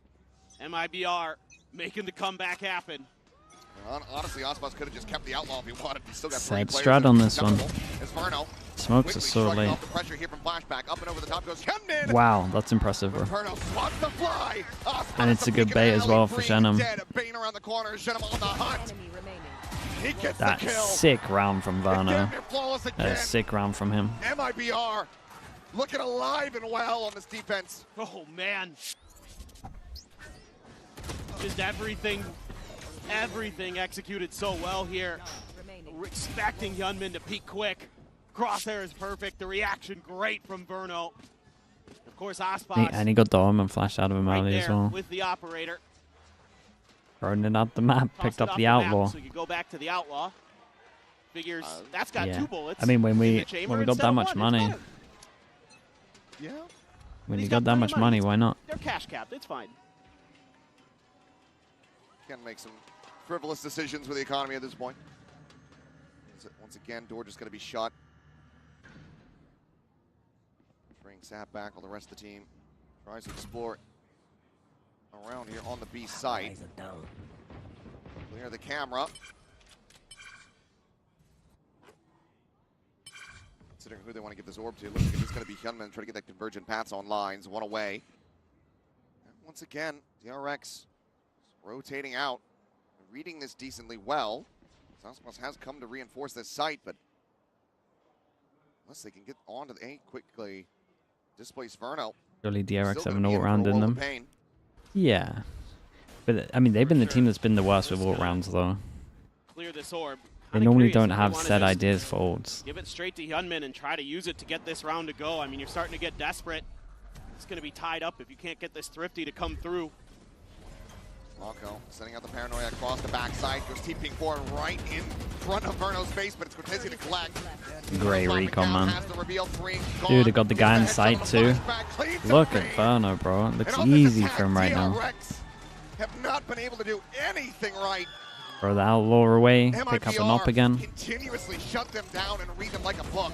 MiBR making the comeback happen. Honestly, Aspas could have just kept the outlaw if he wanted. He still got Sad strat on this one. Smokes are so late. Wow, that's impressive, bro. And it's a good bait as well for Shenum. That sick round from Varno. A sick round from him. MiBR looking alive and well on this defense. Oh, man. Just everything executed so well here. We're expecting Hyunmin to peak quick. Crosshair is perfect. The reaction great from Verno. Of course, Aspas. And he got the arm and flashed out of him early as well. With the operator. Running out the map, picked up the outlaw. So you go back to the outlaw. Figures that's got 2 bullets. I mean, when we got that much money. Yeah. When you got that much money, why not? They're cash capped. It's fine. Can make some frivolous decisions with the economy at this point. Once again, door just going to be shut. Bring Sap back while the rest of the team tries to explore around here on the B site. Clear the camera. Considering who they want to give this orb to, looks like it's going to be Hyunmin trying to get that convergent paths on lines. 1 away. And once again, DRX rotating out, reading this decently well. Aspas has come to reinforce this site, but unless they can get onto the A quickly, displace Verno. Surely DRX have an all-round in them. Yeah. But, I mean, they've been the team that's been the worst with all-rounds, though. Clear this orb. They normally don't have set ideas for ults. Give it straight to Hyunmin and try to use it to get this round to go. I mean, you're starting to get desperate. It's going to be tied up if you can't get this Thrifty to come through. Mako sending out the paranoia across the backside, goes TPing forward right in front of Verno's face, but it's Cortese to collect. Great recon, man. Dude, I got the guy in sight too. Look at Verno, bro. It looks easy for him right now. Have not been able to do anything right. Throw the outlaw away, pick up an op again. Continuously shut them down and read them like a book.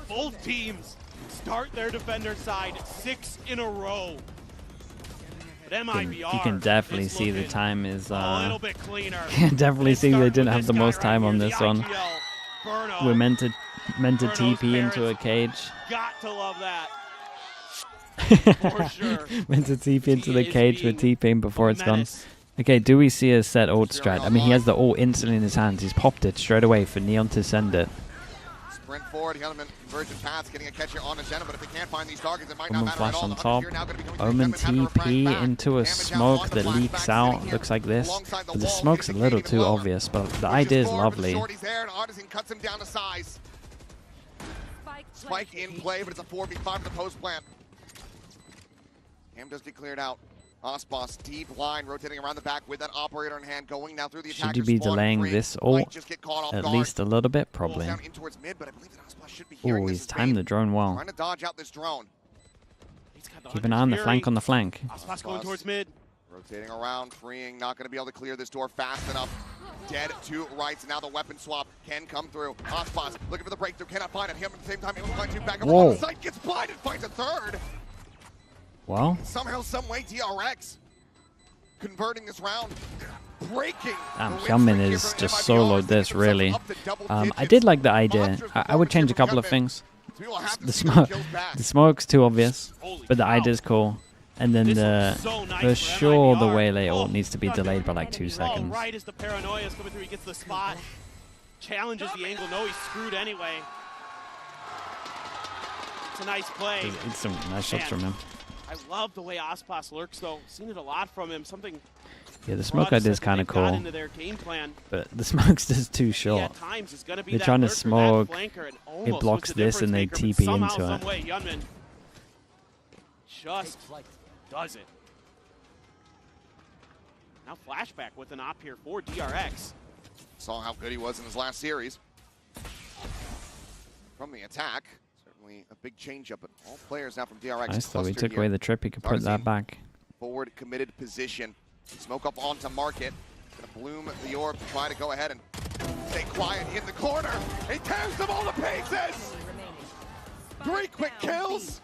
Both teams start their defender side 6 in a row. You can definitely see the time is a little bit cleaner. You can definitely see they didn't have the most time on this one. We're meant to TP into a cage. Got to love that. For sure. Meant to TP into the cage with TPing before it's gone. Okay, do we see a set ult strat? I mean, he has the ult instantly in his hands. He's popped it straight away for Neon to send it. Sprint forward, Hyunmin convergent paths, getting a catcher on Ascent, but if they can't find these targets, it might not matter flash at all. on top. Omen TP into a smoke that leaks out. Looks like this. But the smoke's a little too obvious, but the idea is lovely. There, and Artisan cuts him down to size. Spike in play, but it's a 4v5 to the post plant. Cam does get cleared out. Aspas deep line, rotating around the back with that operator in hand, going now through the attacker. Should you be delaying this ult at least a little bit? Probably. Oh, he's timed the drone well. Trying to dodge out this drone. Keep an eye on the flank on the flank. Aspas going towards mid. Rotating around, freeing, not going to be able to clear this door fast enough. Dead to rights, and now the weapon swap can come through. Aspas looking for the breakthrough, cannot find it. Him at the same time, able to find two back up on the site, gets blinded, finds a third. Well, somehow, some way, DRX converting this round, breaking. Hyunmin is just soloed this, really. I did like the idea. I would change a couple of things. The smoke's too obvious, but the idea's cool. And then for sure the Waylay ult needs to be delayed by like 2 seconds. Right as the paranoia is coming through, he gets the spot. challenges the angle. No, he's screwed anyway. It's a nice play. It's some nice shots from him. I love the way Aspas lurks, though. Seen it a lot from him. Something. Yeah, the smoke idea is kind of cool, but the smoke's just too short. They're trying to smoke, it blocks this, and they TP into it. Way, Hyunmin just does it. Now Flashback with an op here for DRX. Saw how good he was in his last series. From the attack, certainly a big change-up, but all players now from DRX. Nice though, he took away the trip, he could put that back. Forward committed position. Smoke up onto Market. Gonna bloom the orb to try to go ahead and stay quiet in the corner. He tears them all to pieces! 3 quick kills!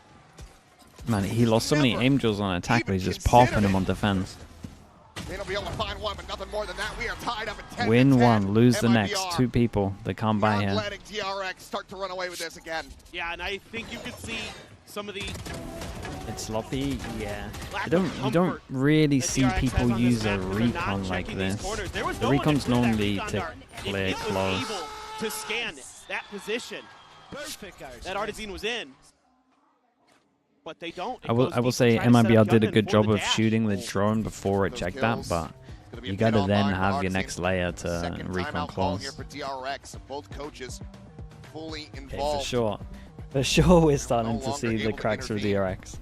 Man, he lost so many angels on attack, but he's just popping them on defense. They'll be able to find one, but nothing more than that. We are tied up at 10. Win one, lose the next. 2 people that can't buy him. Letting DRX start to run away with this again. Yeah, and I think you could see some of the. It's sloppy, yeah. You don't really see people use a recon like this. The recon's normally to clear close. To scan that position that Artisan was in. But they don't. I will say MiBR did a good job of shooting the drone before it checked that, but you gotta then have your next layer to recon close. Both coaches fully Okay, involved. for sure we're starting to see the cracks for DRX.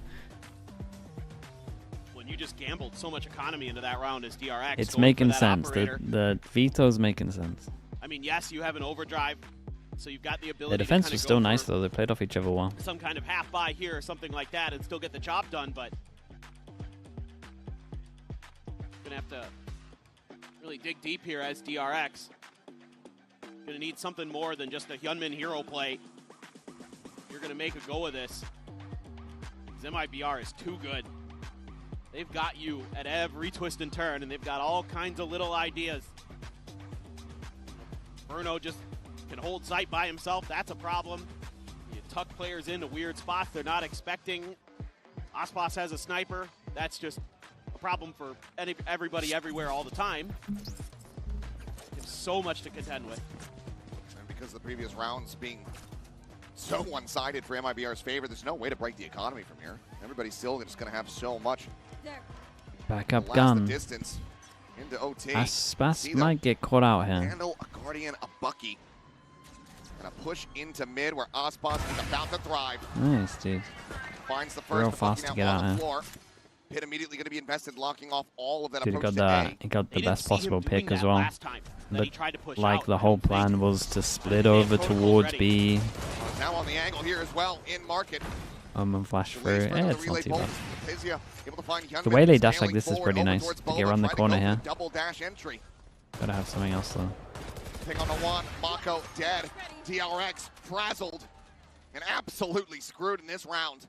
When you just gambled so much economy into that round as DRX. It's making sense. The veto's making sense. I mean, yes, you have an overdrive. So you've got the ability. The defense was still nice though. They played off each other well. Some kind of half buy here or something like that, and still get the job done. But gonna have to really dig deep here as DRX. Gonna need something more than just a Hyunmin hero play. You're gonna make a go of this. MiBR is too good. They've got you at every twist and turn, and they've got all kinds of little ideas. Bruno just can hold sight by himself. That's a problem. You tuck players into weird spots they're not expecting. Aspas has a sniper. That's just a problem for everybody everywhere all the time. There's so much to contend with. And because the previous rounds being so one-sided for MiBR's favor, there's no way to break the economy from here. Everybody's still just going to have so much. Backup gun. Distance into OT. Aspas might get caught out here. Handle a Guardian, a Bucky. And a push into mid where Aspas is about to thrive. Nice, dude. Finds the first real fast to get out here. Floor. Pit immediately going to be invested, locking off all of that Dude, approach he got the best possible pick as well. But like out. the whole plan was to split over towards B. Now on the angle here as well in Market. And flash through. Yeah, it's not too bad. Able to find The way they dash like this is pretty nice. To get around the corner here. Double dash entry. Gotta have something else though. Pick on the one, Mako dead. DRX frazzled and absolutely screwed in this round.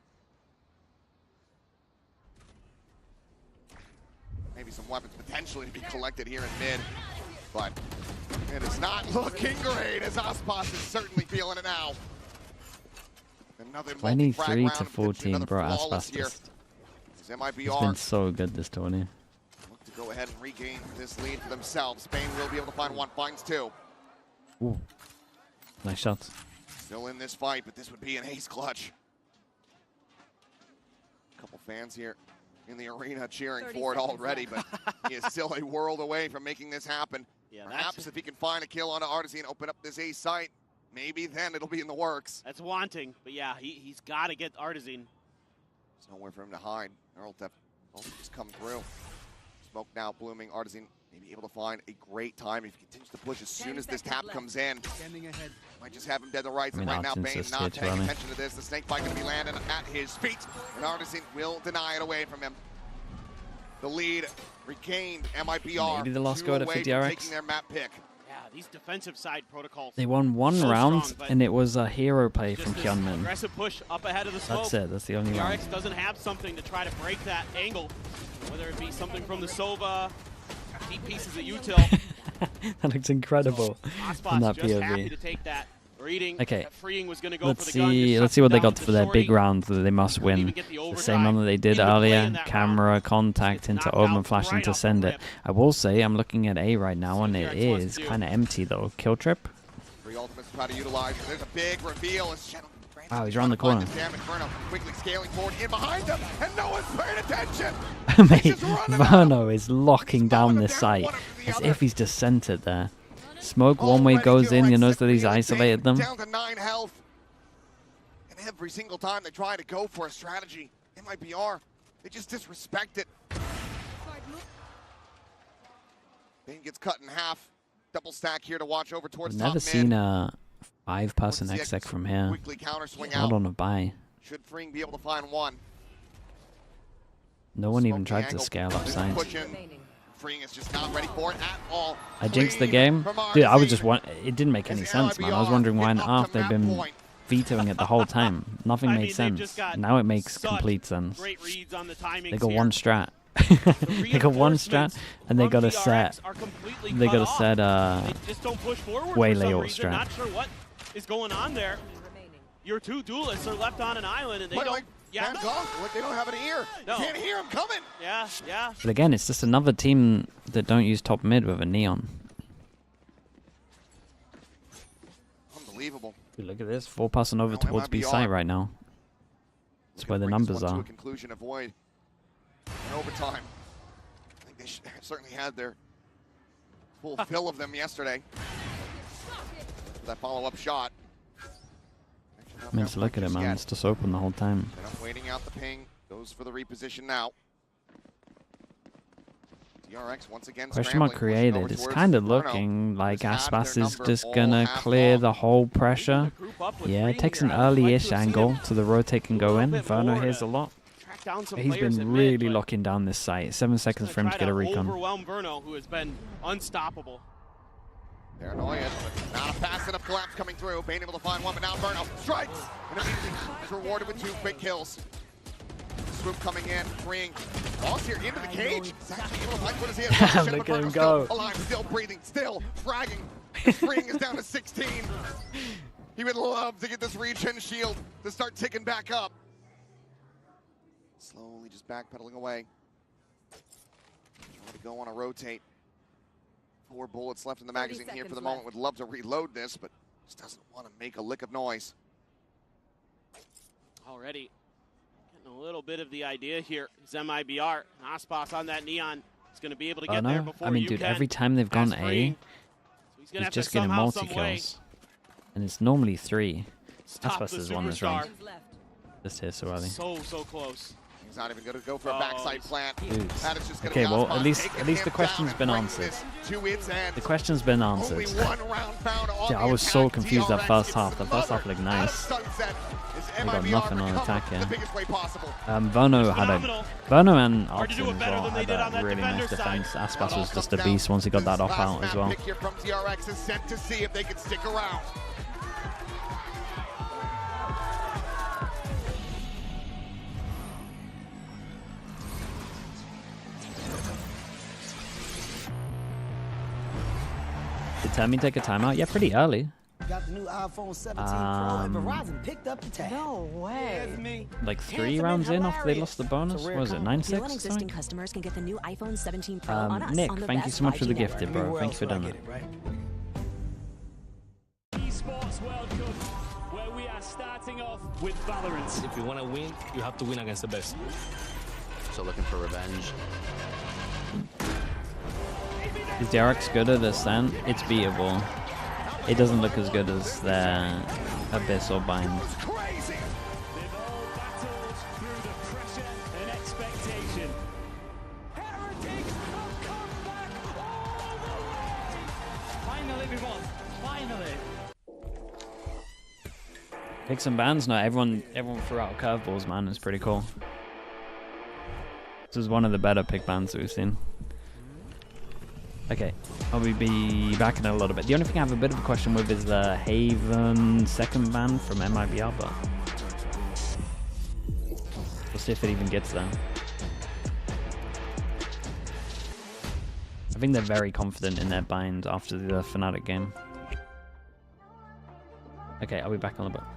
Maybe some weapons potentially to be collected here in mid, but it is not looking great as Aspas is certainly feeling it now. Another 23 to 14, bro. Aspas just. MiBR. He's been so good this tourney. Look to go ahead and regain this lead for themselves. Spain will be able to find one, finds 2. Ooh. Nice shots. Still in this fight, but this would be an ace clutch. A couple fans here in the arena cheering for it already, but he is still a world away from making this happen. Yeah, perhaps if he can find a kill onto Artisan, open up this ace site, maybe then it'll be in the works. That's wanting, but yeah, he's got to get Artisan. There's nowhere for him to hide. Erltef just come through. Smoke now blooming. Artisan maybe able to find a great time if he continues to push as soon as this tap comes in. Might just have him dead to rights, and right now Bane's not paying attention to this. The snake bite going to be landing at his feet, and Artisan will deny it away from him. The lead regained. MiBR maybe the lost go for DRX. Taking their map pick. Yeah, these defensive side protocols. They won one round, and it was a hero play from Hyunmin. Aggressive push up ahead of the smoke. That's it. That's the only round. DRX doesn't have something to try to break that angle, whether it be something from the Sova, deep pieces of util. That looks incredible from that just happy POV. to take that. Reading, Okay, freeing was gonna go let's for the gun, see. Let's see what they got for their big round that they must win. The same one that they did earlier. Camera, contact into open flash and to send it. I will say I'm looking at A right now, and it is kind of empty though. Kill trip. ultimates try to utilize. There's a big reveal. Wow, he's around the corner. Damage. Verno quickly scaling forward in behind him, and no one's paying attention. Mate, Verno is locking down this site as if he's just centered there. Smoke one way goes in, you notice that he's isolated them. Down to 9 health. And every single time they try to go for a strategy, MiBR, they just disrespect it. Bane gets cut in half. Double stack here to watch over towards I've top never mid. seen a 5-person exec from here. Quickly counter swing Not out. on a buy. Should Freeing be able to find one? No one even tried to scale up side. Freeing is just not ready for it at all. I jinxed the game. Dude, I was just it didn't make any sense, man. I was wondering why on earth they've been vetoing it the whole time. Nothing made sense. Now it makes complete sense. They got one strat. They got one strat, and they got a set. They got a set waylay ult strat. Not sure what is going on there. Your two duelists are left on an island, and they don't. Yeah, they don't have an ear. No. You can't hear him coming. Yeah, yeah. But again, it's just another team that don't use top mid with a neon. Unbelievable. Dude, look at this, 4-person over towards B site right now. That's where the numbers are. Conclusion avoid in overtime. I think they certainly had their full fill of them yesterday. That follow-up shot. I mean, just look at it, man. It's just open the whole time. Waiting out the ping. Goes for the reposition now. DRX once again. Question mark created. It's kind of looking like Aspas is just gonna clear the whole pressure. Yeah, it takes an early-ish angle so the rotate can go in. Verno hears a lot. He's been really locking down this site. 7 seconds for him to get a recon. Overwhelm Verno, who has been unstoppable. They're annoying. Not a fast enough collapse coming through. Bane able to find one, but now Verno strikes. And immediately is rewarded with 2 quick kills. Swoop coming in, freeing. Lost here into the cage. Look at him go. Alive, still breathing, still fragging. Freeing is down to 16. He would love to get this regen shield to start ticking back up. Slowly just backpedaling away. Trying to go on a rotate. 4 bullets left in the magazine here for the moment. Would love to reload this, but just doesn't want to make a lick of noise. Already getting a little bit of the idea here. MiBR, Aspas on that neon. He's going to be able to get there before I mean, dude, every time they've gone A, he's just getting multi-kills. And it's normally 3. Aspas has won this round. This here so early. So close. He's not even going to go for a backside plant. That is just okay, well, at least the question's been answered. The question's been answered. Yeah, I was so confused that first half. The first half looked nice. They got nothing on attack here. Verno and Artisan as well had a really nice defense. Aspas was just a beast once he got that off out as well. Here from DRX is sent to see if they can stick around. Did Tammy take a timeout? Yeah, pretty early. Got the new iPhone 17 Pro and Verizon picked up the tab. No way. Like 3 rounds in after they lost the bonus? What was it, 9-6? New and existing customers can get the new iPhone 17 Pro on us. Nick, on the thank you best so much for the 5G gifted, network. bro. Thank you for doing that. Esports World Cup, where we are starting off with Valorant. If you want to win, you have to win against the best. So looking for revenge. Is DRX good at Ascent? It's beatable. It doesn't look as good as their Abyss or Bind. Picks and bans? No, everyone threw out curveballs, man. It's pretty cool. This is one of the better pick bans that we've seen. Okay, I'll be back in a little bit. The only thing I have a bit of a question with is the Haven second ban from MiBR, but we'll see if it even gets there. I think they're very confident in their bind after the Fnatic game. Okay, I'll be back in a little bit.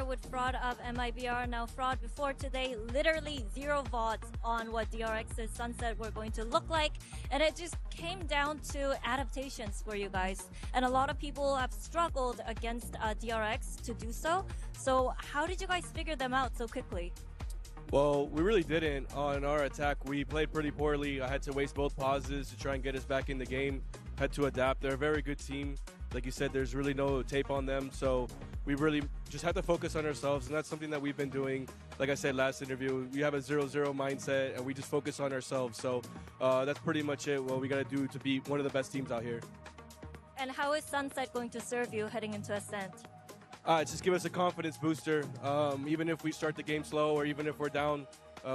With Fraud of MiBR. Now, Fraud, before today, literally 0 votes on what DRX's Sunset were going to look like, and it just came down to adaptations for you guys. And a lot of people have struggled against DRX to do so. So how did you guys figure them out so quickly? Well, we really didn't. On our attack, we played pretty poorly. I had to waste both pauses to try and get us back in the game. Had to adapt. They're a very good team. Like you said, there's really no tape on them, so we really just have to focus on ourselves, and that's something that we've been doing. Like I said last interview, we have a 0-0 mindset, and we just focus on ourselves. So that's pretty much it, what we got to do to be one of the best teams out here. And how is Sunset going to serve you heading into Ascent? Just give us a confidence booster. Even if we start the game slow or even if we're down,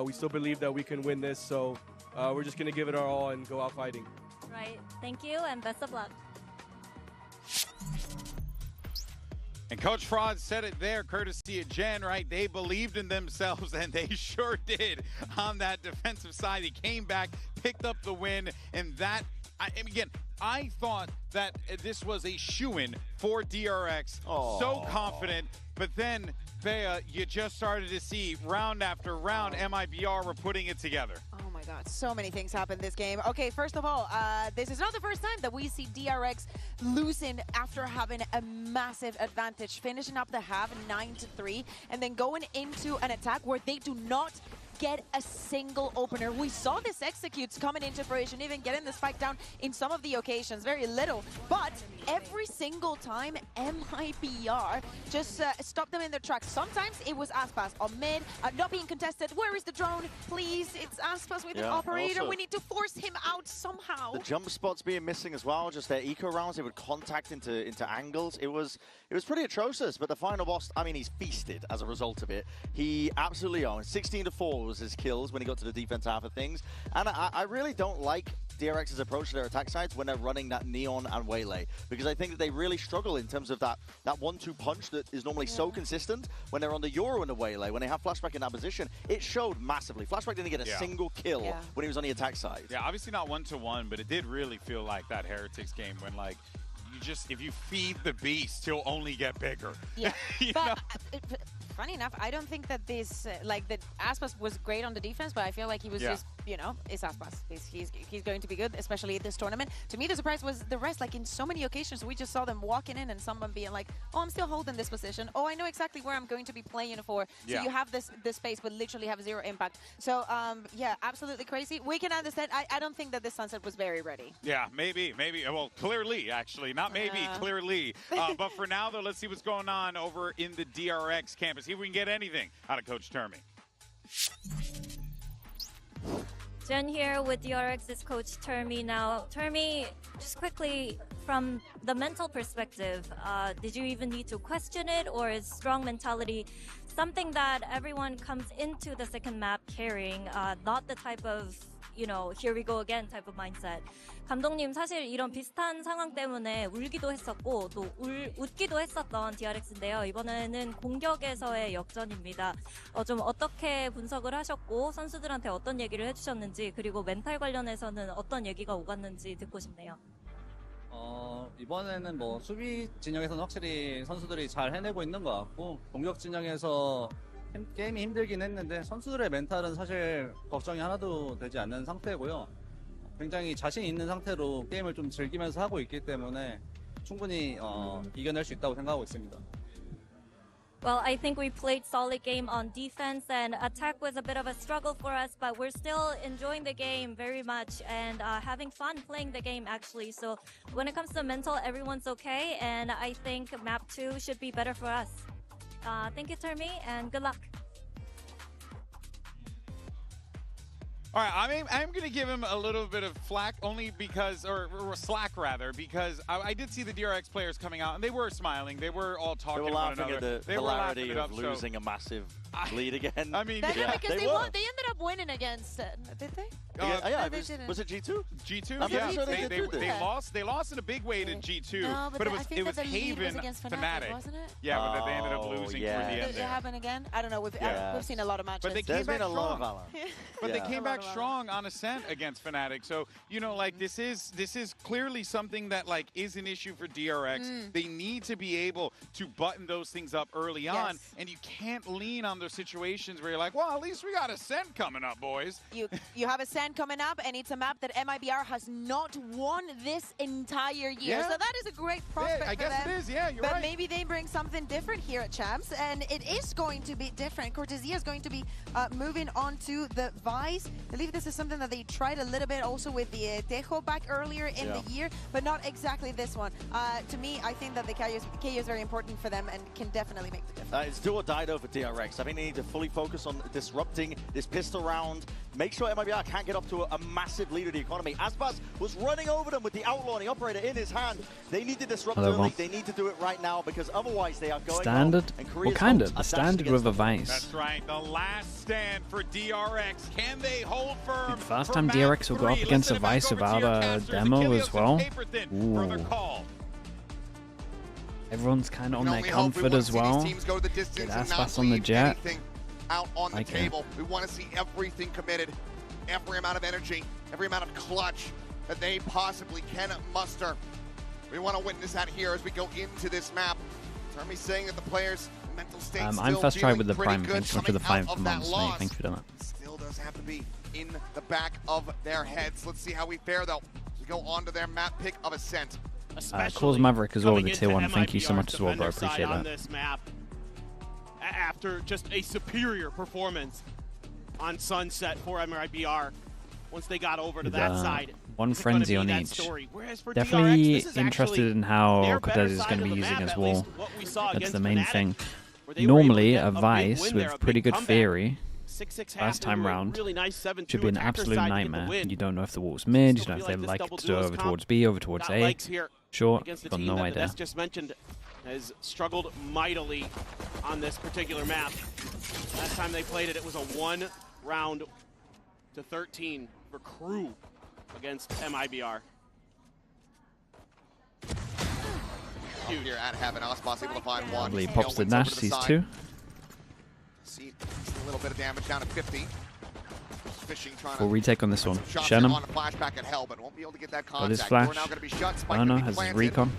we still believe that we can win this. So we're just going to give it our all and go out fighting. Right. Thank you, and best of luck. And Coach Fraud said it there, courtesy of Jen, right? They believed in themselves, and they sure did on that defensive side. He came back, picked up the win, and that, again, I thought that this was a shoo-in for DRX. So confident, but then, Bea, you just started to see round after round, MiBR were putting it together. Oh my God, so many things happened this game. Okay, first of all, this is not the first time that we see DRX losing after having a massive advantage, finishing up the half 9-3, and then going into an attack where they do not get a single opener. We saw this executes coming into fruition, even getting the spike down in some of the occasions, very little, but every single time MiBR just stopped them in their tracks. Sometimes it was Aspas on mid, not being contested. Where is the drone? Please, it's Aspas with an operator. Also, we need to force him out somehow. The jump spots being missing as well, just their eco rounds, they would contact into angles. It was pretty atrocious, but the final boss, I mean, he's feasted as a result of it. He absolutely owned 16-4 was his kills when he got to the defense half of things. And I really don't like DRX's approach to their attack sides when they're running that Neon and Waylay, because I think that they really struggle in terms of that 1-2 punch that is normally so consistent when they're on the Euro and the Waylay. When they have Flashback in that position, it showed massively. Flashback didn't get a single kill when he was on the attack side. Yeah, obviously not 1-to-1, but it did really feel like that Heretics game when, like, if you feed the beast, he'll only get bigger. Yeah, but funny enough, I don't think that this, like, that Aspas was great on the defense, but I feel like he was just, you know, it's Aspas. He's going to be good, especially this tournament. To me, the surprise was the rest. Like, in so many occasions, we just saw them walking in and someone being like, oh, I'm still holding this position. Oh, I know exactly where I'm going to be playing for. So you have this space, but literally have 0 impact. So, yeah, absolutely crazy. We can understand. I don't think that this Sunset was very ready. Yeah, maybe. Well, clearly, actually. Not maybe, clearly. But for now, though, let's see what's going on over in the DRX campus. See if we can get anything out of Coach Termi. Jen here with DRX's Coach Termi. Now, Termi, just quickly, from the mental perspective, did you even need to question it, or is strong mentality something that everyone comes into the second map carrying, not the type of, you know, here we go again type of mindset? 감독님, 사실 이런 비슷한 상황 때문에 울기도 했었고 또 웃기도 했었던 DRX인데요. 이번에는 공격에서의 역전입니다. 좀 어떻게 분석을 하셨고 선수들한테 어떤 얘기를 해주셨는지, 그리고 멘탈 관련해서는 어떤 얘기가 오갔는지 듣고 싶네요. 이번에는 뭐 수비 진영에서는 확실히 선수들이 잘 해내고 있는 것 같고, 공격 진영에서 게임이 힘들긴 했는데 선수들의 멘탈은 사실 걱정이 하나도 되지 않는 상태고요. 굉장히 자신 있는 상태로 게임을 좀 즐기면서 하고 있기 때문에 충분히 이겨낼 수 있다고 생각하고 있습니다. Well, I think we played solid game on defense, and attack was a bit of a struggle for us, but we're still enjoying the game very much and having fun playing the game, actually. So when it comes to mental, everyone's okay, and I think map 2 should be better for us. Thank you, Termi, and good luck. All right, I'm going to give him a little bit of flack, only because, or slack rather, because I did see the DRX players coming out, and they were smiling. They were all talking to one another. They were laughing at the hilarity of losing a massive lead again. I mean, because they ended up winning against, did they? Yeah, they was it G2? G2, yeah. They lost in a big way to G2, no, but it was Haven Fnatic, wasn't it? Yeah, but they ended up losing toward the end. Did it happen again? I don't know. We've seen a lot of matches. But they came back strong. But they came back Valor. strong on Ascent against Fnatic. So, you know, like this is clearly something that like is an issue for DRX. They need to be able to button those things up early on, and you can't lean on those situations where you're like, well, at least we got Ascent coming up, boys. You have Ascent coming up, and it's a map that MiBR has not won this entire year. So that is a great prospect I guess for them. it is, yeah, you're but right. maybe they bring something different here at Champs, and it is going to be different. Cortesia is going to be moving on to the Vice. I believe this is something that they tried a little bit also with the Tejo back earlier in the year, but not exactly this one. To me, I think that the KO is very important for them and can definitely make the difference. It's do or die though for DRX. I think they need to fully focus on disrupting this pistol round. Make sure MiBR can't get off to a massive lead of the economy. Aspas was running over them with the outlaw and the operator in his hand. They need to disrupt early. They need to do it right now because otherwise they are going standard. Well, kind of the standard with a Vice. That's right. The last stand for DRX. Can they hold firm? The first time DRX will go up against a Vice without a demo as well. Ooh. Everyone's kind of on their comfort as well. Get Aspas on the jet. Out on the table. We want to see everything committed, every amount of energy, every amount of clutch that they possibly can muster. We want to witness that here as we go into this map. Jeremy saying that the players' mental state I'm first try with the Prime. Thanks so much for the 5 months, mate. Thanks for doing that. Still does have to be in the back of their heads. Let's see how we fare though. We go on to their map pick of Ascent. Calls Maverick as well with the tier 1. Thank you so much as well, bro. Appreciate that. This map, after just a superior performance on Sunset for MiBR, once they got over to that side. One frenzy on each. Definitely interested in how Cortez is going to be using his wall. That's the main thing. Normally, a Vice with pretty good theory, last time round, should be an absolute nightmare. You don't know if the wall's mid, you don't know if they like it to go over towards B, over towards A. Short, you've got no idea. Just mentioned has struggled mightily on this particular map. Last time they played it, it was a 1 round to 13 for Crew against MiBR. Here at Heaven, Aspas able to find one. Probably pops the dash, sees 2. See a little bit of damage down to 50. Fishing, Full retake on this one. Shannon. On a flashback at hell, but won't be able to get that contact. Got his flash. Now going to be shut. I don't know, has his recon.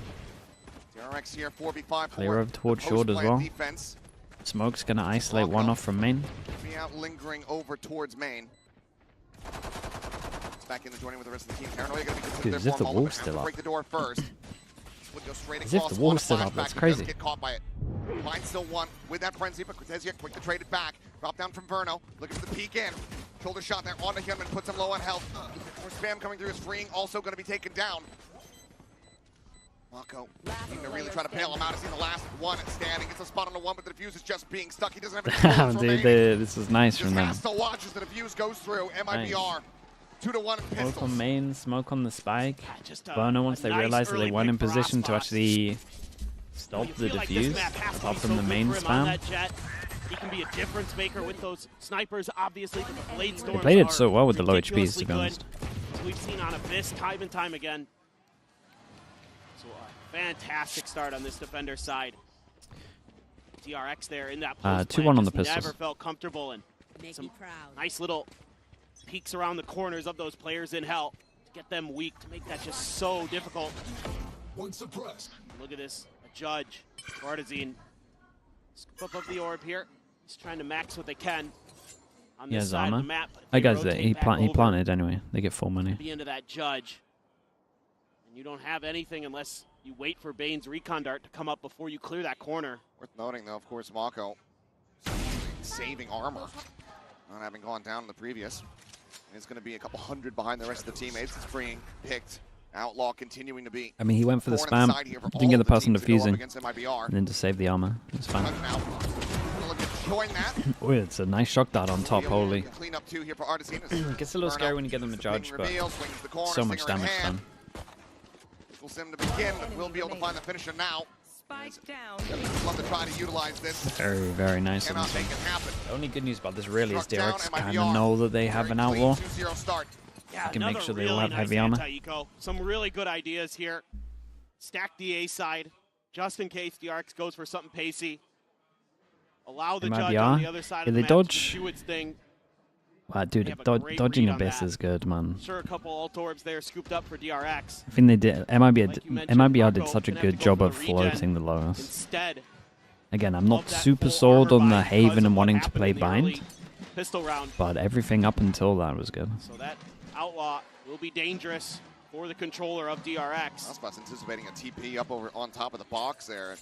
DRX here, 4v5. Clear over towards short as well. Defense. Smoke's going to isolate one off from main. Be out lingering over towards main. It's back in the joining with the rest of the team. Paranoia going to be considered as if the wall's still up. Break the door first. Would go straight as if the wall's still up. That's crazy. Get caught by it. Mine still one with that frenzy, but Cortesia quick to trade it back. Drop down from Verno. Looking for the peek in. Shoulder shot there onto him and puts him low on health. More spam coming through his freeing, also going to be taken down. Mako needing to really try to bail him out. He's the last one standing. Gets a spot on the one, but the defuse is just being stuck. He doesn't have any Dude, this is nice from them. Has to watch as the defuse goes through. MiBR. 2-1 pistols. Smoke on main, smoke on the spike. Burner, once they realize that they weren't in position to actually stop the defuse, apart from the main spam. He can be a difference maker with those snipers, obviously. But the blade storms they played it so well with the low HPs, to be honest. We've seen on Abyss time and time again. So a fantastic start on this defender side. DRX there in that post 2-1 on the pistols. Never felt comfortable, and some nice little peeks around the corners of those players in hell to get them weak, to make that just so difficult. Look at this, a Judge, Bartizine. Scoop up the orb here. He's trying to max what they can on this side of the map. I guess that he planted anyway. They get full money. Be into that Judge, and you don't have anything unless you wait for Bane's recon dart to come up before you clear that corner. Worth noting, though, of course, Mako saving armor, not having gone down in the previous. And it's going to be a couple hundred behind the rest of the teammates. It's freeing, picked. Outlaw continuing to be. I mean, he went for the spam, didn't get the person defusing, and then to save the armor. It's fine. enjoying that. Oh, it's a nice shock dart on top. Holy. Clean up 2 here for Artesian. It gets a little scary when you get them to judge, but so much damage done. Will sim to begin, but we'll be able to find the finisher now. Spike down. Love to try to utilize this. Very, very nice. Cannot make it happen. The only good news about this really is DRX kind of know that they have an outlaw. Yeah, can make sure they really will have nice heavy armor. anti-eco. Some really good ideas here. Stack the A side, just in case DRX goes for something pacey. Allow the judge on the other side of the map dodge. to do its thing. Wow, dude, dodging Abyss is good, man. Sure, a couple ult orbs there scooped up for DRX. I think they did. MiBR did such a good job of floating the Lotus. Instead, again, I'm not super sold on the Haven and wanting to play Bind, pistol round. but everything up until that was good. So that outlaw will be dangerous for the controller of DRX. Aspas anticipating a TP up over on top of the box there,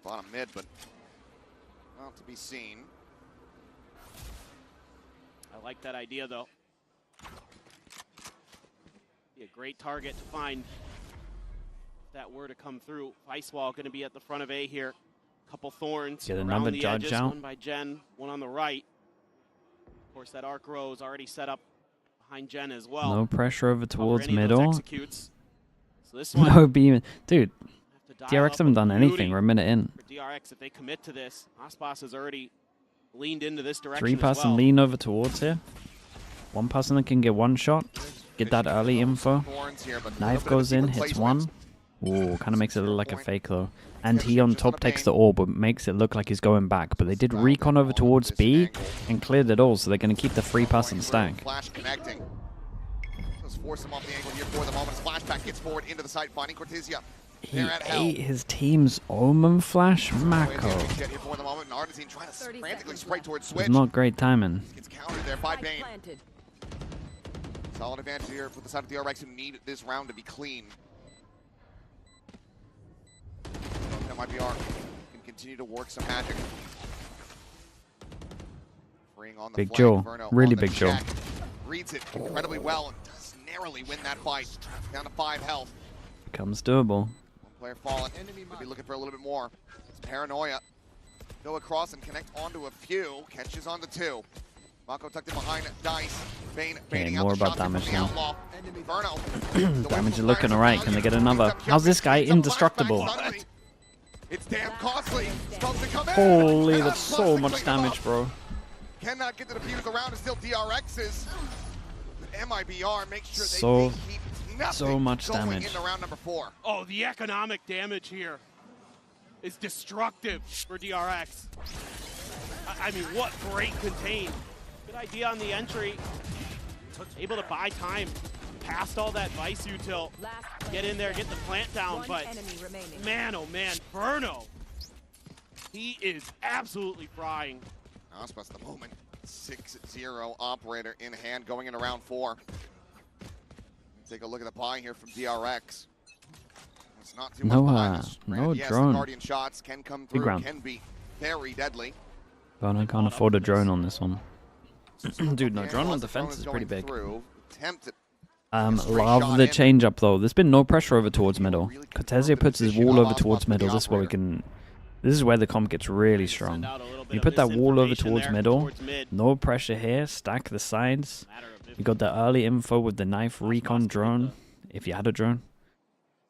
bottom mid, but not to be seen. I like that idea, though. Be a great target to find if that were to come through. Ice Wall going to be at the front of A here. Couple thorns Get around another the judge edges. out. One by Jen, one on the right. Of course, that arc row is already set up behind Jen as well. No pressure over towards Any of those middle. executes. So this one, No beam. Dude, dial DRX up haven't done with beauty anything. We're a minute in. for DRX, if they commit to this, Aspas has already leaned into this direction. 3-person lean over towards here. One person that can get one shot. Get that early info. Knife goes in, hits one. Ooh, kind of makes it look like a fake though. And he on top takes the orb, but makes it look like he's going back. But they did recon over towards B and cleared it all, so they're going to keep the 3-person stack. Flash connecting. Let's force him off the angle here for the moment. Flashback gets forward into the site, finding Cortesia. He ate his team's Omen Flash. Mako. It's not great timing. Gets countered there by Bane. Solid advantage here for the side of the DRX who need this round to be clean. MiBR can continue to work some magic. Freeing on the Big flank, Joe. Verno Really on the big Joe. check. Reads it incredibly well and does narrowly win that fight. Down to 5 health. Becomes doable. One player fallen. Could be looking for a little bit more. It's Paranoia. Go across and connect onto a few. Catches onto 2. Mako tucked in behind Dice. Bane baiting out more the about shots from damage the now. outlaw. Verno. Damage is looking alright. Can they get another? How's this guy indestructible? It's damn costly. Supposed to come in. Holy, that's so much damage, bro. Cannot get the defuse around. It's still DRX's. MiBR makes sure So, they keep nothing so much going damage. into round number 4. Oh, the economic damage here is destructive for DRX. I mean, what great contain. Good idea on the entry. Able to buy time past all that Vice util. Get in there, get the plant down, but man, oh man, Verno. He is absolutely frying. Aspas the moment. 6-0 operator in hand going into round 4. Take a look at the buy here from DRX. It's not too much behind this. No Yes, drone. the Guardian shots can come Big through, round. can be very deadly. Can't afford a drone on this one. Dude, no, drone on defense is pretty big. Tempted. Love the change up though. There's been no pressure over towards middle. Cortesia puts his wall over towards middle. This is where we can. This is where the comp gets really strong. You put that wall over towards middle. No pressure here. Stack the sides. You got the early info with the knife recon drone. If you had a drone.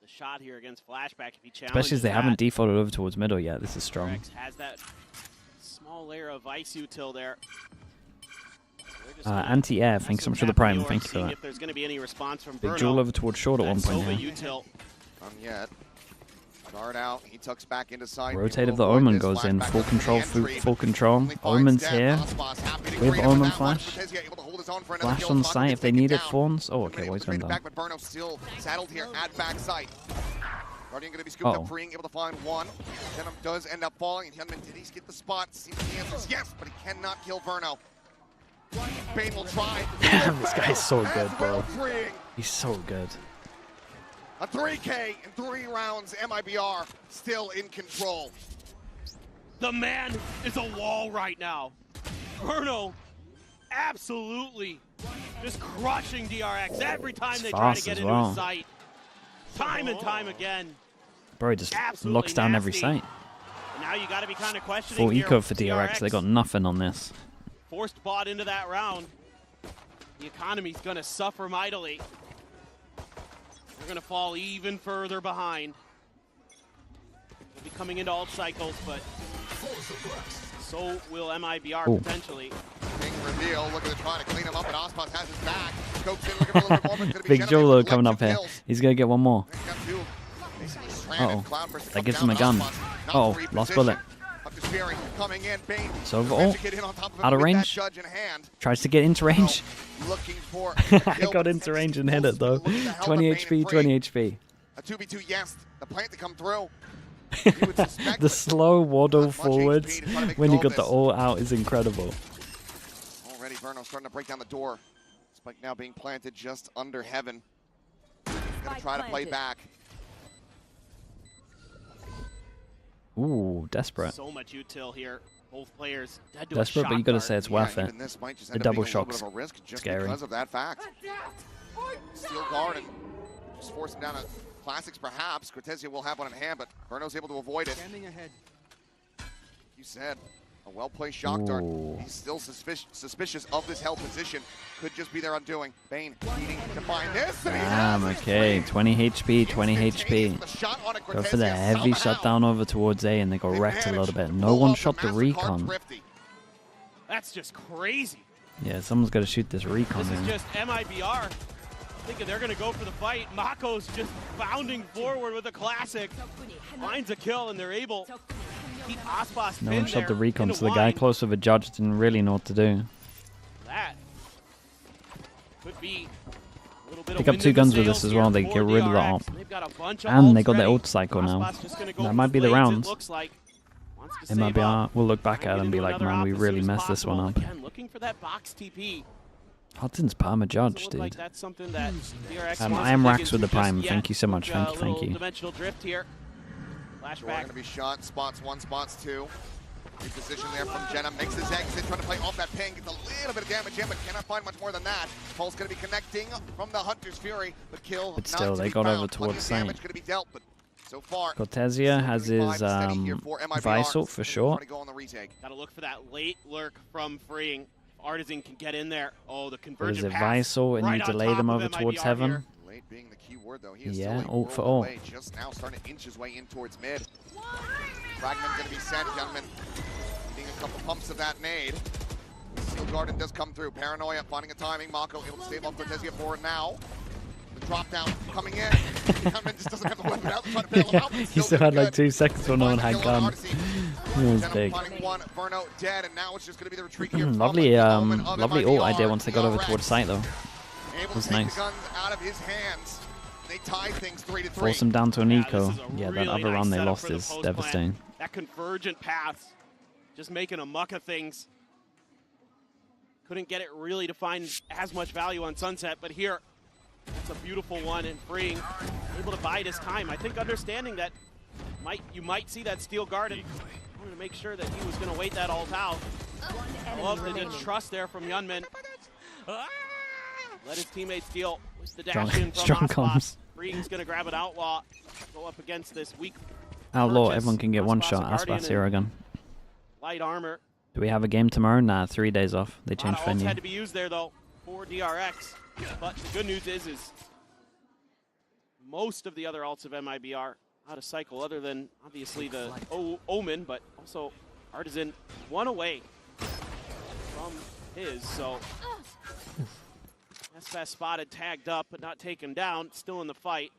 The shot here against Flashback, if he challenges Especially as they haven't defaulted over towards middle yet. This is strong. DRX has that small layer of Vice util there. Anti-air, thanks so much for the prime. Thank you for that. If there's going to be any response from Big Verno. jewel over towards short at one point here. Util. Yet. Guard out. He tucks back into side. Rotate of the Omen goes in. Full control, full control. Omen's here. With Omen flash. Flash on site if they need it, Fawns. Oh, okay, well, he's going down. Back, but Verno still saddled here at backside. Guardian going to be scooped up, freeing, able to find one. Venom does end up falling. And Hyunmin, did he get the spot? Seems the answer is yes, but he cannot kill Verno. Bane will try. This guy's so good, bro. He's so good. A 3K in 3 rounds. MiBR still in control. The man is a wall right now. Verno absolutely just crushing DRX every time they try to get into his sight. Time and time again. Bro, he just locks down every site. And now you got to be kind of questioning. Full here eco with for DRX. They got nothing on this. Forced bot into that round. The economy's going to suffer mightily. They're going to fall even further behind. They'll be coming into alt cycles, but so will MiBR potentially. Big reveal, looking to try to clean him up, and Ospas has his back. Scopes in, looking for a little bit more, but it's gonna be Big Genevieve Jolo with coming up collective here. kills. He's going to get one more. Basically stranded. Cloud burst to That come gives down him a to gun. Ospas. Not Oh, in lost reposition. bullet. Up to Fury, coming in, Bane. So Managed overall, to get in on top of him out of with that range. judge in hand. Tries to get into range. Looking for I got into range and hit it though. 20 HP, 20 HP. a 2v2, yes. The plant to come through. The slow waddle forwards when you got the ult out is incredible. Already Verno starting to break down the door. Spike now being planted just under heaven. He's gonna try to play back. Ooh, desperate. So much util here. Both players dead to Desperate, a but shot you got to dart. say it's worth it. Even this might just The end up double being a little shocks. bit of a risk just Scary. because of that fact. Steel guard and just force him down to classics perhaps. Cortezia will have one in hand, but Verno's able to avoid it. Standing ahead. You said a well-placed shock dart. He's still suspicious of this held position. Could just be their undoing. Bane needing to find this. And he has it. Okay, 20 HP, 20 HP. Go for the heavy shutdown over towards A, and they got wrecked a little bit. No one shot the recon. That's just crazy. Yeah, someone's got to shoot this recon. This is in. just MiBR. Thinking they're going to go for the fight. Mako's just bounding forward with a classic. Finds a kill, and they're able to keep Aspas No pinned one shot the there recon, in so the guy wine. close to the judge didn't really know what to do. That could be a little bit Pick of up 2 wind in the guns with this sails as well. here They for get rid of the DRX. op. They've got a bunch of And ults they got the ready. ult cycle now. Aspas just gonna go That for might be the blades, round. It looks like. Wants to It might save be up. we'll look back at it and be like, Another man, op we as really soon as messed this one possible. up. Again, looking for that box TP. Hudson's Palmer judge, Look dude. like that's something that DRX I wants am to dig Rax with the into Prime. just Thank you so yet. much. Thank you, thank Little you. Dimensional drift here. You're Flashback. going to be shot. Spots 1, spots 2. Reposition there from Jenna. Makes his exit. Trying to play off that ping. Gets a little bit of damage in, but cannot find much more than that. Pulse going to be connecting from the Hunter's Fury. But kill But not still, to they be got found. over Plenty towards of damage Saint. going to be dealt, but so far. Cortezia has his Visal for sure. Got to look for that late lurk from Freeing. Artisan can get in there. Oh, the Or is convergent it pass. Visal and right you on delay top them of over towards MiBR heaven? here. Late being the key word, though. He is Yeah, still a ult for world ult. away, just now starting to inch his way in towards mid. Fragment going to be sent, gentlemen. Needing a couple pumps of that nade. Steel Garden does come through. Paranoia finding a timing. Mako able to stave off Cortezia for it now. The drop down coming in. Gunman just doesn't have the weapon out. Trying to bail him out. but He still doing had like good. 2 seconds when no one had gun. It was Jenna big. finding one. Verno dead, and now it's just going to be the retreat here. Lovely, lovely ult idea once they got over towards site though. Able Was to take nice. the guns out of his hands. They tie things 3-3. Force him down to an eco. Yeah, that Really other nice round they setup lost for the is post devastating. plan. That convergent path, just making a muck of things. Couldn't get it really to find as much value on Sunset, but here, it's a beautiful one, and Freeing able to bide his time. I think understanding that you might see that Steel Garden. Wanted to make sure that he was going to wait that ult out. Love the trust there from Yunmin. Let his teammates deal with the dash in from Strong Aspas. comms. Freeing's going to grab an Outlaw, go up against this weak Outlaw, purchase. everyone can get one Aspas shot. a Guardian Aspas hero gun. light armor. Do we have a game tomorrow? Nah, 3 days off. They A lot changed of ults venue. had to be used there though for DRX. But the good news is most of the other alts of MiBR out of cycle, other than obviously the Omen, but also Artisan one away from his. So Aspas spotted, tagged up, but not taken down. Still in the fight.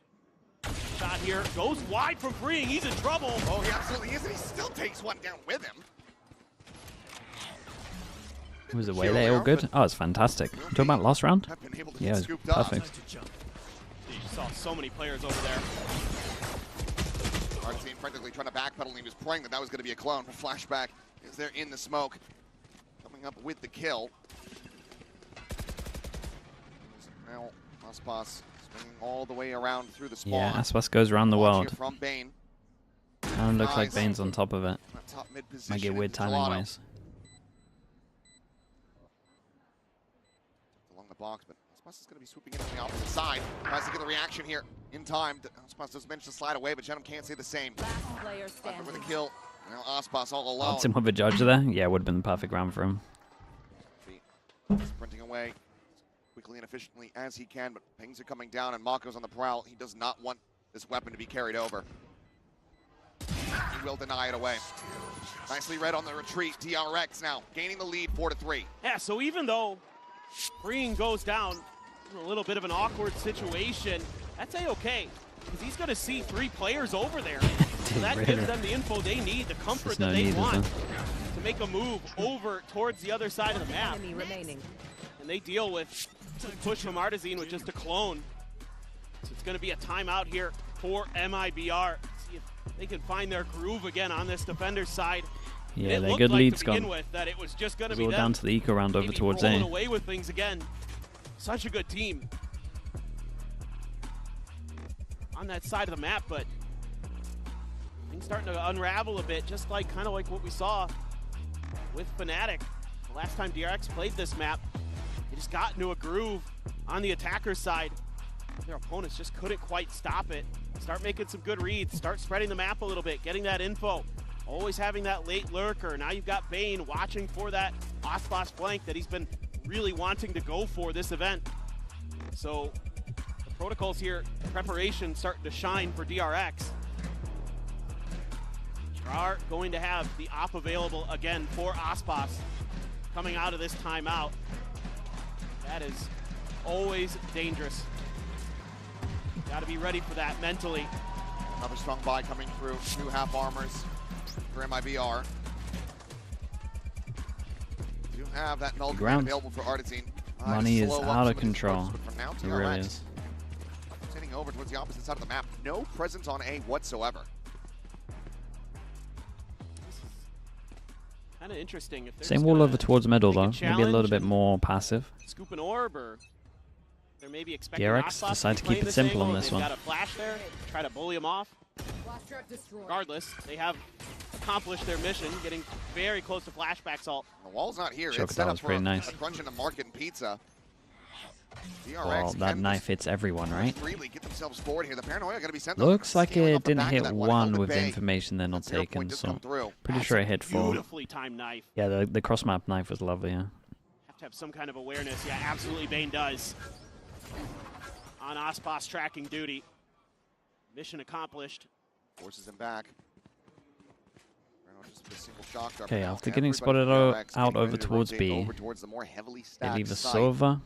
Shot here goes wide from Freeing. He's in trouble. Oh, he absolutely is, and he still takes one down with him. Was the way they all good? Oh, it's fantastic. You talking about last round? Yeah, it was perfect. You saw so many players over there. Artisan frantically trying to backpedal, and he was praying that that was going to be a clone. But Flashback is there in the smoke, coming up with the kill. Now Aspas swinging all the way around through the spawn. Yeah, Aspas goes around the Launch world. here from Bane. And looks like Nice. Bane's on top of it. Top mid position Might get weird into timing Gelato. wise. Along the box, but Aspas is going to be swooping in on the opposite side. Tries to get the reaction here in time. Aspas does manage to slide away, but Jenum can't say the same. Left with a kill Now Aspas all alone. Odds him with a judge there. Yeah, would have been the perfect round for him. Sprinting away quickly and efficiently as he can, but pings are coming down and Mako's on the prowl. He does not want this weapon to be carried over. He will deny it away. Nicely read on the retreat. DRX now gaining the lead 4-3. Yeah, so even though Green goes down in a little bit of an awkward situation, that's A-okay, because he's going to see 3 players over there. So that gives them the info they need, the comfort that they want to make a move over towards the other side of the map. And they deal with the push from Artesian with just a clone. So it's going to be a timeout here for MiBR. See if they can find their groove again on this defender's side. Yeah, their good lead's gone. That it was just going to It's be all them down to the eco round over towards rolling A. away with things again. Such a good team on that side of the map, but things starting to unravel a bit, just like kind of like what we saw with Fnatic. The last time DRX played this map, they just got into a groove on the attacker side. Their opponents just couldn't quite stop it. Start making some good reads, start spreading the map a little bit, getting that info. Always having that late lurker. Now you've got Bane watching for that Aspas flank that he's been really wanting to go for this event. So the protocols here, preparation starting to shine for DRX. Are going to have the op available again for Aspas coming out of this timeout. That is always dangerous. Got to be ready for that mentally. Another strong buy coming through. 2 half armors for MiBR. Do have that null command available for Artesian. Money is out of control. It really is. Sitting over towards the opposite side of the map. No presence on A whatsoever. Kind of interesting. If Same wall over towards middle though. Maybe a little bit more passive. Scoop an orb, or they're maybe expecting DRX decide to keep it simple on this one. Got a flash there, try to bully him off. Regardless, they have accomplished their mission, getting very close to flashback salt. The wall's not here. Choke It's set up was for pretty nice. a crunch in the market and pizza. Well, that knife hits everyone, right? Really get themselves forward here. The paranoia gonna be sent. Looks like it didn't hit one with the information they're not taken, so pretty sure it hit 4. Beautifully timed knife. Yeah, the cross map knife was lovely, yeah. Have to have some kind of awareness. Yeah, absolutely Bane does. On Aspas tracking duty. Mission accomplished. Forces him back. Okay, after getting spotted out over towards B, they leave a Sova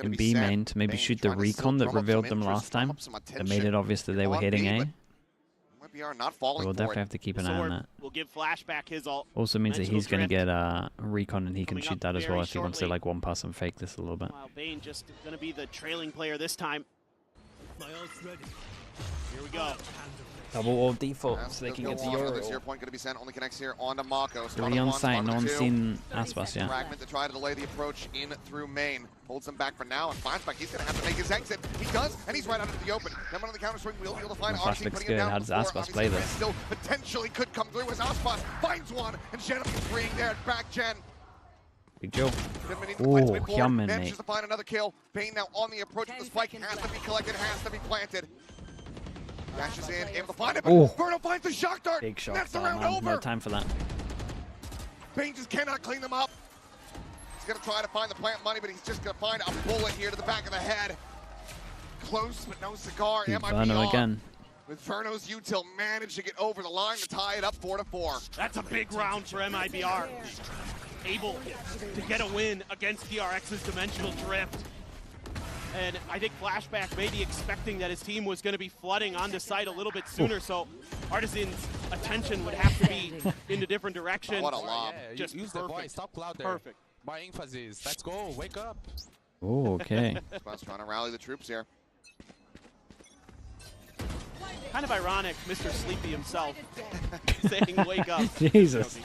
in B main to maybe shoot the recon that revealed them last time. That made it obvious that they were hitting A. We'll definitely have to keep an eye on that. We'll give Flashback his ult. Also means that he's going to get a recon and he can shoot that as well if he wants to like one pass and fake this a little bit. While Bane just going to be the trailing player this time. My ult's ready. Here we go. Double or default, so they can get the Euro. This point going to be sent, only connects here onto Mako. 3 on site, no one's seen Aspas yet. Fragment to try to delay the approach in through main. Holds him back for now, and Flashback, he's going to have to make his exit. He does, and he's right out into the open. Then on the counter swing, we'll be able to find Arcee putting him down. How does Aspas play this? Still potentially could come through as Aspas finds one, and Genevieve freeing there at back gen. Big Joe. Oh, Hyunmin, mate. Manages to find another kill. Bane now on the approach. The spike has to be collected, has to be planted. Dashes in, able to find it, but Verno finds the shock dart. Big shock That's the dart, round man. over. No time for that. Bane just cannot clean them up. He's going to try to find the plant money, but he's just going to find a bullet here to the back of the head. Close, but no cigar. Verno again. With Verno's util, managed to get over the line to tie it up 4-4. That's a big round for MiBR. Able to get a win against DRX's Dimensional Drift. And I think Flashback may be expecting that his team was going to be flooding onto site a little bit sooner, so Artisan's attention would have to be in a different direction. What a lob. Yeah, just use perfect. the voice, stop cloud there. Perfect. My emphasis. Let's go, wake up. Oh, okay. Spot's trying to rally the troops here. Kind of ironic, Mr. Sleepy himself saying wake up. Jesus.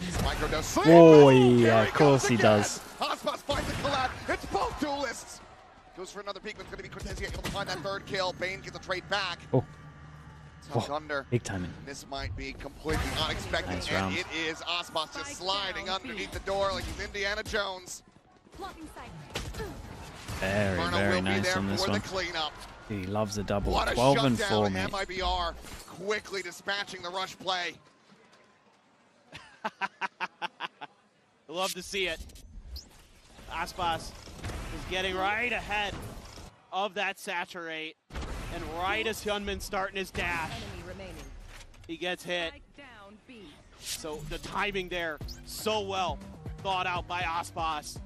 Microdose. Oh, yeah, of course he does. Aspas finds the collab. It's both duelists. Goes for another peek, but it's going to be Cortezia able to find that third kill. Bane gets a trade back. Oh. Tucked under. Big timing. This might be completely unexpected, Nice and round. it is Aspas just sliding underneath the door like he's Indiana Jones. Very, Verno very will be nice there on this for one. the cleanup. He loves a double. What a 12 and shutdown 4, by mate. MiBR, quickly dispatching the rush play. Love to see it. Aspas is getting right ahead of that saturate. And right as Hyunmin's starting his dash, he gets hit. So the timing there, so well thought out by Aspas.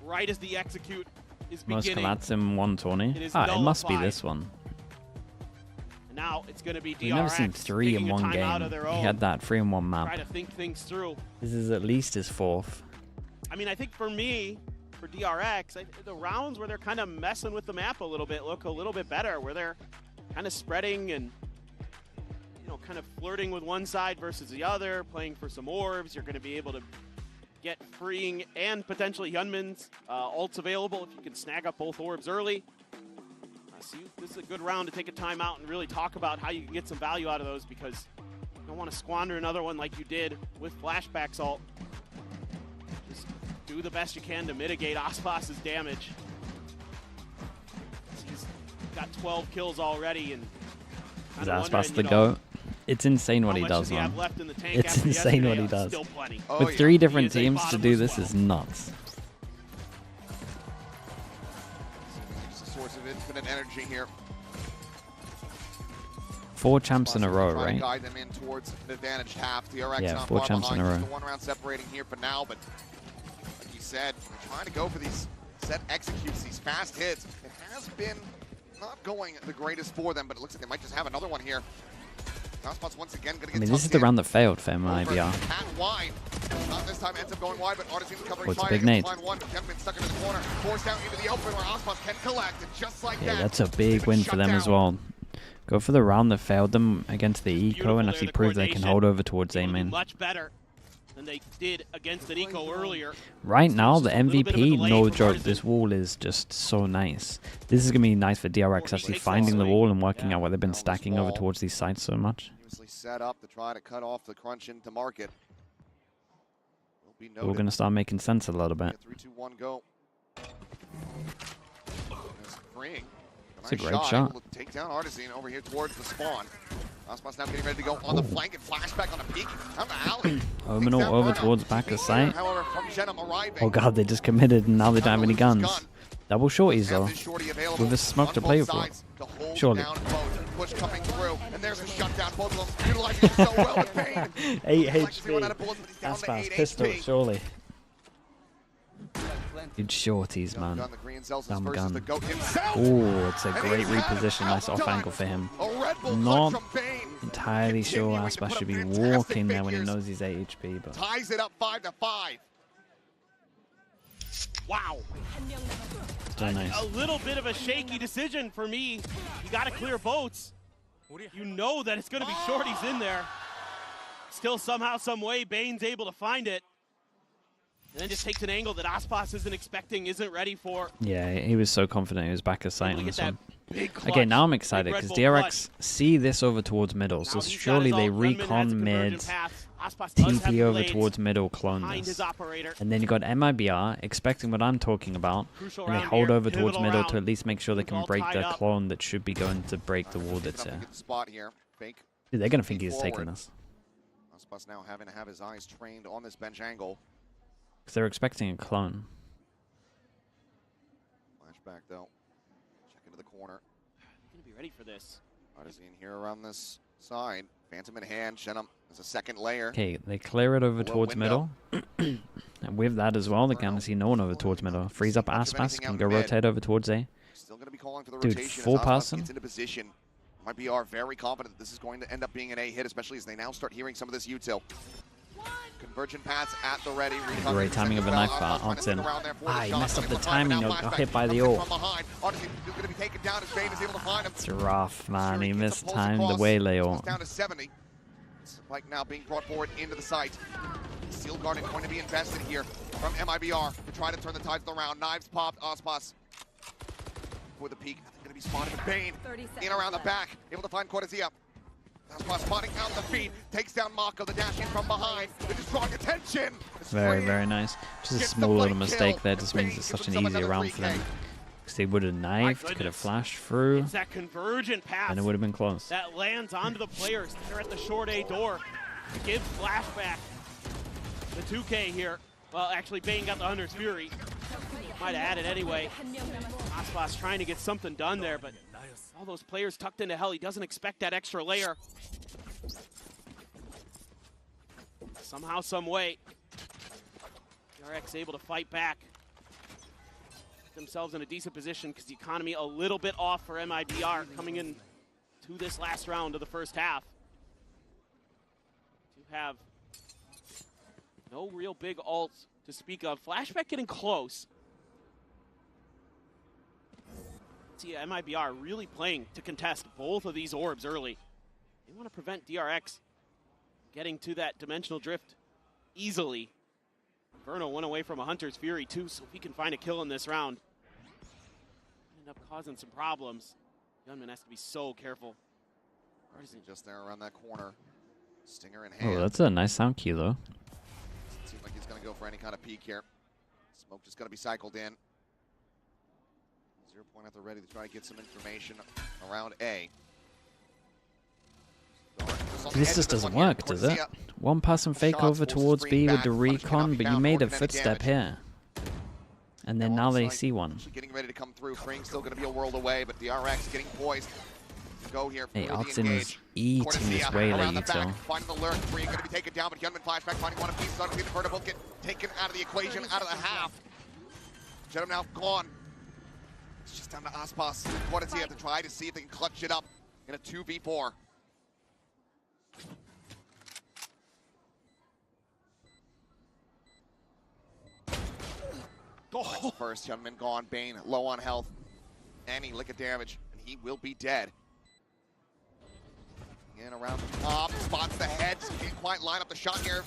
Right as the execute is beginning. Most collabs in 120. Ah, it must be this one. Now it's going to be DRX. We've never seen 3 in one game. He had that 3-in-1 map. Try to think things through. This is at least his 4th. I mean, I think for me, for DRX, the rounds where they're kind of messing with the map a little bit look a little bit better, where they're kind of spreading and, you know, kind of flirting with one side versus the other, playing for some orbs. You're going to be able to get freeing and potentially Hyunmin's ults available if you can snag up both orbs early. So this is a good round to take a timeout and really talk about how you can get some value out of those, because you don't want to squander another one like you did with Flashback's ult. Just do the best you can to mitigate Aspas's damage. He's got 12 kills already, and is Aspas the GOAT? It's insane what he does, man. It's insane what he does. With 3 different teams to do this is nuts. Source of infinite energy here. 4 champs in a row, right? Guide them in towards an advantaged half. DRX yeah, not 4 far champs in a row. Just the 1 round separating here for now, but like you said, they're trying to go for these set executes, these fast hits. It has been not going the greatest for them, but it looks like they might just have another one here. Once again, gonna get I mean, this is the round that failed for MiBR. At wide. Not this time, ends up going wide, but Artisan's covering it's a fire. big nade. Stuck into the corner, forced down into the open where Aspas can collect, and just like Yeah, that, that's a big win for them as well. Go for the round that failed them against the eco and actually prove they can hold over towards A main. Much better than they did against an eco earlier. Right now, the MVP, no joke, this wall is just so nice. This is going to be nice for DRX, actually finding the wall and working out where they've been stacking over towards these sides so much. Set up to try to cut off the crunch into market. We're going to start making sense a little bit. 3, 2, 1, go. Freeing. It's a great shot. Take down Artisan over here towards the spawn. Aspas now getting ready to go on the flank and flashback on a peak. Down the alley. Ominal over towards back of sight. However, from Genum arriving. Oh god, they just committed and now they don't have any guns. Double shorties though, with a smoke to play for. Surely. Push coming through, and there's a shutdown. Both of them utilizing it so well with Bane. 8 HP. Aspas pistol, surely. Dude, shorties, man. Dumb gun. Oh, it's a great reposition. Nice off angle for him. Not entirely sure Aspas should be walking there when he knows he's 8 HP, but ties it up 5-5. Wow. Still nice. A little bit of a shaky decision for me. You got to clear boats. You know that it's going to be shorties in there. Still somehow, some way, Bane's able to find it. And then just takes an angle that Aspas isn't expecting, isn't ready for. Yeah, he was so confident he was back of sight on this one. Okay, now I'm excited because DRX see this over towards middle, so surely they recon mid, TP over towards middle, clone this. And then you got MiBR expecting what I'm talking about, and they hold over towards middle to at least make sure they can break the clone that should be going to break the wall that's here. Dude, they're going to think he's taking this. Aspas now having to have his eyes trained on this bench angle. Because they're expecting a clone. Flashback though. Check into the corner. Gonna be ready for this. Artisan here around this side. Phantom in hand. Shenum is a second layer. Okay, they clear it over towards middle. And with that as well, they can see no one over towards middle. Frees up Aspas, can go rotate over towards A. Still gonna be calling for the dude, rotation 4-person. Into position. MiBR very confident that this is going to end up being an A hit, especially as they now start hearing some of this util. Convergent paths at the ready. Great timing of a knife bar. Artisan. Ah, he messed up the timing. Got hit by the ult. It's rough, man. He mistimed the waylay ult. Down to 70. Spike now being brought forward into the site. Seal Garden going to be invested here from MiBR to try to turn the tides around. Knives popped. Aspas with the peak. Going to be spotted with Bane in around the back. Able to find Cortezia. Aspas spotting out the feed, takes down Mako, the dash in from behind. They're just drawing attention. Very, very nice. Just a small little mistake there. Just means it's such an easy round for them. Because they would have knifed, could have flashed through, it's that convergent pass and it would have been close. That lands onto the players. They're at the short A door. Give Flashback the 2K here. Well, actually, Bane got the Hunter's Fury. Might have had it anyway. Aspas trying to get something done there, but all those players tucked into hell. He doesn't expect that extra layer. Somehow, some way, DRX able to fight back. Themselves in a decent position because the economy a little bit off for MiBR coming in to this last round of the first half. To have no real big ults to speak of. Flashback getting close. See, MiBR really playing to contest both of these orbs early. They want to prevent DRX getting to that dimensional drift easily. Verno went away from a Hunter's Fury too, so if he can find a kill in this round, end up causing some problems. Gunman has to be so careful. Artisan just there around that corner. Stinger in hand. Oh, that's a nice sound cue though. Seems like he's going to go for any kind of peek here. Smoke just going to be cycled in. 0 point at the ready to try to get some information around A. This just doesn't work, does it? One person fake over towards B with the recon, but you made a footstep here. And then now they see one. Getting ready to come through. Frank's still going to be a world away, but DRX getting poised to go here. Hey, Ascent is eating this Waylay util. Finding the lurk. Free going to be taken down, but Gunman Flashback finding one of pieces. Obviously, the vertical get taken out of the equation, out of the half. Jedum now gone. It's just down to Aspas. What does he have to try to see if they can clutch it up in a 2v4? Oh. First, Gunman gone. Bane low on health. Any lick of damage, and he will be dead. In around the top, spots the head. Can't quite line up the shot here.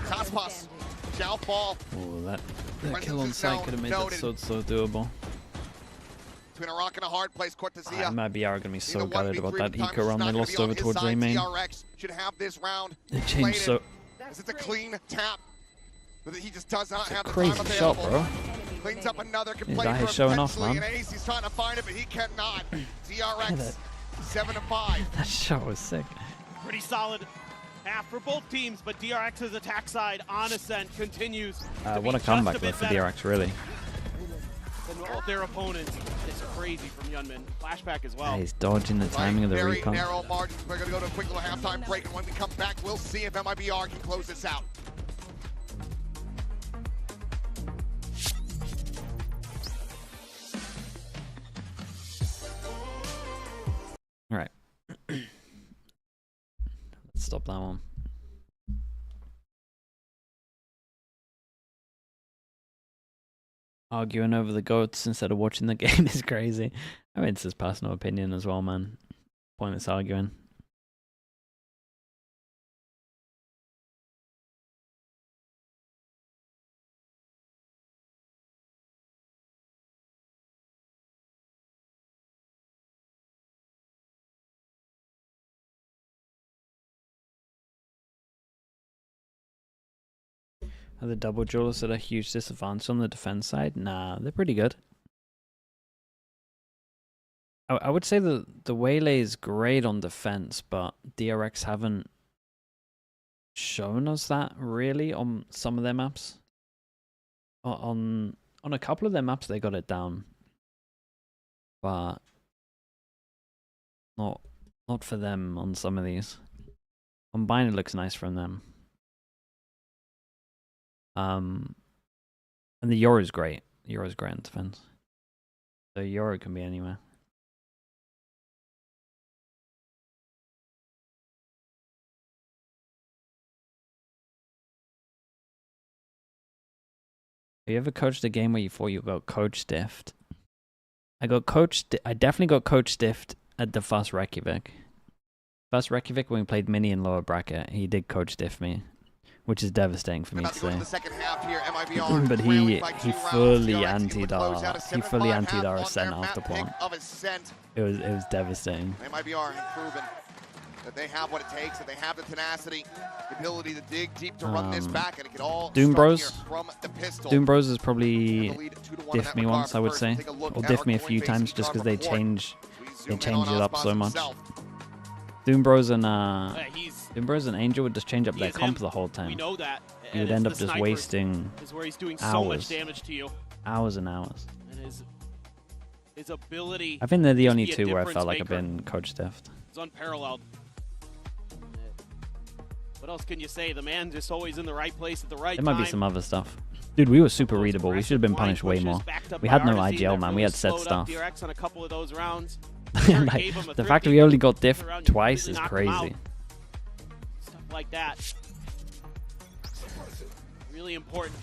Aspas shall fall. Oh, that kill on sight could have made that so doable. Between a rock and a hard place, Cortesia. MiBR are gonna be so gutted about that eco run they lost over towards A main. DRX should have this round. They changed so. It's a clean tap. But he just does not have the crazy time shot, available. bro. Cleans up another, can His play eye for is showing off, man. an ace. He's trying to find it, but he cannot. DRX 7-5. That shot was sick. Pretty solid half for both teams, but DRX's attack side on Ascent continues. What a comeback though for DRX, really. Than all their opponents. It's crazy from Yunmin. Flashback as well. Yeah, he's dodging the timing of the Very recon. narrow margins. We're going to go to a quick little halftime break, and when we come back, we'll see if MiBR can close this out. All right. Let's stop that one. Arguing over the goats instead of watching the game is crazy. I mean, it's his personal opinion as well, man. Pointless arguing. Are the double jewelers at a huge disadvantage on the defense side? Nah, they're pretty good. I would say the Waylay is great on defense, but DRX haven't shown us that really on some of their maps. On a couple of their maps they got it down, but not for them on some of these. Combined it looks nice from them. And the Yoru's great. Yoru's great in defense. So Yoru can be anywhere. Have you ever coached a game where you thought you got coach diffed? I definitely got coach diffed at the first Reykjavik. First Reykjavik when we played mini in lower bracket, he did coach diff me, which is devastating for me to say. But he fully anti'd our Ascent after point. It was devastating. MiBR have proven that they have what it takes, that they have the tenacity, the ability to dig deep to run this back, and it can all Doom start Bros. here from the pistol. Doom Bros has probably diffed me once, I would say, or diffed me a few times just because they change it up so much. Doombros and Angel would just change up their comp the whole time. We know that. You would end up just wasting is where he's doing hours. so much damage to you. Hours and hours. And his ability. I think they're the only to be a two where I felt difference like I've maker been coach stiffed. is unparalleled. What else can you say? The man just always in the right place at the right There time. might be some other stuff. Dude, we were super readable. We should have been punished way more. We had no IGL, man. We had set stuff. DRX on a couple of those rounds. Like, the fact that we only got diff twice is crazy. Stuff like that. Really important.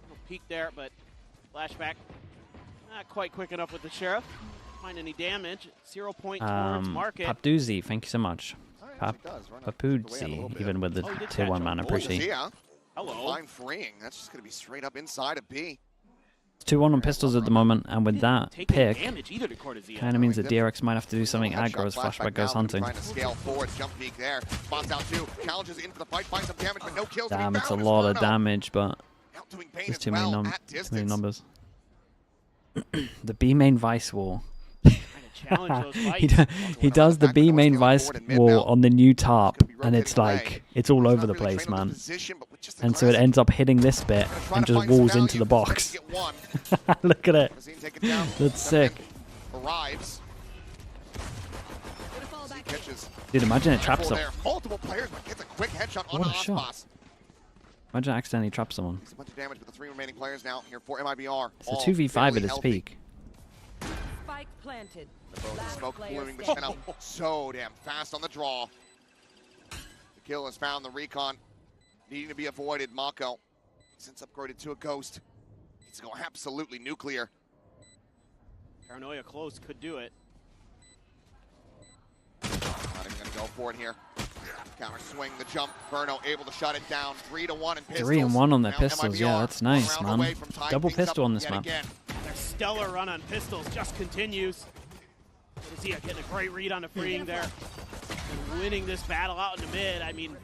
Little peek there, but flashback. Not quite quick enough with the Sheriff. Find any damage. 0 point towards market. Papdoozy, thank you so much. Papudzi, even with the tier 1 man, I appreciate it. Hello. Line freeing. That's just going to be straight up inside of B. It's 2-1 on pistols at the moment, and with that pick, kind of means that DRX might have to do something aggro as Flashback goes hunting. Trying to scale forward, jump peek there. Spots out 2, challenges into the fight, finds some damage, but no kills. Damn, it's a lot of damage, but there's too many numbers. The B main Vice Wall. he does the B main Vice Wall on the new tarp, and it's like, it's all over the place, man. And so it ends up hitting this bit and just walls into the box. Look at it. That's sick. Dude, imagine it traps him. Multiple players, but gets a quick headshot on What a shot. Imagine accidentally traps someone. A bunch of damage with the 3 remaining players now here for MiBR. It's a 2v5 at its peak. Spike planted. Smoke blooming, but now so damn fast on the draw. The kill has found the recon. Needing to be avoided. Mako, since upgraded to a ghost, needs to go absolutely nuclear. Paranoia close, could do it. Not even going to go for it here. Counter swing, the jump. Burno able to shut it down. 3-1 in pistols. 3-1 on their Now pistols, MiBR yeah, that's nice, man. Double pistol on this map. Their stellar run on pistols just continues. Zia getting a great read on the freeing there. And winning this battle out in the mid. I mean,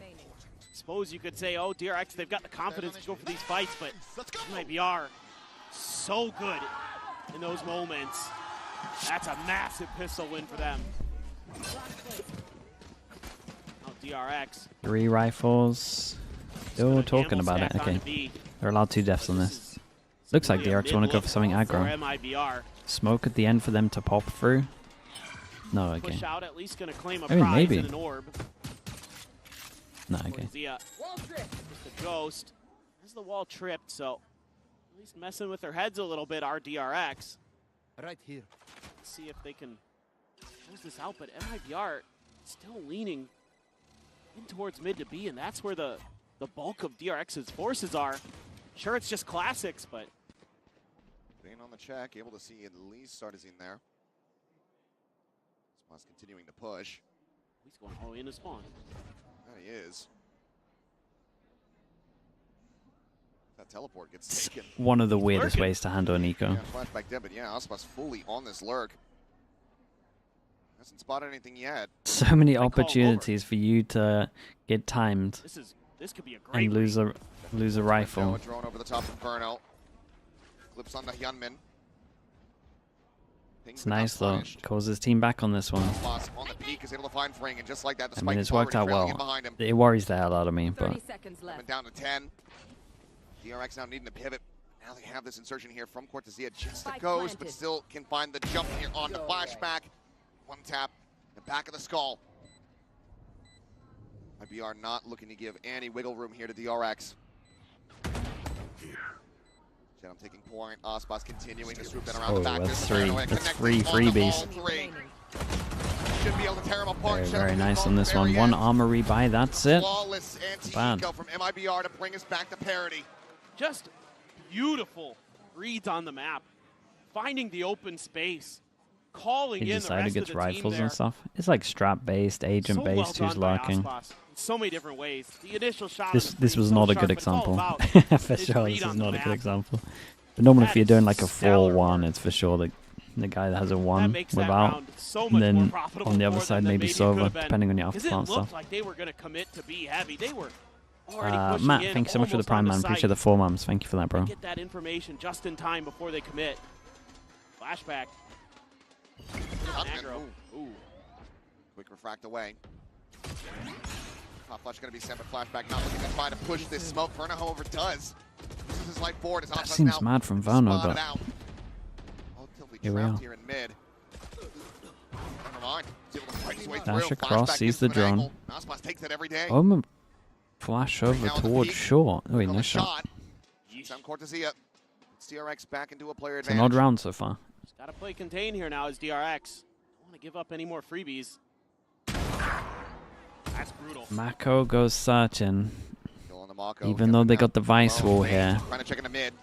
suppose you could say, oh, DRX, they've got the confidence to go for these fights, but MiBR so good in those moments. That's a massive pistol win for them. Oh, DRX. 3 rifles. Still talking about it. Okay. They're allowed 2 deaths on this. Looks like DRX want to go for something aggro. Smoke at the end for them to pop through. No, okay. Push out, at least gonna claim a I mean, prize maybe. in an orb. No, okay. Zia, just a ghost. Has the wall tripped, so at least messing with their heads a little bit, our DRX. Right here. Let's see if they can close this out, but MiBR still leaning in towards mid to B, and that's where the bulk of DRX's forces are. Sure, it's just classics, but Being on the check, able to see at least Sartazine there. Spawn's continuing to push. he's going all in to spawn. There he is. That teleport gets taken. One of the weirdest ways to handle a Nico. Yeah, flashback dead, but yeah, Aspas fully on this lurk. Hasn't spotted anything yet. So many opportunities for you to get timed This could be a great and lose a rifle. A drone over the top of Burno. Clips on the Hyunmin. It's nice though. Calls his team back on this one. On the peak is able to find Fring, and just like that, I mean, it's worked out well. It worries the hell out of me, but Coming down to 10. DRX now needing to pivot. Now they have this insertion here from Cortezia. Just the ghost, but still can find the jump here on the flashback. One tap, the back of the skull. MiBR not looking to give any wiggle room here to DRX. Jet taking point. Aspas continuing to swoop in around the back. That's 3. That's 3 freebies. Should be able to tear him apart. Very nice on this one. 1 armory buy, that's it. Flawless anti-eco from MiBR to bring us back to parity. Just beautiful reads on the map. Finding the open space. Calling He in the decided rest of against the rifles team there. and stuff. It's like strap-based, agent-based, so well who's done by lurking. Aspas. In so many different ways. The initial shot This was not a good example. For sure, this is not a good example. example. But normally if you're doing like a 4-1, it's for sure the guy that has a 1 without. And then on the other side, maybe Sova, depending on your afterplant stuff. Like they were going to commit to be heavy. They were already pushing Matt, in thank you so much for the almost Prime, on the man. site. Appreciate the 4 mums. Thank you for that, bro. Get that information just in time before they commit. Flashback. Aggro. Ooh. Quick refract away. Top flash going to be sent, but Flashback not looking to try to push this smoke. Verno, however, does. This is his life forward. That seems mad from Verno, but here we are. Here in mid. Never mind. He's able to fight his way Dash through. across, Flashback sees gets the him an drone. angle. Aspas takes it every day. Flash over towards short. Oh, wait, no shot. Sam Cortesia. DRX back into a player It's an advantage. odd round so far. He's got to play contain here now as DRX. Don't want to give up any more freebies. That's brutal. Mako goes searching. Mako, Even though they got the vice wall here. Trying to check into mid.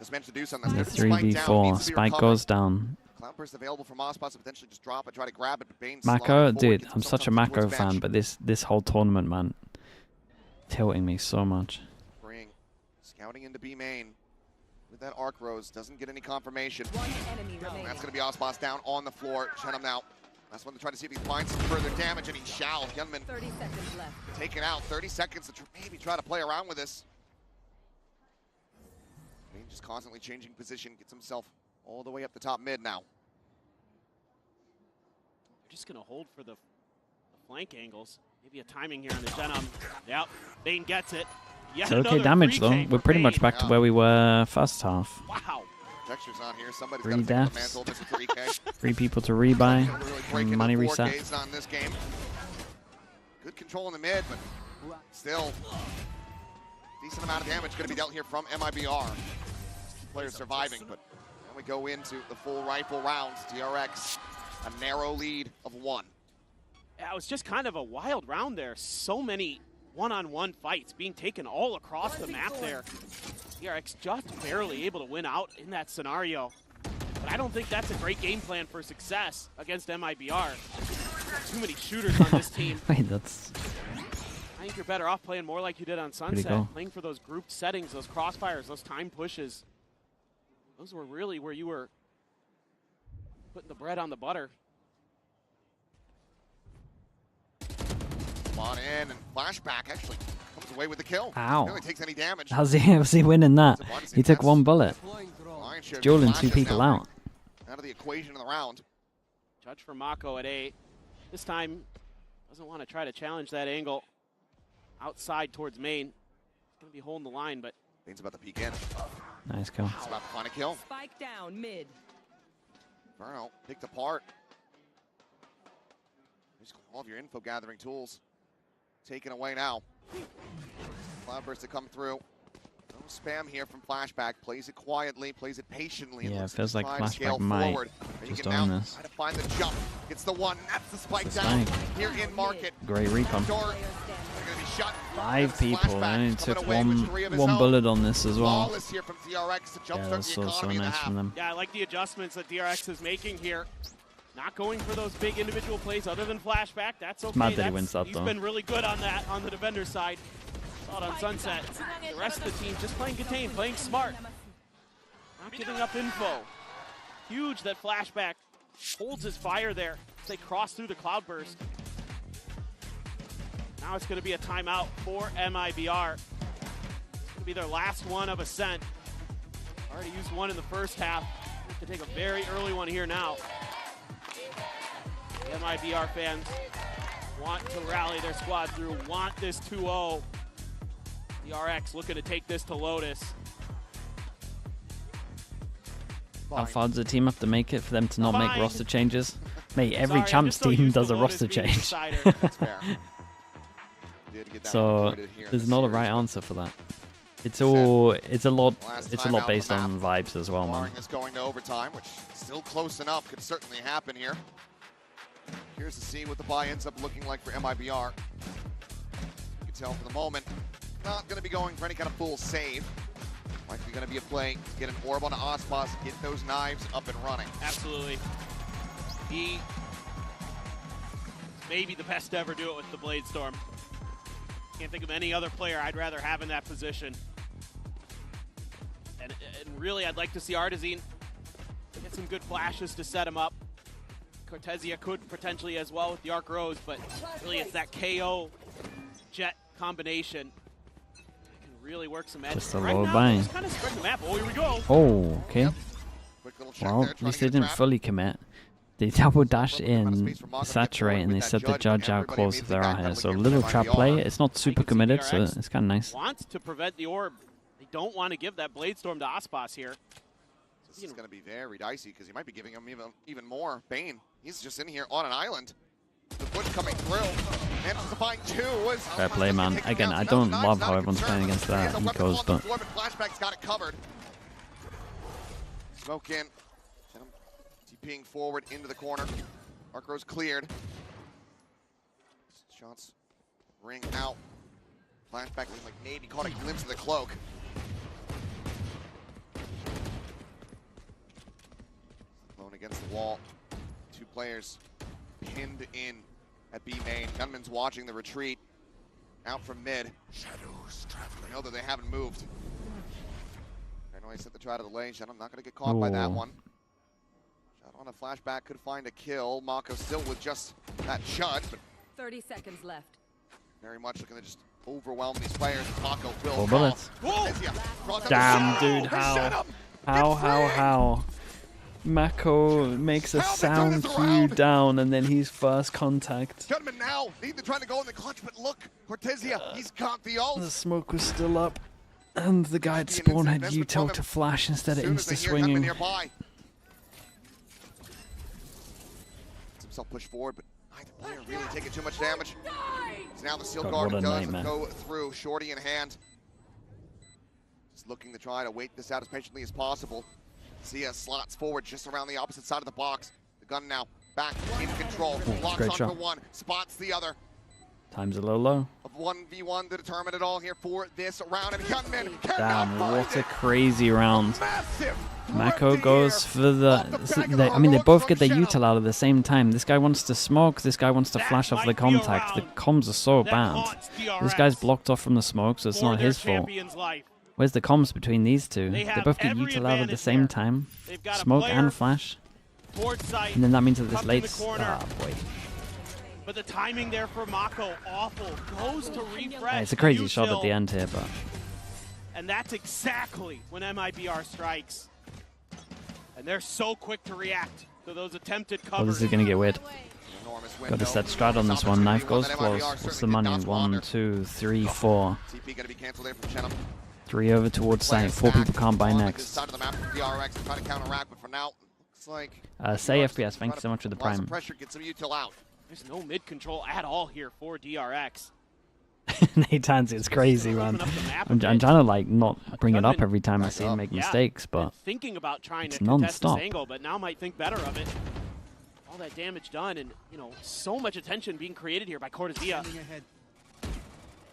Just managed to do something. The That's gonna be Spike down. 3v4. Needs to be Spike recovered. goes down. Cloudburst available from Aspas to potentially just drop it, try to grab it, but Bane's Mako, sliding forward, dude, gets I'm himself such a up Mako towards fan, bench. but this whole tournament, man, tilting me so much. Bring scouting into B main with that arc rose, doesn't get any confirmation. That's going to be Aspas down on the floor. Shenham now. That's one to try to see if he finds some further damage, and he shall. Hyunmin 30 seconds left. taken out. 30 seconds to maybe try to play around with this. Bane just constantly changing position, gets himself all the way up the top mid now. They're just going to hold for the flank angles. Maybe a timing here on the Shenham. Yep, Bane gets it. Yet It's okay another damage though. retake We're for pretty much Bane. back to where we were first half. Wow. Textures on here. Somebody's 3 got to take the deaths. mantle. This is 3K. 3 people to rebuy. Really breaking And money the reset. 4Ks on this game. Good control in the mid, but still decent amount of damage going to be dealt here from MiBR. Players surviving, but then we go into the full rifle rounds. DRX, a narrow lead of 1. Yeah, it was just kind of a wild round there. So many one-on-one fights being taken all across the map there. DRX just barely able to win out in that scenario. But I don't think that's a great game plan for success against MiBR. Too many shooters on this team. Wait, that's... I think you're better off playing more like you did on Sunset, cool. playing for those group settings, those crossfires, those time pushes. Those were really where you were putting the bread on the butter. Come on in, and Flashback actually comes away with the kill. Ow. Barely takes any damage. How's he winning that? He took 1 bullet. Lion's share of Dueling 2 flashes people now out. out of the equation in the round. Judge for Mako at 8. This time, doesn't want to try to challenge that angle outside towards main. Going to be holding the line, but Bane's about to peek in. Nice kill. He's about to find a kill. Spike down mid. Verno picked apart. Basically all of your info gathering tools taken away now. Cloudburst to come through. No spam here from Flashback. Plays it quietly, plays it patiently. Yeah, it looks feels to like try to scale Flashback might forward. just Can own now this. try to find the jump. Gets the one. That's the spike That's the down spike. here in market. Great recon. Dart. They're going to be shut. 5 people. I only Flashback took coming away with 3 of his one own. bullet on this as well. Flawless here from DRX to Yeah, jumpstart that's the so economy in the nice half. from them. yeah, I like the adjustments that DRX is making here. Not going for those big individual plays other than Flashback. That's okay. mad that he wins that, he's though. been really good on that on the defender side. Saw it on Sunset. The rest of the team just playing contain, playing smart. Not giving up info. Huge that Flashback holds his fire there as they cross through the Cloudburst. Now it's going to be a timeout for MiBR. It's going to be their last one of Ascent. Already used one in the first half. Have to take a very early one here now. The MiBR fans want to rally their squad through, want this 2-0. DRX looking to take this to Lotus. How far does the team have to make it for them to not make Fine. roster changes? Mate, every Sorry, I'm champs just so team used to does a Lotus roster being change. insider. That's fair. Did get that So avoided here in there's the not a series, right but answer for that. It's all it's a lot Last it's a timeout lot on based the on map. vibes as well, man. Barring this going to overtime, which still close enough, could certainly happen here. Here's to see what the buy ends up looking like for MiBR. You can tell for the moment, not going to be going for any kind of full save. Likely going to be a play to get an orb on Aspas, get those knives up and running. Absolutely. He maybe the best to ever do it with the Blade Storm. Can't think of any other player I'd rather have in that position. And really, I'd like to see Artizine get some good flashes to set him up. Cortesia could potentially as well with the Arc Rose, but really it's that KO Jet combination that can really work some edge. Just a Right low now, bind. just kind of spread the map. Oh, here we go. Oh, okay. Quick little check Well, there, at trying least to they get the didn't trap. fully commit. They double dash in, saturate, and they set the judge out close if they're out here. So a little trap play. It's not super committed, so it's kind of nice. Wants to prevent the orb. They don't want to give that Blade Storm to Aspas here. This is going to be very dicey because he might be giving him even more. Bane, he's just in here on an island. The push coming through. Manages to find two. Fair play, man. Again, I don't love how everyone's playing against that Ecos, but Flashback's got it covered. Smoke in. TPing forward into the corner. Arc Rose cleared. Shots ring out. Flashback looking like maybe caught a glimpse of the cloak. Alone against the wall. Two players pinned in at B main. Gunman's watching the retreat. Out from mid. Shadows traveling. I know that they haven't moved. I know I set the try to the lane. I'm not going to get caught by that one. Shot on a flashback could find a kill. Mako still with just that judge, but 30 seconds left. very much looking to just overwhelm these players. Mako will. Four bullets. Damn, dude, how? Mako makes a sound cue down, and then he's first contact. Gunman now need to try to go in the clutch, but look, Cortesia, he's got the ult. The smoke was still up, and the guy at spawn had util to flash instead of insta swinging. Himself push forward, but neither player really taking too much damage. So now the Steel God, Guard what a does nightmare. go through, Shorty in hand. Just looking to try to wait this out as patiently as possible. Sia slots forward just around the opposite side of the box. The gun now back in control. Locks great onto shot. one, spots the other. Time's a little low. Of 1v1 to determine it all here for this round. And Gunman Damn, what a crazy round. Mako goes for the... I mean, they both get their util out at the same time. This guy wants to smoke, this guy wants to flash off the contact. The comms are so bad. This guy's blocked off from the smoke, so it's not his fault. Where's the comms between these two? They both get util out at the same time. Smoke and flash. And then that means that this late... Ah, boy. But the timing there for Mako, awful. Goes to refresh. Yeah, it's a crazy shot at the end here, but... And that's exactly when MiBR strikes. And they're so quick to react to those attempted covers. Oh, this is going to get weird. Got to set strat on this one. Knife goes close. What's the money? 1, 2, 3, 4. 3 over towards site. 4 people can't buy next. Say FPS, thank you so much for the prime. There's no mid control at all here for DRX. Nathan's, it's crazy, man. I'm trying to like not bring it up every time I see him make mistakes, but thinking about trying it's to contest this non-stop. angle, but now might think better of it. All that damage done, and you know, so much attention being created here by Cortesia.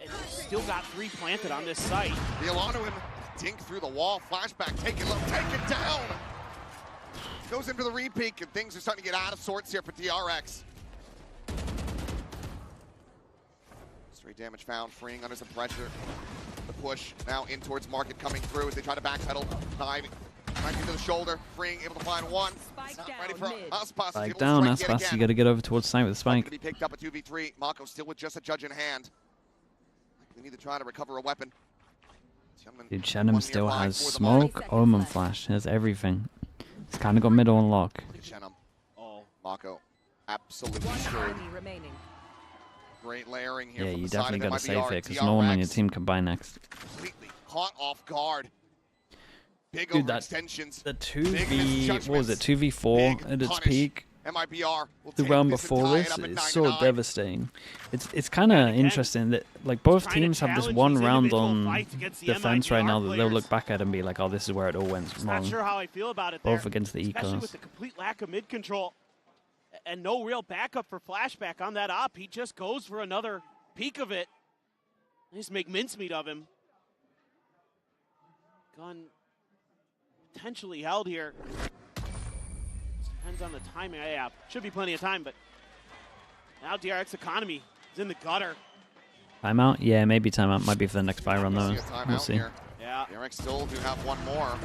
And still got 3 planted on this site. The Alano him dink through the wall, flashback, take it low, take it down. Goes into the repeat, and things are starting to get out of sorts here for DRX. Straight damage found, freeing under some pressure. The push now in towards Market coming through as they try to backpedal. Knife into the shoulder, freeing, able to find one. Not ready for Aspas. Spike down, Aspas. You got to get over towards site with the spike. Be picked up at 2v3. Mako still with just a judge in hand. We need to try to recover a weapon. Dude, Shenham still has smoke, Omen flash. He has everything. He's kind of got middle on lock. Oh, Mako absolutely screwed. Great layering here. Yeah, from you the definitely side got of to save MiBR. here because no one on your team can buy next. Completely caught off guard. Big Dude, overextensions. The 2v... What was it? 2v4 at its peak. MiBR The round before this is so devastating. It's kind of interesting that like both teams have this one round on defense right now that they'll look back at and be like, oh, this is where it all went wrong. Not sure how I feel about it Both there, against the especially Ecos. with the complete lack of mid control and no real backup for flashback on that op. He just goes for another peek of it. They just make mincemeat of him. Gun potentially held here. Depends on the timing. Yeah, should be plenty of time, but now DRX economy is in the gutter. Timeout? Yeah, maybe timeout. Might be for the next buy run though. We'll see. Yeah. DRX still do have one more.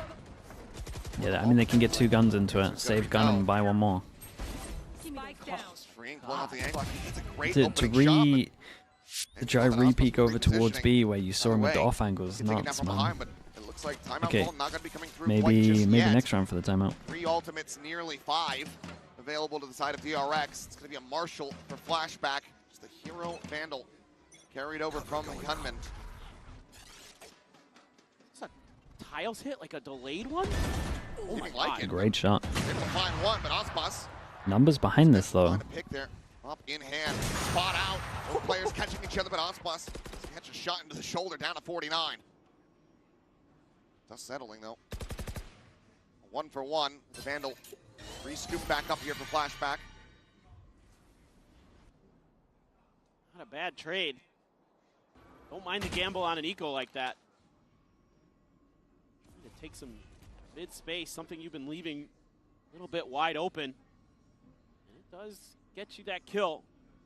Yeah, I mean they can get 2 guns into it. Save gun and buy 1 more. Freeing, pulling out the angle. That's a great To try re-peek over towards B where you saw him with the off angle is nuts, man. Like okay, not gonna be coming through maybe yet. next round for the timeout. 3 ultimates, nearly 5. available to the side of DRX. It's going to be a Marshall for flashback. Just a hero Vandal carried over from Gunman. It's a tiles hit, like a delayed one? Oh my like god. Great shot. Able to find one, but Aspas Numbers behind this though. trying to pick there. Up in hand, spot out. Both players catching each other, but Aspas catch a shot into the shoulder, down to 49. Just settling though. 1 for 1. The Vandal re-scoop back up here for flashback. Not a bad trade. Don't mind the gamble on an eco like that. Trying to take some mid space, something you've been leaving a little bit wide open. And it does get you that kill.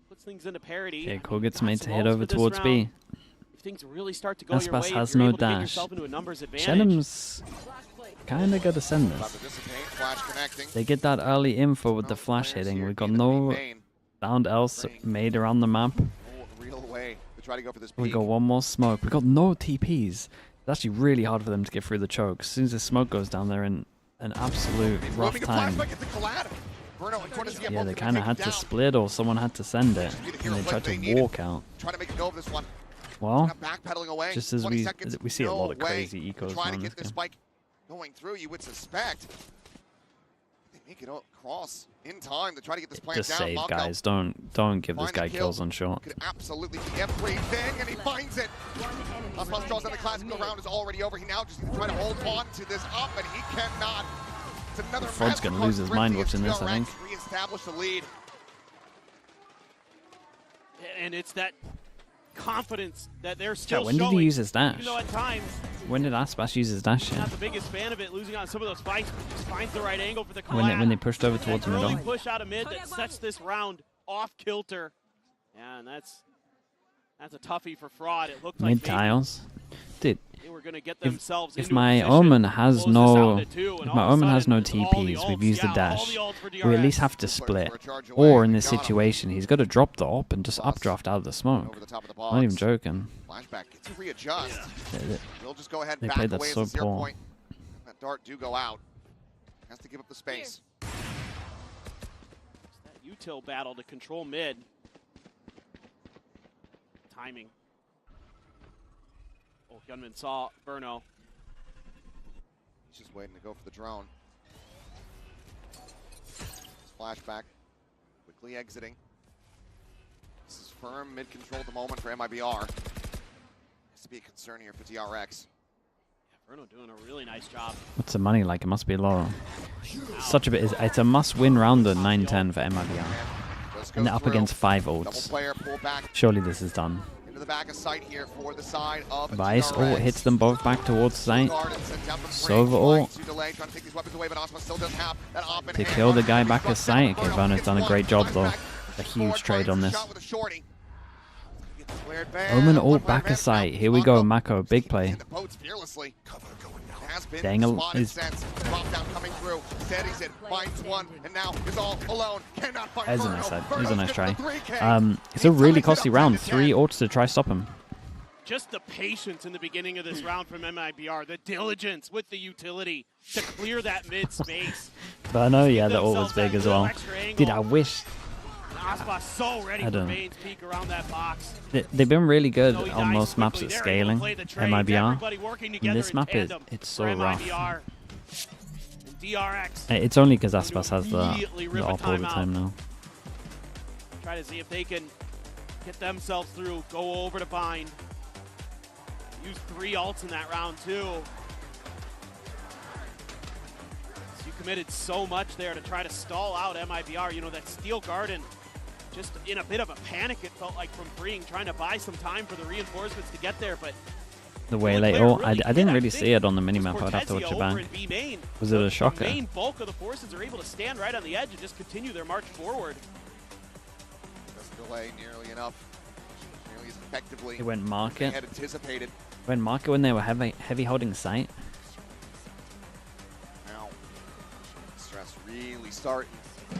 Puts things into parity. Okay, Cole gets made to head over towards B. If things really start to go your way, Aspas has you're no able to get dash. yourself into a numbers advantage. Shenum's kind of got to send About this. to dissipate, flash connecting. They get that early info with the flash hitting. We've got no sound else made around the map. No real way to try to go for this We peak. got one more smoke. We got no TPs. It's actually really hard for them to get through the choke. As soon as the smoke goes down, they're in an absolute rough time. Yeah, they kind of had to split, or someone had to send it, and they tried to walk out. Trying to make a go of this one. Well, Backpedaling away. just as 20 we seconds, see a lot of no way. crazy ecos Trying to on get this this game. spike going through, you would suspect. They make it across in time to try to get this plant Just down. save, Mako guys. Don't give this find guy the kill. kills on short. Could absolutely be everything, and he finds it. Aspas draws down the classic. The round is already over. He now just needs to try to hold on to this up, and he cannot. It's another Frod's gonna lose his mind watching this, I think. Reestablish the lead. And it's that confidence that they're still Chat, when did showing. he use his dash? Even though at times, When did Aspas use his dash? not the biggest fan of it, losing on some of those fights, but just finds the right angle for the When collab. they pushed over towards the Early middle. push out of mid that sets this round off kilter. Yeah, and that's a toughie for Fraud. It looked like Mid tiles. Dude, they were going to get themselves if into my a position, Omen has close this no, out to 2, and if all my of a Omen has sudden, no all the TPs, we've ults, used the yeah, all dash. the ults for We at least DRX. have to split. Or in this situation, he's got to drop the op and just updraft out of the smoke. Not even joking. Flashback gets to readjust. They- We'll just go ahead they and played back that away so as a 0 poor. point. That dart do go out. Has to give up the space. That util battle to control mid. Timing. Oh, Gunman saw Burno. He's just waiting to go for the drone. Flashback. Quickly exiting. This is firm mid-control at the moment for MiBR. Has to be a concern here for DRX. Yeah, Burno doing a really nice job. What's the money like? It must be low. Such a bit. It's a must-win round at 9-10 for MiBR. And they're up against 5 ults. Player pull back Surely this is done. into the back of sight here for the side of Vice DRX. ult hits them both back towards sight. Guard sent down from Sova range, ult trying to delay, trying to take these weapons away, but Asma still doesn't have that op in to hand. kill the guy back of sight. Okay, Verno's done a great job though. A huge trade on this. Shot with a shorty. Cleared back. Omen ult back of sight. Here we go, Mako. Big play. Boats fearlessly. Has been Dang, spotted is since. Drop down coming through. Steadies it. Finds one. And now is all alone. Cannot find That was a Burno. nice side. It was a Burno's nice try. getting the 3K. It's a really costly round. 3 ults to try stop him. Just the patience in the beginning of this round from MiBR, the diligence with the utility to clear that mid space. But I know, yeah, the ult was big as well. Dude, I wish. Aspas so ready I for don't- Bane's peak around that box. They've been really good So he on dies most maps quickly. at They're able to scaling. play the trades, MiBR. everybody working And together this in map is tandem it's so for rough. MiBR. And DRX It's only because Aspas has immediately the rip a op all the timeout. time now. Try to see if they can get themselves through, go over to bind. Use 3 ults in that round too. So you committed so much there to try to stall out MiBR. You know, that Steel Garden, just in a bit of a panic, it felt like, from Freeing, trying to buy some time for the reinforcements to get there, but The Waylay ult, I didn't really see it on the minimap. I'd have to watch it back. Was it a shocker? The main bulk of the forces are able to stand right on the edge and just continue their march forward. Doesn't delay nearly enough. Nearly as effectively. It went as market. They had anticipated. When market when they were heavy holding sight. Now, stress really starting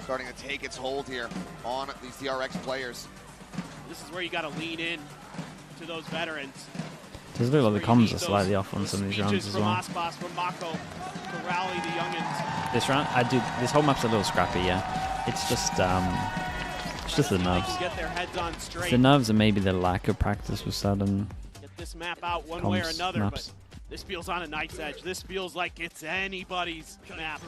to take its hold here on these DRX players. This is where you got to lean in to those veterans. Does look like the comms are slightly off on some of these rounds Speeches as from well. Aspas, from Mako, to rally the youngins. This round, this whole map's a little scrappy, yeah. It's just the nerves. Get their heads on It's straight. the nerves and maybe the lack of practice with certain Get this map out one way or another, maps. but this feels on a knife's edge. This feels like it's anybody's map.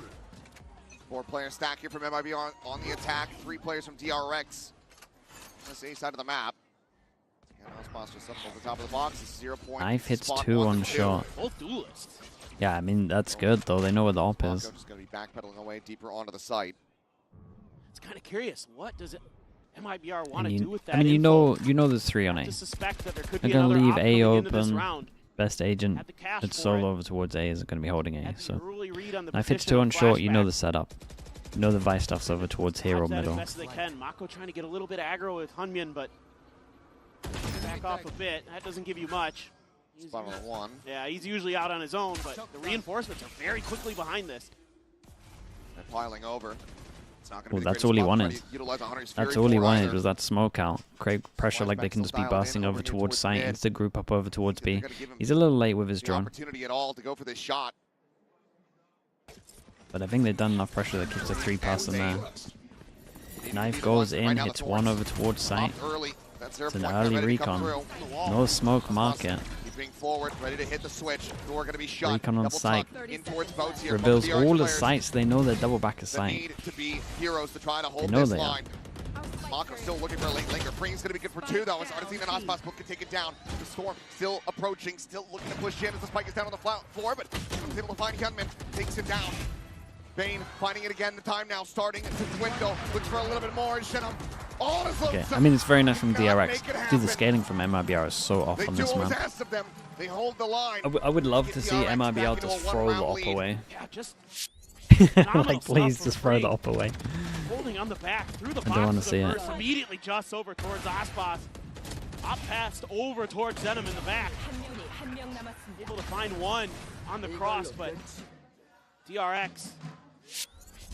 4-player stack here from MiBR on the attack. 3 players from DRX on the A side of the map. Just up at the top of the box. 0 point. Knife hits spot 2 on the shot. Both duelists. Yeah, I mean, that's good, though. They know where the op is. Just going to be backpedaling away deeper onto the site. It's kind of curious. What does MiBR want to And do with that? I mean, you know there's 3 on A. To suspect that there could They're be going to another leave op A coming into this open. round. Best agent Had the cash that's for solo it. over towards A is going to be holding A. Had the So early read on the knife hits position 2 of on short. You know Flashback. the setup. You know the Vice stuff's over towards hero Dodge that middle. as best as they can. Mako trying to get a little bit of aggro with Hunmyeon, but back off a bit. That doesn't give you much. Spot on 1. Yeah, he's usually out on his own, but the reinforcements are very quickly behind this. They're piling over. It's not going Well, to be that's the all he greatest spot wanted. to try to utilize 100's That's Fury all he for wanted either. was that smoke out. Create pressure like they can just be still dialed bursting in over over here towards towards site. mid. Instead group up over towards B. gonna give him He's a little late with his The drone. opportunity at all to go for this shot. But I think they've done enough pressure that keeps a 3 pass in there. Knife goes in, hits 1 over towards site. Early. That's their It's an point. early Ready to come recon. through. No smoke market. Keeping forward, ready to hit the switch. Door going to be shut. Recon on Double site. tuck in towards boats here. Reveals Both of all the players sites. They know they're double back of that sight. need to be heroes to try to hold know this they are. line. Mako still looking for a late linger. Freeing's going to be good for 2, though. As Artesine and Aspas both can take it down. The Storm still approaching, still looking to push in as the spike is down on the floor, but he's able to find Hyunmin. Takes it down. Bane finding it again. The time now starting to dwindle. Looks for a little bit more. Shenum all on his Okay, lonesome. I mean, it's very nice from Cannot DRX. make it Dude, the happen. scaling from MiBR is so off They on do this what was map. asked of them. They hold the line. I would love to Get see DRX MiBR back just into a throw the one-round op lead. away. Yeah, just Like, please just throw the op away. holding on the back through the I don't wanna box. see it. Burst immediately just over towards Aspas. Up past over towards Zenom in the back. Able to find 1 on the cross, but DRX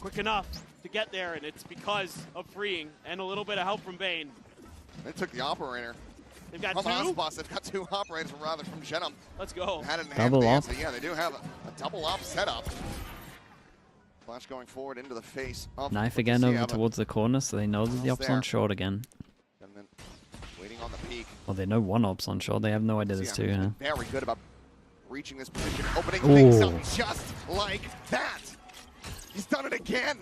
quick enough to get there, and it's because of Freeing and a little bit of help from Bane. They took the operator. They've got From 2. Aspas, they've got 2 operators, rather from Shenum. Let's go. Had it in Double hand, op. so yeah, they do have a double op setup. Flash going forward into the face of Knife again Lucia, over but towards the corner, so they know that the Almost op's on there. short again. And then waiting on the peak. Well, they know 1 op's on short. They have no idea there's 2, Lucia huh? very good about reaching this position, opening Ooh. things up just like that. He's done it again.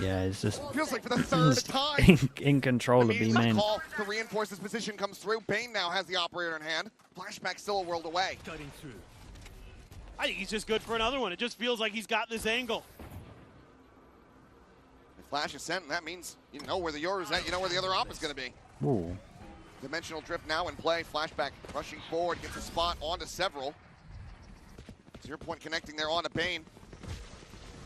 Yeah, it's just Feels like for the 3rd time. in control of B Immediate main. call to reinforce this position comes through. Bane now has the operator in hand. Flashback still a world away. I think he's just good for another one. It just feels like he's got this angle. If Flash is sent, and that means you know where the yours is at, you know where the other op is going to be. Ooh. Dimensional drift now in play. Flashback rushing forward, gets a spot onto several. 0 point connecting there onto Bane.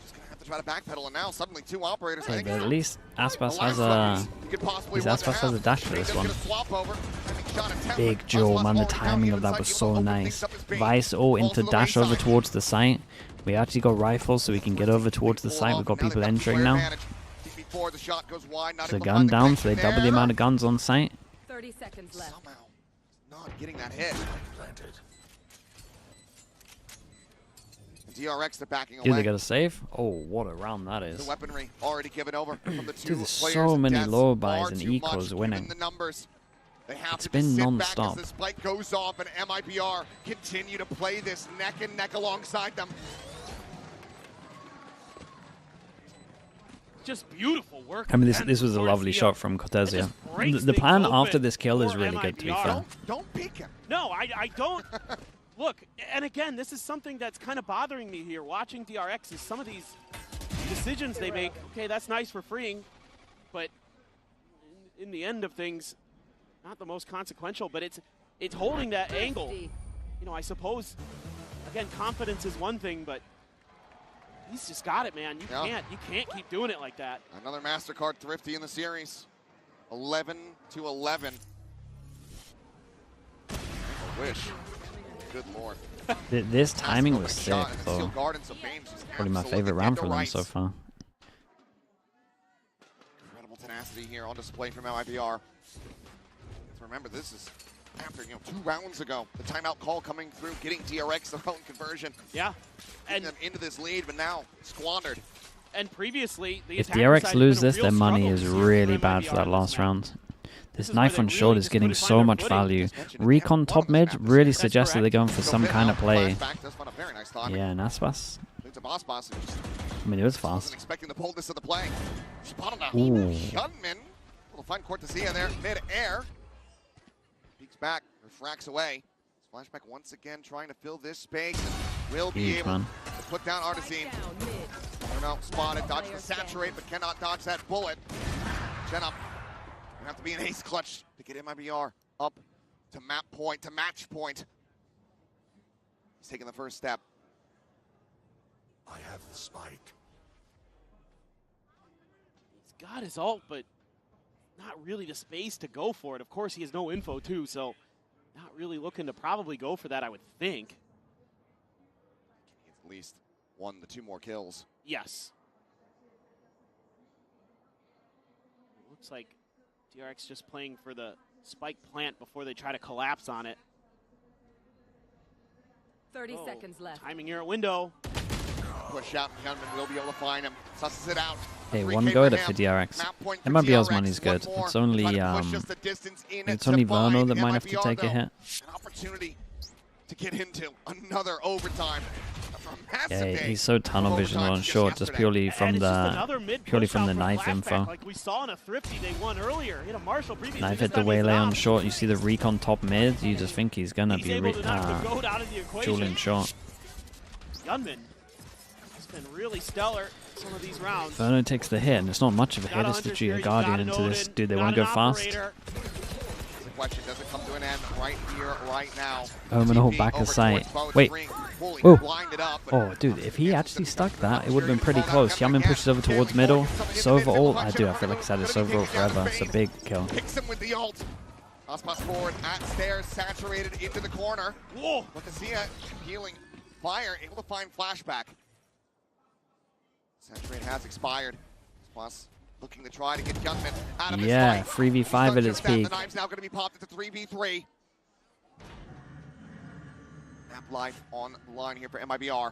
Just gonna have to try to backpedal, and now suddenly 2 operators. I Hey, think but at least Aspas the has last a... one you could possibly His want to Aspas has a have. dash for Bane this does one. get a swap over. Timing shot attempt, Big but jaw, Aspas man. The already down timing the of that inside, was able to so open nice. things up as Bane Vice all falls into to the dash over wayside. towards the site. We actually got rifles, so we can get over towards the site. We've got people entering now. Before the shot goes wide, not There's a able to gun find the down, so they connection double the there. amount of guns on site. 30 seconds left. Somehow not getting that hit. DRX, they're backing Dude, away. they got a save? Oh, what a round that The is. weaponry already given over from the 2 Dude, there's players. so many Deaths low buys far and too much, ecos given winning. the numbers. They have It's to been just sit non-stop. back as the spike goes off, and MiBR continue to play this neck and neck alongside them. Just beautiful work. I mean, this defense was a towards lovely the, shot from Cortezia. breaks The plan things after open this kill is for really good, to be MiBR. fair. Don't peek him. No, I don't. Look, and again, this is something that's kind of bothering me here. Watching DRX is some of these decisions they make. Okay, that's nice for Freeing, but in the end of things, not the most consequential. But it's holding that angle. You know, I suppose. Again, confidence is one thing, but he's just got it, man. You can't keep doing it like that. Another MasterCard thrifty in the series. 11-11. I wish. Good lord. This timing was sick, Shot in the though. steel garden, so Bames just Probably my absolutely favorite round dead for to them rights. so far. Incredible tenacity here on display from MiBR. Remember, this is after 2 rounds ago. The timeout call coming through, getting DRX their own conversion. Yeah. Getting them into this lead, but now squandered. And previously, the If DRX lose this, their money is really bad for that last round. This knife on short is getting so much value. Recon top mid really suggests that they're going for some kind of play. Yeah, and Aspas. I mean, it was fast. Expecting the boldness of the play. Spotted a Ooh. gunman. Little fun Cortesia there, mid-air. Peeks back, refracts away. Flashback once again trying to fill this space and will be able to put down Artesine. Bruno spotted, dodges the saturate, but cannot dodge that bullet. Jenna, gonna have to be an ace clutch to get MiBR up to map point, to match point. He's taking the first step. I have the spike. He's got his ult, but not really the space to go for it. Of course, he has no info too, so not really looking to probably go for that, I would think. At least 1 to 2 more kills. Yes. It looks like DRX just playing for the spike plant before they try to collapse on it. 30 seconds left. Timing here at window. Push out, and Gunman will be able to find him. Susses it out. Hey, one go at it for DRX. MiBR's money's good. It's only Verno that might have to take a hit. An opportunity to get into another overtime. Yeah, he's so tunnel vision on short, just purely from the knife info. Like we saw in a Thrifty they won earlier. Hit a Marshall previously. Knife hit the waylay on short. You see the recon top mid. You just think he's gonna be dueling short. Gunman has been really stellar some of these rounds. Verno takes the hit, and it's not much of a hit. It's the Gia Guardian into this. Dude, they want to go fast. Question does it come to an end right here, right now. Omen hold back of sight. Wait. Oh, dude, if he actually stuck that, it would have been pretty close. Yamin pushes over towards middle. Sova ult. I feel like he's had his Sova ult forever. It's a big kill. Picks him with the ult. Aspas forward at stairs, saturated into the corner. Whoa. Cortesia healing fire, able to find flashback. Saturate has expired. Aspas looking to try to get Gunman out of his fight. 3v5 at his peak. The knive's now going to be popped into 3v3. Map life on the line here for MiBR.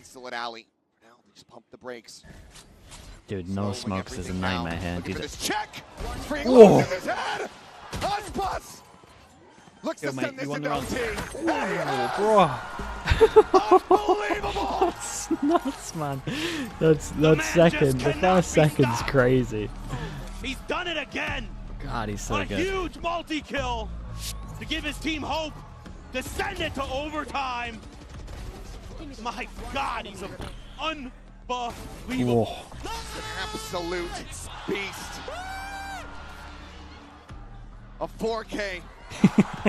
Still at alley. Now they just pump the brakes. Dude, no smokes is a nightmare here. Dude. Check. Whoa. Aspas looks to send this into OT. Bro. Unbelievable. That's nuts, man. That's second. The first second's crazy. He's done it again. God, he's so good. A huge multi-kill to give his team hope to send it to overtime. My God, he's unbelievable. An absolute beast. A 4K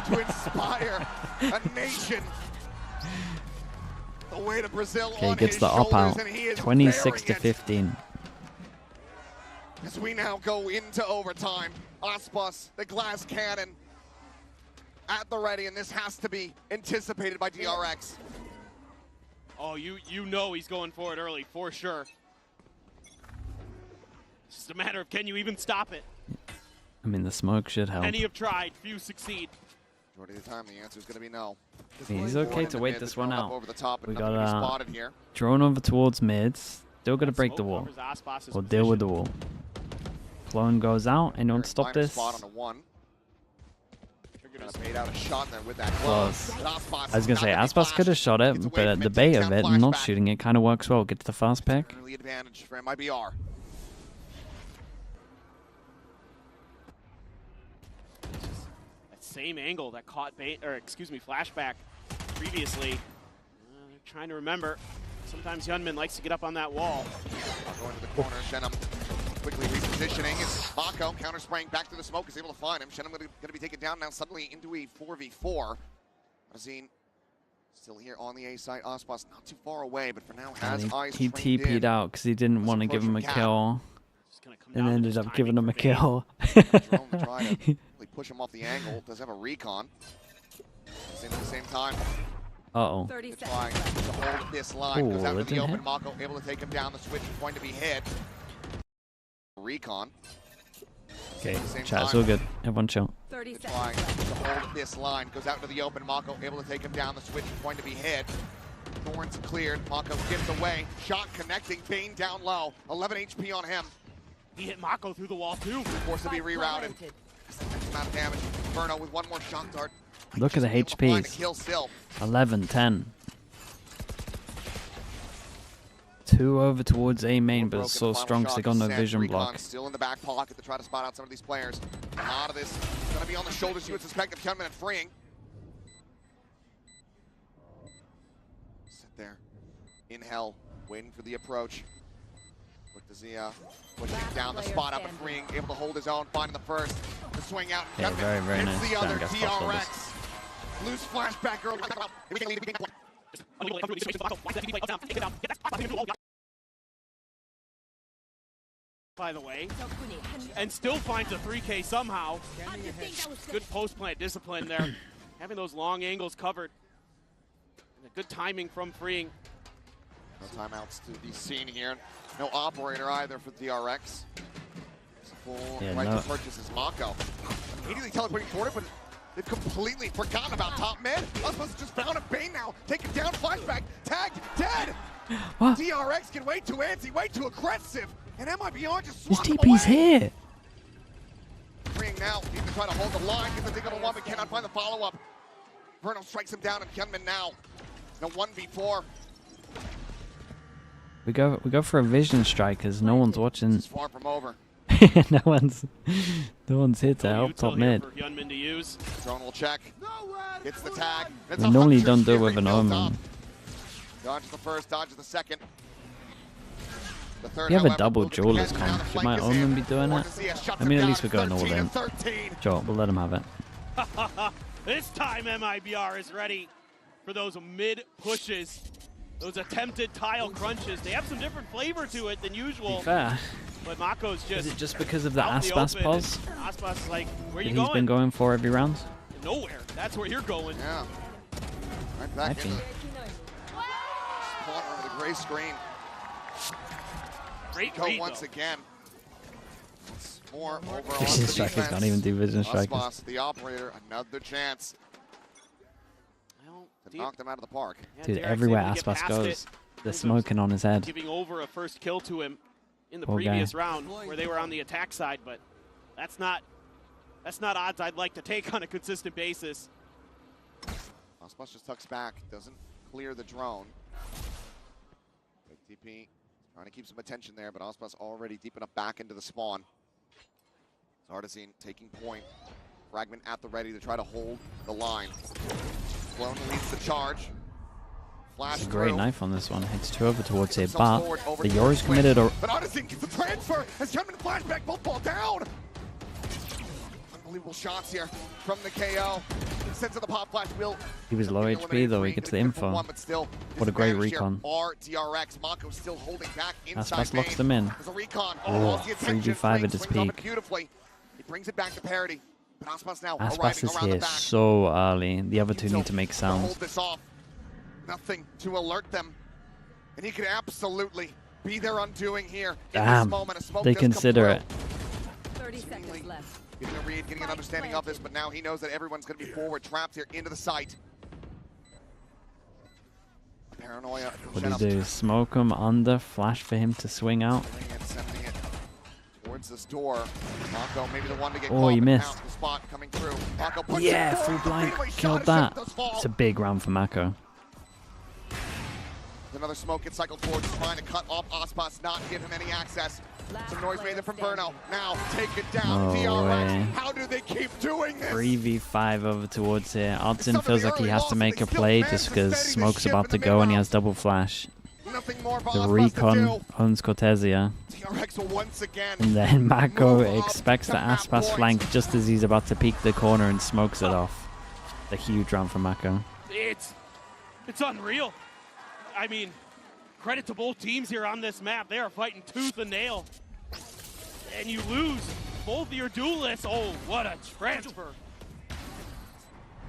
to inspire a nation. The way to Brazil Okay, on gets his the up out. shoulders, and he is 26 to bearing it. 15. As we now go into overtime, Aspas, the glass cannon, at the ready, and this has to be anticipated by DRX. Oh, you know he's going for it early, for sure. It's just a matter of can you even stop it? I mean, the smoke should help. Many have tried, few succeed. Majority of the time, the answer is going to be no. I mean, he's okay to wait this one out. Over the top, We nothing to be got spotted here. drone over towards mids. Still got to break the wall. Or deal with the wall. Clone goes out. Anyone stop this? Spot on a 1. Made out a shot there with that Close. I was going to say, Aspas could have shot it, but at the bait of it, not shooting it kind of works well. Get to the fast pick. Early advantage for MiBR. That same angle that caught flashback previously. Trying to remember. Sometimes Yunmin likes to get up on that wall. Going to the corner, Shenum quickly repositioning. It's Mako counter-spraying back through the smoke, is able to find him. Shenum going to be taken down now suddenly into a 4v4. Azine still here on the A side. Aspas not too far away, but for now has eyes He trained TP'd in. out because he didn't want to give him a kill. And ended up giving him a kill. Try to really push him off the angle. Does have a recon. At the same time. Uh-oh. Trying to hold this line. Goes out to the open. Mako able to take him down. The switch is going to be hit. Recon. Okay, chat's all good. Everyone chill. Trying to hold this line. Goes out to the open. Mako able to take him down. The switch is going to be hit. Thorns cleared. Mako gives away. Shot connecting. Bane down low. 11 HP on him. He hit Mako through the wall too. Forced to be rerouted. Amount of damage. Inferno with one more shock dart. Look at the HPs. Kill still. 11, 10. 2 over towards A main, but it's so strong because they got no vision block. Still in the back pocket to try to spot out some of these players. A lot of this is going to be on the shoulders, you would suspect, of Kunman and Freeing. Sit there in hell, waiting for the approach. Quick to Zia, pushing down the spot up and Freeing, able to hold his own, finding the first. The swing out. Yeah, very, very nice. The other DRX. Loose flashback early. By the way, and still finds a 3K somehow. Good post-plant discipline there. Having those long angles covered. And a good timing from Freeing. No timeouts to be seen here. No operator either for DRX. Full right to purchase is Mako. Immediately teleporting toward it, but they've completely forgotten about top mid. Us just found a Bane now. Taken down, flashback, tagged, dead. What? DRX get way too antsy, way too aggressive. And MiBR just His swats TP's away. here. Freeing now, need to try to hold the line, get the thing on the one, but cannot find the follow-up. Verno strikes him down, and Kunman now. No 1v4. We go for a vision strike because no one's watching. It's far from over. no one's here to help top mid. To use. Drone will check. Gets the tag. We normally don't do it with an omen. Dodge the first, dodge the second. The third, We have a however, double will duelist depend. Now comp. the Should flank my is in. omen be doing it? I mean, at least we're going all in. 13. Sure, we'll let him have it. This time MiBR is ready for those mid pushes. Those attempted tile crunches. They have some different flavor to it than usual. To be fair, but Mako's just. is it just because of the out in the Aspas open, pause and Aspas is like, where that you he's going? been going for every round? Nowhere. That's where you're going. Yeah. Right I back think. into the spawn room with a gray screen. Great Go read, once though. again. It's more over on Vision the strikers defense. can't even do vision strikers. Aspas, the operator, another chance to knock them out of the park. Dude, everywhere Aspas goes, they're smoking on his head. Giving over a first kill to him in the Poor previous guy. round where they were on the attack side, but that's not odds I'd like to take on a consistent basis. Aspas just tucks back, doesn't clear the drone. Big TP, trying to keep some attention there, but Aspas already deep enough back into the spawn. Artisan taking point. Fragment at the ready to try to hold the line. Sloan leads the charge. Flash It's a great through. knife on this one. Hits 2 over towards it, Themselves but forward over the to Yori's swing. committed or But Artisan gets the transfer as Kunman flashback, both fall down. Unbelievable shots here from the KO. Sends to the pop flash. Will he was low HP though. He gets the info. What a great recon. DRX. Mako still holding back inside. Aspas locks them in. There's a recon. Oh, The attention. 3v5 at his Swings off it peak. beautifully. He brings it back to parity. But Aspas now Aspas arriving is around the here back. so early. The other two need to make To sounds. hold this off. Nothing to alert them. And he could absolutely be their undoing here. In this Damn, moment, a smoke they does come consider it. through. 30 seconds left. Getting a read, getting an understanding of this, but now he knows that everyone's going to be forward, trapped here into the site. Paranoia. What do you do? Smoke him under, flash for him to swing out. Sending it towards this door. Mako maybe the one to get Oh, caught, he but missed. now the spot coming through. Mako puts Yeah, it full forward. blind. Relay shot Killed as that. shot does fall. It's a big round for Mako. Another smoke gets cycled forward, just trying to cut off Aspas, not give him any access. Some noise made there from Verno. Now take it down. No DRX. way. How do they keep doing this? 3v5 over towards here. Artisan Some of feels the like he early has to losses, make they a still play manage just to because steady the Smoke's ship about in to the go and he mid-round. has double flash. Nothing more for The Aspas to recon do. owns Cortesia. DRX will once again And then Mako move up expects to the map Aspas point. flank just as he's about to peek the corner and smokes it off. A huge round for Mako. It's unreal. I mean, credit to both teams here on this map. They are fighting tooth and nail. And you lose both of your duelists. Oh, what a transfer.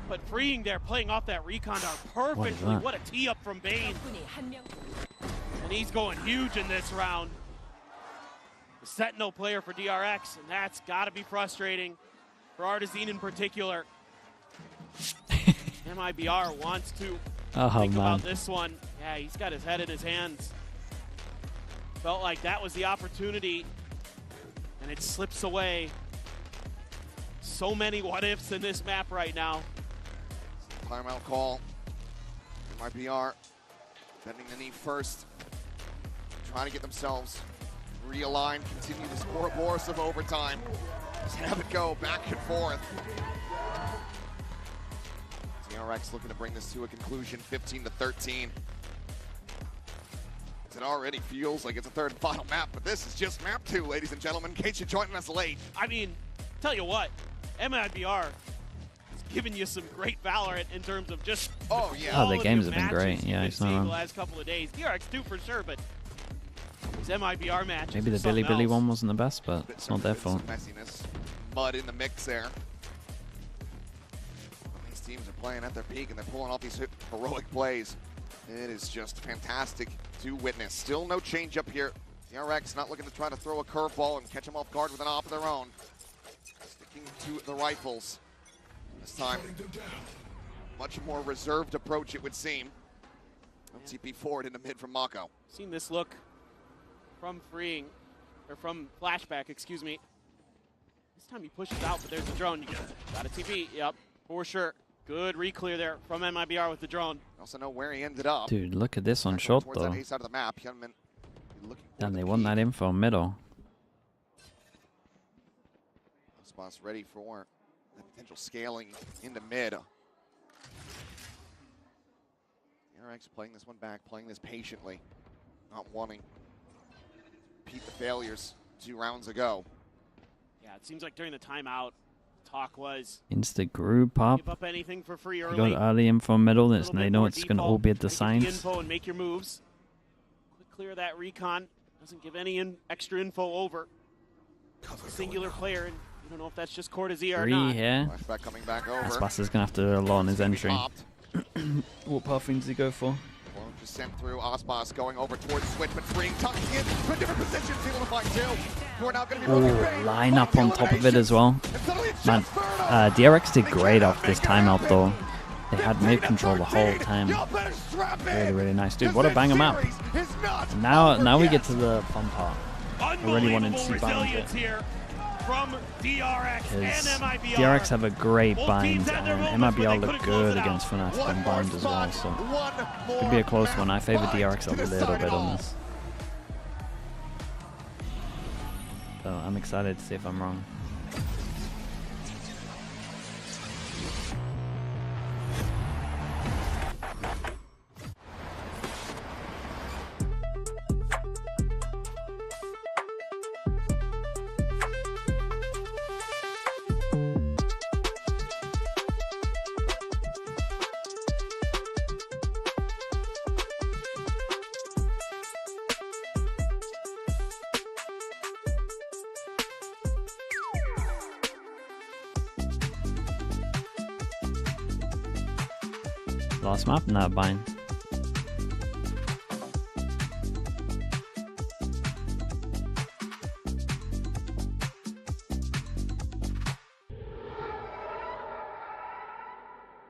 But Freeing there, playing off that recon dart perfectly. that? What a tee up from Bane. And he's going huge in this round. The Sentinel player for DRX, and that's got to be frustrating for Artisan in particular. MiBR wants to Think man. about this one. Yeah, he's got his head in his hands. Felt like that was the opportunity, and it slips away. So many what-ifs in this map right now. Timeout call. MiBR bending the knee first. Trying to get themselves realigned, continue to score a Boris of overtime. Just have it go back and forth. DRX looking to bring this to a conclusion, 15-13. It already feels like it's a third and final map, but this is just map 2, ladies and gentlemen. In case you're joining us late. I mean, tell you what, MiBR has given you some great Valorant in terms of just the games have been great. Yeah, it's not the wrong. last couple of days. DRX too for sure, but this MiBR match. Maybe the Billy Billy one wasn't the best, but it's not their fault. Messiness, mud in the mix there. These teams are playing at their peak and they're pulling off these heroic plays. It is just fantastic to witness. Still no change up here. DRX not looking to try to throw a curveball and catch them off guard with an op of their own. Sticking to the rifles. This time, much more reserved approach it would seem. TP forward into mid from Mako. Seen this look from from Flashback, excuse me. This time he pushes out, but there's the drone. You got a TP, yep, for sure. Good re-clear there from MiBR with the drone. Also know where he ended up. Dude, look at this on short though. That ace out of the map. And they won that info middle. Spots ready for the potential scaling into mid. DRX playing this one back, playing this patiently, not wanting to repeat the failures 2 rounds ago. Yeah, it seems like during the timeout, talk was Insta group up. give up anything for free early. You got early info middle. They know it's going to all be at the signs. Info and make your moves. Quick clear that recon. Doesn't give any extra info over. Singular player, and you don't know if that's just Cortazia or 3 not. here. Flashback coming back over. Aspas is going to have to do a lot on his entry. What path does he go for? Just sent through. Aspas going over towards Switch, but freeing, tucking in to a different position. Able to find 2. We're now going to be moving. Line up on top of it as well. Man, DRX did great off this timeout though. They had mid control the whole time. Really, really nice. Dude, what a banger map. And now we get to the fun part. I really wanted to see bind here. From DRX and MiBR. DRX have a great bind, and MiBR look good against FNAF on bind as well, so could be a close one. I favor DRX a little bit on this. So I'm excited to see if I'm wrong. Last map? No, bind.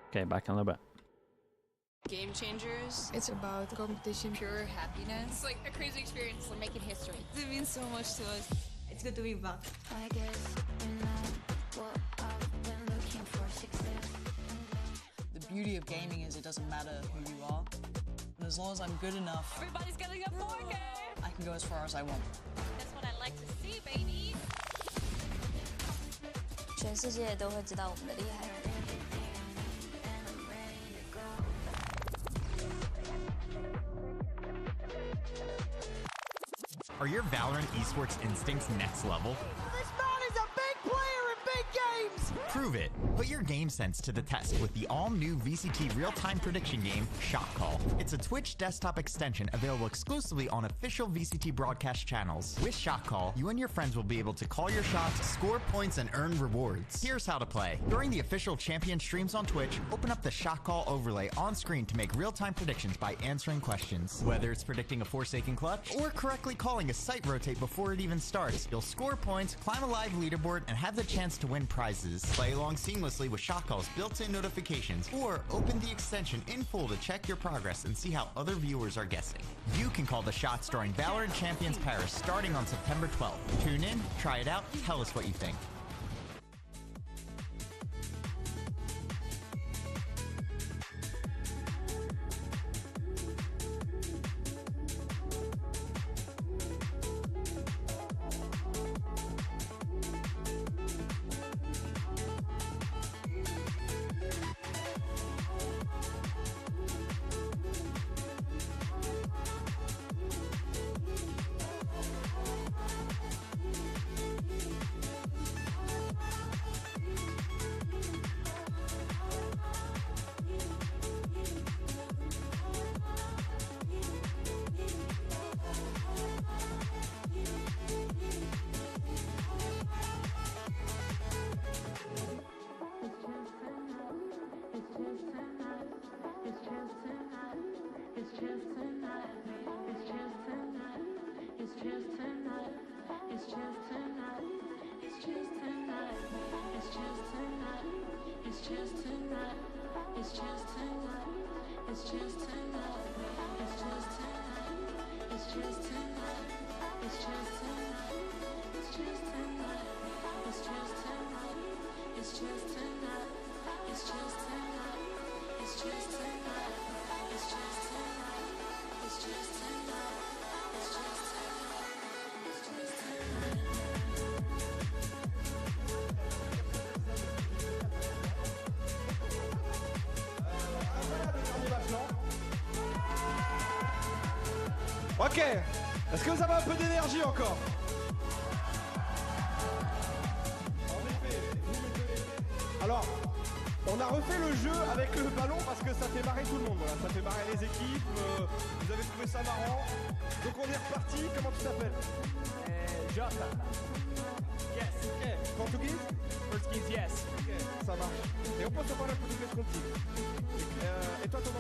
Okay, back in a little bit. Game changers. It's about competition, pure happiness. It's like a crazy experience. We're making history. It means so much to us. It's good to be back. I guess what I've been looking for success. The beauty of gaming is it doesn't matter who you are, and as long as I'm good enough, Everybody's getting a 4K. I can go as far as I want. That's what I like to see, baby. 全世界都会知道我们的厉害。 Are your Valorant esports instincts next level? This man is a big player in big games! Prove it. Put your game sense to the test with the all-new VCT real-time prediction game, Shot Call. It's a Twitch desktop extension available exclusively on official VCT broadcast channels. With Shot Call, you and your friends will be able to call your shots, score points, and earn rewards. Here's how to play. During the official champion streams on Twitch, open up the Shot Call overlay on screen to make real-time predictions by answering questions. Whether it's predicting a Forsaken clutch or correctly calling a site rotate before it even starts, you'll score points, climb a live leaderboard, and have the chance to win prizes. Play Play along seamlessly with Shotcall's built-in notifications, or open the extension in full to check your progress and see how other viewers are guessing. You can call the shots during Valorant Champions Paris starting on September 12th. Tune in, try it out, tell us what you think. Ok, est-ce que vous avez un peu d'énergie encore? Alors, on a refait le jeu avec le ballon parce que ça fait marrer tout le monde. Voilà. Ça fait marrer les équipes, vous avez trouvé ça marrant. Donc on est reparti, comment tu t'appelles? Jota. Yes. Ok, portugais? Portuguese, yes. Ok, ça marche. Et on peut se parler portugais contigo. Et toi, ton nom?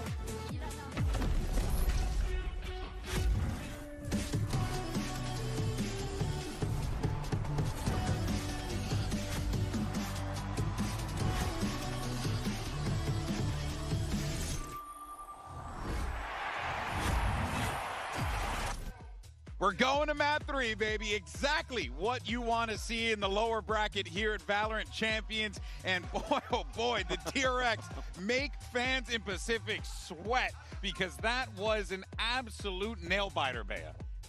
We're going to map 3, baby. Exactly what you want to see in the lower bracket here at Valorant Champions. And boy, oh boy, the DRX make fans in Pacific sweat because that was an absolute nail-biter, Bea.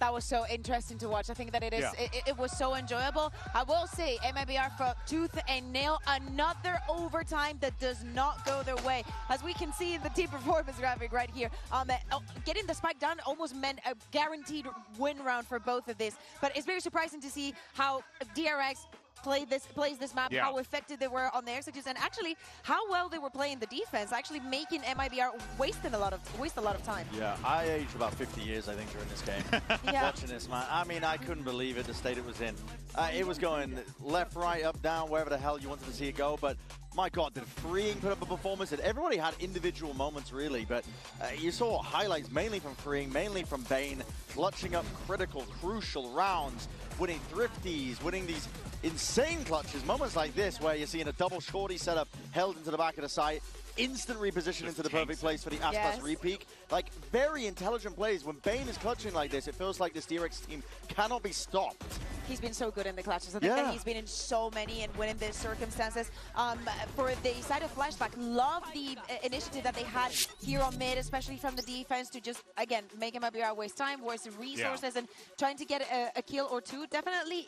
That was so interesting to watch. I think that it was so enjoyable. I will say, MiBR for tooth and nail, another overtime that does not go their way. As we can see in the team performance graphic right here, getting the spike down almost meant a guaranteed win round for both of this. But it's very surprising to see how DRX plays this map, how effective they were on the execution, and actually how well they were playing the defense, actually making MiBR waste a lot of time. Yeah, I aged about 50 years, I think, during this game. Watching this, man. I mean, I couldn't believe it, the state it was in. It was going left, right, up, down, wherever the hell you wanted to see it go, but my God, did Freeing put up a performance? And everybody had individual moments, really, but you saw highlights mainly from Freeing, mainly from Bane, clutching up critical, crucial rounds, winning thrifties, winning these insane clutches, moments like this where you're seeing a double shorty setup held into the back of the site, instant reposition into the perfect place for the Aspas repeat. Like, very intelligent plays. When Bane is clutching like this, it feels like this DRX team cannot be stopped. He's been so good in the clutches. I think that he's been in so many and winning these circumstances. For the side of Flashback, love the initiative that they had here on mid, especially from the defense, to just, again, make MiBR waste time, waste resources, and trying to get a kill or two. Definitely,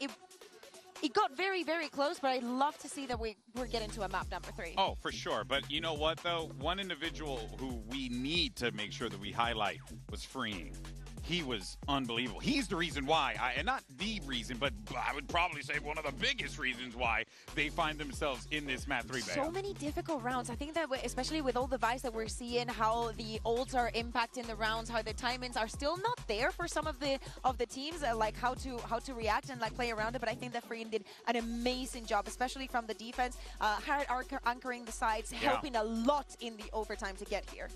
it got very, very close, but I'd love to see that we're getting to a map number 3. Oh, for sure. But you know what, though? One individual who we need to make sure that we highlight was Freeing. He was unbelievable. He's the reason why, and not the reason, but I would probably say one of the biggest reasons why they find themselves in this map 3 battle. So many difficult rounds. I think that especially with all the device that we're seeing, how the ults are impacting the rounds, how the timings are still not there for some of the teams, like how to react and like play around it. But I think that Freeing did an amazing job, especially from the defense, hard anchoring the sides, helping a lot in the overtime to get here.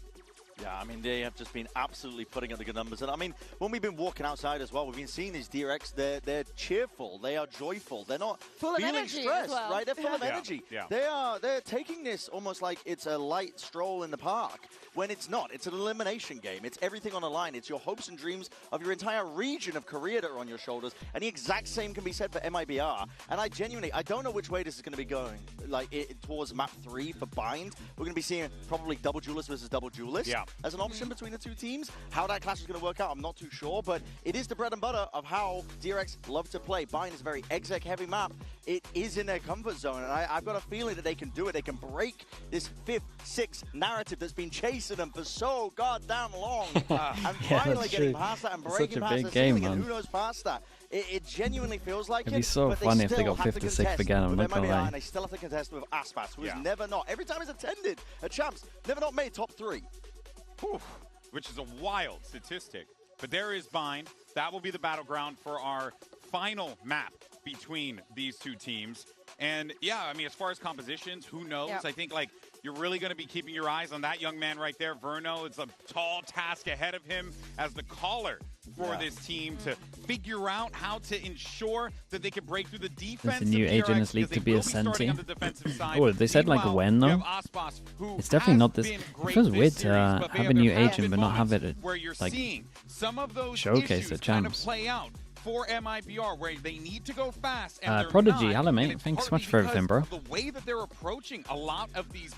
Yeah, I mean, they have just been absolutely putting up the good numbers. And I mean, when we've been walking outside as well, we've been seeing these DRX, they're cheerful, they are joyful, they're not feeling stressed, right? They're full of energy. They're taking this almost like it's a light stroll in the park, when it's not. It's an elimination game. It's everything on the line. It's your hopes and dreams of your entire region of Korea that are on your shoulders. And the exact same can be said for MiBR. And I don't know which way this is going to be going. Like, towards map 3 for Bind, we're going to be seeing probably double duelist versus double duelist as an option between the two teams. How that clash is going to work out, I'm not too sure, but it is the bread and butter of how DRX love to play. Bind is a very exec heavy map. It is in their comfort zone, and I've got a feeling that they can do it. They can break this 5th, 6th narrative that's been chasing them for so goddamn long. And finally getting past that and breaking past the ceiling, and who knows past that. It genuinely feels like It'd be so funny if they got 5th to 6th again. I'm not gonna lie. And they still have to contest with Aspas, who has never not, every time he's attended a champs, never not made top 3. Whew, which is a wild statistic. But there is Bind. That will be the battleground for our final map between these two teams. And yeah, I mean, as far as compositions, who knows? I think like you're really going to be keeping your eyes on that young man right there, Verno. It's a tall task ahead of him as the caller for this team to figure out how to ensure that they can break through the defense. There's a new age in this league to be Ascent. Oh, they said like when though? It's definitely not this. It feels weird to have a new agent but not have it like showcase at champs. For MiBR, where they need to go fast. And Prodigy, hello mate. Thanks so much for everything, bro. The way that they're approaching a lot of these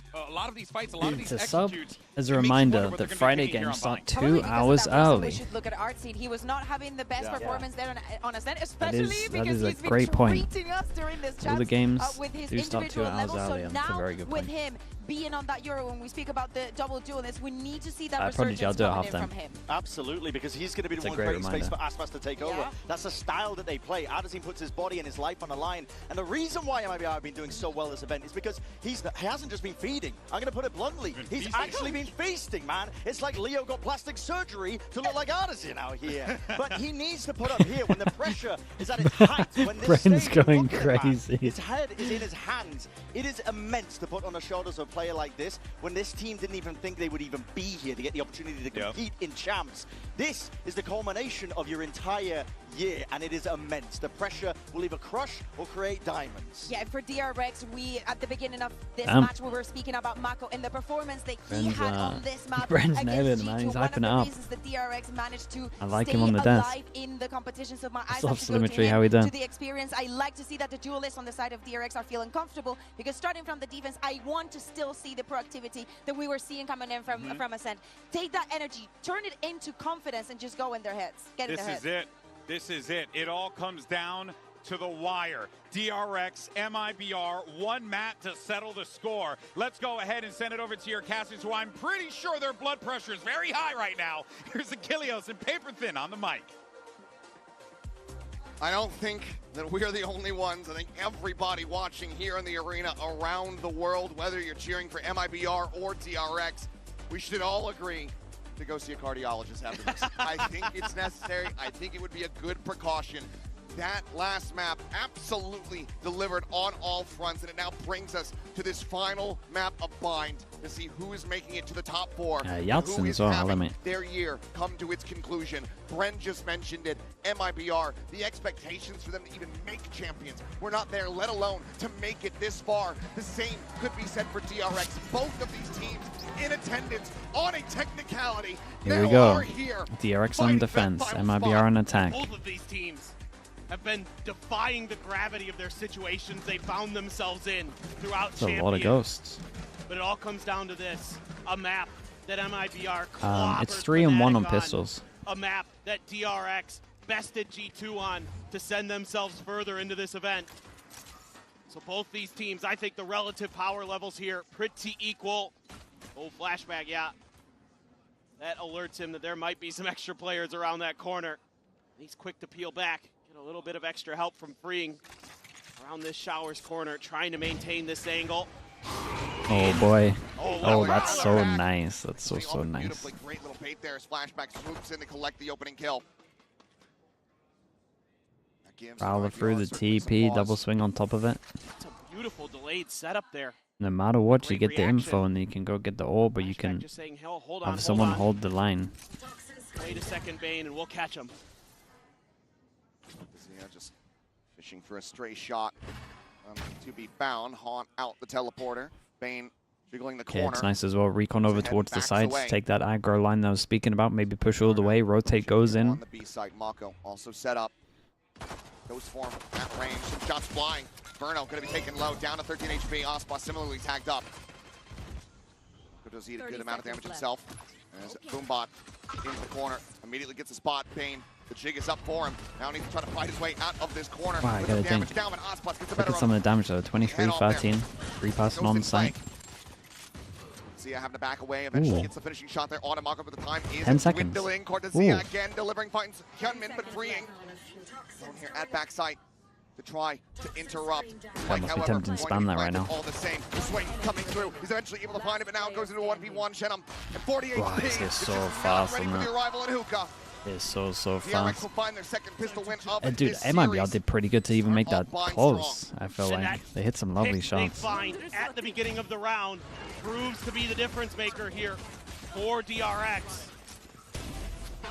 fights, a lot of these sub as a reminder that Friday games start 2 hours early. We should look at Artsy. He was not having the best performance there on Ascent, especially that is because a great point. us during this All the games with his do start 2 hours early, and that's a now very good with point. him being on that Euro, when we speak about the double duelist, we need to see that Prodigy, I'll resurgence do it coming in halftime. from him. Absolutely, because he's going to be the one creating space for Aspas to take over. That's the style that they play. Adesina puts his body and his life on the line. And the reason why MiBR have been doing so well this event is because he hasn't just been feeding. I'm going to put it bluntly. He's actually been feasting, man. It's like Leo got plastic surgery to look like Adesina out here. But he needs to put up here when the pressure is at its height. When this Bren's stage going crazy. his head is in his hands. It is immense to put on the shoulders of a player like this when this team didn't even think they would even be here to get the opportunity to compete in champs. This is the culmination of your entire year, and it is immense. The pressure will either crush or create diamonds. Yeah, for DRX, at the beginning of this match, we were speaking about Mako and the performance that he had on this map. Bren's nailed it, man. He's hyping it up. The DRX managed to I like stay him on the desk. alive in the competition, so my eyes Soft have to go to symmetry, him, how he done? to the experience. I like to see that the duelists on the side of DRX are feeling comfortable, because starting from the defense, I want to still see the proactivity that we were seeing coming in from Ascent. Take that energy, turn it into confidence, and just go in their heads. Get in their heads. This is it. This is it. It all comes down to the wire. DRX, MiBR, one map to settle the score. Let's go ahead and send it over to your casters, who I'm pretty sure their blood pressure is very high right now. Here's Achilles and Paper Thin on the mic. I don't think that we are the only ones. I think everybody watching here in the arena around the world, whether you're cheering for MiBR or DRX, we should all agree to go see a cardiologist after this. I think it's necessary. I think it would be a good precaution. That last map absolutely delivered on all fronts, and it now brings us to this final map of Bind to see who is making it to the top 4. Yeltsin as well, having their year come to its conclusion. Bren just mentioned it. MiBR, the expectations for them to even make champions were not there, let alone to make it this far. The same could be said for DRX. Both of these teams in attendance on a technicality. Here we go. DRX on defense, MiBR on attack. Both of these teams have been defying the gravity of their situations they found themselves in throughout That's a lot of ghosts. But it all comes down to this: a map that MiBR it's 3-1 on pistols. A map that DRX bested G2 on to send themselves further into this event. So both these teams, I think the relative power levels here pretty equal. Oh, flashback, yeah. That alerts him that there might be some extra players around that corner. He's quick to peel back. Get a little bit of extra help from freeing around this Showers corner, trying to maintain this angle. Oh boy. Oh, that's so nice. That's so nice. Great little bait there as Flashback swoops in to collect the opening kill. Prowler through the TP, double swing on top of it. That's a beautiful delayed setup there. No matter what, you get the info and you can go get the orb, or you can have someone hold the line. Wait a second, Bane, and we'll catch him. Yeah, just fishing for a stray shot to be found. Haunt out the teleporter. Bane jiggling the corner. Yeah, it's nice as well. Recon over towards the sides. Take that aggro line that I was speaking about. Maybe push all the way. Rotate goes in. On the B side, Mako also set up. Ghost form at range. Some shots flying. Verno going to be taken low. Down to 13 HP. Ospa similarly tagged up. Does eat a good amount of damage himself. As Boombot into the corner. Immediately gets a spot. Bane. The jig is up for him. Now needs to try to fight his way out of this corner. Wow, I gotta think. Look at some of the damage though. 23, 13. 3 passing on site. Cortezia having to back away. Eventually gets the finishing shot there. Automako for the time is 10 seconds. dwindling. Cortezia again delivering. Finds Hyunmin, but freeing. Down here at backside to try to interrupt. I must be tempted to spam that right now. All the same. The swing coming through. He's eventually able to find it, but now it goes into a 1v1. Shenum at 48 wow, HP. this is so fast ready on for that. the arrival in Hookah. It's so DRX fast. will find their second pistol win of Dude, this MiBR series. did pretty good to even make that close. I feel like they hit some lovely They shots. find at the beginning of the round proves to be the difference maker here for DRX.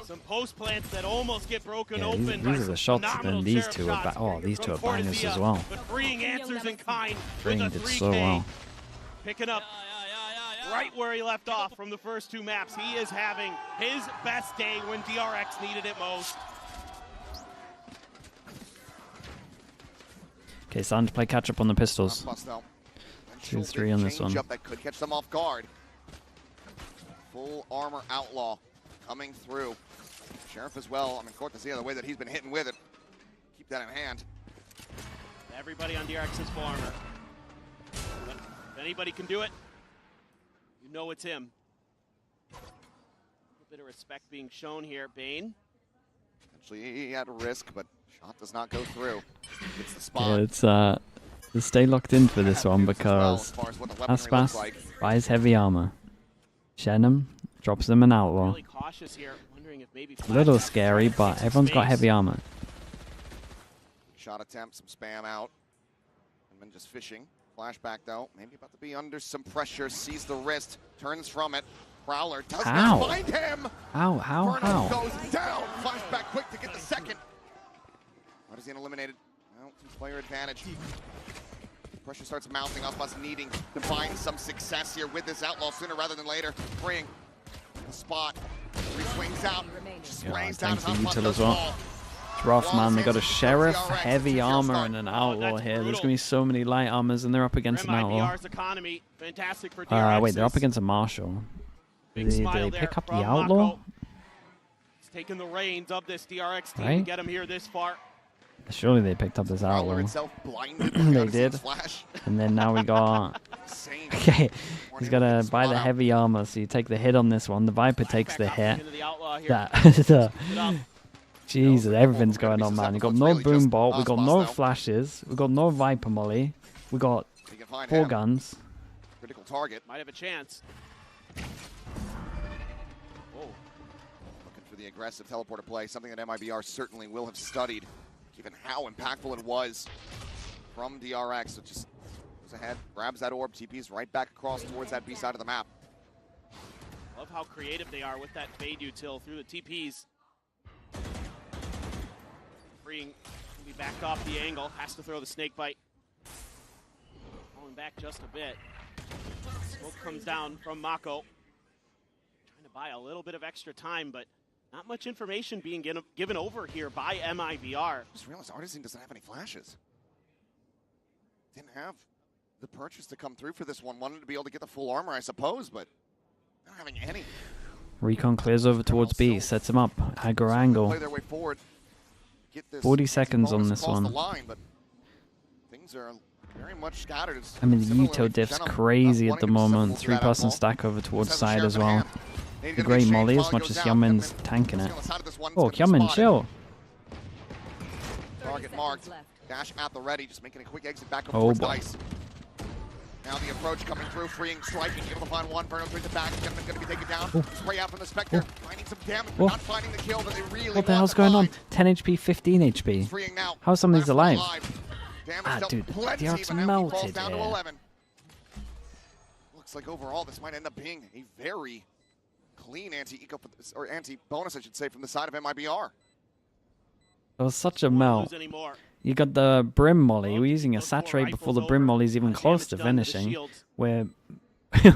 Some post plants that almost get broken open. These are the shots, and these two are these two are bangers as well. But freeing answers in kind. Freeing did so well. Picking up right where he left off from the first 2 maps. He is having his best day when DRX needed it most. Okay, starting to play catch up on the pistols. 2-3 on this one. That could catch them off guard. Full armor outlaw coming through. Sheriff as well. I mean, Cortezia, the way that he's been hitting with it. Keep that in hand. Everybody on DRX is full armor. But if anybody can do it, you know it's him. A bit of respect being shown here, Bane. Actually, he had a risk, but shot does not go through. Gets the spot. Yeah, it's to stay locked in for this one because Aspas buys heavy armor. Shenum drops them an outlaw. Really cautious here, wondering if maybe A little scary, but everyone's got heavy armor. Shot attempt, some spam out. And then just fishing. Flashback though, maybe about to be under some pressure. Sees the wrist, turns from it. Prowler does not find him. How? Goes down. Flashback quick to get the second. Artisan eliminated. Well, 2-player advantage. Pressure starts mounting up, us needing to find some success here with this outlaw sooner rather than later. Freeing the spot. 3 swings out. Just sprays down. Thanks to Util as well. It's rough, man. They got a sheriff, heavy armor, and an outlaw here. There's gonna be so many light armors, and they're up against an outlaw. Wait, they're up against a marshal. Did they pick up the outlaw? He's taking the reins of this DRX team Right? to get him here this far. Surely they picked up this outlaw. They did. And then now we got... Okay, he's got to buy the heavy armor, so you take the hit on this one. The Viper takes the hit. Jesus, everything's going on, man. We got no boom bolt, we got no flashes, we got no Viper molly, we got 4 guns. Critical target. Might have a chance. Looking for the aggressive teleporter play, something that MiBR certainly will have studied, given how impactful it was from DRX. So just goes ahead, grabs that orb, TPs right back across towards that B side of the map. Love how creative they are with that fade util through the TPs. Freeing, can be backed off the angle, has to throw the snake bite. Falling back just a bit. Smoke comes down from Mako. Trying to buy a little bit of extra time, but not much information being given over here by MiBR. Just realized Artisan doesn't have any flashes. Didn't have the purchase to come through for this one. Wanted to be able to get the full armor, I suppose, but not having any. Recon clears over towards B, sets him up. Aggro angle. Play their way forward. Get this 40 seconds on this one. the line, but things are very much scattered. I mean, the Util diff's crazy at the moment. 3-person stack over towards side as well. The great molly as much as Hyunmin's tanking it. Oh, Hyunmin, chill. Target marked. Dash at the ready, just making a quick exit back up Oh, towards boy. Dice. Now the approach coming through, freeing, striking, able to find one. Verno brings it back. Hyunmin's going to be taken down. Spray out from the Spectre, finding some damage, but not finding the kill that they really What the hell's going on? 10 HP, 15 HP. How are some of these alive? Dude, DRX melted here. looks like overall this might end up being a very clean anti-eco, or anti-bonus, I should say, from the side of MiBR. It was such a melt. You got the Brim Molly. We're using a Saturate before the Brim Molly's even close to finishing. We're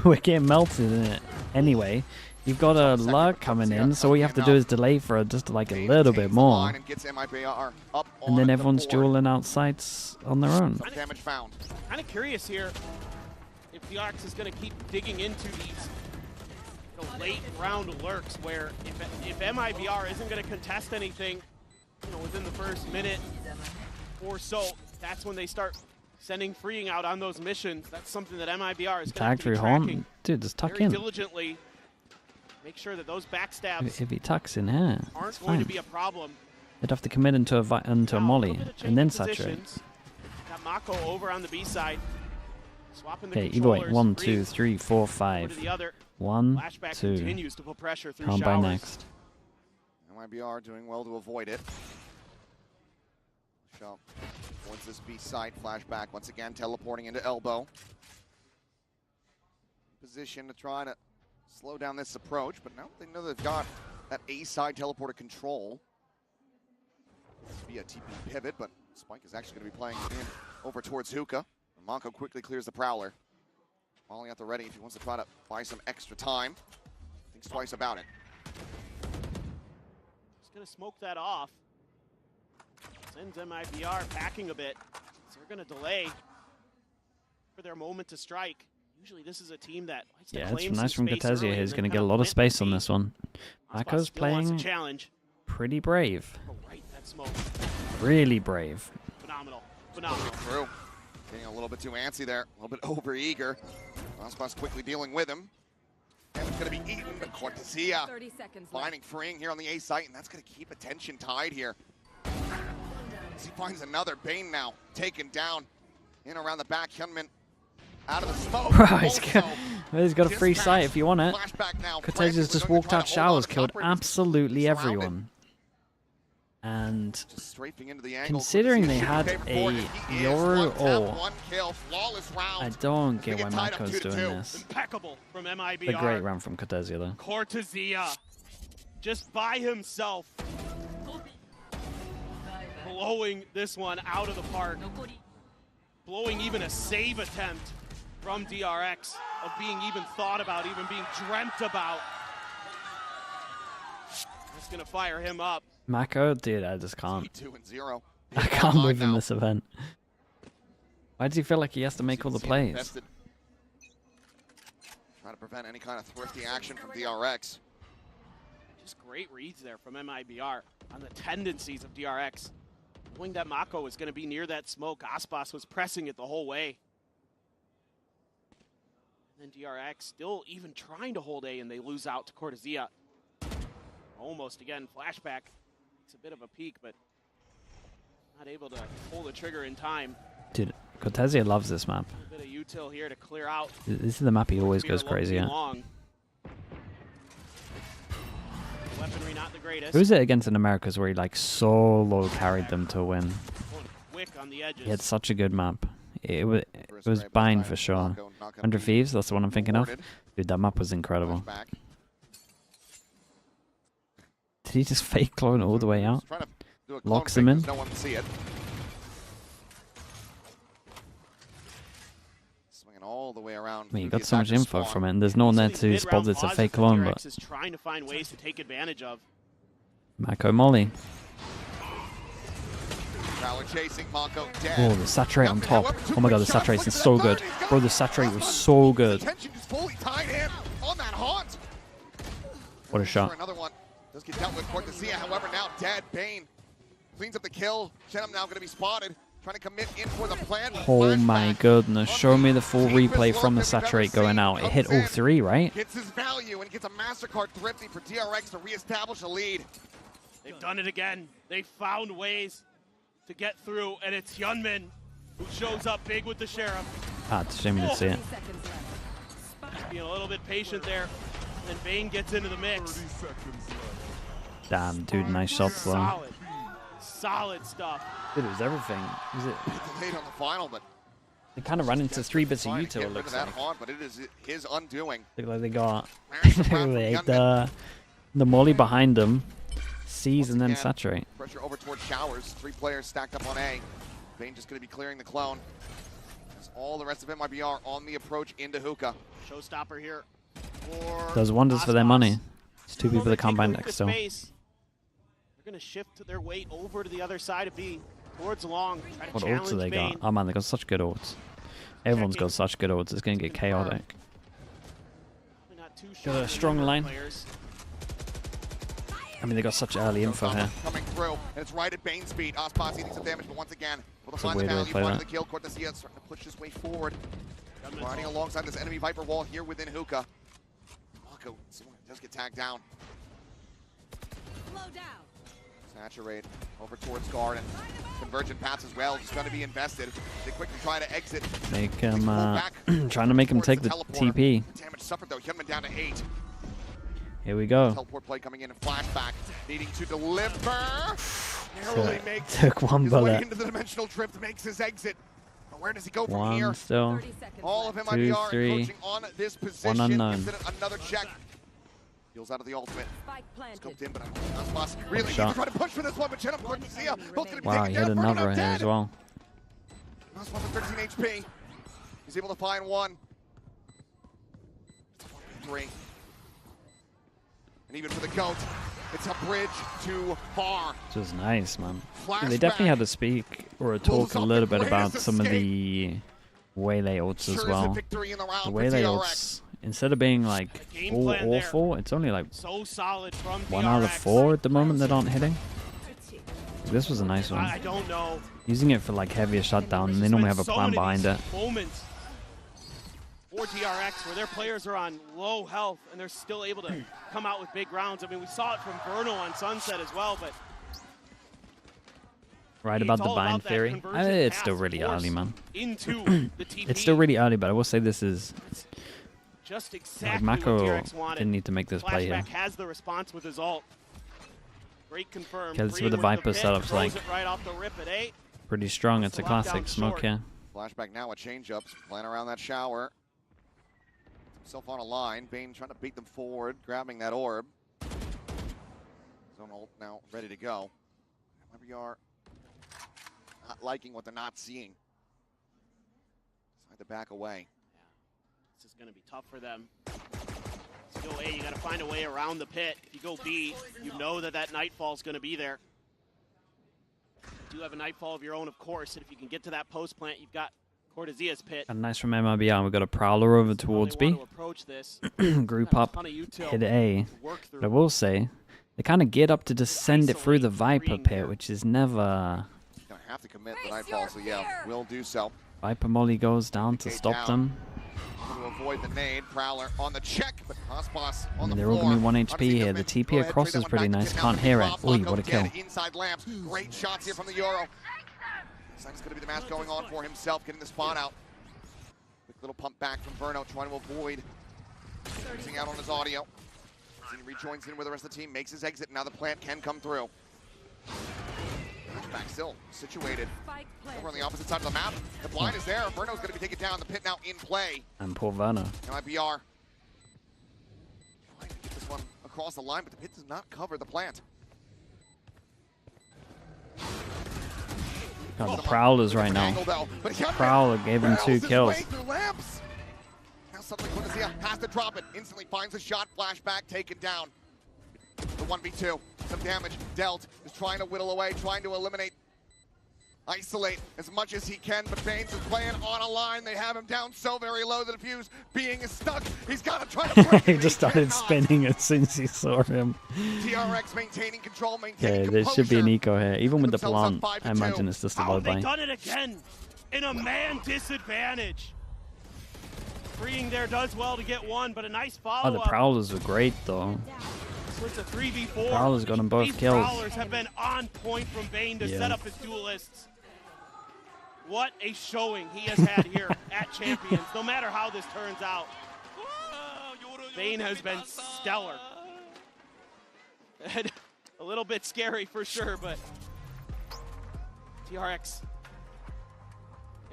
getting melted in it anyway. You've got a lurk coming in, so all you have to do is delay for just like a little bit more. And then everyone's dueling outside on their own. Damage found. Kind of curious here if DRX is going to keep digging into these late round lurks where if MiBR isn't going to contest anything within the first minute or so, that's when they start sending freeing out on those missions. That's something that MiBR is going to be tracking dude, just tuck very in. diligently. Make sure that those backstabs If he tucks in here, aren't going to be a problem. they'd have to commit into a molly and then saturate. Got Mako over on the B side. Swapping the Okay, either way, controllers. 1, 2, 3, 4, 5. 1, Flashback 2. continues to put pressure through Count by showers. next. MiBR doing well to avoid it. Shaw wants this B side flashback once again, teleporting into elbow. Position to try to slow down this approach, but now they know they've got that A side teleporter control. This would be a TP pivot, but Spike is actually going to be playing in over towards Hookah. Mako quickly clears the Prowler. Molly at the ready if he wants to try to buy some extra time. Thinks twice about it. Just going to smoke that off. Sends MiBR packing a bit. So they're going to delay for their moment to strike. Usually this is a team that likes to claim it's nice some from space Cortezia. early He's and going to then get a kind lot of of space on this one. Mako's still wants a playing challenge. pretty brave. Right, that smoke. Really brave. Phenomenal. Phenomenal. Through. Getting a little bit too antsy there, a little bit over-eager. Aspas quickly dealing with him. And it's going to be eaten, but Cortezia finding freeing here on the A site, and that's going to keep attention tied here. As he finds another Bane now, taken down in around the back. Hyunmin out of the smoke. He's got a free sight if you want it. Cortezia's just walked out showers, killed absolutely everyone. And considering they had a Yoru or I don't get why Mako's doing this. Impeccable from MiBR. A great round from Cortezia though. Cortezia just by himself blowing this one out of the park. Blowing even a save attempt from DRX of being even thought about, even being dreamt about. That's gonna fire him up. Mako, dude, I just can't. 2-0. I can't live in this event. Why does he feel like he has to make all the plays? Trying to prevent any kind of thrifty action from DRX. Just great reads there from MiBR on the tendencies of DRX. Knowing that Mako was going to be near that smoke, Aspas was pressing it the whole way. And then DRX still even trying to hold A, and they lose out to Cortezia. Almost again, flashback. It's a bit of a peak, but not able to pull the trigger in time. Dude, Cortezia loves this map. A bit of util here to clear out. This is the map he always goes crazy at. Weaponry not the greatest. Who was it against in Americas where he like solo carried them to win? Quick on the edges. He had such a good map. It was Bind for sure. 100 Thieves, that's the one I'm thinking of. Dude, that map was incredible. Did he just fake clone all the way out? Locks him in? No one can see it. Swinging all the way around. I mean, you got so much info from it, and there's no one there to spot it's a fake clone, but... is trying to find ways to take advantage of. Mako Molly. Chasing, Mako dead. Oh, the saturate on top. Oh my god, the saturate is so good. Bro, the saturate was so good. Fully tied in on that haunt. What a shot. Another one does get dealt with. Cortezia, however, now dead. Bane cleans up the kill. Shenum now going to be spotted. Trying to commit in for the plan. Oh my goodness. Show me the full replay from the saturate going out. It hit all three, right? Gets his value and gets a MasterCard thrifty for DRX to reestablish a lead. They've done it again. They found ways to get through, and it's Hyunmin who shows up big with the Sheriff. Ah, it's a shame you didn't see it. Just being a little bit patient there, and Bane gets into the mix. Damn, dude, nice shots though. Solid stuff. Dude, it was everything. Was it? Late on the final, but They kind of run into 3 bits of Trying to Yuto, get it rid of looks that like. haunt, but it is his undoing. Look like they got Gunman. the molly behind them, seize and then Again, saturate. Pressure over towards Showers. 3 players stacked up on A. Bane just going to be clearing the clone. As all the rest of MiBR on the approach into Hookah. Showstopper here. Does wonders for their money. It's 2 people that can't bind next to. They're going to shift their weight over to the other side of B, towards long. Try to What ults have they got? Oh man, they got such good ults. Everyone's got such good ults, it's going to get chaotic. Got a strong line. I mean, they got such early info here. Coming through, and it's right at Bane's speed. Ospas eating some damage, but once again, will It's a find the weird way to value, play find that. the kill. Cortesia starting to push his way forward. Riding alongside this enemy Viper wall here within Hookah. Mako does get tagged down. Saturate over towards guard, and convergent paths as well. Just going to be invested. They quickly try to exit. Make him, trying to make him take the TP. Damage suffered though. Hyunmin down to 8. Here we go. Teleport play coming in and flashback. Needing to deliver. Narrowly makes Took one his way bullet. into the dimensional drift, makes his exit. But where does he go from One here? still. All of 2, MiBR 3. encroaching on this position. 1 unknown. Gives it another check. Heals out of the ultimate. Scoped in, but Aspas Good really shot. needs to try to push for this one, but Chen up Cortesia. Both gonna be Wow, taken he down. hit Bruno another now here dead. as well. Aspas with 13 HP. He's able to find 1. 3. And even for the GOAT, it's a bridge too far. This was nice, man. Flashback. They definitely had to speak or talk a little bit about some of the waylay ults as well. The waylay ults, instead of being like all awful, it's only like So solid from 1 out of 4 at the moment that aren't hitting. This was a nice one. I don't know. Using it for like heavier shutdown, and they normally have a plan behind it. Moments for DRX where their players are on low health and they're still able to come out with big rounds. I mean, we saw it from Verno on Sunset as well, but Right about the all about bind that theory. convergent It's still pass really force early, man. into the TP. It's still really early, but I will say this is Just like exactly what Mako DRX wanted. didn't need to make this play here. Flashback has the response with his ult. Great confirm. Because with the Viper setup's like right off the rip at 8. pretty strong. It's a classic smoke here. Flashback now with change-ups. Playing around that shower. Himself on a line. Bane trying to beat them forward, grabbing that orb. Zone ult now ready to go. MiBR not liking what they're not seeing. Decide to back away. This is going to be tough for them. If you go A, you got to find a way around the pit. If you go B, you know that Nightfall is going to be there. You do have a Nightfall of your own, of course, and if you can get to that post plant, you've got Cortesia's pit. And nice from MiBR. We've got a Prowler over towards B. Group up, hit A. But I will say, they kind of get up to just send it through the Viper pit, which is never... Gonna have to commit the Nightfall, so yeah, will do so. Viper Molly goes down to stop them. To avoid the nade, Prowler on the check, but Ospas I on mean, the they're all floor. going to be 1 HP here. The TP across is pretty nice. Can't hear it. Oi, what a kill. Inside lamps, great shots here from the Euro. It's going to be the match going on for himself, getting the spawn out. Quick little pump back from Verno, trying to avoid losing out on his audio. As he rejoins in with the rest of the team, makes his exit, and now the plant can come through. Back still situated over on the opposite side of the map. The blind is there. Verno's going to be taken down. The pit now in play. And poor Verno. Now MiBR trying to get this one across the line, but the pit does not cover the plant. God, the Prowlers right now. Prowler gave him 2 kills. Now suddenly Cortesia has to drop it. Instantly finds a shot. Flashback taken down. The 1v2. Some damage dealt. Is trying to whittle away, trying to eliminate, isolate as much as he can, but Baines is playing on a line. They have him down so very low, the defuse being stuck. He's got to try to break He it. just started spinning as soon as he saw him. DRX maintaining control, maintaining Okay, there should be an eco here. Even with the themselves plant, up I imagine it's just a low They've buy. done it again in a man disadvantage. Freeing there does well to get 1, but a nice Oh, follow-up. the Prowlers were great, though. So it's a 3v4. Prowlers got them both These kills. Prowlers have been on point from Bane to Yeah. set up his duelists. What a showing he has had here at Champions, no matter how this turns out. Bane has been stellar. And a little bit scary for sure, but DRX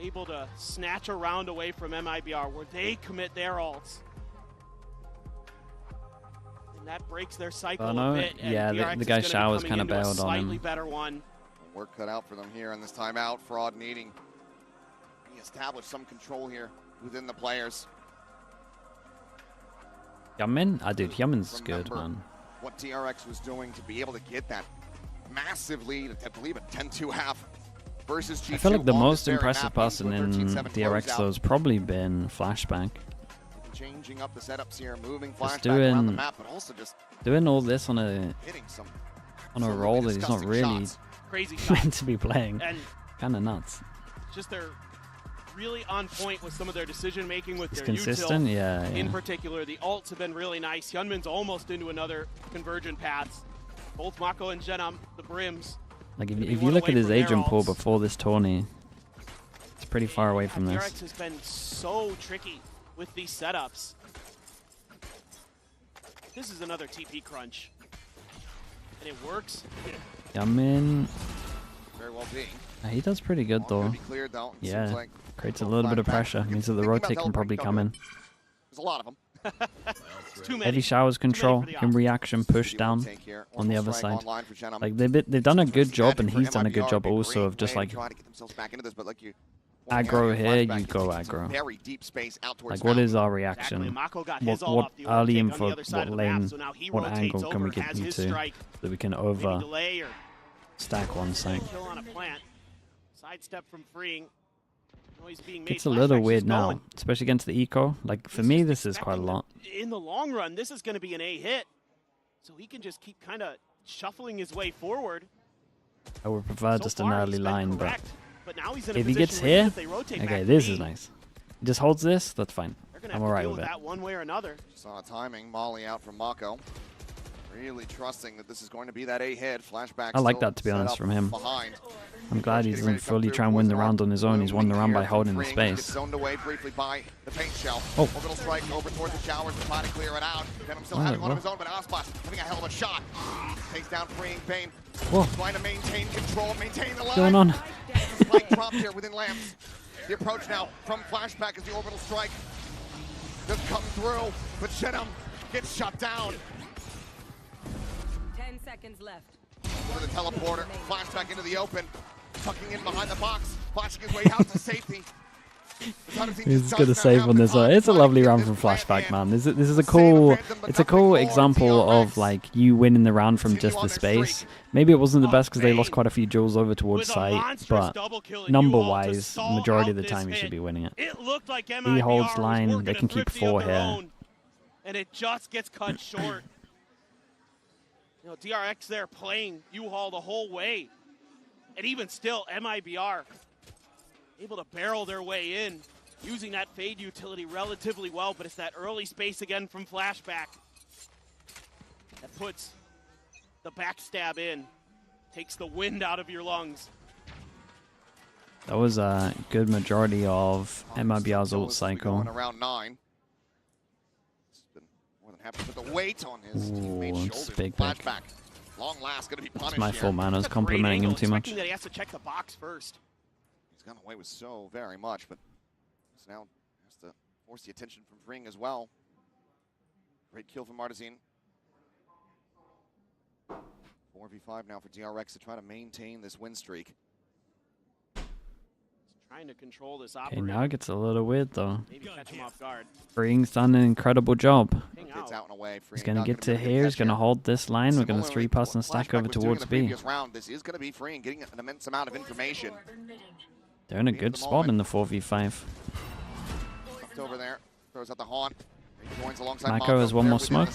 able to snatch a round away from MiBR where they commit their ults. And that breaks their cycle a bit. Yeah, the guy Showers kind of bailed on him. Better one. Work cut out for them here in this timeout. Fraud needing to establish some control here within the players. Hyunmin? Dude, Hyunmin's good, man. What DRX was doing to be able to get that massive lead, I believe a 10-2 half versus G2. I feel like the most impressive person in DRX though has probably been Flashback. Changing up the setups here, moving Flashback Just around the map, but also just doing all this on a role that he's not really meant to be playing. Kind of nuts. Just they're really on point with some of their decision making with their consistent, util. yeah. In particular, the ults have been really nice. Hyunmin's almost into another convergent paths. Both Mako and Jenam, the brims. Like if you look at his agent pool before this tourney, it's pretty far away from this. DRX has been so tricky with these setups. This is another TP crunch. And it works. Hyunmin. Very well being. He does pretty good though. Cleared, though. Yeah, like creates a little bit of pressure. Means that the rotate can probably come in. There's a lot of them. Heavy Showers control in reaction, push down on the other side. Like they've done a good job, and he's done a good job also of just like aggro here, you go aggro. Like what is our reaction? What early info, what lane, what angle can we get you to so that we can over stack one site? Sidestep from freeing. It's a little weird now, especially against the eco. Like for me, this is quite a lot. In the long run, this is going to be an A hit, so he can just keep kind of shuffling his way forward. I would prefer just an early line, but now he's in if he gets here, okay, this is nice. He just holds this, that's fine. I'm alright with it. That one way or another. Saw timing, Molly out from Mako. Really trusting that this is going to be that A hit. Flashback. I like that, to be honest, from him. I'm glad he doesn't fully try and win the round on his own. He's won the round by holding the space. Zoned away briefly by the paint shell. Oh. Orbital strike over towards the Showers to try to clear it out. Venom still having one of his own, but Aspas having a hell of a shot. Takes down freeing Bane. Whoa. Trying to maintain control, maintain the line. What's going on? Spike dropped here within lamps. The approach now from Flashback as the orbital strike does come through, but Shenum gets shut down. 10 seconds left. Over the teleporter, Flashback into the open, tucking in behind the box, flashing his way out to safety. He's gonna save on this one. It's a lovely round from Flashback, man. This is a cool. It's a cool example of like you winning the round from just the space. Maybe it wasn't the best because they lost quite a few jewels over towards site, but number-wise, majority of the time you should be winning it. It looked like He holds line. They can keep 4 here. And it just gets cut short. You know, DRX there playing U-Haul the whole way. And even still, MiBR able to barrel their way in, using that fade utility relatively well, but it's that early space again from Flashback that puts the backstab in, takes the wind out of your lungs. That was a good majority of MiBR's ult cycle. Around 9. Been more than happy to put the weight on his teammate's shoulders. Big Flashback. Long last, going to be punished. It's my full mana's complimenting him too much. That he has to check the box first. He's gone away with so very much, but now has to force the attention from Ring as well. Great kill from Martezine. 4v5 now for DRX to try to maintain this win streak. Trying to control this Okay, operator. now it gets a little weird though. Maybe catch him off guard. Freeing's done an incredible job. It's out and away. He's going to get to here. He's going to hold this line. We're going to 3-pass and stack over towards B. This is going to be Freeing getting an immense amount of information. They're in a good spot in the 4v5. Tucked over there, throws out the haunt. Joins alongside Mako has one more smoke.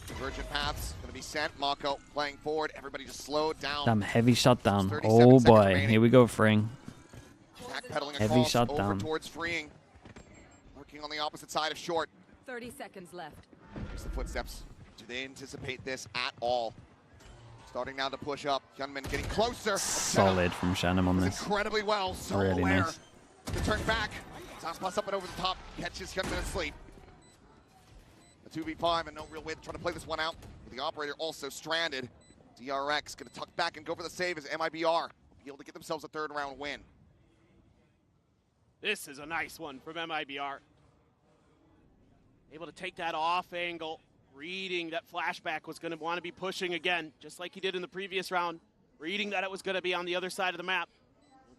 Convergent paths going to be sent. Mako playing forward. Everybody just slowed down. Damn, heavy shutdown. Oh boy, here we go, Freeing. Heavy shutdown. Over towards Freeing. Working on the opposite side of short. 30 seconds left. Here's the footsteps. Do they anticipate this at all? Starting now to push up. Hyunmin getting closer. Solid from Shannon on this. Incredibly well. So really aware. nice. To turn back. Aspas up and over the top. Catches Hyunmin asleep. A 2v5 and no real way to try to play this one out. The operator also stranded. DRX going to tuck back and go for the save as MiBR will be able to get themselves a 3rd round win. This is a nice one from MiBR. Able to take that off angle, reading that flashback was going to want to be pushing again, just like he did in the previous round. Reading that it was going to be on the other side of the map.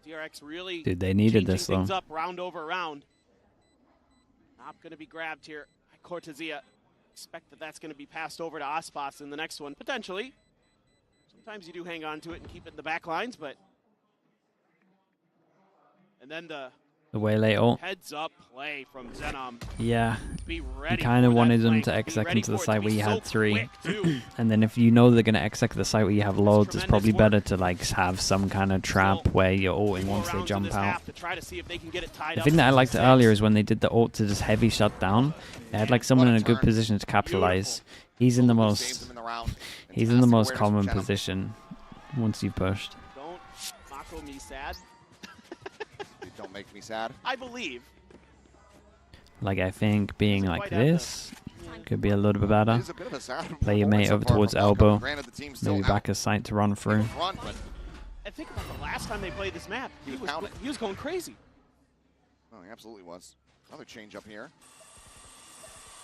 DRX really Dude, they needed this things though. up round over round. Not going to be grabbed here by Cortezia. Expect that that's going to be passed over to Aspas in the next one, potentially. Sometimes you do hang on to it and keep it in the back lines, but... And then the waylay ult. heads up play from Xenom. Yeah, Be you ready kind of for wanted that them to flank. Be exec ready into the for it site to where be you so had 3. quick, too. And then if you know they're going to exec the site where you have loads, it's probably better to like have some kind of trap where you're ulting once they jump out. To try to see if they can get it tied The up thing that I for liked 6. earlier is when they did the ult to just heavy shut down. They had like someone in a good position to capitalize. He's in the most common position once you've pushed. Don't Mako me sad. Don't make me sad. I believe. Like I think being like this could be a little bit better. It is a bit of a sad Play your mate performance so over far towards from Mako. elbow. Granted, the team's still Maybe out back a sight to run through. front, but And think about the last time they played this map. He was going crazy. oh, he absolutely was. Another change up here.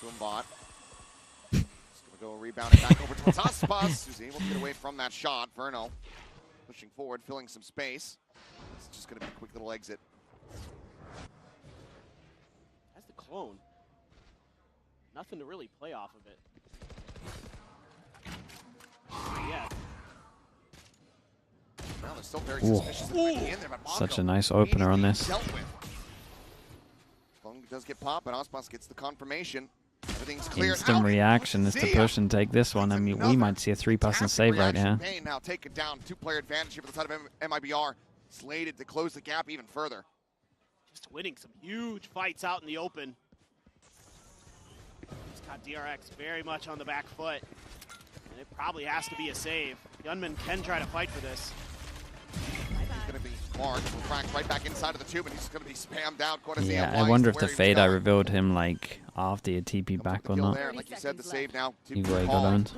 Boombot. Just gonna go rebound it back over to Aspas, who's able to get away from that shot. Verno pushing forward, filling some space. It's just gonna be a quick little exit. That's the clone. Nothing to really play off of it. Yeah. Well, they're still very Ooh. suspicious of Ricky in there, but Mako Such a nice opener on this. dealt with. Phone does get popped, but Aspas gets the confirmation. Everything's clear. Instant reaction is to push and take this one. I mean, we might see a 3-person save right here. Payne now take it down. 2-player advantage here for the side of MiBR. Slated to close the gap even further. Just winning some huge fights out in the open. He's got DRX very much on the back foot. And it probably has to be a save. Gunman can try to fight for this. He's going to be marked. Will crack right back inside of the tube, and he's going to be spammed out. Yeah, I wonder if the fade I revealed him like after your TP back or not. There. Like you said, the save now. Either way, got owned.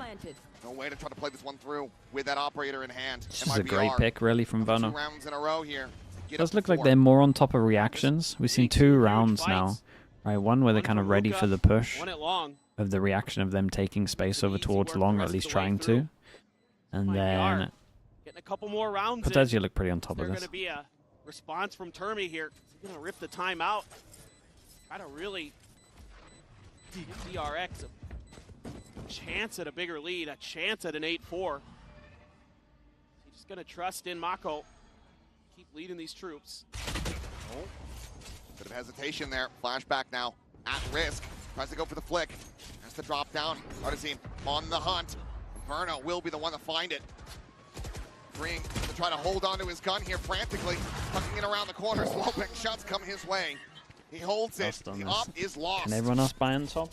No way to try to play this one through with that operator in hand. This is a great pick, really, from Vono. 2 rounds in a row here. Does look like they're more on top of reactions. We've seen 2 rounds now. Right, one where they're kind of ready for the push of the reaction of them taking space over towards long, or at least trying to. And then Getting a couple more rounds. Cortezia look pretty on top of There's this. going to be a response from Termi here. He's going to rip the timeout. Try to really give DRX a chance at a bigger lead, a chance at an 8-4. He's just going to trust in Mako. Keep leading these troops. Oh, bit of hesitation there. Flashback now at risk. Tries to go for the flick. Has to drop down. Artesine on the hunt. Verno will be the one to find it. Freeing to try to hold on to his gun here frantically. Tucking it around the corner. Sloping shots come his way. He holds it. The op is lost. Can everyone else buy on top?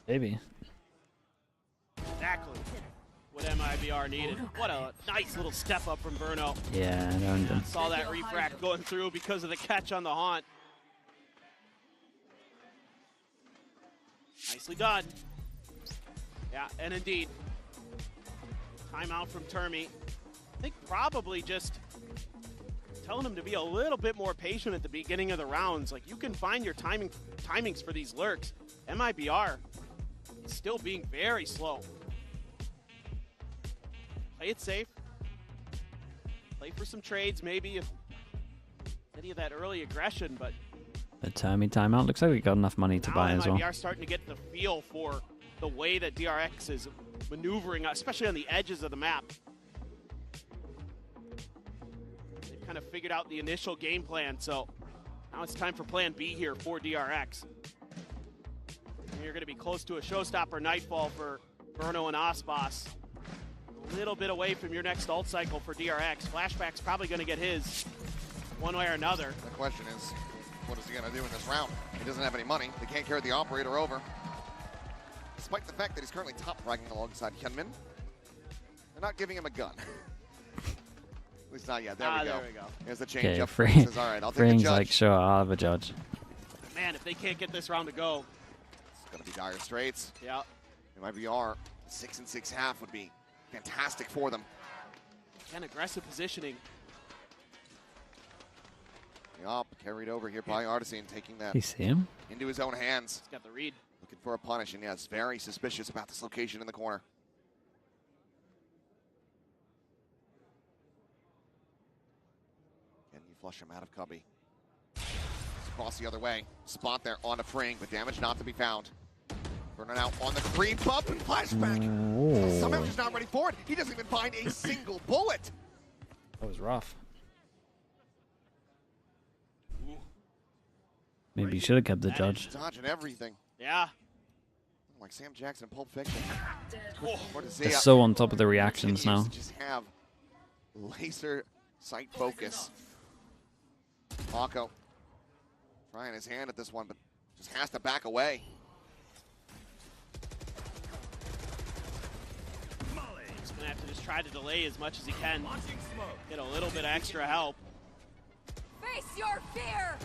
Maybe. Exactly what MiBR needed. What a nice little step up from Verno. Yeah, I owned him. Saw that refract going through because of the catch on the haunt. Nicely done. Yeah, and indeed, timeout from Termi. I think probably just telling him to be a little bit more patient at the beginning of the rounds. Like, you can find your timings for these lurks. MiBR is still being very slow. Play it safe. Play for some trades, maybe, if any of that early aggression, but The Termi timeout. Looks like we got enough money to buy as well. MiBR starting to get the feel for the way that DRX is maneuvering, especially on the edges of the map. They've kind of figured out the initial game plan, so now it's time for plan B here for DRX. And you're going to be close to a showstopper nightfall for Verno and Aspas. A little bit away from your next ult cycle for DRX. Flashback's probably going to get his one way or another. The question is, what is he going to do in this round? He doesn't have any money. They can't carry the operator over. Despite the fact that he's currently top fragging alongside Hyunmin, they're not giving him a gun. At least not yet. There we go. There we go. Here's the change Okay, up. free. Says, all right, I'll take a Freeing's judge. like, sure, I'll have a judge. Man, if they can't get this round to go. It's going to be dire straits. Yeah. MiBR, 6 and 6 half would be fantastic for them. Again, aggressive positioning. Yup, carried over here by Artisan, taking that You see him? into his own hands. He's got the read. Looking for a punish, and yes, very suspicious about this location in the corner. Can you flush him out of Cubby? Cross the other way. Spot there on a Fring, but damage not to be found. Burning out on the creep up and flashback. Somehow he's not ready for it. He doesn't even find a single bullet. That was rough. Maybe you should have kept the judge. Dodging everything. Yeah. Like Sam Jackson in Pulp Fiction. They're so on top of the reactions now. Just have laser sight focus. Mako trying his hand at this one, but just has to back away. He's gonna have to just try to delay as much as he can. Get a little bit of extra help. Face your fear!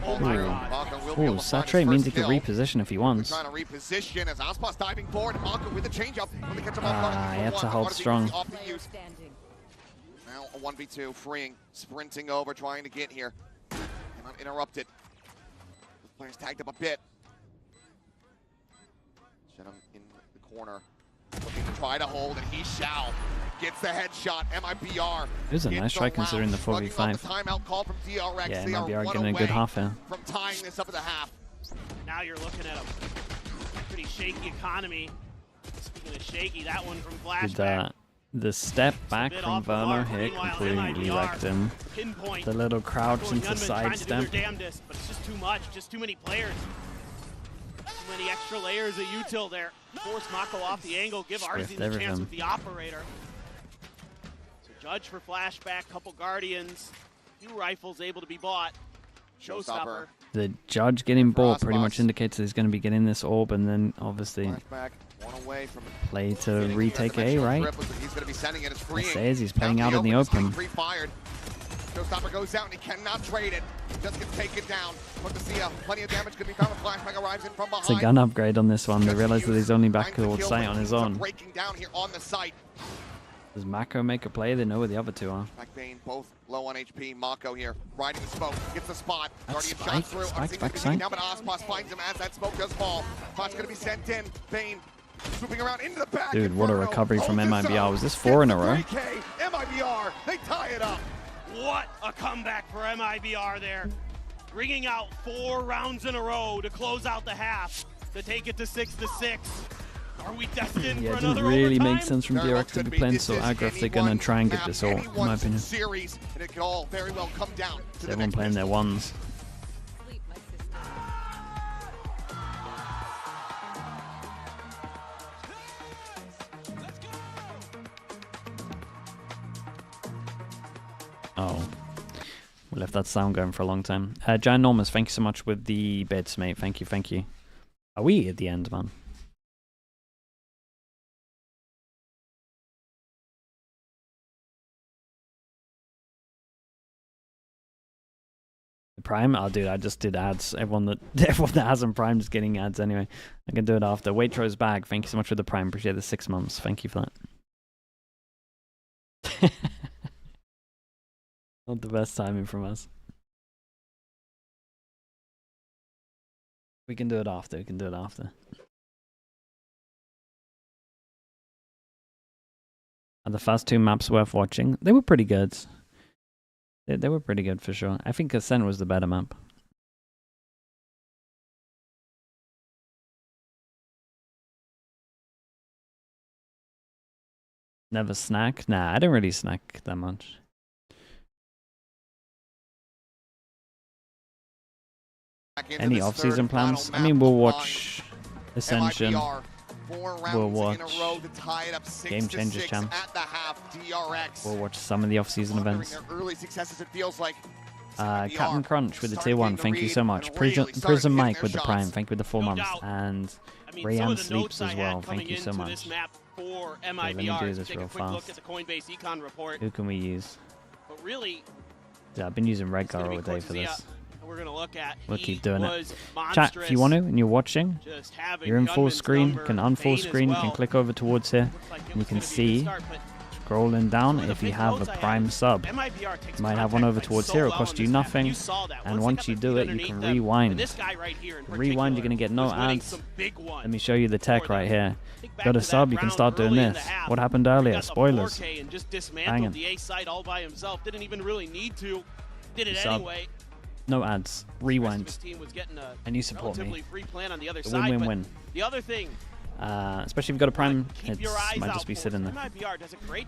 Oh my god. Ooh, Saturate means he can reposition if he wants. Trying to reposition as Aspas diving forward. Mako with the change-up. When they catch him off He had to hold strong. Now a 1v2, freeing, sprinting over, trying to get here. Cannot interrupt it. The players tagged up a bit. Shenum in the corner. Looking to try to hold, and he shall. Gets the headshot. MiBR. It was a nice try considering the 4v5. Timeout call from DRX. Yeah, they MiBR are getting a good half here. from tying this up at the half. Now you're looking at a pretty shaky economy. Speaking of shaky, that one from Flashback. The step back from Verno here completely wrecked him. The little crouch into sidestep. Damnedest, but it's just too much, just too many players. Too many extra layers of util there. Force Mako off the angle, give Artisan the chance with the operator. So judge for Flashback, couple Guardians, few rifles able to be bought. Showstopper. The judge getting bought pretty much indicates that he's going to be getting this orb, and then obviously play to retake A, right? It says he's playing out in the open. Showstopper goes out and he cannot trade it. Just gets taken down. But to see plenty of damage could be found. Flashback arrives in from behind. It's a gun upgrade on this one. They realize that he's only back towards sight on his own. Breaking down here on the site. Does Mako make a play? They know where the other two are. Backbane both low on HP. Mako here riding the smoke. Gets the spot. That's Guardian shot through. Spike's backside. Down, but Aspas finds him as that smoke does fall. Spot's going to be sent in. Bane swooping around into the back. Dude, what a recovery from MiBR. Was this 4 in a row? MiBR, they tie it up. What a comeback for MiBR there. Ringing out 4 rounds in a row to close out the half, to take it to 6-6. Are we destined for Yeah, it another didn't really overtime? make sense from DRX to be playing so aggro if they're going to try and get this all, in my opinion. Series, and it could all very well come down to Everyone playing their ones. Oh, we left that sound going for a long time. Ginormous, thank you so much with the bits, mate. Thank you, thank you. Are we at the end, man? The Prime? Oh, dude, I just did ads. Everyone that hasn't Prime is getting ads anyway. I can do it after. Waitrose Bag, thank you so much for the Prime. Appreciate the 6 months. Thank you for that. Not the best timing from us. We can do it after. We can do it after. Are the first 2 maps worth watching? They were pretty good. They were pretty good for sure. I think Ascent was the better map. Never snack? Nah, I don't really snack that much. Any off-season plans? I mean, we'll watch Ascension. We'll watch Game Changers Champ. We'll watch some of the off-season events. Captain Crunch with the tier 1, thank you so much. Prism Mike with the Prime, thank you with the 4 months. And Rayan Sleeps as well, thank you so much. Okay, let me do this real fast. Who can we use? Yeah, I've been using Redgar all day for this. We're gonna look at. We'll keep doing it. Chat, if you want to, and you're watching, you're in full screen, you can unfull screen, you can click over towards here, and you can see Scrolling down, if you have a prime sub, you might have one over towards here, it'll cost you nothing, and once you do it, you can rewind. Rewind, you're going to get no ads. Let me show you the tech right here. Got a sub, you can start doing this. What happened earlier? Spoilers. And just dismantled the A side all by himself. Didn't even really need to. Did it anyway. No ads. Rewind. And you support me. Win-win-win. The other thing, especially if you've got a prime, it might just be sitting there.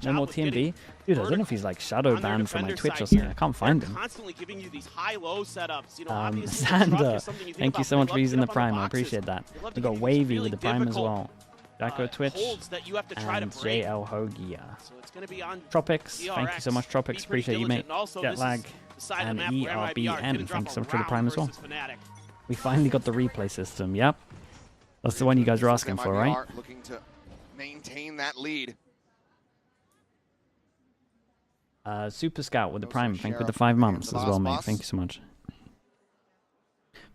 No more TMB? Dude, I don't know if he's like shadow banned from my Twitch or something. I can't find him. Constantly giving you these high-low setups. You know, Sander, thank you so much for using the prime. I appreciate that. We got Wavy with the prime as well. Jacko Twitch and JL Hogia. Tropics, thank you so much, Tropics. Appreciate you, mate. Jetlag and ERBN, thank you so much for the prime as well. We finally got the replay system. Yep, that's the one you guys were asking for, right? Looking to maintain that lead. Super Scout with the prime. Thank you for the 5 months as well, mate. Thank you so much.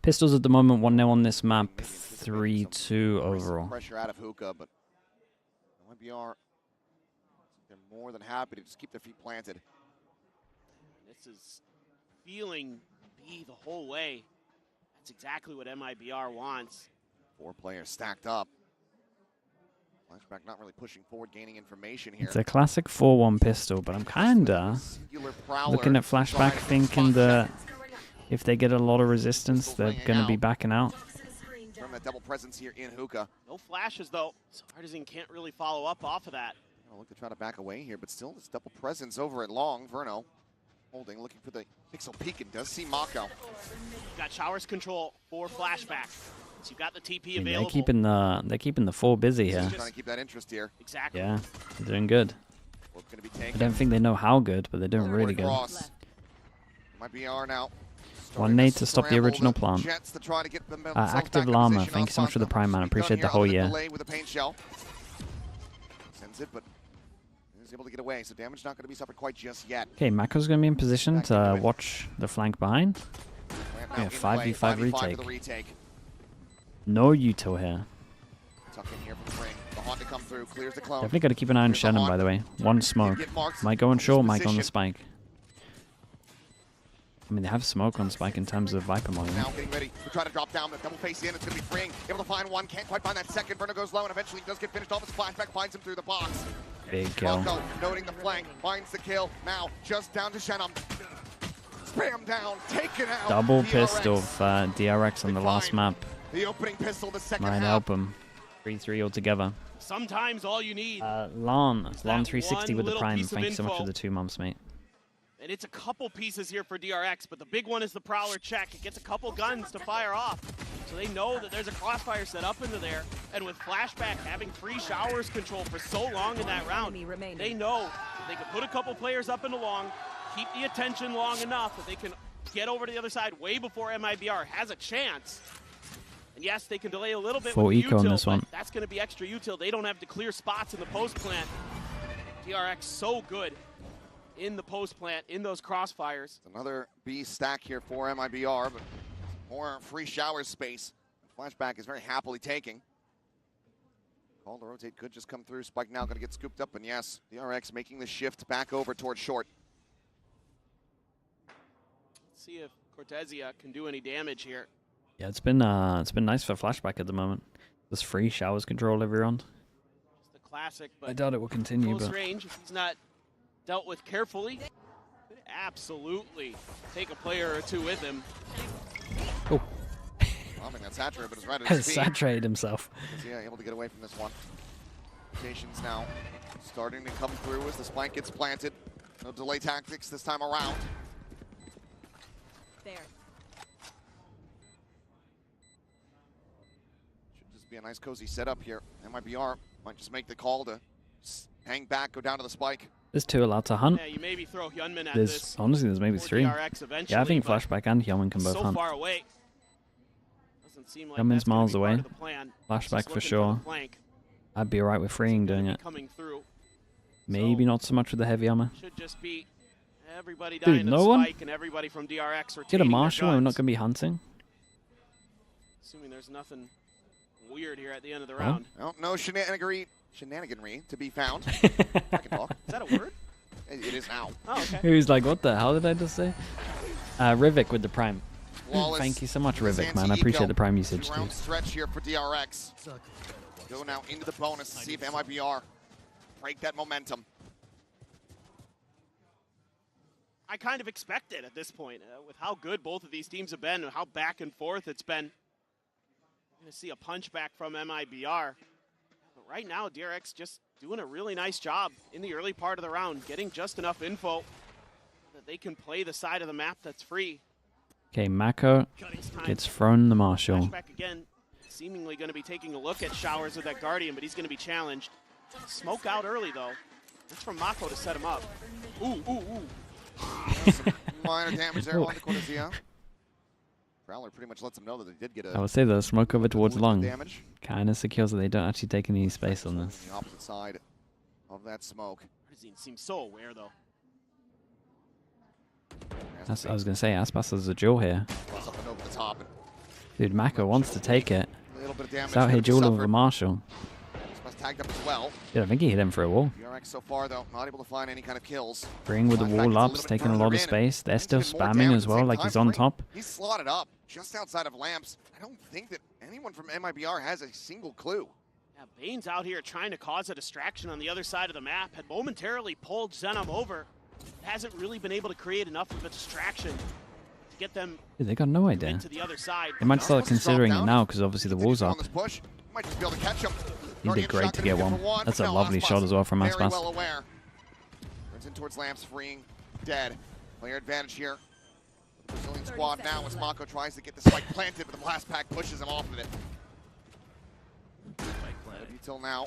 Pistols at the moment 1-0 on this map, 3-2 overall. Pressure out of Hookah, but MiBR, they're more than happy to just keep their feet planted. This is feeling B the whole way. That's exactly what MiBR wants. 4 players stacked up. Flashback not really pushing forward, gaining information here. It's a classic 4-1 pistol, but I'm kinda looking at Flashback thinking that if they get a lot of resistance, they're gonna be backing out. From that double presence here in Hookah. No flashes though, so Artisan can't really follow up off of that. I'll look to try to back away here, but still this double presence over at Long. Verno holding, looking for the pixel peek, and does see Mako. Got showers control for Flashback. So you got the TP available. They're keeping the 4 busy here. Trying to keep that interest here. Exactly. Yeah, they're doing good. I don't think they know how good, but they're doing really good. MiBR now. 1 nade to stop the original plant. Active Llama, thank you so much for the prime, man. I appreciate the whole year. With a paint shell. Sends it, but is able to get away, so damage not going to be suffered quite just yet. Okay, Mako's going to be in position to watch the flank behind. Yeah, 5v5 retake. No util here. Tuck in here from the ring. The Honda come through, clears the clone. Definitely got to keep an eye on Shannon, by the way. 1 smoke. Might go on short, might go on the spike. I mean, they have smoke on spike in terms of Viper model. Now getting ready to try to drop down. The double face in. It's going to be freeing. Able to find one. Can't quite find that second. Verno goes low and eventually does get finished off. His flashback finds him through the box. Big kill. Mako noting the flank. Finds the kill. Now just down to Shannon. Spam down. Taken out. Double DRX. pistol for DRX on the last map. The opening pistol, the second Might half. help him. 3-3 altogether. Sometimes all you need. Lon 360 with the prime. Thank you so much for the 2 months, mate. And it's a couple pieces here for DRX, but the big one is the Prowler check. It gets a couple guns to fire off. So they know that there's a crossfire set up into there. And with Flashback having free showers control for so long in that round, they know that they can put a couple players up and along, keep the attention long enough that they can get over to the other side way before MiBR has a chance. And yes, they can delay a little bit Full with eco util, on this one. that's going to be extra util. They don't have to clear spots in the post plant. DRX so good in the post plant, in those crossfires. Another B stack here for MiBR, but more free shower space. Flashback is very happily taking. Call to rotate could just come through. Spike now going to get scooped up, and yes, DRX making the shift back over towards short. Let's see if Cortezia can do any damage here. Yeah, it's been nice for Flashback at the moment. This free showers control every round. Just the classic, but I doubt it will continue. Close But range, if he's not dealt with carefully, could absolutely take a player or 2 with him. Oh. I mean, that's saturated, but it's right at his feet. Saturated himself. Yeah, able to get away from this one. Rotations now starting to come through as the spike gets planted. No delay tactics this time around. There. Should just be a nice cozy setup here. MiBR might just make the call to hang back, go down to the spike. There's 2 allowed to hunt. Yeah, you maybe throw Hyunmin at There's honestly there's maybe 3. Yeah, I think Flashback and Hyunmin can both so hunt. far away. Doesn't seem like Hyunmin's that's gonna miles be part away. of the plan. Flashback Just for looking sure. the flank. I'd be alright with freeing doing it. Coming through. Maybe not so much with the heavy armor. Should just be everybody dying Dude, to no the one? spike and everybody from DRX Get a retaining their marshal and we're not guns. going to be hunting. Assuming there's nothing weird here at the end of the Oh. round. No shenanigans shenaniganry to be found. I can talk. Is that a word? It is now. Oh, okay. Who's like, what the hell did I just say? Rivik with the Prime. Flawless. Thank you so much, Rivik, man. I appreciate the Prime usage, dude. Round stretch here for DRX. Go now into the bonus to see if MiBR break that momentum. I kind of expect it at this point. With how good both of these teams have been and how back and forth it's been. We're going to see a punch back from MiBR. But right now, DRX just doing a really nice job in the early part of the round, getting just enough info that they can play the side of the map that's free. Okay, Mako gets thrown the Marshall. Flashback again, seemingly going to be taking a look at Showers with that Guardian, but he's going to be challenged. Smoke out early, though. That's from Mako to set him up. Ooh, ooh, ooh. Some minor damage there on the Cortezia. Prowler pretty much lets him know that they did get a... I would say the smoke over towards long damage. kind of secures that they don't actually take any space on this. The opposite side of that smoke. Partizan seems so aware, though. I was going to say, Aspas is a duel here. Up and over the top. Dude, Mako wants to take it. A little bit of damage. He's out here dueling with a Marshall. Tagged up as well. Yeah, I think he hit him for a wall. DRX so far, though, not able to find any kind of kills. Bring with the wall ups, taking a lot of space. They're still spamming as well, like he's on top. He's slotted up just outside of Lamps. I don't think that anyone from MiBR has a single clue. Yeah, Bane's out here trying to cause a distraction on the other side of the map. Had momentarily pulled Zenom over. Hasn't really been able to create enough of a distraction to get them. Dude, they got no idea. To the other side. They might start considering it now because obviously the wall's up. Might just be able to catch him. He did great to get one. That's a lovely shot as well from Aspas. Well aware. Turns in towards Lamps, freeing dead. Player advantage here. The Brazilian squad now as Mako tries to get the spike planted, but the blast pack pushes him off of it. Until now.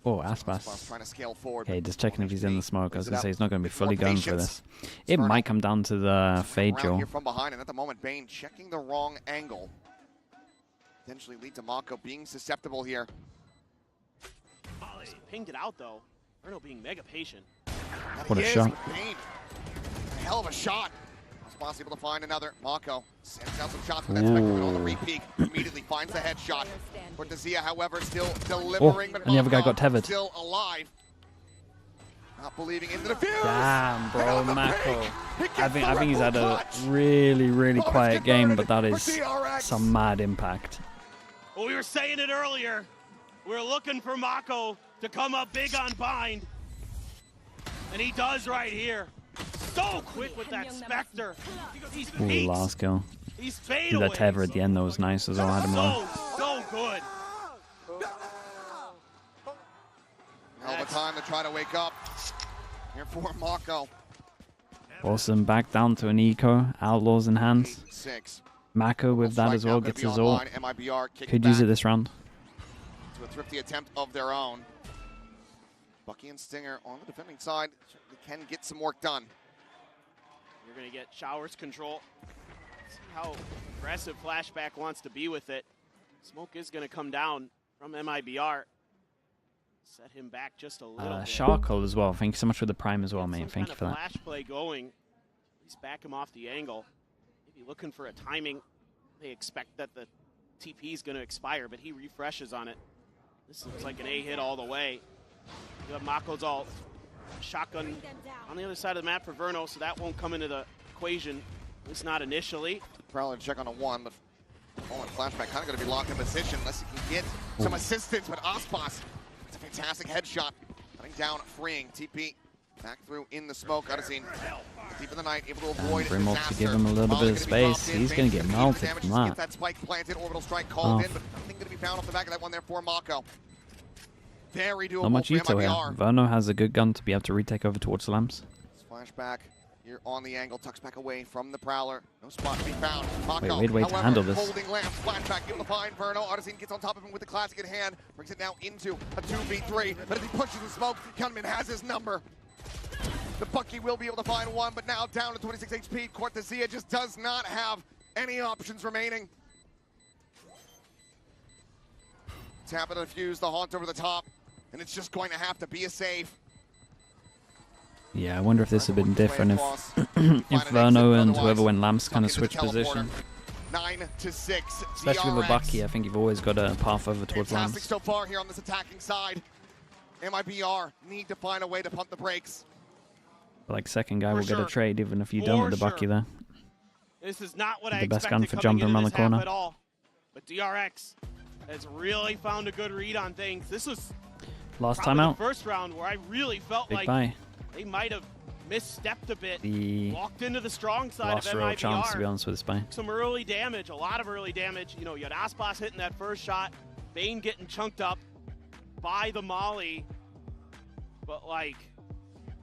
Oh, Aspas. Trying to scale forward. Okay, just checking if he's in the smoke. I was going to say he's not going to be fully going for this. It might come down to the fade duel. From behind, and at the moment, Bane checking the wrong angle. Potentially lead to Mako being susceptible here. He pinged it out, though. Verno being mega patient. What a shot. Bane. A hell of a shot. Aspas able to find another. Mako sends out some shots with that Spectre on the re-peek. Immediately finds the headshot. Cortezia, however, still delivering. And the other guy got tethered. Still alive. Not believing in the defuse. Damn, bro, Mako. I think he's had a really quiet game, but that is some mad impact. Well, we were saying it earlier. We're looking for Mako to come up big on bind. And he does right here. So quick with that Spectre. Ooh, last kill. He's fade That tether at the end, that was nice as well. I had him on. So good. Hell of a time to try to wake up. Here for Mako. Awesome, back down to an eco. Outlaws in hand. 6. Mako with that as well, gets his ult. Could use it this round. To a thrifty attempt of their own. Bucky and Stinger on the defending side can get some work done. You're going to get Showers control. See how aggressive Flashback wants to be with it. Smoke is going to come down from MiBR. Set him back just a little bit. Sharkle as well. Thank you so much for the Prime as well, mate. Thank you for that. Flash play going. At least back him off the angle. Maybe looking for a timing. They expect that the TP is going to expire, but he refreshes on it. This looks like an A hit all the way. You have Mako's ult. Shotgun on the other side of the map for Verno, so that won't come into the equation. At least not initially. Prowler check on a 1, but Flashback kind of going to be locked in position unless he can get some assistance. But Aspas, it's a fantastic headshot. Cutting down, freeing. TP back through in the smoke. Ascent deep in the night, able to avoid Brimwolf to give him a little bit of space. He's going to get melted from that. Get that spike planted, orbital strike called in, but nothing going to be found off the back of that one there for Mako. Very doable. Not much Uto here. Verno has a good gun to be able to retake over towards the lamps. Flashback here on the angle, tucks back away from the Prowler. No spot to be found. Mako, weird way to handle this. Holding Lamps, Flashback able to find Verno. Artisane gets on top of him with the classic in hand, brings it now into a 2v3. But as he pushes the smoke, Kunman has his number. The Bucky will be able to find one, but now down to 26 HP. Cortezia just does not have any options remaining. Tap it to defuse the haunt over the top, and it's just going to have to be a save. Yeah, I wonder if this would have been different if Verno and whoever went lamps kind of switched position. 9-6. Especially with a Bucky, I think you've always got a path over towards Fantastic lands. so far here on this attacking side. MiBR need to find a way to pump the brakes. But like second guy will get a trade even if you don't with the Bucky there. This is not what I The best gun expected for coming jumping into around the this half corner. at all. But DRX has really found a good read on things. This was Last probably time out. the first round where I really felt Big like buy. they might have misstepped a bit. The Walked into the strong side last of real MiBR. chance, to be honest, with this buy. Some early damage, a lot of early damage. You know, you had Aspas hitting that first shot, Bane getting chunked up by the Molly. But like,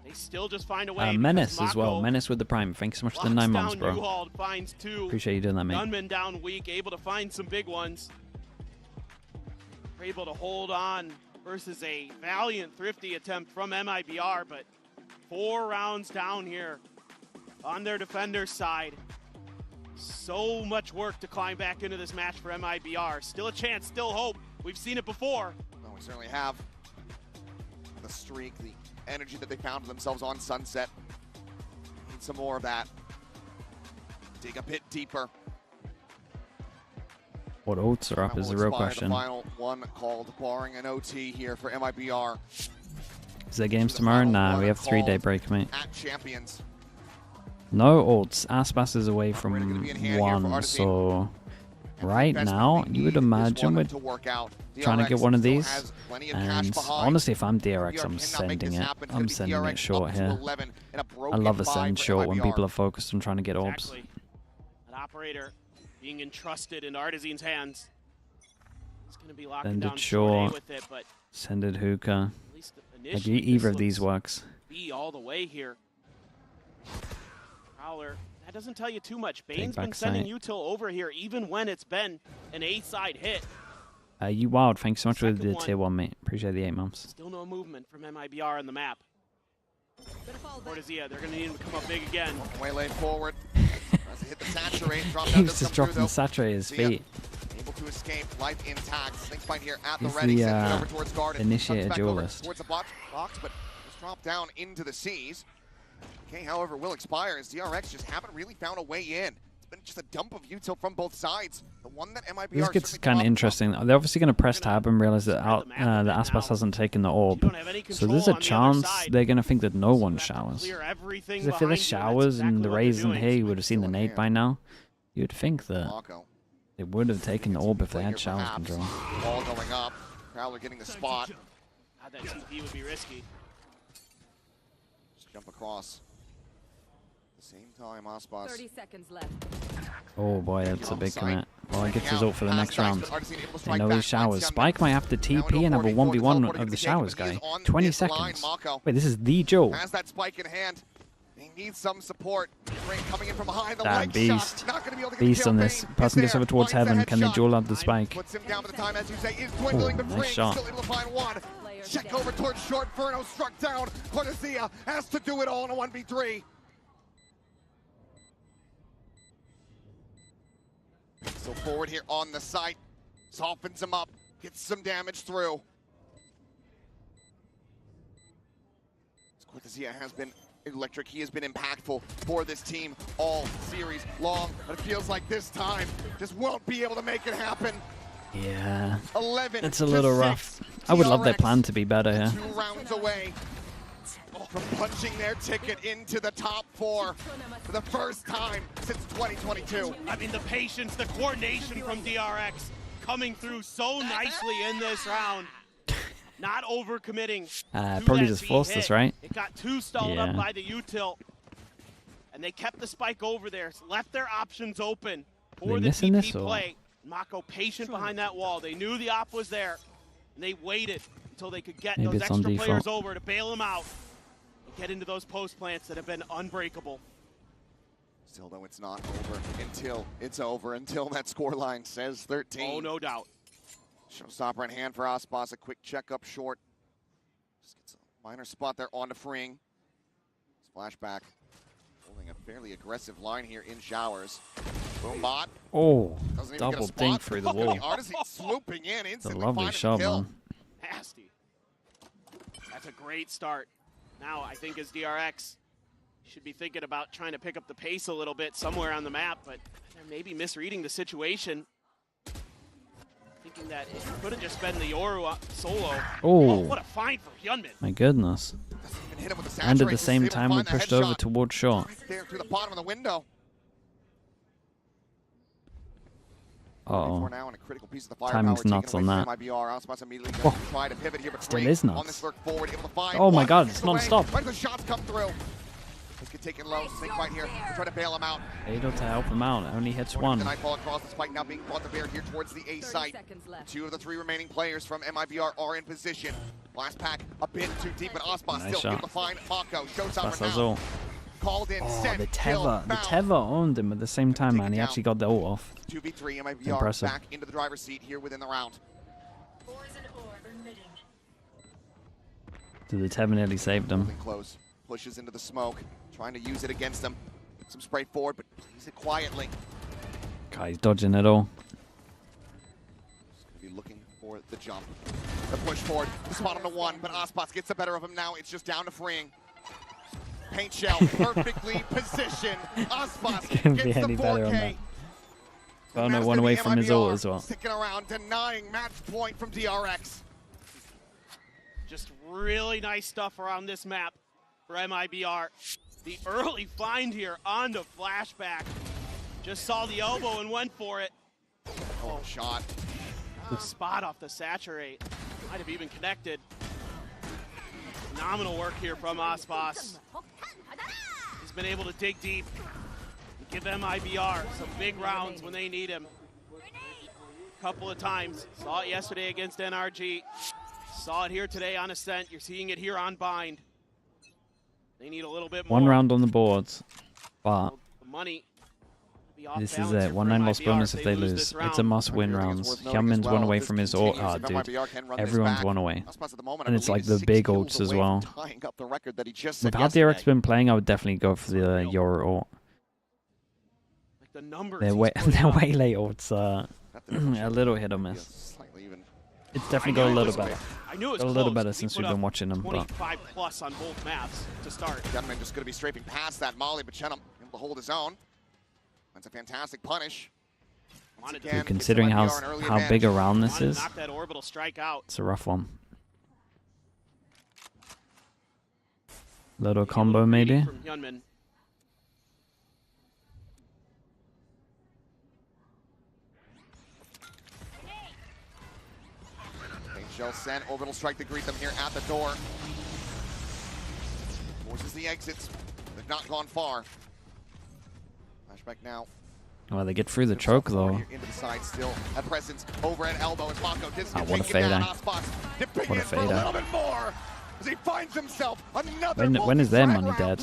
they still just find a way. Menace as well. Menace with the prime. Thanks so much for the 9 months, bro. Newhald finds 2. Appreciate you doing that, mate. Gunman down weak, able to find some big ones. We're able to hold on versus a valiant, thrifty attempt from MiBR, but 4 rounds down here on their defender's side. So much work to climb back into this match for MiBR. Still a chance, still hope. We've seen it before. Well, we certainly have. The streak, the energy that they found themselves on Sunset. Need some more of that. Dig a bit deeper. What ults are up is the real question. The final one called barring an OT here for MiBR. Is there games tomorrow? Nah, we have 3-day break, mate. At Champions. No ults. Aspas is away from 1, so right now, you would imagine we're trying to get one of these. And honestly, if I'm DRX, I'm sending it. I'm sending it short here. I love a send short when people are focused on trying to get orbs. An operator being entrusted in Artisan's hands. It's going to be locking down short with it, but send it hookah. at least Like initially, either of these works. B all the way here. Prowler, that doesn't tell you too much. Bane's been sending util over here even when it's been an A-side hit. You wild, thanks so much for the tier 1, mate. Appreciate the 8 months. Still no movement from MiBR on the map. Cortezia, they're going to need him to come up big again. Way lane forward. As they hit the saturate, drop He down was just dropping the saturate his feet. Able to escape, life intact. Snake fight here at the He's ready, the sends it over towards Garden. initiator Comes back over duelist. towards the box, but just dropped down into the seas. Okay, however, will expire as DRX just haven't really found a way in. It's been just a dump of util from both sides. The one that MiBR This gets kind of interesting. They're obviously going to press tab and realize that the Aspas hasn't taken the orb. So there's a chance they're going to think that no one showers. Because if there's showers and the Raze isn't here, you would have seen the nade by now. You'd think that they would have taken the orb if they had showers control. Ball going up. Prowler getting the spot. That TP would be risky. Just jump across. At the same time, Aspas. 30 seconds left. Oh boy, that's a big commit. Well, he gets his ult for the next round. They know he showers. Spike might have to TP and have a 1v1 of the showers guy. 20 seconds. Wait, this is the Joe. Has that spike in hand. He needs some support. Coming in from behind the Damn, beast. Not gonna be able to Beast on this. Person gets over towards heaven. Can they duel out the spike? Puts him down for the time, as you say, is dwindling, but nice shot. still able to find one. Check over towards short. Ferno struck down. Cortezia has to do it all in a 1v3. So forward here on the site. Softens him up. Gets some damage through. Cortezia has been electric. He has been impactful for this team all series long. But it feels like this time just won't be able to make it happen. Yeah. 11 it's a little rough. I would love their plan to be better here. 2 rounds away from punching their ticket into the top 4 for the first time since 2022. I mean, the patience, the coordination from DRX coming through so nicely in this round. Not overcommitting. Probably just forced this, right? It got 2 stalled up by the util. And they kept the spike over there, left their options open for the TP play. Mako patient behind that wall. They knew the op was there, and they waited until they could get those extra players over to bail them out and get into those post plants that have been unbreakable. Still, though, it's not over until it's over, until that scoreline says 13. Oh, no doubt. Showstopper in hand for Aspas. A quick check up short. Just gets a minor spot there on the freeing. Splashback. Holding a fairly aggressive line here in showers. Boom bot. Oh, double dink through the wall. Artisan swooping in instantly. It's a lovely shot, man. Nasty. That's a great start. Now, I think as DRX Should be thinking about trying to pick up the pace a little bit somewhere on the map, but they're maybe misreading the situation. Thinking that it could have just been the Yoru solo. Oh, what a find for Hyunmin. My goodness. And at the same time, we pushed over towards short. There through the bottom of the window. Uh-oh. Now, and a critical piece of the Timing's nuts on that. MiBR. Try to pivot here, but Still is nuts. on this lurk forward, able to find oh my god, it's non-stop. Right, the shots come through. Let's get taken low. Snake right here. Try to bail him out. Able to help him out. Only hits one. The nightfall across the spike now being brought to bear here towards the A site. 2 of the 3 remaining players from MiBR are in position. Last pack a bit too deep, but Aspas Nice still shot. able to find Mako. Shows up That's now. all. Called in. Oh, Sent, the kill, Tether. The found. Tether owned him at the same time, man. He actually got the ult off. 2v3, MiBR Impressive. back into the driver's seat here within the round. So the Tether nearly saved him. Close. Pushes into the smoke. Trying to use it against him. Some spray forward, but plays it quietly. God, he's dodging it all. Be looking for the jump. The push forward. The spot on the 1, but Aspas gets the better of him now. It's just down to freeing. Paint shell, perfectly positioned. Aspas Couldn't gets be the any better on 4K. that. Oh no, one away from his ult as well. Sticking around, denying match point from DRX. Just really nice stuff around this map for MiBR. The early find here on the flashback. Just saw the elbow and went for it. Oh, shot. Good spot off the saturate. Might have even connected. Phenomenal work here from Aspas. He's been able to dig deep and give MiBR some big rounds when they need him. A couple of times. Saw it yesterday against NRG. Saw it here today on Ascent. You're seeing it here on Bind. They need a little bit more. One round on the boards, but The money. this is it. 1-9 loss bonus if they lose. It's a must-win rounds. Hyunmin's one away from his ult. Oh, dude. Everyone's one away. And it's like the big ults as well. With how DRX been playing, I would definitely go for the Yoru ult. Their way late ults are a little hit or miss. It's definitely got a little better. Got a little better since we've been watching them. But 25 plus on both maps to start. Gunman just going to be strafing past that Molly, but Chenum able to hold his own. That's a fantastic punish. dude, considering how big a round this is, Knock that orbital strike out. it's a rough one. Little combo maybe. From Hyunmin. Shell sent, orbital strike to greet them here at the door. Forces the exits. They've not gone far. Flashback now. Well, they get through the choke though. Into the side still. At presence over at elbow. It's Mako. What a fade out. What a fade out. As he finds himself another When is their money dead?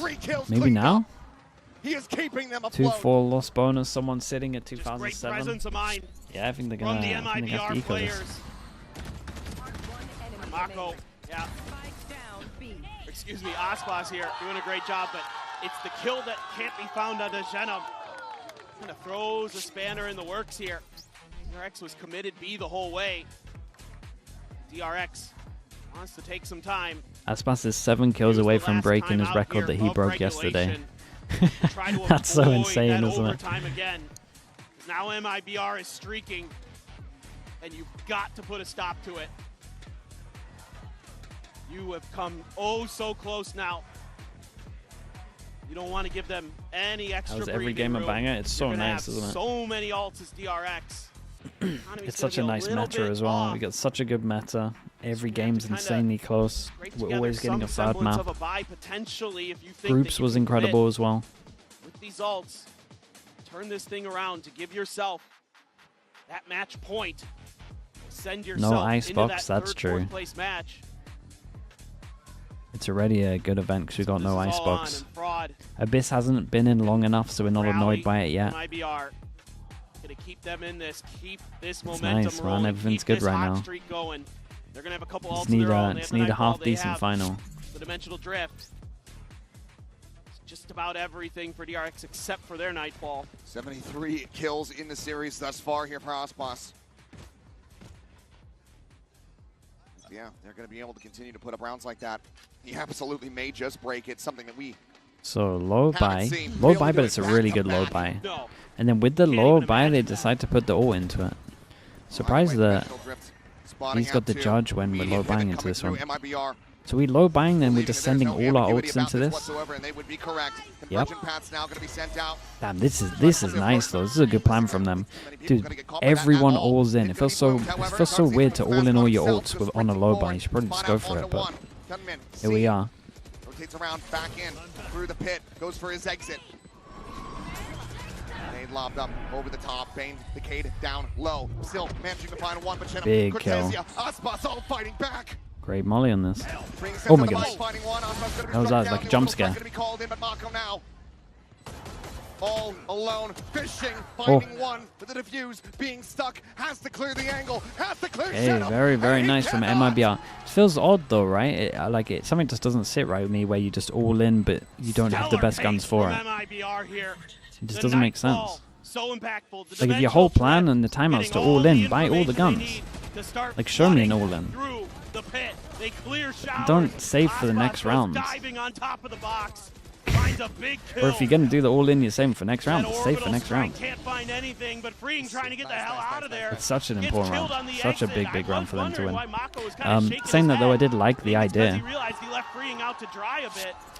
Maybe now? He is keeping them afloat. 2-4 loss bonus. Someone sitting at 2007. Presence of mind. Yeah, I think they're gonna. I think they have to eco this. Mako, yeah. Excuse me, Aspas here doing a great job, but it's the kill that can't be found on the Genum. Kind of throws a spanner in the works here. DRX was committed B the whole way. DRX wants to take some time. Aspas is 7 kills away from breaking his record that he broke yesterday. That's so insane, isn't it? Again. Now MiBR is streaking, and you've got to put a stop to it. You have come oh so close now. You don't want to give them any extra That was every game a banger. It's so nice, isn't it? So many ults as DRX. It's such a nice meta as well. We got such a good meta. Every game's insanely close. We're always getting a third map. Groups was incredible as well. With these ults, turn this thing around to give yourself that match point. Send yourself No icebox, into that that's true. place match. It's already a good event because we got no icebox. Abyss hasn't been in long enough, so we're not annoyed by it yet. MiBR gonna keep them in this, keep this It's momentum nice, man. rolling, Everything's keep good this right hot now. streak going. They're gonna have a couple Just ults of their own. just need a half decent final. The dimensional drift. It's just about everything for DRX except for their nightfall. 73 kills in the series thus far here for Aspas. Yeah, they're going to be able to continue to put up rounds like that. He absolutely may just break it, something that we So low buy, but it's a really good low buy. And then with the low buy, they decide to put the ult into it. Surprised that he's got the judge when we're low buying into this one. So we low buying, then we're just sending all our ults into this. Yep. Damn, this is nice though. This is a good plan from them, dude. Everyone alls in. It feels so weird to all in all your ults on a low buy. You should probably just go for it, but here we are. Rotates around, back in, through the pit, goes for his exit. Nade lobbed up over the top. Bane, the Cade down low. Still managing to find one, but big kill. Aspas all fighting back. Great molly on this. Oh my goodness. That was like a jump scare. All alone, fishing, finding one with the defuse, being stuck, has to clear the angle, has to clear Hey, very nice from MiBR. It feels odd though, right? Something just doesn't sit right with me where you just all in, but you don't have the best guns for it. It just doesn't make sense. Like if your whole plan and the timeouts to all in, buy all the guns. Like show me an all in. Don't save for the next round. Or if you're gonna do the all in, you save for next round. Save for next round. It's such an important round. Such a big round for them to win. Saying that though, I did like the idea.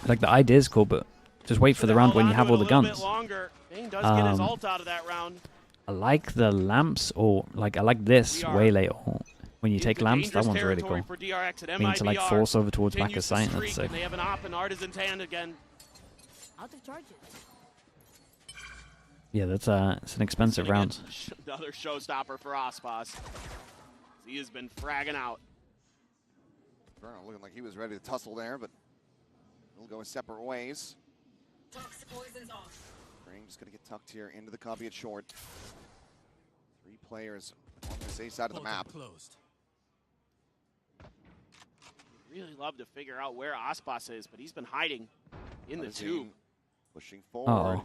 Like the idea is cool, but just wait for the round when you have all the guns. I like the lamps, or like I like this way later. When you take lamps, that one's really cool. I mean, to like force over towards back of sight, that's sick. Yeah, that's it's an expensive round. Another showstopper for Aspas. He has been fragging out. Bruno looking like he was ready to tussle there, but we'll go separate ways. Brain just gonna get tucked here into the copy at short. 3 players on the safe side of the map. Really love to figure out where Aspas is, but he's been hiding in the tube. Pushing forward.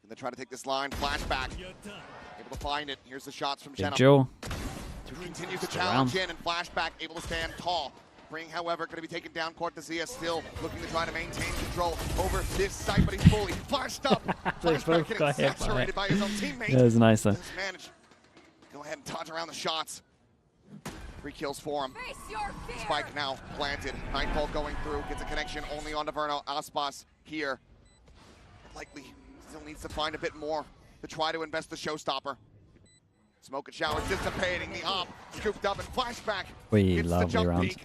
And they try to take this line. Flashback. Able to find it. Here's the shots from Jenna. Joe. Continues to challenge in, and Flashback able to stand tall. Bring, however, going to be taken down. Cortesia still looking to try to maintain control over this site, but he's fully flashed up. Flashback getting saturated by his own teammate. That was nice though. Managed. Go ahead and dodge around the shots. 3 kills for him. Spike now planted. Nightfall going through. Gets a connection only on Verno. Aspas here. Likely still needs to find a bit more to try to invest the showstopper. Smoke and shower dissipating. The op scooped up and Flashback. We love the round.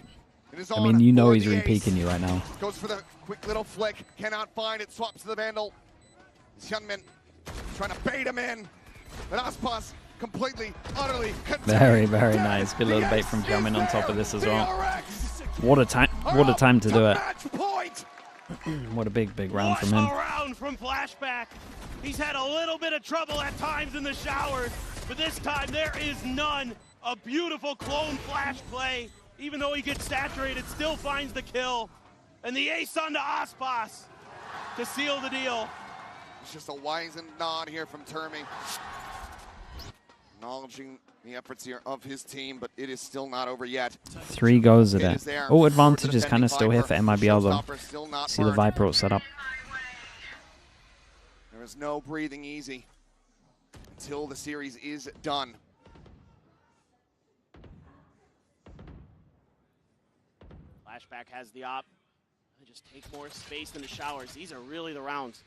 I mean, you know he's really peeking you right now. Goes for the quick little flick. Cannot find it. Swaps to the Vandal. Hyunmin trying to bait him in. But Aspas completely, utterly very nice. Good little bait from Hyunmin on top of this as well. What a time to do it. What a big round from him. Round from Flashback. He's had a little bit of trouble at times in the showers, but this time there is none. A beautiful clone flash play. Even though he gets saturated, still finds the kill. And the ace onto Aspas to seal the deal. It's just a wizened nod here from Termi. Acknowledging the efforts here of his team, but it is still not over yet. 3 goes at it. Oh, advantage is kind of still here for MiBR though. See the Viper set up. There is no breathing easy until the series is done. Flashback has the op. They just take more space than the showers. These are really the rounds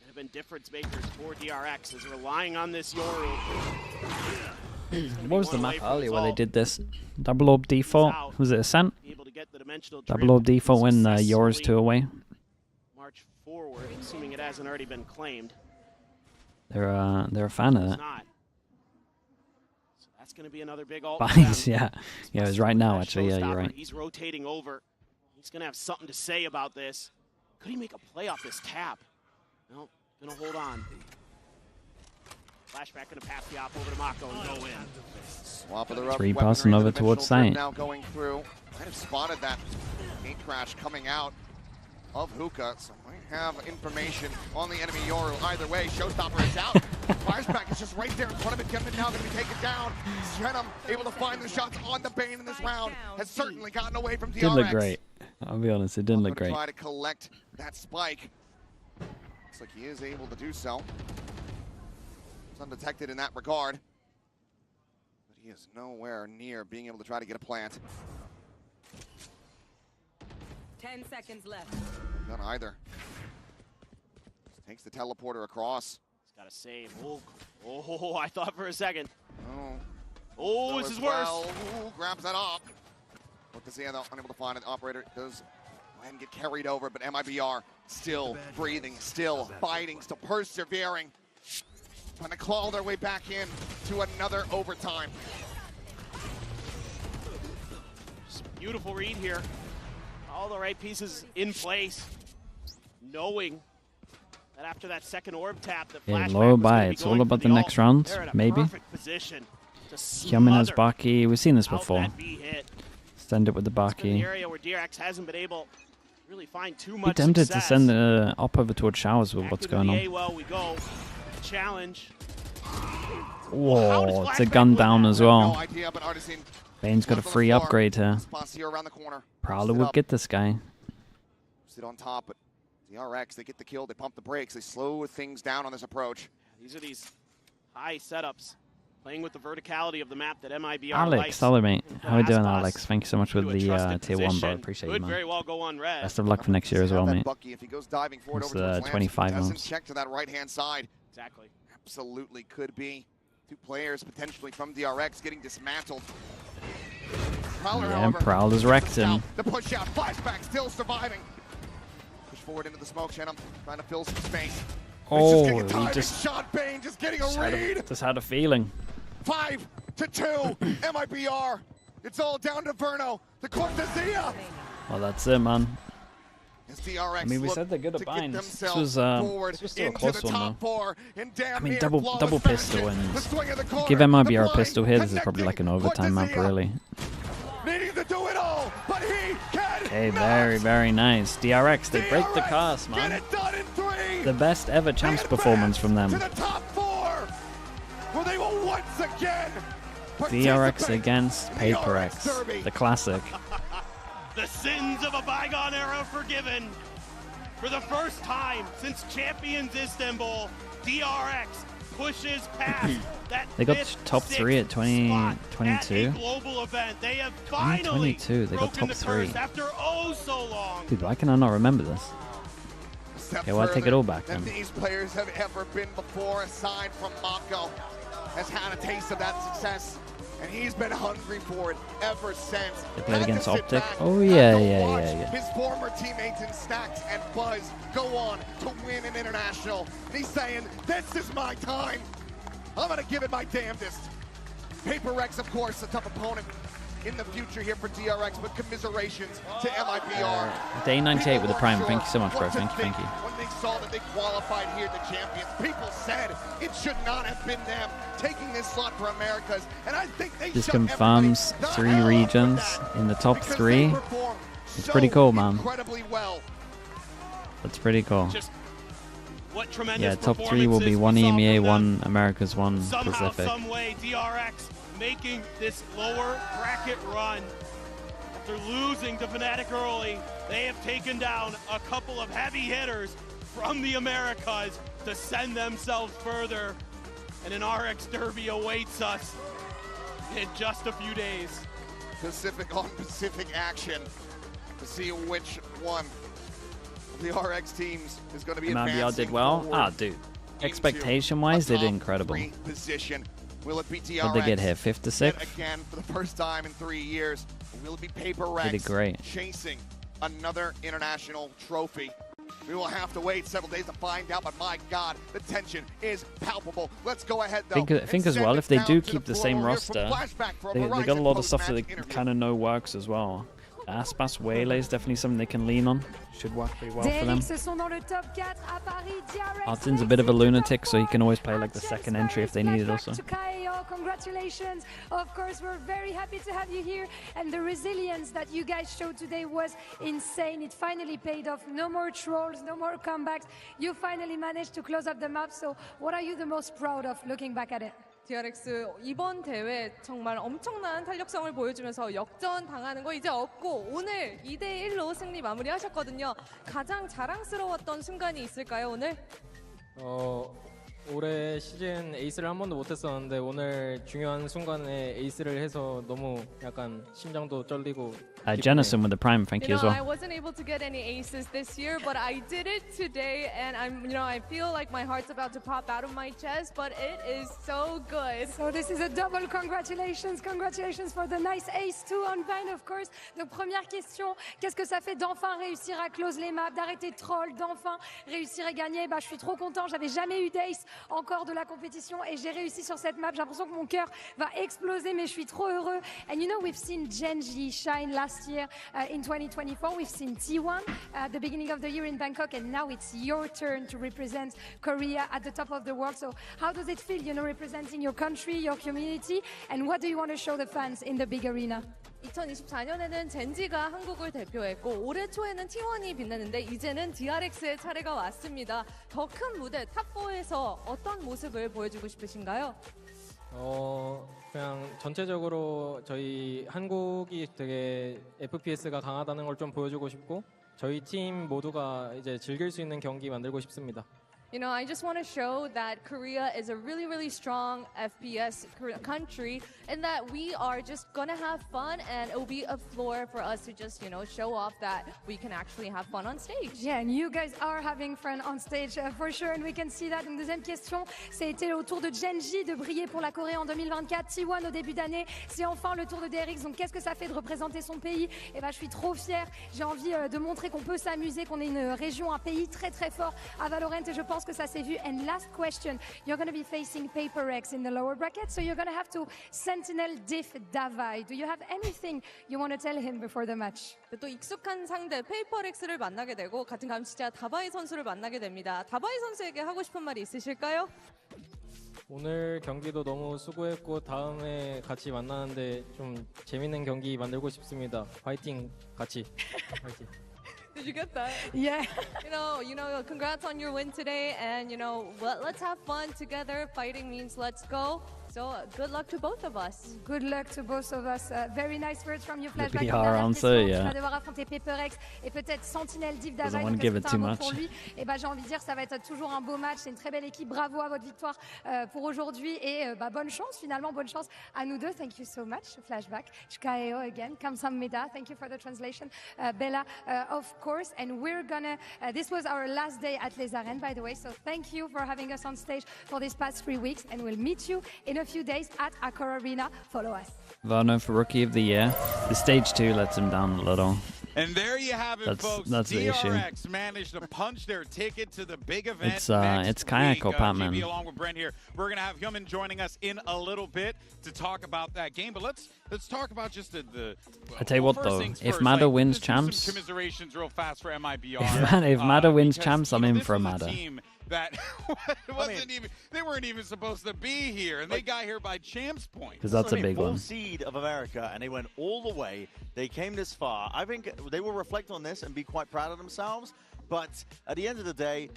that have been difference makers for DRX, is relying on this Yoru. What was the map earlier where they did this? Double orb default? Was it Ascent? Double orb default when Yoru's 2 away. March forward, assuming it hasn't already been claimed. They're a fan of that. That's going to be another big ult. Yeah, it was right now actually. Yeah, you're right. He's rotating over. He's going to have something to say about this. Could he make a play off this tap? No, going to hold on. Flashback going to pass the op over to Mako and go in. Swap of the 3 passing over towards sight. Now going through. Might have spotted that gate crash coming out of Hookah, so might have information on the enemy Yoru. Either way, showstopper is out. Flashback is just right there in front of it. Kevin now going to be taken down. Shenum able to find the shots on the Bane in this round. Has certainly gotten away from DRX. Did look great. I'll be honest, it didn't look great. Try to collect that spike. Looks like he is able to do so. It's undetected in that regard. But he is nowhere near being able to try to get a plant. 10 seconds left. None either. Just takes the teleporter across. He's got to save. Oh, I thought for a second. Oh, this is worse. Ooh, grabs that off. Look to see though, unable to find it. Operator does go ahead and get carried over, but MiBR still breathing, still fighting, still persevering. Trying to claw their way back in to another overtime. Just beautiful read here. All the right pieces in place. Knowing that after that second orb tap, the flashback low was by. gonna be It's going all for about the next ult. round, They're in a maybe. perfect position to Hyamin has smother Baki. We've seen this out before. that B hit. Send it with the It's been the Baki. area where DRX hasn't been able to really find too Be much tempted to success. send up over towards showers with what's going on. Well, we go. Challenge. Whoa, it's a gun down as well. No idea, but Artisan Bane's got a free upgrade here. Spasier around the corner. Probably would get this guy. Sit on top, but DRX, they get the kill, they pump the brakes, they slow things down on this approach. These are these high setups, playing with the verticality of the map that MiBR Alex, likes. hello mate. How are we doing, Aspas Alex? Thank you so much for into a the trusted tier 1, bro. position. Appreciate you, Could man. very well go on red. Best of luck for next year as well, mate. Bucky, if he goes diving forward It's, over towards Lance, 25 doesn't months. check to that right-hand side. Exactly. Absolutely could be. Two players potentially from DRX getting dismantled. Prowler, Yeah, however, Prowler's wrecked him. the push out, flashback still surviving. Push forward into the smoke channel, trying to fill some space. Oh, he he just shot Bane, just getting a read. just had a feeling. 5-2, MiBR. It's all down to Verno, the Cortesia. Well, that's it, man. As DRX I mean, we look said they're good at to get binds. This themselves was forward still a into close the one, top though. four in damn I mean, near double flawless pistol fashion. and The swing of the corner, give the MiBR a blind, pistol here. This is probably like an overtime map, Cortesia. really. Needing to do it all, but he can Okay, not. very, very nice. DRX, they break the DRX cast, get man. it done in 3. The best ever champs performance from them. To the top 4, where they will once again DRX against PRX, Derby. the classic. The sins of a bygone era forgiven. For the first time since Champions Istanbul, DRX pushes past that They got fifth, top 3 at sixth spot 2022. at a global event. They have finally 2022, they got broken top the 3. curse after oh so long. Dude, why can I not remember this? Step Okay, well, I take it further all back than then. these players have ever been before, aside from Mako, has had a taste of that success, and he's been hungry for it ever since. They played Had to against sit Optic. back, Oh, had yeah, to yeah, watch yeah, yeah. his former teammates in Stacks and Buzz go on to win an international. And he's saying, this is my time. I'm gonna give it my damnedest. PRX, of course, a tough opponent in the future here for DRX, but commiserations to MiBR. Day 98 with the Prime. People Thank you so much, bro. weren't sure Thank you, thank you. When they saw that they qualified here to champions, people said it should not have been them taking this slot for Americas, and I think they This shut confirms everybody the 3 hell up with regions that, in the top because 3. they performed It's so pretty cool, man. incredibly well. That's pretty cool. Just what tremendous Yeah, top 3 will be performances 1 we saw EMEA, from them. 1 Americas, 1 Somehow, Pacific. some way, DRX making this lower bracket run. After losing to Fnatic early, they have taken down a couple of heavy hitters from the Americas to send themselves further. And an RX Derby awaits us in just a few days. Pacific on Pacific action to see which one of the RX teams is going to be MiBR advancing did well. forward Ah, dude. Expectation-wise, they did incredible. three position. Will it be DRX? What did they get here? 5th to 6th? yet again for the first time in 3 years? Or will it be PRX They did great. chasing another international trophy? We will have to wait several days to find out, but my God, the tension is palpable. Let's go ahead, though. Think as well, if they do keep the same roster, they got a lot of stuff that they kind of know works as well. Aspas Waylay is definitely something they can lean on. Should work pretty well for them. Artin's a bit of a lunatic, so he can always play like the second entry if they need it also. Congratulations. Of course, we're very happy to have you here. And the resilience that you guys showed today was insane. It finally paid off. No more trolls, no more comebacks. You finally managed to close up the map. So what are you the most proud of looking back at it? DRX 이번 대회 정말 엄청난 탄력성을 보여주면서 역전 당하는 거 이제 없고 오늘 2대1로 승리 마무리하셨거든요. 가장 자랑스러웠던 순간이 있을까요, 오늘? 올해 시즌 에이스를 한 번도 못했었는데 오늘 중요한 순간에 에이스를 해서 너무 약간 심장도 쩔리고 Jennison with the prime, thank you as well. I wasn't able to get any aces this year, but I did it today, and I feel like my heart's about to pop out of my chest, but it is so good. So this is a double congratulations for the nice ace too on Vine, of course. Donc première question, qu'est-ce que ça fait d'enfin réussir à close les maps, d'arrêter de troll, d'enfin réussir à gagner? Je suis trop content, j'avais jamais eu d'ace encore de la compétition et j'ai réussi sur cette map. J'ai l'impression que mon cœur va exploser, mais je suis trop heureux. And you know, we've seen Genji shine last year in 2024. We've seen T1 at the beginning of the year in Bangkok, and now it's your turn to represent Korea at the top of the world. So how does it feel, representing your country, your community, and what do you want to show the fans in the big arena? 2024년에는 젠지가 한국을 대표했고 올해 초에는 T1이 빛났는데 이제는 DRX의 차례가 왔습니다. 더 큰 무대 탑4에서 어떤 모습을 보여주고 싶으신가요? 그냥 전체적으로 저희 한국이 되게 FPS가 강하다는 걸 좀 보여주고 싶고 저희 팀 모두가 이제 즐길 수 있는 경기 만들고 싶습니다. I just want to show that Korea is a really, really strong FPS country and that we are just going to have fun and it will be a floor for us to just, show off that we can actually have fun on stage. Yeah, and you guys are having fun on stage for sure, and we can see that. Une deuxième question, c'était au tour de Genji de briller pour la Corée en 2024. T1 au début d'année, c'est enfin le tour de DRX. Donc qu'est-ce que ça fait de représenter son pays? Je suis trop fière. J'ai envie de montrer qu'on peut s'amuser, qu'on est une région, un pays très très fort à Valorant, et je pense que ça s'est vu. And last question, you're going to be facing PRX in the lower bracket, so you're going to have to sentinel diff Davai. Do you have anything you want to tell him before the match? 또 익숙한 상대 PRX를 만나게 되고 같은 감시자 다바이 선수를 만나게 됩니다. 다바이 선수에게 하고 싶은 말이 있으실까요? 오늘 경기도 너무 수고했고 다음에 같이 만나는데 좀 재밌는 경기 만들고 싶습니다. 파이팅 같이. 파이팅. Did you get that? Yeah. Congrats on your win today, and let's have fun together. Fighting means let's go. So good luck to both of us. Good luck to both of us. Very nice words from you, The Flashback. PR answer, yeah. Tu vas devoir affronter PRX et peut-être Sentinel Div Doesn't Davai. want to give it too much. Pour lui. Et j'ai envie de dire, ça va être toujours un beau match. C'est une très belle équipe. Bravo à votre victoire pour aujourd'hui et bonne chance finalement, bonne chance à nous deux. Thank you so much, Flashback. Chkaeo again. Kamsahamnida. Thank you for the translation, Bella, of course. And we're gonna. This was our last day at Les Arènes, by the way. So thank you for having us on stage for these past 3 weeks, and we'll meet you in a few days at Accor Arena. Follow us. Varno for Rookie of the Year. The stage 2 lets him down a little. And there you have it, folks. That's the issue. DRX managed to punch their ticket to the big event. It's Kayak or Patman. GB along with Brent here. We're gonna have Hyunmin joining us in a little bit to talk about that game. But let's talk about just the I tell you what though, if Mada wins champs, some commiserations real fast for MiBR. if Mada wins champs, I'm in for a Mada. That they weren't even supposed to be here, and they got here by champs points. Because that's a big one. Full seed of America, and they went all the way. They came this far. I think they will reflect on this and be quite proud of themselves. But at the end of the day,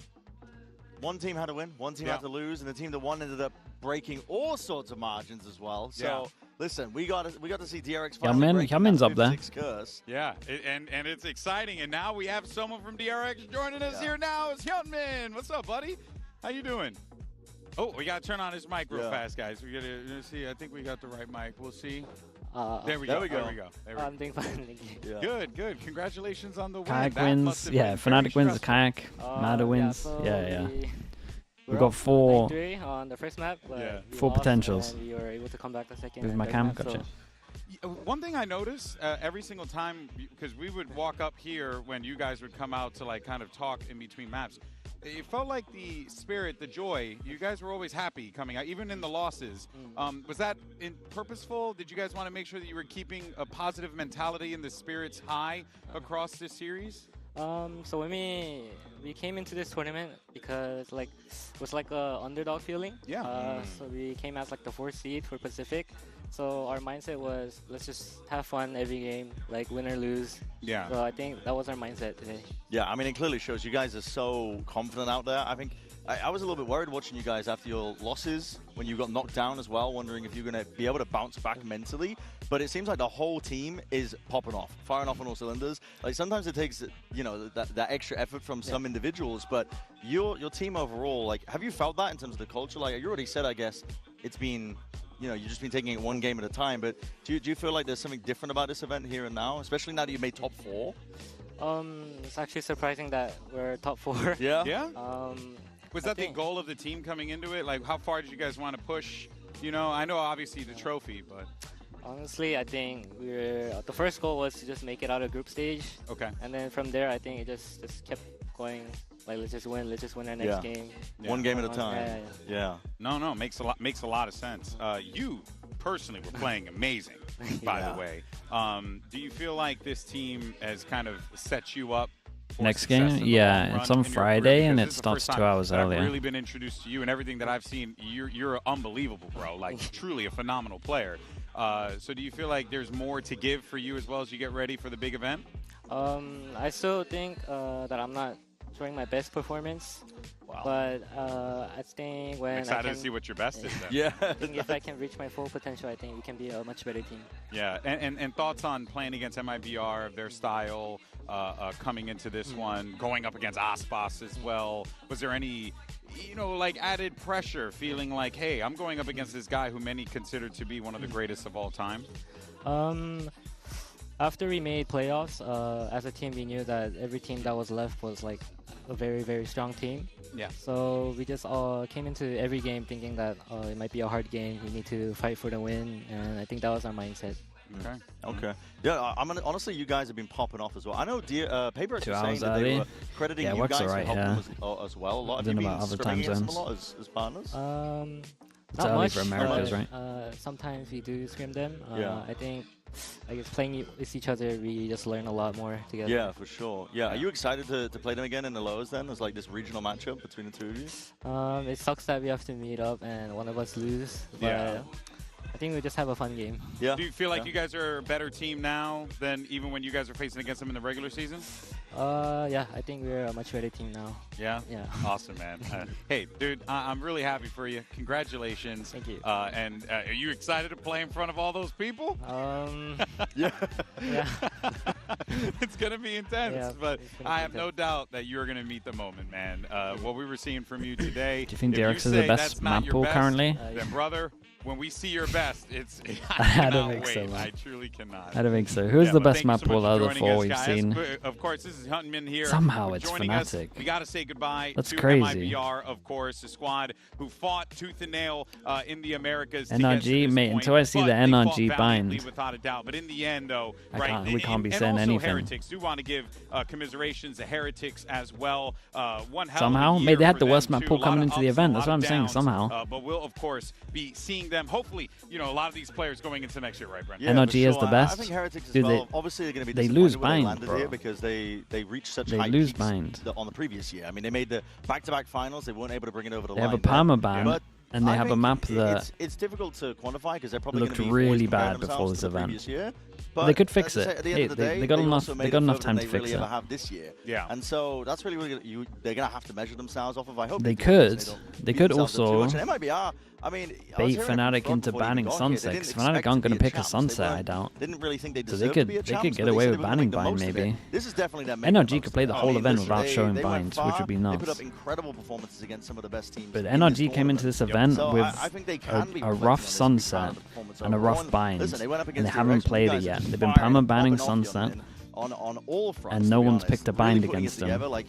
one team had to win, one team had to lose, and the team that won ended up breaking all sorts of margins as well. So listen, we got to see DRX finally Hyunmin's up there. Curse. Yeah, and it's exciting. And now we have someone from DRX joining us here now. It's Hyunmin. What's up, buddy? How you doing? Oh, we got to turn on his mic real fast, guys. We got to see. I think we got the right mic. We'll see. There we go. I'm doing fine. Good. Congratulations on the win. Kayak wins. Yeah, Fnatic wins. Kayak. Mada wins. Yeah. We've got 4 victory on the first map. 4 potentials. We were able to come back the second. With my cam, gotcha. One thing I noticed every single time, because we would walk up here when you guys would come out to kind of talk in between maps, it felt like the spirit, the joy, you guys were always happy coming out, even in the losses. Was that purposeful? Did you guys want to make sure that you were keeping a positive mentality and the spirits high across this series? So when we came into this tournament because it was like a underdog feeling. Yeah. So we came as the 4th seed for Pacific. So our mindset was let's just have fun every game, win or lose. Yeah. So I think that was our mindset today. Yeah, I mean it clearly shows you guys are so confident out there. I think I was a little bit worried watching you guys after your losses when you got knocked down as well, wondering if you're going to be able to bounce back mentally. But it seems like the whole team is popping off, firing off on all cylinders. Like sometimes it takes, you know, that extra effort from some individuals, but your team overall, like, have you felt that in terms of the culture? Like you already said, I guess it's been, you know, you've just been taking it one game at a time. But do you feel like there's something different about this event here and now, especially now that you made top 4? It's actually surprising that we're top 4. Yeah. Yeah. Was that the goal of the team coming into it? Like, how far did you guys want to push? You know, I know obviously the trophy, but honestly, I think the first goal was to just make it out of group stage. Okay. And then from there, I think it just kept going. Like, let's just win our next game. One game at a time. Yeah. No, makes a lot of sense. You personally were playing amazing, by the way. Do you feel like this team has kind of set you up? Next game? Yeah, it's on Friday and it starts 2 hours earlier. I've really been introduced to you, and everything that I've seen, you're unbelievable, bro. Like, truly a phenomenal player. So do you feel like there's more to give for you as well as you get ready for the big event? I still think that I'm not showing my best performance. Wow. But I think when I'm excited to see what your best is then. I think if I can reach my full potential, I think we can be a much better team. Yeah, and thoughts on playing against MiBR, their style, coming into this one, going up against Aspas as well. Was there any, you know, like added pressure, feeling like, hey, I'm going up against this guy who many consider to be one of the greatest of all time? After we made playoffs, as a team, we knew that every team that was left was like a very, very strong team. Yeah. So we just came into every game thinking that it might be a hard game. We need to fight for the win, and I think that was our mindset. Okay. Yeah, honestly, you guys have been popping off as well. I know PRX was saying that they were crediting you guys for helping them as well. A lot. Have you been scrimming against them a lot as partners? Not much. For Americas, right? Sometimes we do scrim them. I think, I guess, playing with each other, we just learn a lot more together. Yeah, for sure. Yeah, are you excited to play them again in the lows then? As like this regional matchup between the two of you? It sucks that we have to meet up and one of us lose. But I think we just have a fun game. Yeah. Do you feel like you guys are a better team now than even when you guys were facing against them in the regular season? Yeah, I think we're a much better team now. Yeah? Yeah. Awesome, man. Hey, dude, I'm really happy for you. Congratulations. Thank you. And are you excited to play in front of all those people? Yeah. It's going to be intense, but I have no doubt that you're going to meet the moment, man. What we were seeing from you today. Do you think DRX is the best map pool currently? Then, brother, when we see your best, I don't think so, man. I truly cannot. I don't think so. Who's the best map pool out of the 4 we've seen? Of course, this is Huntman here. Somehow it's Fnatic. We got to say goodbye That's to crazy. MiBR, of course, the squad who fought tooth and nail in the Americas. NRG, mate, until I see the NRG bind. Without a doubt. But in the end, though, we can't be saying and also anything. Heretics do want to give commiserations to Heretics as well. One hell Somehow? of a Mate, they year had for the them worst map too. pool A lot coming of into the ups, event. a That's lot what I'm of saying, downs, somehow. But we'll, of course, be seeing them, hopefully, you know, a lot of these players going into next year, right, Brent? Yeah, NRG is the best. I think Heretics as Dude, well. Obviously, they're going to be they disappointed lose where they bind, landed bro. here because they reached such They high lose peaks bind. on the previous year. I mean, they made the back-to-back finals. They weren't able to bring it over the They line. have a perma ban, and they I have a think map that it's difficult to quantify because they're probably looked going to be really always comparing bad before themselves this to the event. previous year. But they could fix as I say, it. At the end of the day, They got enough. also They made got it enough further time than to they fix really it. ever have this year. Yeah. And so that's really what they're going to have to measure themselves off of. I hope They do, could. because don't They beat could themselves up too also much. And MiBR, I mean, bait Fnatic into banning Sunset, because Fnatic aren't going to pick a Sunset, I doubt. They didn't really think they So they deserved could to be a champs, get but away they with said they were gonna banning make the bind most of it. maybe. This is definitely their main NRG could play the whole event without showing they went binds, far. which would be They nuts. put up incredible performances against some of the best teams. But in this NRG came into tournament. this event So with I think they can be a reflecting rough on this Sunset performance and a overall. rough bind, Listen, they went up and they against haven't DRX, played you it guys yet. are They've been firing perma up banning and off the Sunset, on all fronts, and to no be one's honest. picked a Really bind putting it against them. together, like,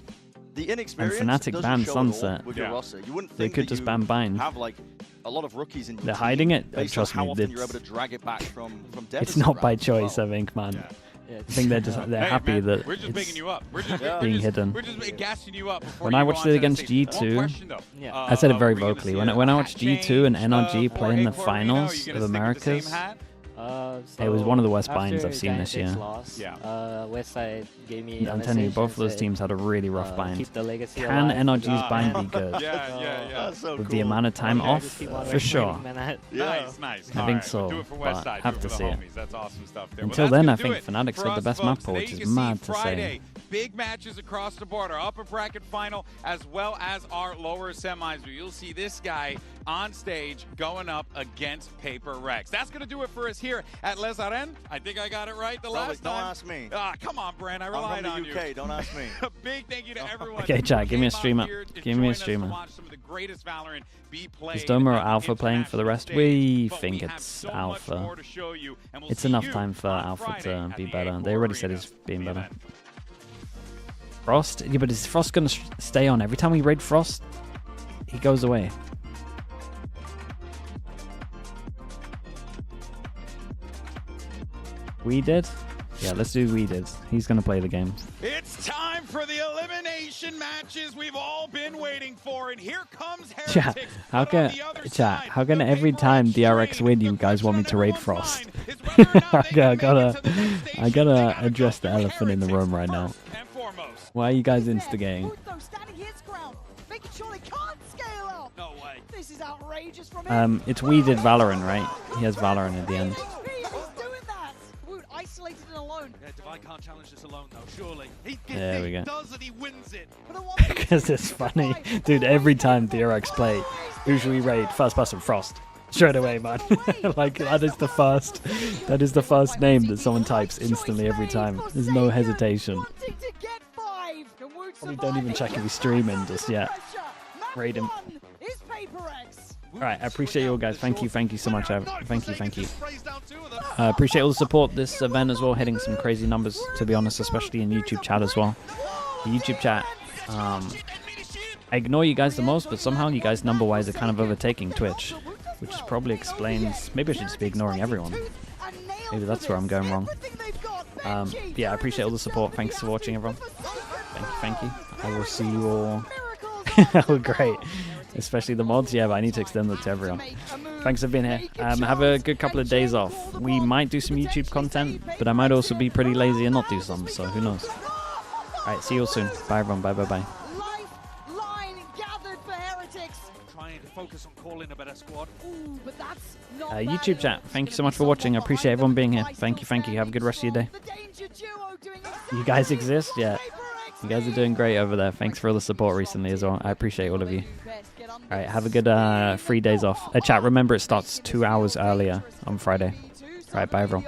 the And inexperience Fnatic doesn't banned show at all Sunset. with your roster. You wouldn't They think could that just you ban bind. have like a lot of rookies in your They're team hiding it. based Trust on how me, often you're able it's- to drag it back from deficit It's not by rounds as choice, well. I think, man. Yeah, I think they're Hey, happy man, that we're just it's making you up. We're just being hidden. We're just gassing you up. before When you I go watched on it to the against stage. One G2, question, though. I said it very Are we gonna vocally. see When a I hat watched G2 and change, NRG for play in the Corino? Are you finals gonna of stick with the same Americas, hat? it was one of the worst binds after I've seen this year. Loss, Yeah. Westside gave me a I'm telling you, message both and of those said, teams had a really rough bind. keep the legacy Can alive. NRG's bind be good? Yeah. That's so With cool. the amount of time Okay, off, just keep on for sure. recording, man. Nice. I All think right, so, we'll do it for but Westside. have do it to for see the it. homies. That's awesome stuff there. Until well, then, that's I gonna think do it Fnatic's for got the us, best map folks. pool, Today which you is can see mad to say. Friday, big matches across the board, our upper bracket final, as well as our lower semis, where you'll see this guy on stage going up against PRX. That's going to do it for us here at Les Arènes. I think I got it right the last time. Don't ask me. Come on, Brand. I relied on you. I'm from the UK. Don't ask me. A big thank you to everyone. Okay, chat. Give me a streamer. Give me a streamer. Is Doma or Alpha playing for the rest? We think it's Alpha. It's enough time for Alpha to be better. They already said it's being better. Frost? Yeah, but is Frost going to stay on? Every time we raid Frost, he goes away. We did? Yeah, let's do we did. He's going to play the game. It's time for the elimination matches we've all been waiting for, and here comes Heretics. How can every time DRX win, you guys want me to raid Frost? I gotta address the elephant in the room right now. Why are you guys instigating? It's we did Valorant, right? He has Valorant at the end. Isolated and alone. Yeah, Divine can't challenge this alone though, surely. There we go. Does it, he wins it. Because it's funny. Dude, every time DRX play, who should we raid? First person, Frost. Straight away, man. Like, that is the first name that someone types instantly every time. There's no hesitation. Probably don't even check if he's streaming just yet. Raid him. Alright, I appreciate you all, guys. Thank you so much. Thank you. I appreciate all the support this event as well, hitting some crazy numbers, to be honest, especially in YouTube chat as well. The YouTube chat, I ignore you guys the most, but somehow you guys number-wise are kind of overtaking Twitch, which probably explains... Maybe I should just be ignoring everyone. Maybe that's where I'm going wrong. Yeah, I appreciate all the support. Thanks for watching, everyone. Thank you. I will see you all. Oh, great. Especially the mods. Yeah, but I need to extend that to everyone. Thanks for being here. Have a good couple of days off. We might do some YouTube content, but I might also be pretty lazy and not do some, so who knows. Alright, see you all soon. Bye, everyone. Bye. Trying to focus on calling a better squad. YouTube chat, thank you so much for watching. I appreciate everyone being here. Thank you. Have a good rest of your day. You guys exist? Yeah. You guys are doing great over there. Thanks for all the support recently as well. I appreciate all of you. Alright, have a good 3 days off. Chat, remember it starts 2 hours earlier on Friday. Alright, bye everyone.